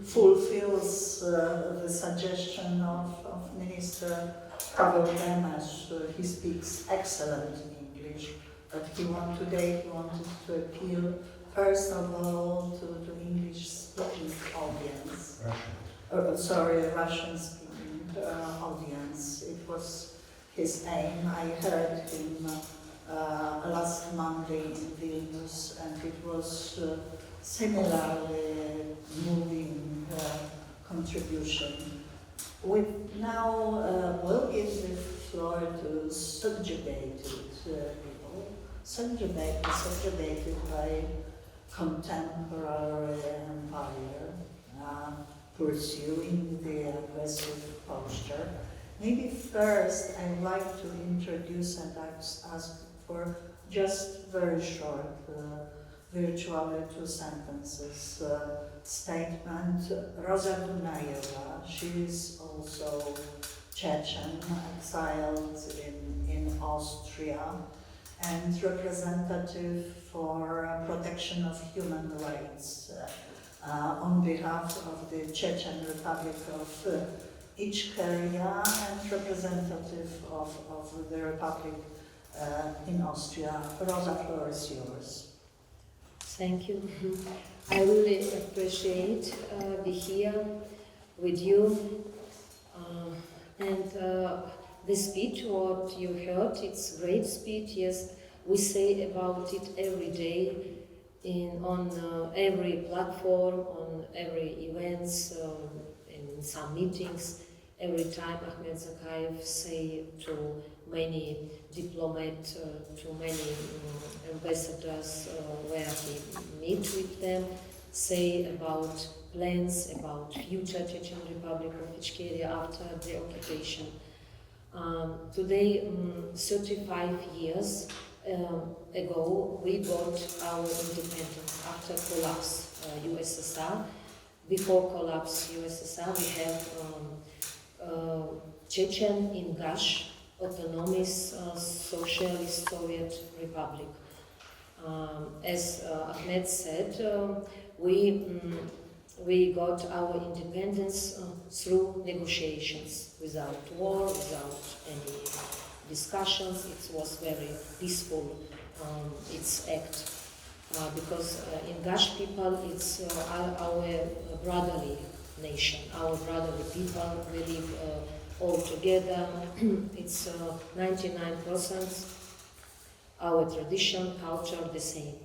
fulfills the suggestion of Minister Pavel Demash. He speaks excellent English, but he wanted to appeal first of all to the English-speaking audience. Russian-speaking audience. It was his aim. I heard him last Monday in Vilnius, and it was similarly moving contribution. We now will give the floor to subjugated people, subjugated by contemporary empire, pursuing the aggressive posture. Maybe first I'd like to introduce and ask for just very short, virtually 2 sentences statement. Rosa Dunayeva, she is also Chechen, exiled in Austria, and representative for protection of human rights on behalf of the Chechen Republic of Ichkeria and representative of the Republic in Austria. Rosa, floor is yours. Thank you. I really appreciate being here with you. The speech, what you heard, it's a great speech. Yes, we say about it every day on every platform, on every events, in some meetings. Every time Ahmed Zakayev say to many diplomats, to many ambassadors where he meet with them, say about plans, about future Chechen Republic of Ichkeria after the occupation. Today, 35 years ago, we got our independence after collapse USSR. Before collapse USSR, we have Chechen Ingash, autonomous socialist Soviet Republic. As Ahmed said, we got our independence through negotiations, without war, without any discussions. It was very peaceful, its act. Because Ingash people, it's our brotherly nation, our brotherly people. We live all together. It's 99% our tradition, culture, the same.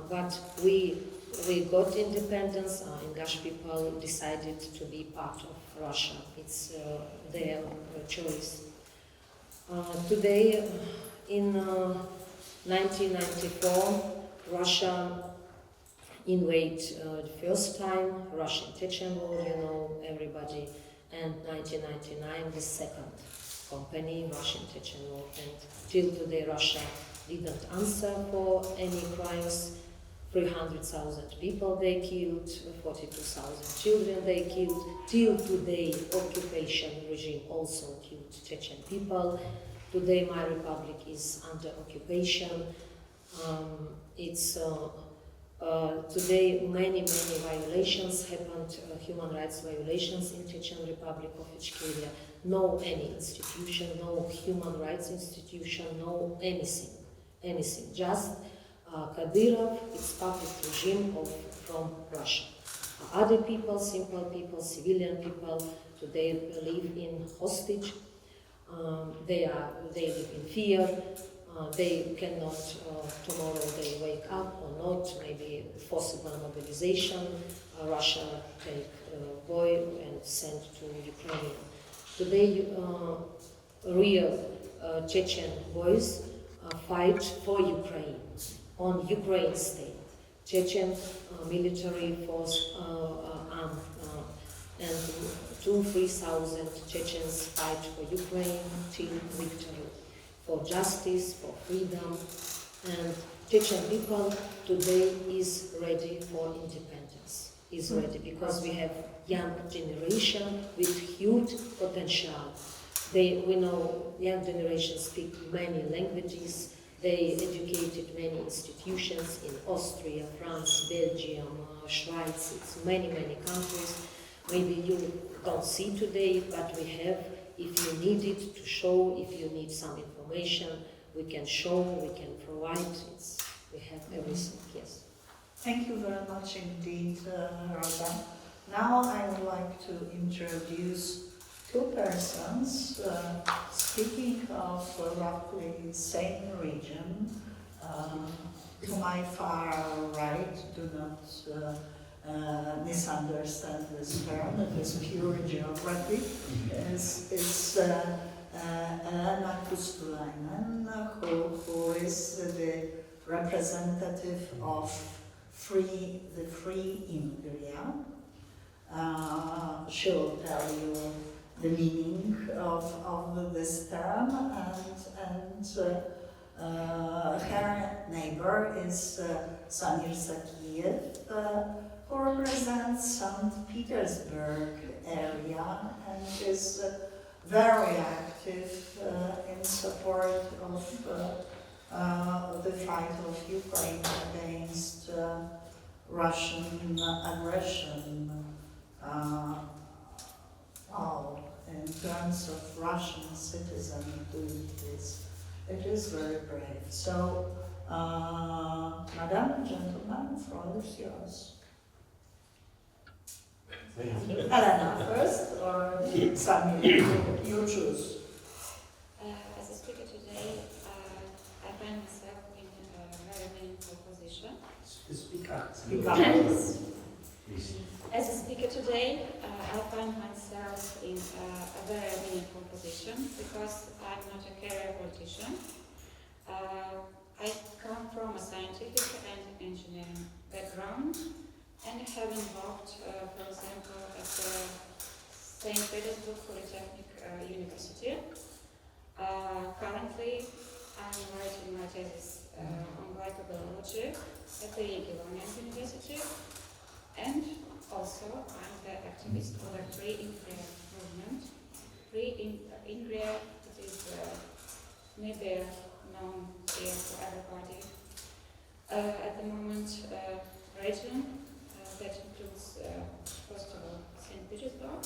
But we got independence. Ingash people decided to be part of Russia. It's their choice. Today, in 1994, Russia invaded the first time, Russian Chechen War, you know, everybody, and 1999, the second company, Russian Chechen War, and till today Russia didn't answer for any crimes. 300,000 people they killed, 42,000 children they killed. Till today, occupation regime also killed Chechen people. Today, my republic is under occupation. Today many violations happened, human rights violations in Chechen Republic of Ichkeria. No any institution, no human rights institution, no anything. Just Kadyrov, it's puppet regime from Russia. Other people, simple people, civilian people, today live in hostage. They live in fear. They cannot, tomorrow they wake up or not, maybe forcible mobilization. Russia take a boy and send to Ukraine. Today, real Chechen boys fight for Ukraine, on Ukraine state. Chechen military force and 2,000-3,000 Chechens fight for Ukraine till victory, for justice, for freedom. And Chechen people today is ready for independence, is ready because we have young generation with huge potential. We know young generation speak many languages. They educated many institutions in Austria, France, Belgium, Schweiz. It's many countries. Maybe you don't see today, but we have. If you need it to show, if you need some information, we can show, we can provide. We have everything. Yes. Thank you very much indeed, Rosa. Now I would like to introduce two persons speaking of roughly the same region. To my far right, do not misunderstand this term. It is pure geography. It's Elena Kustulainen, who is the representative of the Free Ingria. She will tell you the meaning of this term, and her neighbor is Samir Zakiev, who represents St. Petersburg area and is very active in support of the fight of Ukraine against Russian aggression. In terms of Russian citizens doing this, it is very brave. So, Madam and gentlemen, the floor is yours. Elena first, or Samir, you choose. As a speaker today, I find myself in a very meaningful position. As a speaker today, I find myself in a very meaningful position because I'm not a career politician. I come from a scientific and engineering background and have involved, for example, at the St. Petersburg Polytechnic University. Currently, I'm writing my thesis on glycobiology at the Yugoslavian University, and also I'm the activist for the Free Ingria movement. Free Ingria, it is maybe known here for everybody. At the moment, region that includes, first of all, St. Petersburg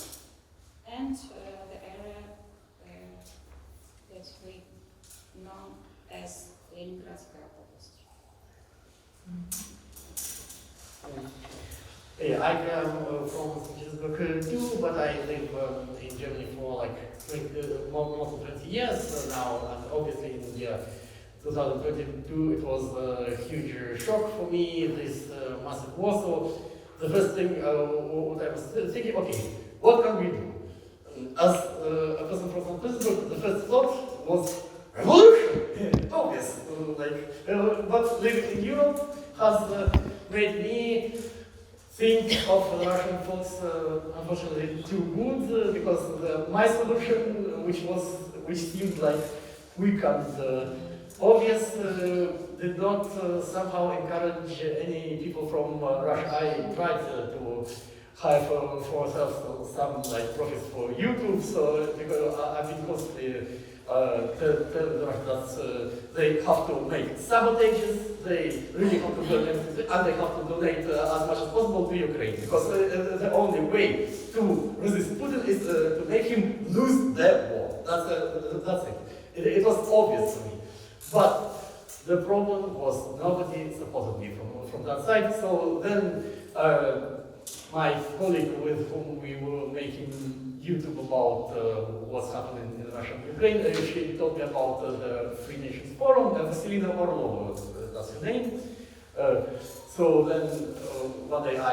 and the area that we know as Leningradskaya Oblast. Yeah, I am from St. Petersburg too, but I live in Germany for like more than 20 years now, and obviously in the year 2022 it was a huge shock for me, this massive war. So the first thing what I was thinking, okay, what can we do? As a person from St. Petersburg, the first thought was revolution! Obvious. But living in Europe has made me think of the Russian thoughts unfortunately too good, because my solution, which seemed like quick and obvious, did not somehow encourage any people from Russia. I tried to hire for myself some profits for YouTube, so because I've been constantly telling the Russians that they have to make sabotages, they really have to do everything, and they have to donate as much as possible to Ukraine, because the only way to resist Putin is to make him lose the war. That's it. It was obvious to me. But the problem was nobody supported me from that side. So then my colleague with whom we were making YouTube about what's happening in Russia and Ukraine, she told me about the Free Nations Forum, Vasilina Orlova, that's her name. So then one day I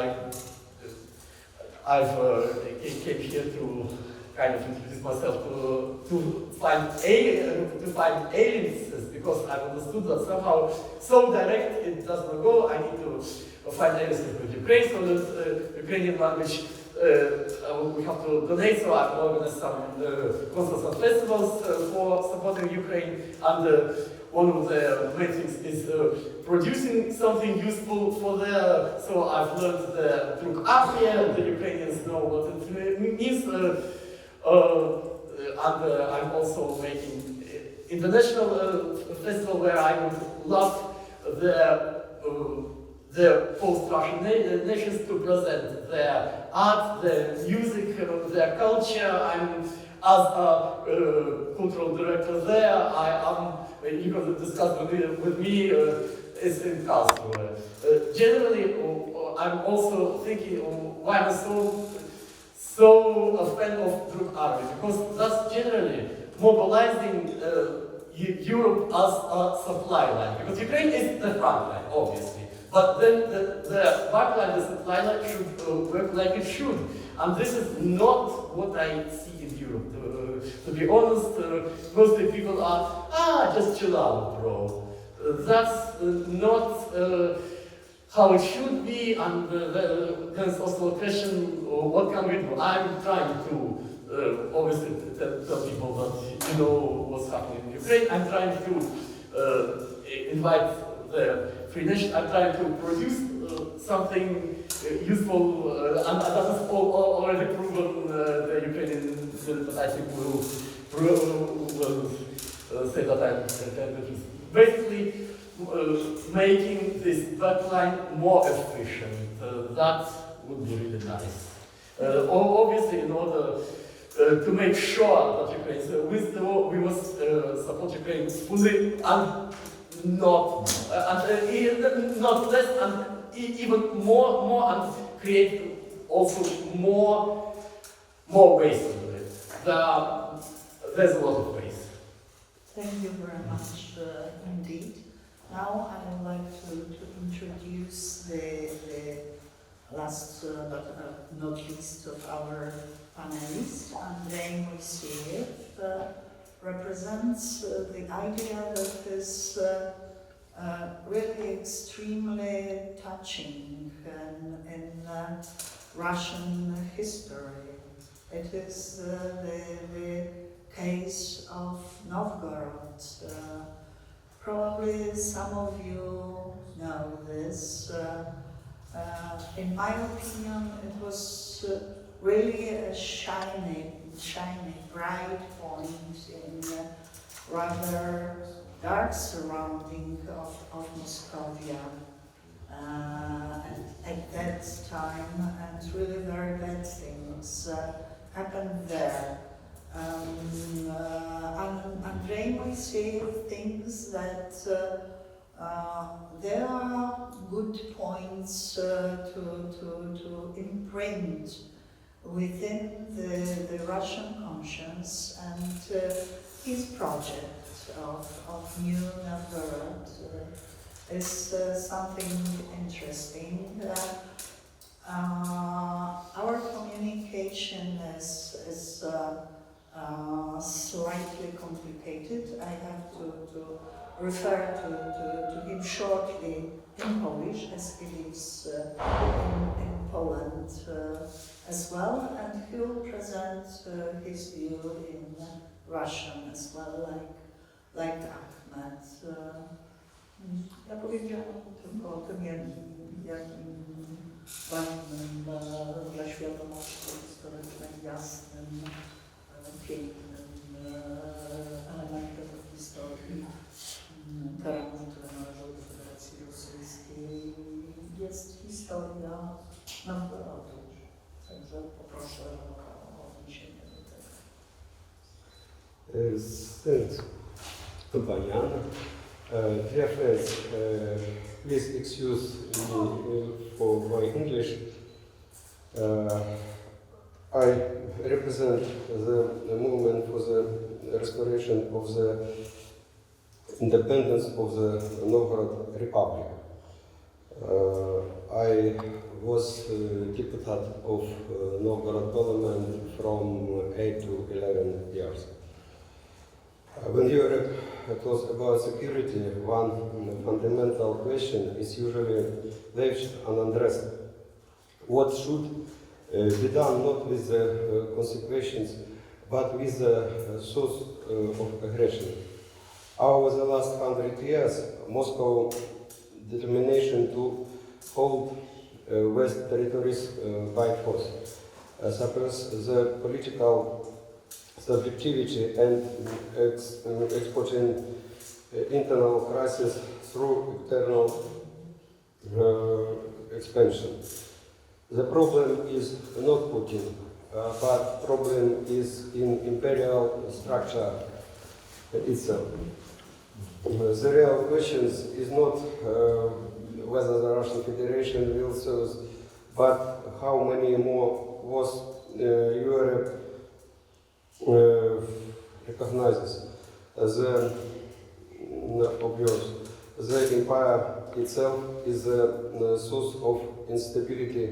came here to kind of introduce myself to find aliens, because I understood that somehow so direct it does not go. I need to find aliens with Ukraine, so the Ukrainian language we have to donate. So I've organized some concerts and festivals for supporting Ukraine, and one of the main things is producing something useful for there. So I've learned the Druk Armia, the Ukrainians know what it means. And I'm also making international festival where I would love the post-Russian nations to present their art, their music, their culture. I'm as a cultural director there. I am, you can discuss with me, is in Karlsruhe. Generally, I'm also thinking why I'm so a fan of drug army, because that's generally mobilizing Europe as a supply line, because Ukraine is the front line, obviously, but then the back line, the supply line should work like it should, and this is not what I see in Europe. To be honest, mostly people are, just chill out, bro. That's not how it should be, and there's also a question, what can we do? I'm trying to, obviously, tell people that you know what's happening in Ukraine. I'm trying to invite the Free Nation. I'm trying to produce something useful, and that is already proven. The Ukrainians, I think, will say that I'm basically making this backline more efficient. That would be really nice. Obviously, in order to make sure that Ukraine, with the war, we must support Ukraine fully and not less, and even more, and create also more ways to do it. There's a lot of ways. Thank you very much indeed. Now I would like to introduce the last but not least of our panelists. Andrei Mesík represents the idea that is really extremely touching in Russian history. It is the case of Novgorod. Probably some of you know this. In my opinion, it was really a shiny, bright point in rather dark surrounding of Moscovia at that time, and really very bad things happened there. Andrei Mesík thinks that there are good points to imprint within the Russian conscience, and his project of New Novgorod is something interesting. Our communication is slightly complicated. I have to refer to him shortly in Polish, as he lives in Poland as well, and he will present his view in Russian as well, like Ahmed. Ja powiedziałam tylko o tym, jakim ważnym dla świadomości historycznej, jasnym, pięknym elementem historii terenu, które należą do Federacji Rosyjskiej, jest historia Novgorodu. Także poproszę o odniesienie do tego. Thanks, Companion. Dear friends, please excuse me for my English. I represent the movement for the restoration of the independence of the Novgorod Republic. I was deputy of Novgorod Parliament from 8 to 11 years. When Europe talks about security, one fundamental question is usually left unaddressed. What should be done not with the consequences, but with the source of aggression? Over the last 100 years, Moscow's determination to hold West territories by force suppress the political subjectivity and exporting internal crisis through external expansion. The problem is not Putin, but problem is in imperial structure itself. The real question is not whether the Russian Federation will serve, but how many more Europe recognizes the obvious. The empire itself is a source of instability.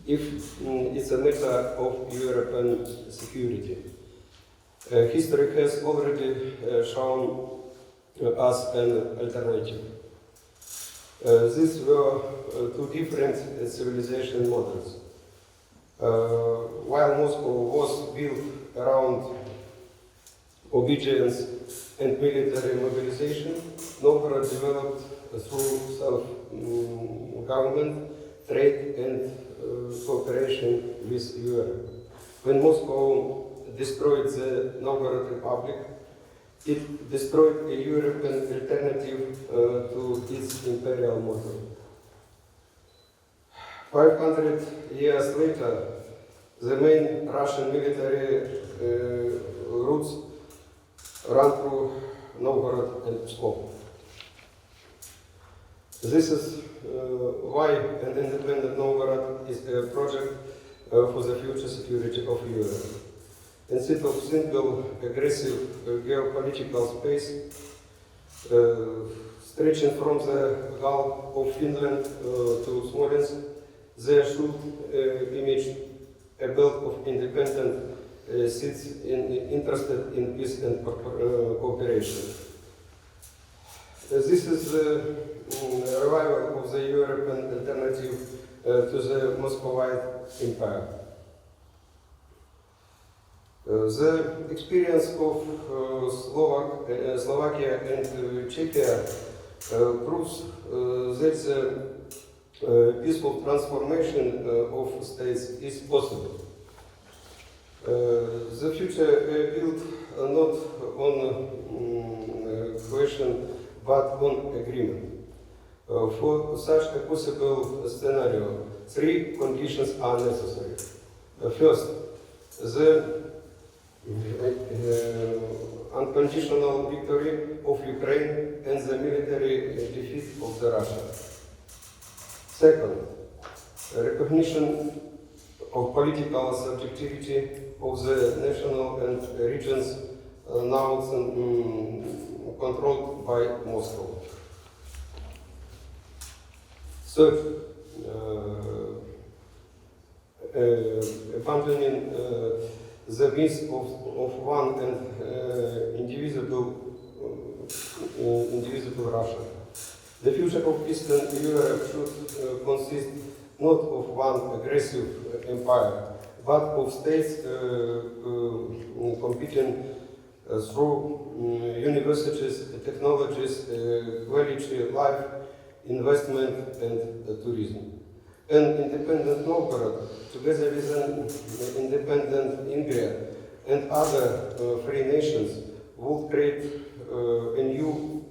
If it's a matter of European security. History has already shown us an alternative. These were two different civilization models. While Moscow was built around obedience and military mobilization, Novgorod developed through self-government, trade and cooperation with Europe. When Moscow destroyed the Novgorod Republic, it destroyed a European alternative to its imperial model. 500 years later, the main Russian military routes run through Novgorod and Pskov. This is why an independent Novgorod is a project for the future security of Europe. Instead of single aggressive geopolitical space stretching from the Gulf of Finland to Smolensk, there should image a belt of independent states interested in peace and cooperation. This is the revival of the European alternative to the Muscovite Empire. The experience of Slovakia and Czechia proves that the peaceful transformation of states is possible. The future built not on question but on agreement. For such a possible scenario, three conditions are necessary. First, the unconditional victory of Ukraine and the military defeat of the Russia. Second, recognition of political subjectivity of the national and regions now controlled by Moscow. Third, abandoning the myth of one and indivisible Russia. The future of Eastern Europe should consist not of one aggressive empire, but of states competing through universities, technologies, quality life, investment and tourism. An independent Novgorod, together with an independent Ingria and other free nations, will create a new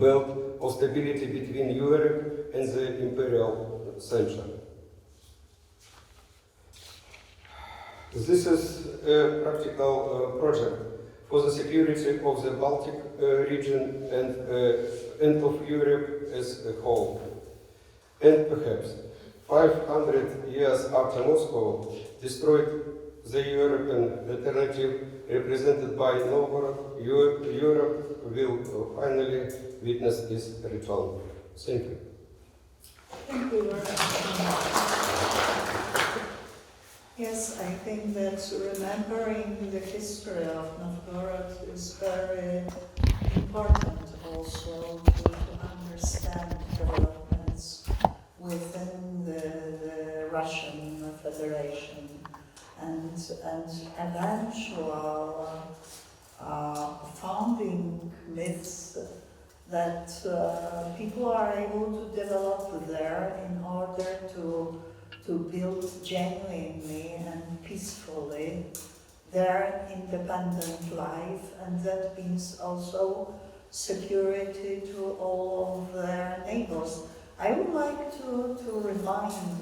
belt of stability between Europe and the imperial center. This is a practical project for the security of the Baltic region and of Europe as a whole. And perhaps 500 years after Moscow destroyed the European alternative represented by Novgorod, Europe will finally witness its return. Thank you. Thank you very much. Yes, I think that remembering the history of Novgorod is very important also to understand developments within the Russian Federation and eventual founding myths that people are able to develop there in order to build genuinely and peacefully their independent life, and that means also security to all of their neighbors. I would like to remind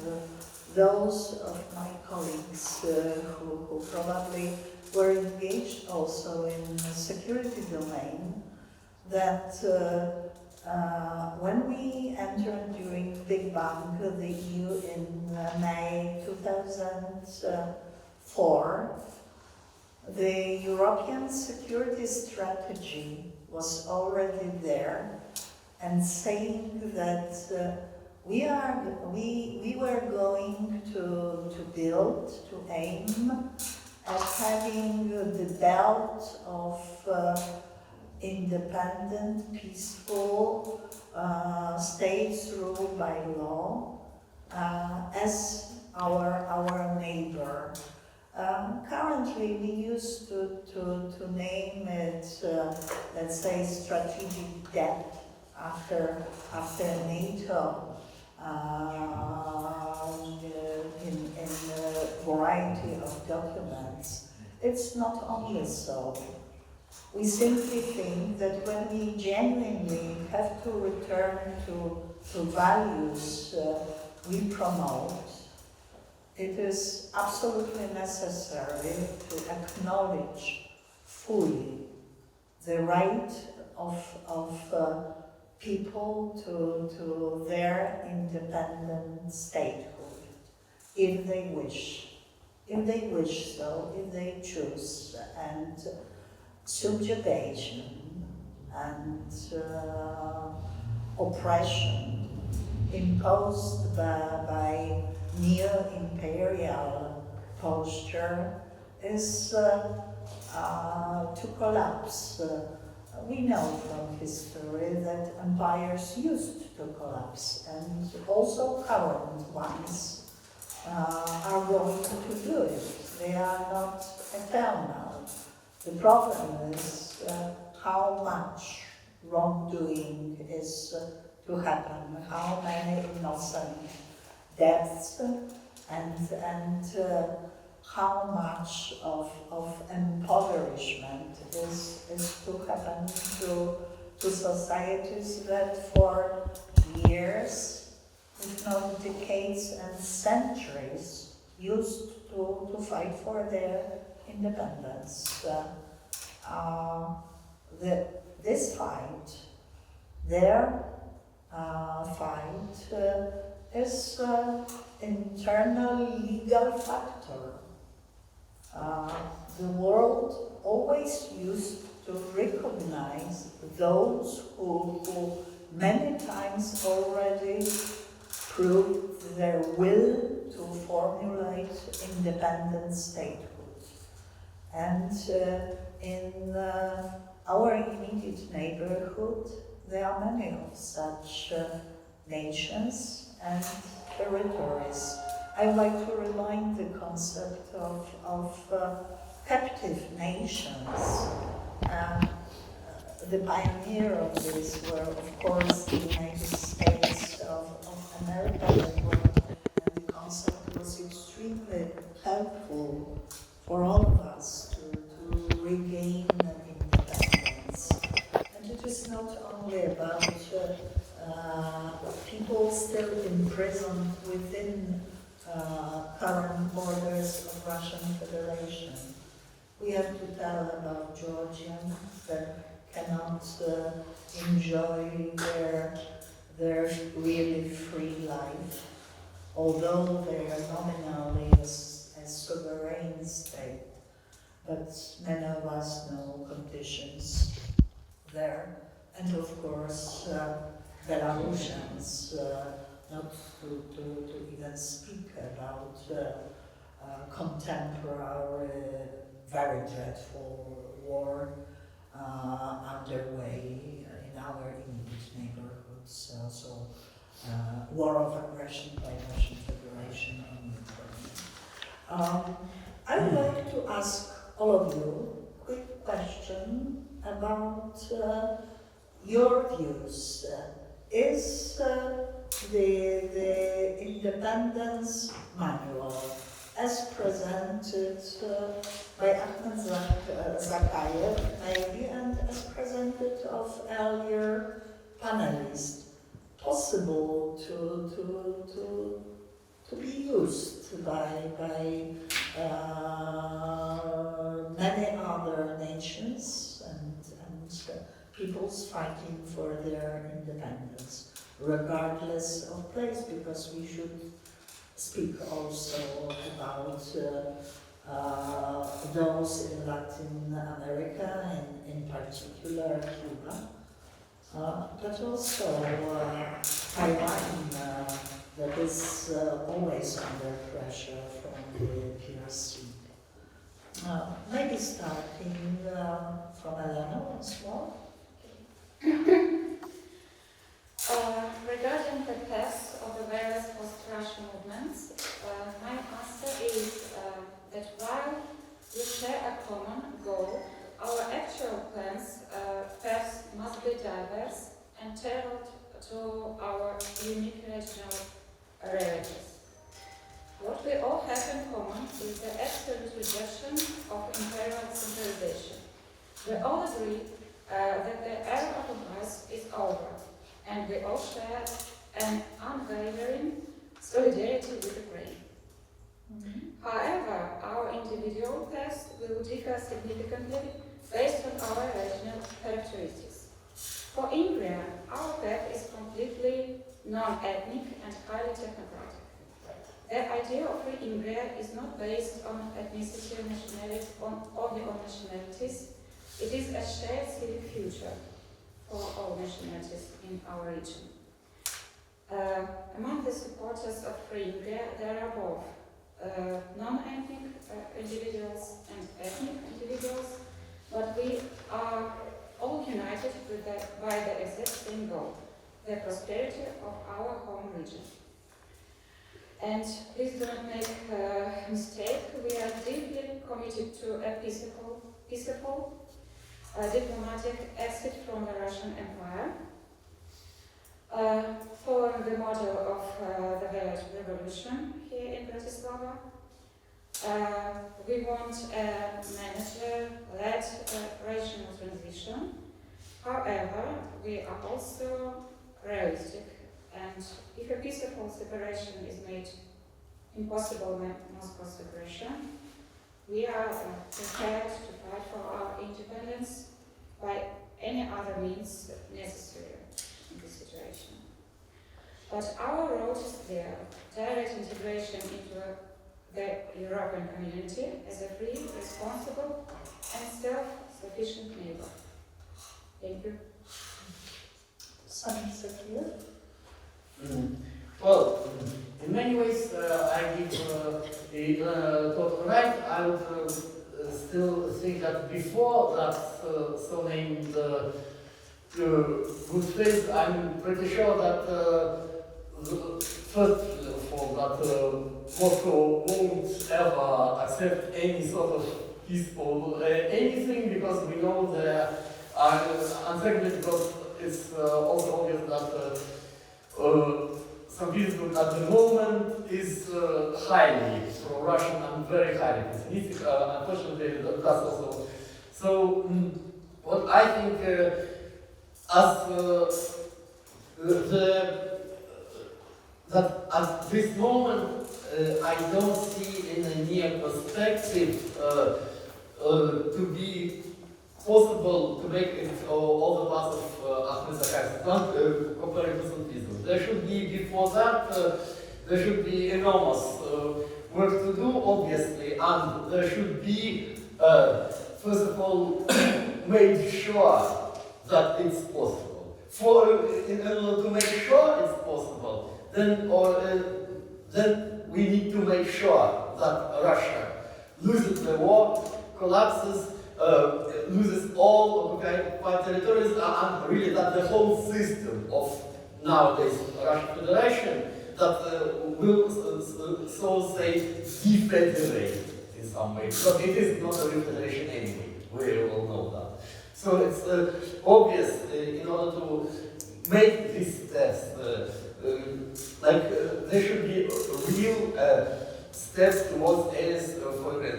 those of my colleagues who probably were engaged also in the security domain that When we entered during Big Bang, the EU in May 2004, the European security strategy was already there and saying that we were going to build, to aim at having the belt of independent, peaceful states ruled by law as our neighbor. Currently, we used to name it, let's say, strategic depth after NATO in a variety of documents. It's not only so. We simply think that when we genuinely have to return to values we promote, it is absolutely necessary to acknowledge fully the right of people to their independent statehood, if they wish. If they wish so, if they choose, and subjugation and oppression imposed by neo-imperial posture is to collapse. We know from history that empires used to collapse, and also current ones are going to do it. They are not eternal. The problem is how much wrongdoing is to happen, how many innocent deaths, and how much of impoverishment is to happen to societies that for years, if not decades and centuries, used to fight for their independence. This fight, their fight, is internal legal factor. The world always used to recognize those who many times already proved their will to formulate independent statehood. And in our immediate neighborhood, there are many of such nations and territories. I would like to remind the concept of captive nations. The pioneer of this were, of course, the United States of America, and the concept was extremely helpful for all of us to regain independence. And it is not only about people still imprisoned within current borders of Russian Federation. We have to tell about Georgians that cannot enjoy their really free life, although they are nominally a sovereign state. But many of us know conditions there. And of course, Belarusians, not to even speak about contemporary, very dreadful war underway in our immediate neighborhoods. So, war of aggression by Russian Federation on Ukraine. I would like to ask all of you a quick question about your views. Is the Independence Manual, as presented by Ahmed Zakayev, maybe, and as presented of earlier panelists, possible to be used by many other nations and peoples fighting for their independence, regardless of place, because we should speak also about those in Latin America and in particular Cuba, but also Taiwan that is always under pressure from the PRC. Maybe starting from Elena once more. Regarding the past of the various post-Russian movements, my answer is that while we share a common goal, our actual paths must be diverse and tailored to our unique regional realities. What we all have in common is the absolute rejection of imperial centralization. We all agree that the era of advice is over, and we all share an unwavering solidarity with Ukraine. However, our individual paths will differ significantly based on our regional characteristics. For Ingria, our path is completely non-ethnic and highly technocratic. The idea of free Ingria is not based on ethnicity or nationality, only on nationalities. It is a shared civic future for all nationalities in our region. Among the supporters of free Ingria, there are both non-ethnic individuals and ethnic individuals, but we are all united by the exact same goal, the prosperity of our home region. And please do not make a mistake, we are deeply committed to a peaceful, diplomatic exit from the Russian Empire, following the model of the Village Revolution here in Bratislava. We want a manager-led regional transition. However, we are also realistic, and if a peaceful separation is made impossible by Moscow's aggression, we are prepared to fight for our independence by any other means necessary in this situation. But our road is clear: direct integration into the European community as a free, responsible, and self-sufficient neighbor. Thank you. Well, in many ways, I give total right. I would still think that before that so-named good faith, I'm pretty sure that first of all, that Moscow won't ever accept any sort of peaceful anything, because we know there are uncertainty, because it's also obvious that St. Petersburg at the moment is highly pro-Russian and very highly pessimistic. Unfortunately, that's also. So, what I think that at this moment I don't see in a near perspective to be possible to make it all the parts of Ahmed Zakhaev's plan comparing to St. Petersburg. There should be, before that, there should be enormous work to do, obviously, and there should be, first of all, made sure that it's possible. In order to make sure it's possible, then we need to make sure that Russia loses the war, collapses, loses all occupied territories, and really that the whole system of nowadays Russian Federation that will, so say, defederate in some way, because it is not a real federation anyway. We all know that. So it's obvious in order to make these steps, there should be real steps towards areas,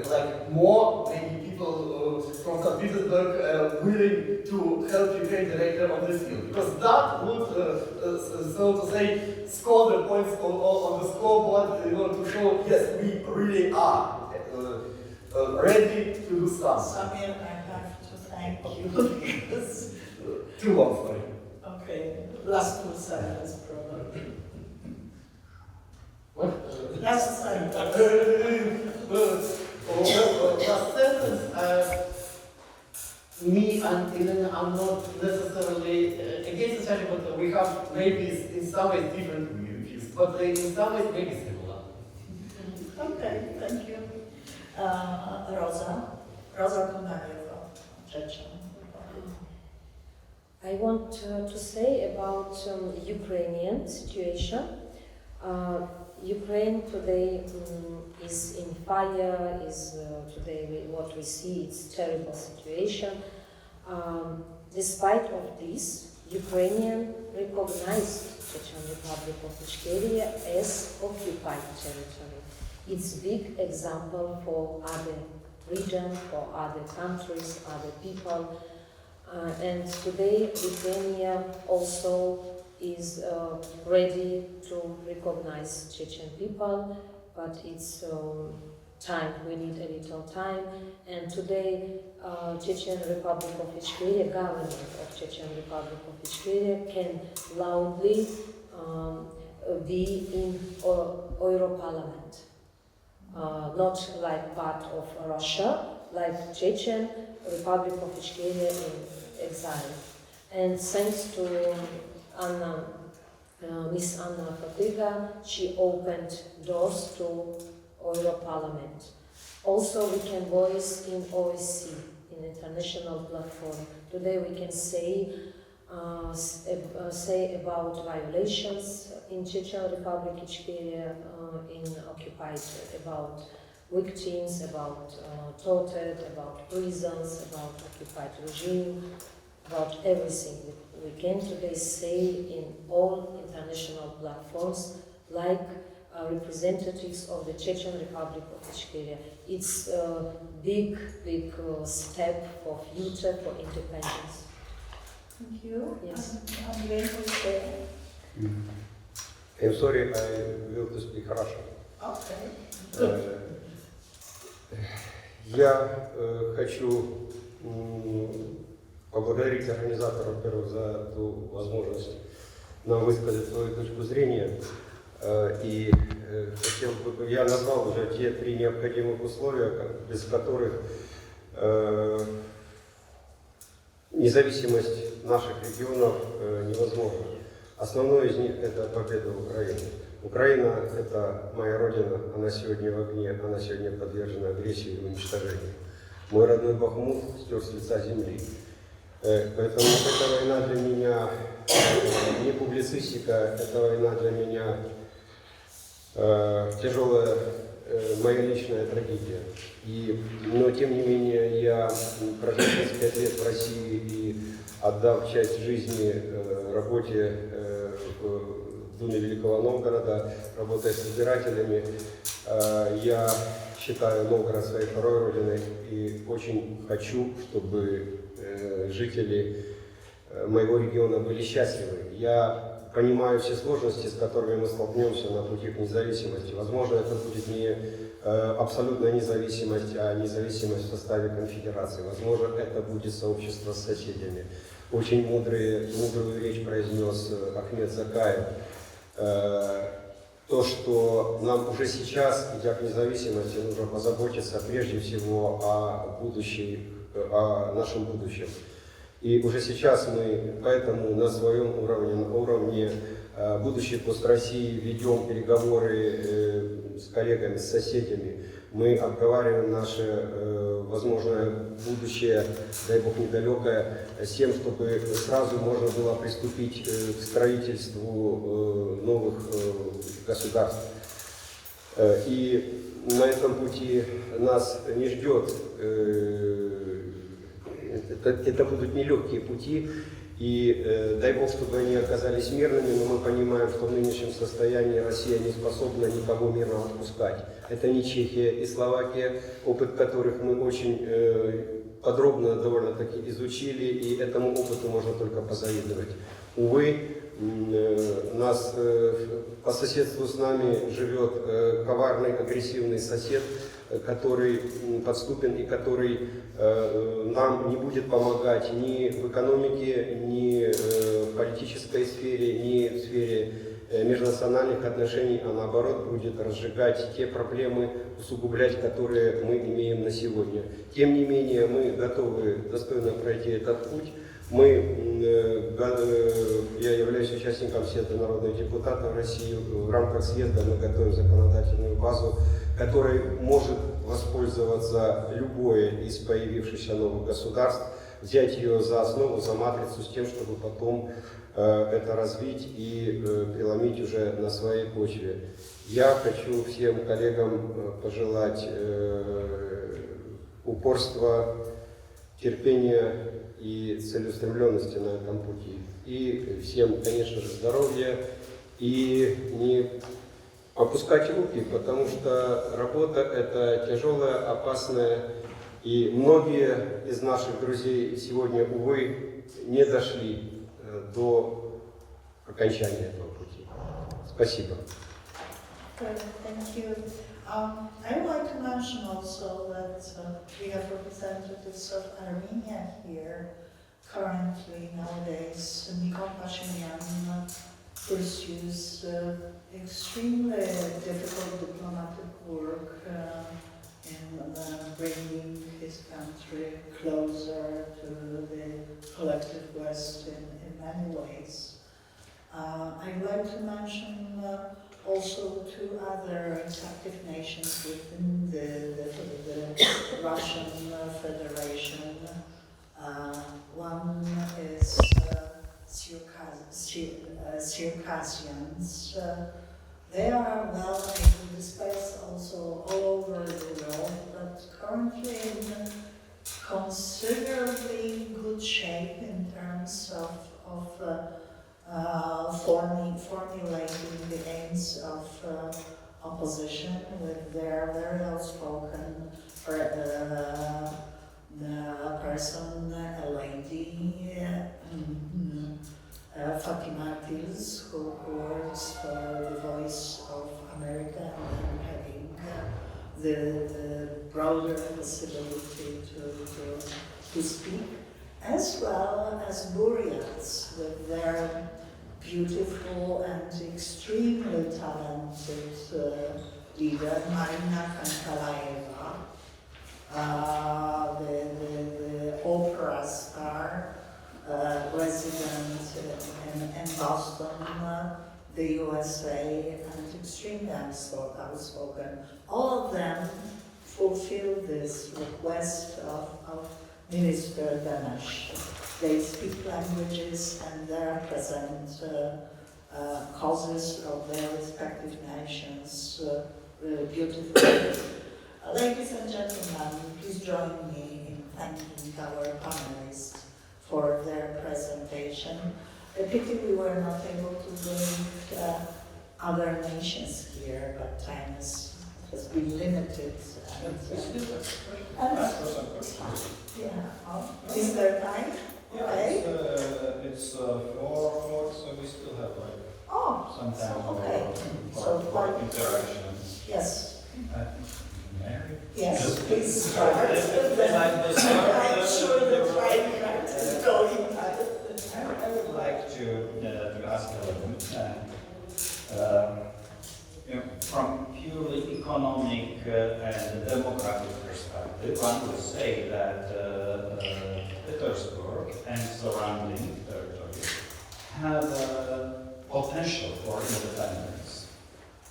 like more maybe people from St. Petersburg willing to help Ukraine directly on this field, because that would, so to say, score the points on the scoreboard in order to show, yes, we really are ready to do something. Samir, I have to thank you because too long for you. Okay, last two sentences, probably. What? Last sentence. Last sentence. Me and Elena are not necessarily against each other, but we have maybe in some ways different views, but in some ways maybe similar. Okay, thank you. Rosa Konareva, Czechia. I want to say about Ukrainian situation. Ukraine today is in fire, today what we see, it's terrible situation. Despite of this, Ukrainian recognized Chechen Republic of Ichkeria as occupied territory. It's a big example for other regions, for other countries, other people. And today, Lithuania also is ready to recognize Chechen people, but it's time, we need a little time. And today, Chechen Republic of Ichkeria, government of Chechen Republic of Ichkeria can loudly be in Euro Parliament. Not like part of Russia, like Chechen Republic of Ichkeria in exile. And thanks to Miss Anna Fatiga, she opened doors to Euro Parliament. Also, we can voice in OSCE, in international platform. Today we can say about violations in Chechen Republic, Ichkeria, in occupied, about victims, about tortured, about prisons, about occupied regime, about everything. We can today say in all international platforms, like representatives of the Chechen Republic of Ichkeria. It's a big step for future, for independence. Thank you. Yes. I'm sorry, I will speak Russian. Okay. Я хочу поблагодарить организаторов, во-первых, за ту возможность нам высказать свою точку зрения. И хотел бы, я назвал уже те 3 необходимых условия, без которых независимость наших регионов невозможна. Основное из них – это победа Украины. Украина – это моя родина, она сегодня в огне, она сегодня подвержена агрессии и уничтожению. Мой родной Бахмут стер с лица земли. Поэтому эта война для меня не публицистика, эта война для меня тяжелая, моя личная трагедия. Но тем не менее я прожил 35 лет в России и отдав часть жизни работе в Думе Великого Новгорода, работая с избирателями, я считаю Новгород своей второй родиной и очень хочу, чтобы жители моего региона были счастливы. Я понимаю все сложности, с которыми мы столкнемся на пути к независимости. Возможно, это будет не абсолютная независимость, а независимость в составе конфедерации. Возможно, это будет сообщество с соседями. Очень мудрую речь произнес Ахмед Закаев. То, что нам уже сейчас, идя к независимости, нужно позаботиться прежде всего о нашем будущем. И уже сейчас мы поэтому на своем уровне, на уровне будущей пост-России ведем переговоры с коллегами, с соседями. Мы обговариваем наше возможное будущее, дай бог недалекое, с тем, чтобы сразу можно было приступить к строительству новых государств. И на этом пути нас не ждет, это будут нелегкие пути, и дай бог, чтобы они оказались мирными, но мы понимаем, что в нынешнем состоянии Россия не способна никого мирно отпускать. Это не Чехия и Словакия, опыт которых мы очень подробно довольно-таки изучили, и этому опыту можно только позавидовать. Увы, по соседству с нами живет коварный, агрессивный сосед, который подступен и который нам не будет помогать ни в экономике, ни в политической сфере, ни в сфере межнациональных отношений, а наоборот будет разжигать те проблемы, усугублять, которые мы имеем на сегодня. Тем не менее, мы готовы достойно пройти этот путь. Я являюсь участником Съезда народных депутатов России. В рамках съезда мы готовим законодательную базу, которой может воспользоваться любое из появившихся новых государств, взять ее за основу, за матрицу, с тем, чтобы потом это развить и преломить уже на своей почве. Я хочу всем коллегам пожелать упорства, терпения и целеустремленности на этом пути. И всем, конечно же, здоровья и не опускать руки, потому что работа это тяжелая, опасная, и многие из наших друзей сегодня, увы, не дошли до окончания этого пути. Спасибо. Good, thank you. I would like to mention also that we have representatives of Armenia here. Currently, nowadays, Nikol Pashinyan pursues extremely difficult diplomatic work in bringing his country closer to the collective West in many ways. I'd like to mention also two other active nations within the Russian Federation. One is Circassians. They are well able to disperse also all over the world, but currently in considerably good shape in terms of formulating the aims of opposition with their very outspoken person, a lady, Fatima Tils, who works for the Voice of America and having the broader possibility to speak, as well as Buryats with their beautiful and extremely talented leader, Marina Kankalayeva, the opera star, resident in Boston, the USA, and extremely outspoken. All of them fulfill this request of Minister Danash. They speak languages and they represent causes of their respective nations really beautifully. Ladies and gentlemen, please join me in thanking our panelists for their presentation. A pity we were not able to bring other nations here, but time has been limited. Is there time? Okay. It's 4 o'clock, so we still have some time for interactions. Yes. Mary? Yes, please start. I'm sure the time is going. I would like to ask from purely economic and democratic perspective, one would say that Petersburg and surrounding territories have potential for independence.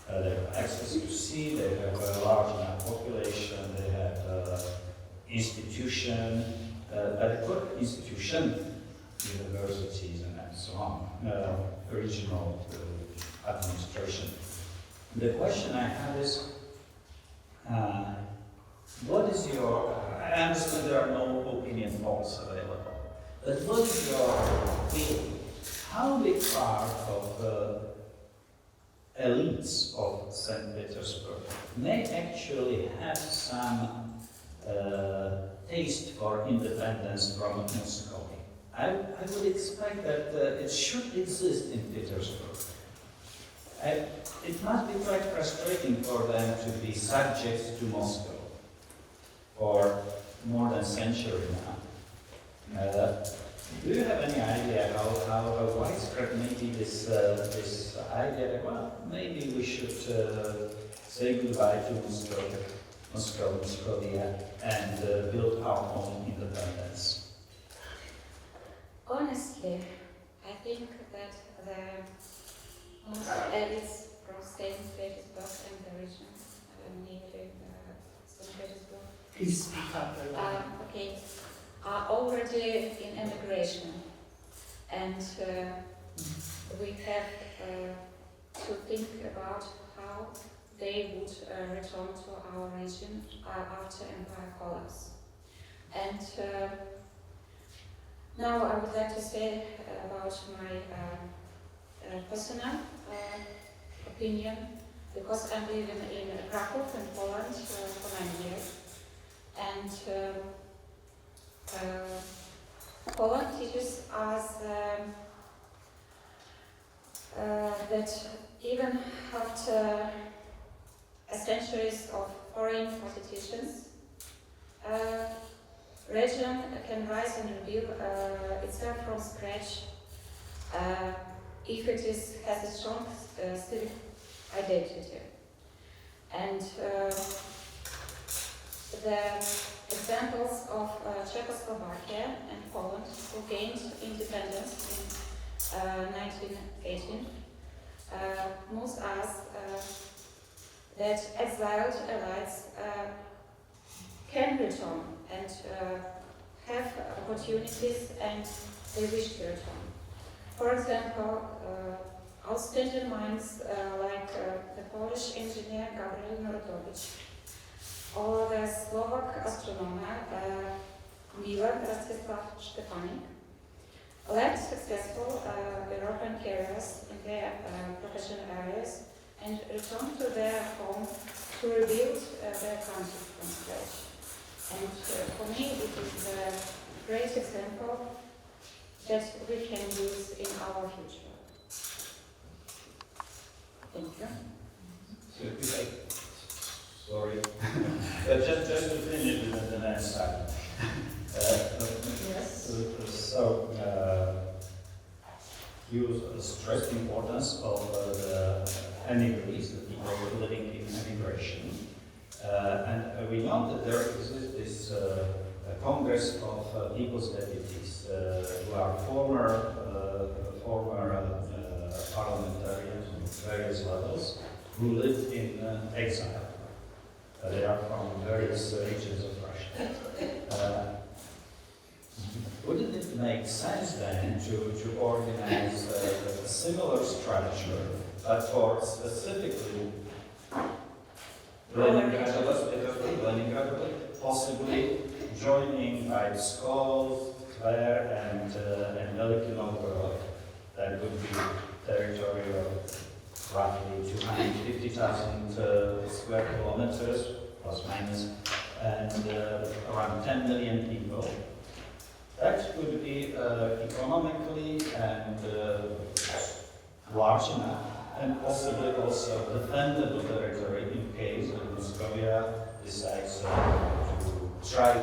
They have access to sea, they have a large enough population, they have institution, adequate institution, universities and so on, regional administration. The question I have is, what is your, I understand there are no opinion polls available, but what is your feeling? How big part of elites of St. Petersburg may actually have some taste for independence from Moscow? I would expect that it should exist in Petersburg. It must be quite frustrating for them to be subject to Moscow. a century now. Do you have any idea how widespread maybe this idea that, well, maybe we should say goodbye to Moscovia and build our own independence? Honestly, I think that the most elites from St. Petersburg and the region, namely St. Petersburg, Please speak up a lot. okay, are already in emigration, and we have to think about how they would return to our region after empire collapse. And now I would like to say about my personal opinion, because I'm living in Krakow in Poland for 9 years, and Poland teaches us that even after centuries of foreign constitutions, region can rise and rebuild itself from scratch if it has a strong civic identity. And the examples of Czechoslovakia and Poland, who gained independence in 1918, moves us that exiled elites can return and have opportunities, and they wish to return. For example, outstanding minds like the Polish engineer Gabriel Narutowicz, or the Slovak astronomer Milan Stepanik, led successful European careers in their professional areas and returned to their home to rebuild their country from scratch. And for me, it is a great example that we can use in our future. Thank you. Sorry. Just to finish with the next slide. Yes. So, you stressed the importance of the emigres, the people living in emigration. And we know that there exists this Congress of People's Deputies, who are former parliamentarians on various levels, who lived in exile. They are from various regions of Russia. Wouldn't it make sense then to organize a similar structure, but for specifically Leningrad, possibly joining by Pskov, Tver, and Veliki Novgorod? That would be territory of roughly 250,000 square kilometers, plus minus, and around 10 million people. That would be economically and large enough, and possibly also defendable territory in case Moscovia decides to try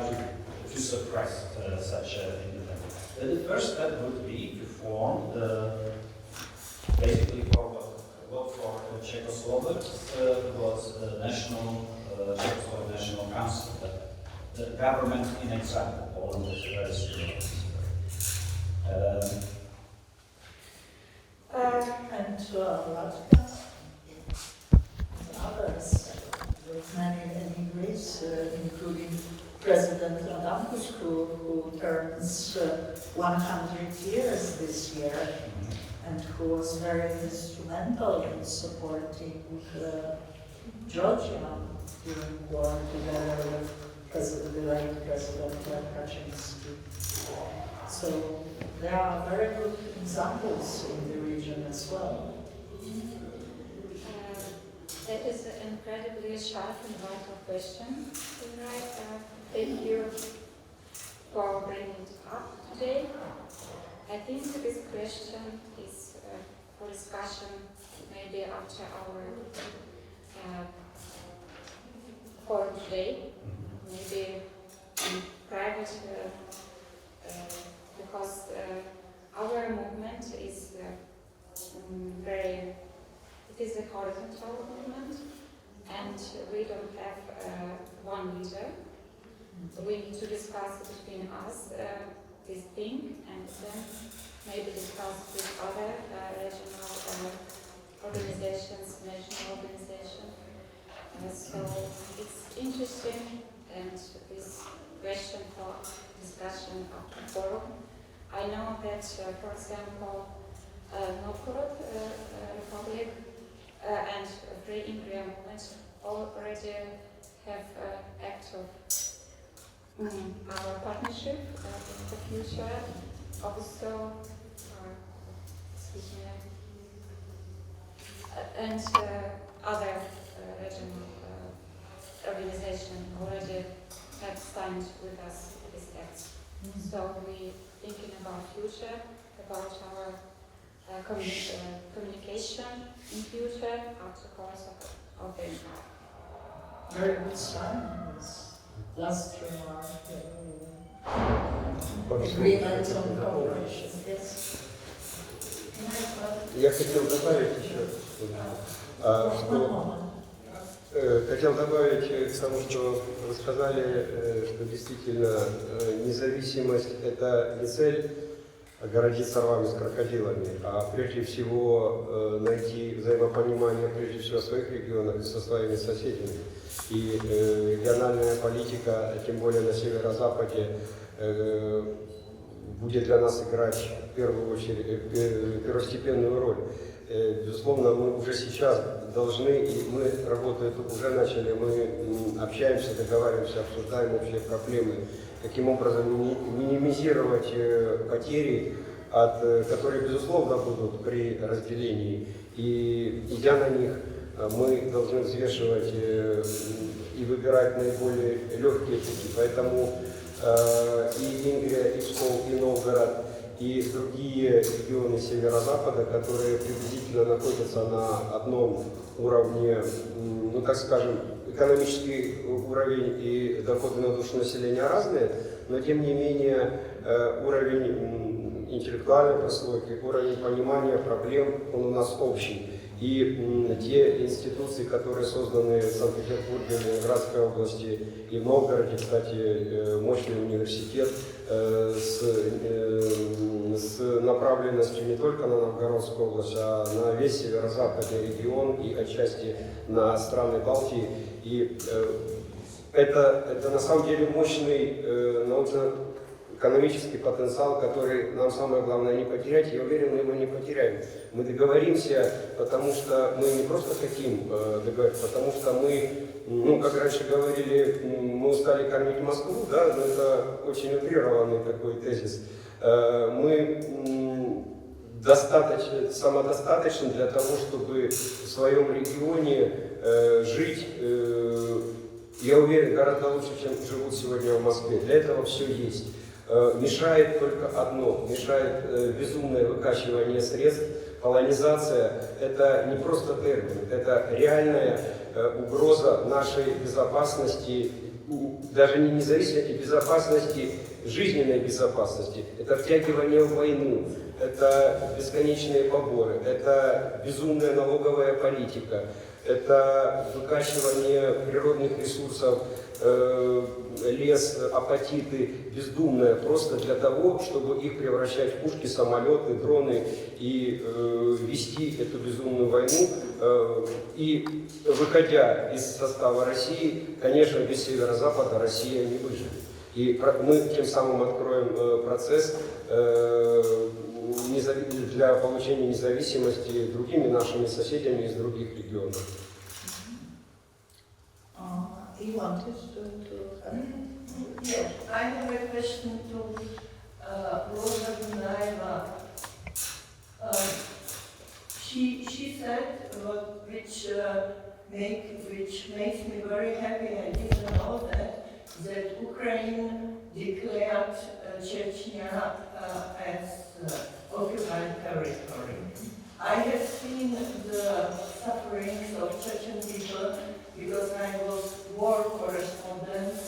to suppress such independence. The first step would be to form basically what for the Czechoslovaks was the Czechoslovak National Council, the government in exile. Poland is very serious. And Latvia and others, with many emigres, including President Adamkus, who turns 100 years this year, and who was very instrumental in supporting Georgia during war together with the late President Kaczynski. So there are very good examples in the region as well. That is an incredibly sharp and vital question. Thank you for bringing it up today. I think this question is for discussion maybe after our forum today, maybe in private inspired because our movement is it is a horizontal movement, and we don't have one leader. We need to discuss between us this thing, and then maybe discuss with other regional organizations, national organizations. So it's interesting, and this question for discussion of the forum. I know that, for example, Novgorod Republic and Free Imperia movement already have active our partnership in the future. Also, excuse me, and other regional organizations already have signed with us this act. So we thinking about future, about our communication in future after the course of the empire. Very good sign. Last remark. Agreement on cooperation. Yes. Я хотел добавить еще, хотел добавить к тому, что вы сказали, что действительно независимость – это не цель огородиться рвами с крокодилами, а прежде всего найти взаимопонимание прежде всего в своих регионах и со своими соседями. И региональная политика, тем более на северо-западе, будет для нас играть в первую очередь первостепенную роль. Безусловно, мы уже сейчас должны, и мы работу уже начали, мы общаемся, договариваемся, обсуждаем общие проблемы, каким образом минимизировать потери, которые, безусловно, будут при разделении. И идя на них, мы должны взвешивать и выбирать наиболее легкие пути. Поэтому и Ингрия, и Псков, и Новгород, и другие регионы северо-запада, которые приблизительно находятся на одном уровне, ну так скажем, экономический уровень и доходы на душу населения разные, но тем не менее уровень интеллектуальной прослойки, уровень понимания проблем, он у нас общий. И те институции, которые созданы в Санкт-Петербурге, в Ленинградской области и в Новгороде, кстати, мощный университет с направленностью не только на Новгородскую область, а на весь северо-западный регион и отчасти на страны Балтии. И это на самом деле мощный научно-экономический потенциал, который нам самое главное не потерять. Я уверен, мы его не потеряем. Мы договоримся, потому что мы не просто хотим договориться, потому что мы, как раньше говорили, мы устали кормить Москву, да, но это очень утрированный такой тезис. Мы самодостаточны для того, чтобы в своем регионе жить, я уверен, гораздо лучше, чем живут сегодня в Москве. Для этого все есть. Мешает только одно, мешает безумное выкачивание средств. Колонизация – это не просто термин, это реальная угроза нашей безопасности, даже не независимости, безопасности, жизненной безопасности. Это втягивание в войну, это бесконечные поборы, это безумная налоговая политика, это выкачивание природных ресурсов, лес, апатиты, бездумное, просто для того, чтобы их превращать в пушки, самолеты, дроны и вести эту безумную войну. И выходя из состава России, конечно, без северо-запада Россия не выживет. И мы тем самым откроем процесс для получения независимости другими нашими соседями из других регионов. You wanted to yes, I have a question to Rosa Dunaeva. She said which makes me very happy. I didn't know that Ukraine declared Chechnya as occupied territory. I have seen the sufferings of Chechen people because I was war correspondent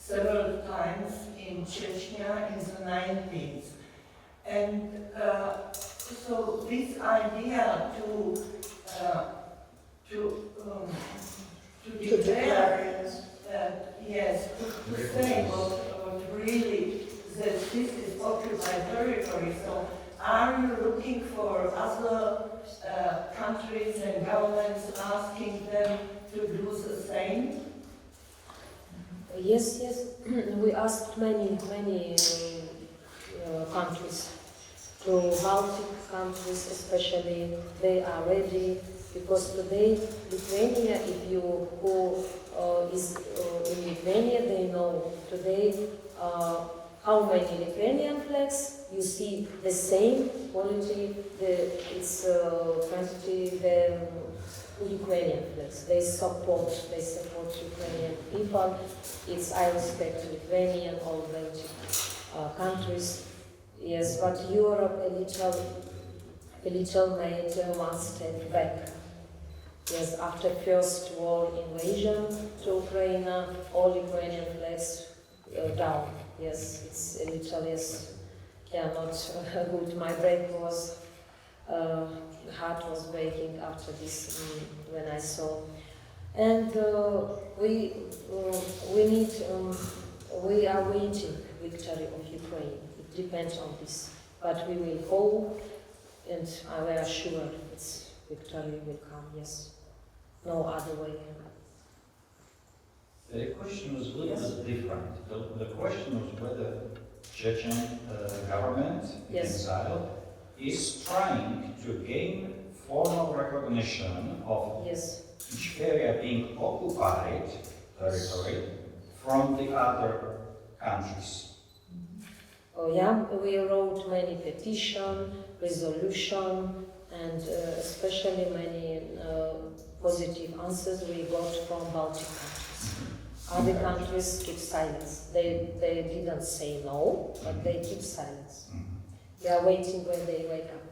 several times in Chechnya in the 90s. And so this idea to declare, yes, to say what really that this is occupied territory. So are you looking for other countries and governments asking them to do the same? Yes, we asked many countries, to Baltic countries especially. They are ready, because today Lithuania, if you who is in Lithuania, they know today how many Lithuanian flags. You see the same quality, its quantity, the Ukrainian flags. They support Ukrainian people. I respect Lithuanian, all Baltic countries. Yes, but Europe a little made one step back. Yes, after First War invasion to Ukraine, all Ukrainian flags down. Yes, it's a little, yes, not good. My brain was, heart was breaking after this when I saw. And we are waiting victory of Ukraine. It depends on this, but we will hope, and we are sure its victory will come. Yes, no other way. The question was a little bit different. The question was whether Chechen government in exile is trying to gain formal recognition of each area being occupied territory from the other countries. Oh yeah, we wrote many petitions, resolution, and especially many positive answers we got from Baltic countries. Other countries keep silence. They didn't say no, but they keep silence. They are waiting when they wake up.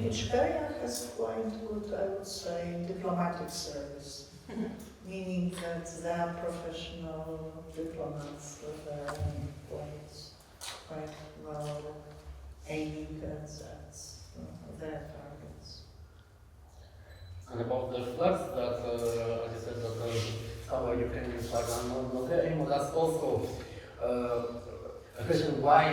Each area has quite good, I would say, diplomatic service, meaning that they are professional diplomats with their own points, quite well aiming at their targets. And about the floods that, as you said, that our Ukrainian flag are not there anymore, that's also a question why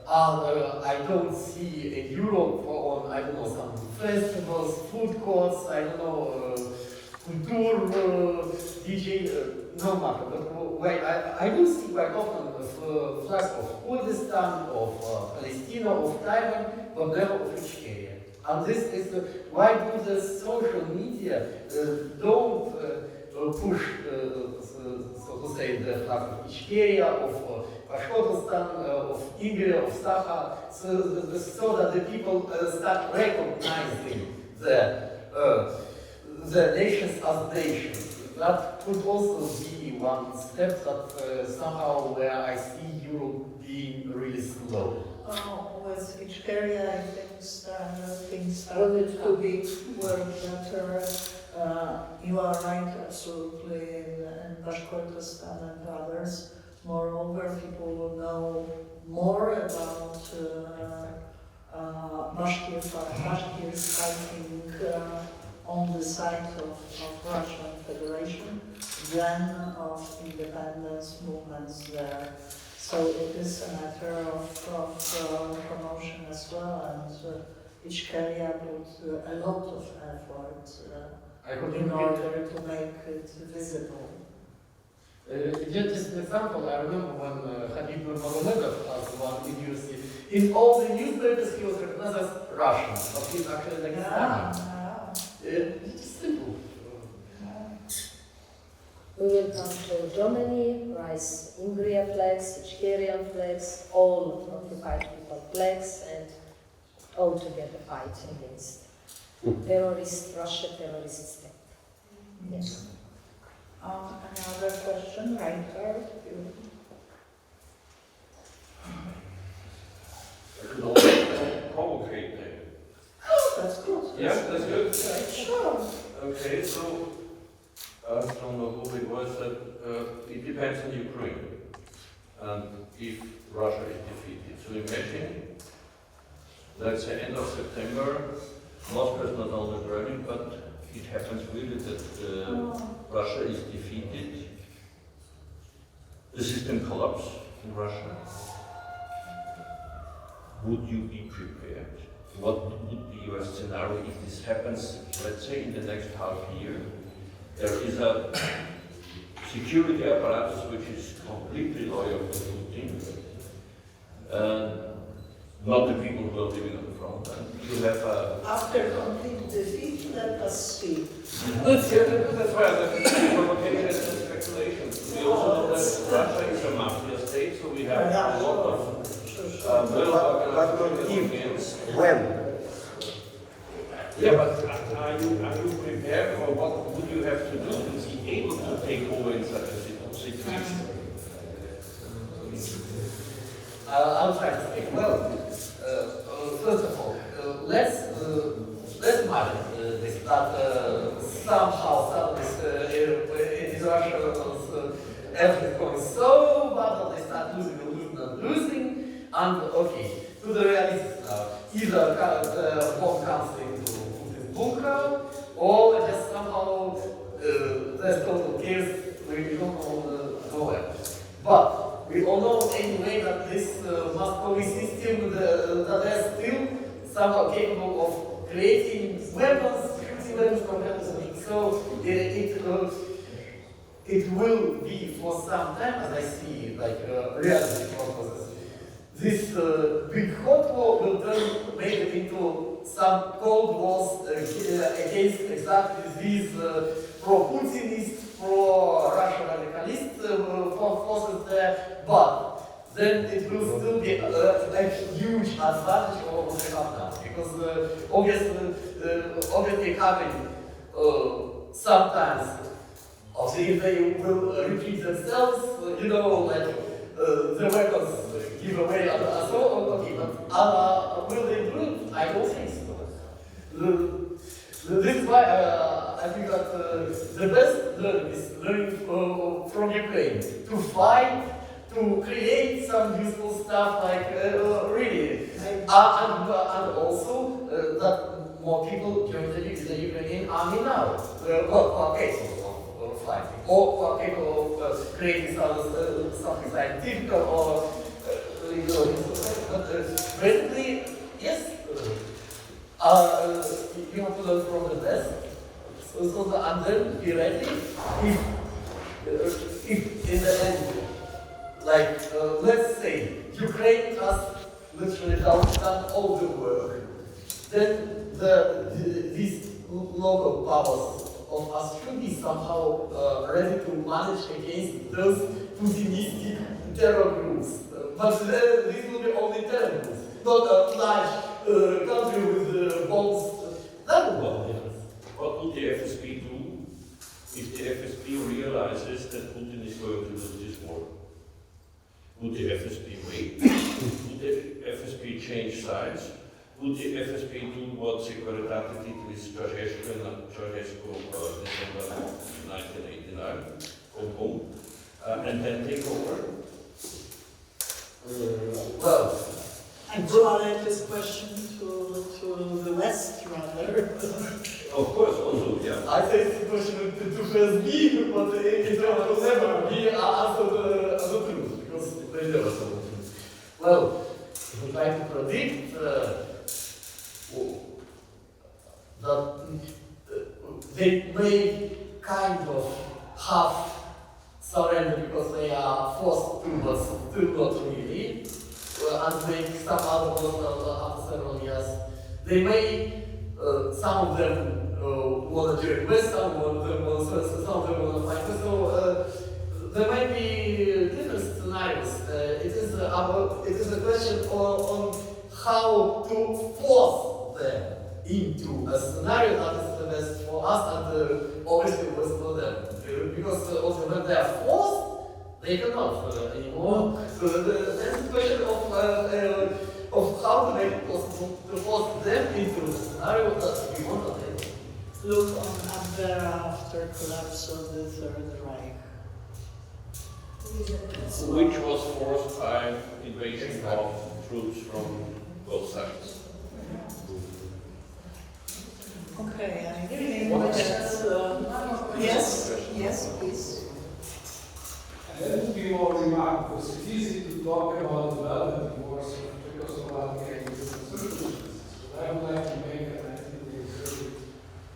I don't see in Europe on, I don't know, some festivals, food courts, I don't know, culture, DJ, no matter, but why I do see quite often flags of Kurdistan, of Palestine, of Taiwan, but never of each area. And this is why do the social media don't push, so to say, the flag of each area, of Bashkortostan, of Ingria, of Saha, so that the people start recognizing the nations as nations. That could also be one step that somehow where I see Europe being really slow. With each area, I think things started to be work better. You are right, absolutely, in Bashkortostan and others. Moreover, people will know more about Bashkirs fighting on the side of Russian Federation than of independence movements there. So it is a matter of promotion as well, and each area put a lot of effort in order to make it visible. Just an example, I remember when Khabib Nurmagomedov has one idiocy. In all the newspapers he was recognized as Russian, but he's actually Dagestani. It's simple. We will come to Germany, raise Ingria flags, Ichkerian flags, all occupied people flags, and all together fight against terrorist Russia, terrorist state. Yes. Another question, right here. I could also provocate them. Oh, that's good. Yeah, that's good. Sure. Okay, so I don't know who it was that it depends on Ukraine. and if Russia is defeated. So imagine, let's say end of September, Moscow is not only burning, but it happens really that Russia is defeated. The system collapses in Russia. Would you be prepared? What would be your scenario if this happens, let's say in the next half year? There is a security apparatus which is completely loyal to Putin. Not the people who are living on the front line. You have a... After complete defeat, let us see. That's why the provocation and speculation. We also know that Russia is a mafia state, so we have a lot of well-organized unions. When? Yeah, but are you prepared, or what would you have to do to be able to take over in such a situation? I'll try to speak. Well, first of all, let's imagine this, that somehow in Russia everything going so bad that they start losing, and okay, to the realistic now, either the bomb comes into Putin's bunker, or just somehow there's total chaos, we don't know nowhere. But we all know anyway that this Moscovy system, that they're still somehow capable of creating weapons, shooting weapons from everything. So it will be for some time, as I see, like realistic purposes. This big hot war will turn maybe into some cold wars against exactly these pro-Putinist, pro-Russian radicalist forces there, but then it will still be a huge advantage over what we have now, because obviously having sometimes, if they will repeat themselves, you know, like the weapons give away and so on, okay, but will they do it? I don't think so. This is why I think that the best learning is learning from Ukraine, to fight, to create some useful stuff like really, and also that more people join the Ukrainian army now. Fighting, or capable of creating something scientific or but basically, yes, you have to learn from the best, and then be ready if in the end, like let's say Ukraine has literally done all the work, then these local powers of us should be somehow ready to manage against those Putinistic terror groups. But these will be only terror groups, not a large country with bombs. That will be different. What would the FSB do if the FSB realizes that Putin is going to lose this war? Would the FSB wait? Would the FSB change sides? Would the FSB do what Securitate did with Ceausescu in December 1989, and then take over? Well, and relate this question to the West, rather. Of course, also, yeah. I say it's a question to FSB, but it will never be answered as a truth, because they never told the truth. Well, if we try to predict that they may kind of have surrender because they are forced to, but still not really, and make some other ones after several years. They may, some of them want to join West, some of them want to fight West, so there might be different scenarios. It is a question on how to force them into a scenario that is the best for us and obviously worse for them. Because also when they are forced, they cannot anymore. So there's a question of how to make it possible to force them into a scenario that we want to take. Look on Abwehr after collapse of the Third Reich. which was forced by invasion of troops from both sides. Okay, I think that, yes, please. Let me be more remark, because it's easy to talk about development wars of Czechoslovakia and circumstances. But I would like to make an activity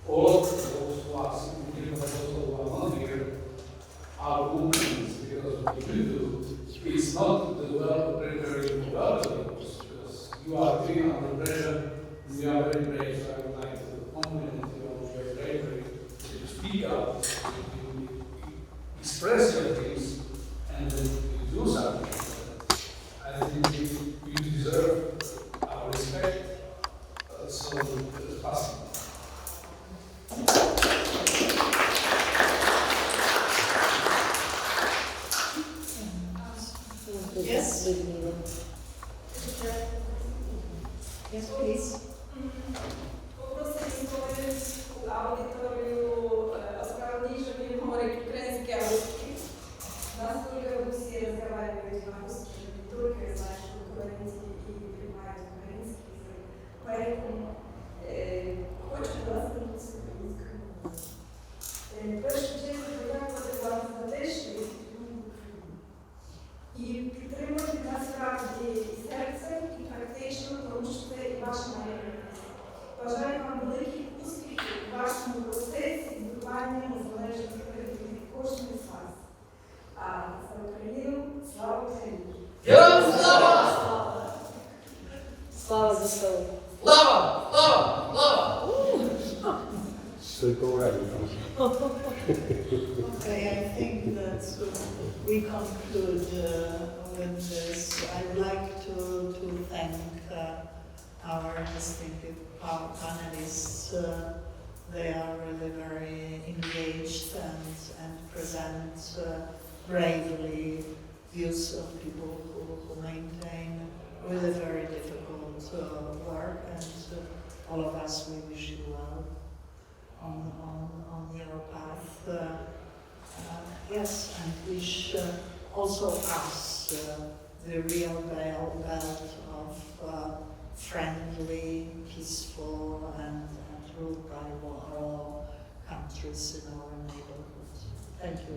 all of those who are sitting here, but also who are not here, are women, because what we do is not to develop preparing development, because you are being under pressure, and you are very brave, so I would like to compliment you on your bravery, to speak up, to express your dreams, and then you do something. I think you deserve our respect as soon as possible. Yes? Yes, please. Poprosím tu auditoriu ospravedlniť, že budem hovoriť ukrajinsky a rusky. Нас только Руси разговаривают по-русски, не только знают украинский и понимают украинский язык. Поэтому хочу вас вернуться к украинскому. В першу чергу подякувати вам за те, що ви і підтримуєте насправді і серцем, і практично, тому що це і ваша майбутність. Бажаю вам великих успіхів у вашому процесі будування незалежної країни від кожної з вас. А за Україну, слава Україні! Героям слава! Слава ЗСУ! Слава! Слава! Слава! Okay, I think that we conclude with this. I would like to thank our distinctive panelists. They are really very engaged and present bravely views of people who maintain really very difficult work, and all of us, we wish you well on your path. Yes, and wish also us the real belt of friendly, peaceful, and ruled by law countries in our neighborhood. Thank you.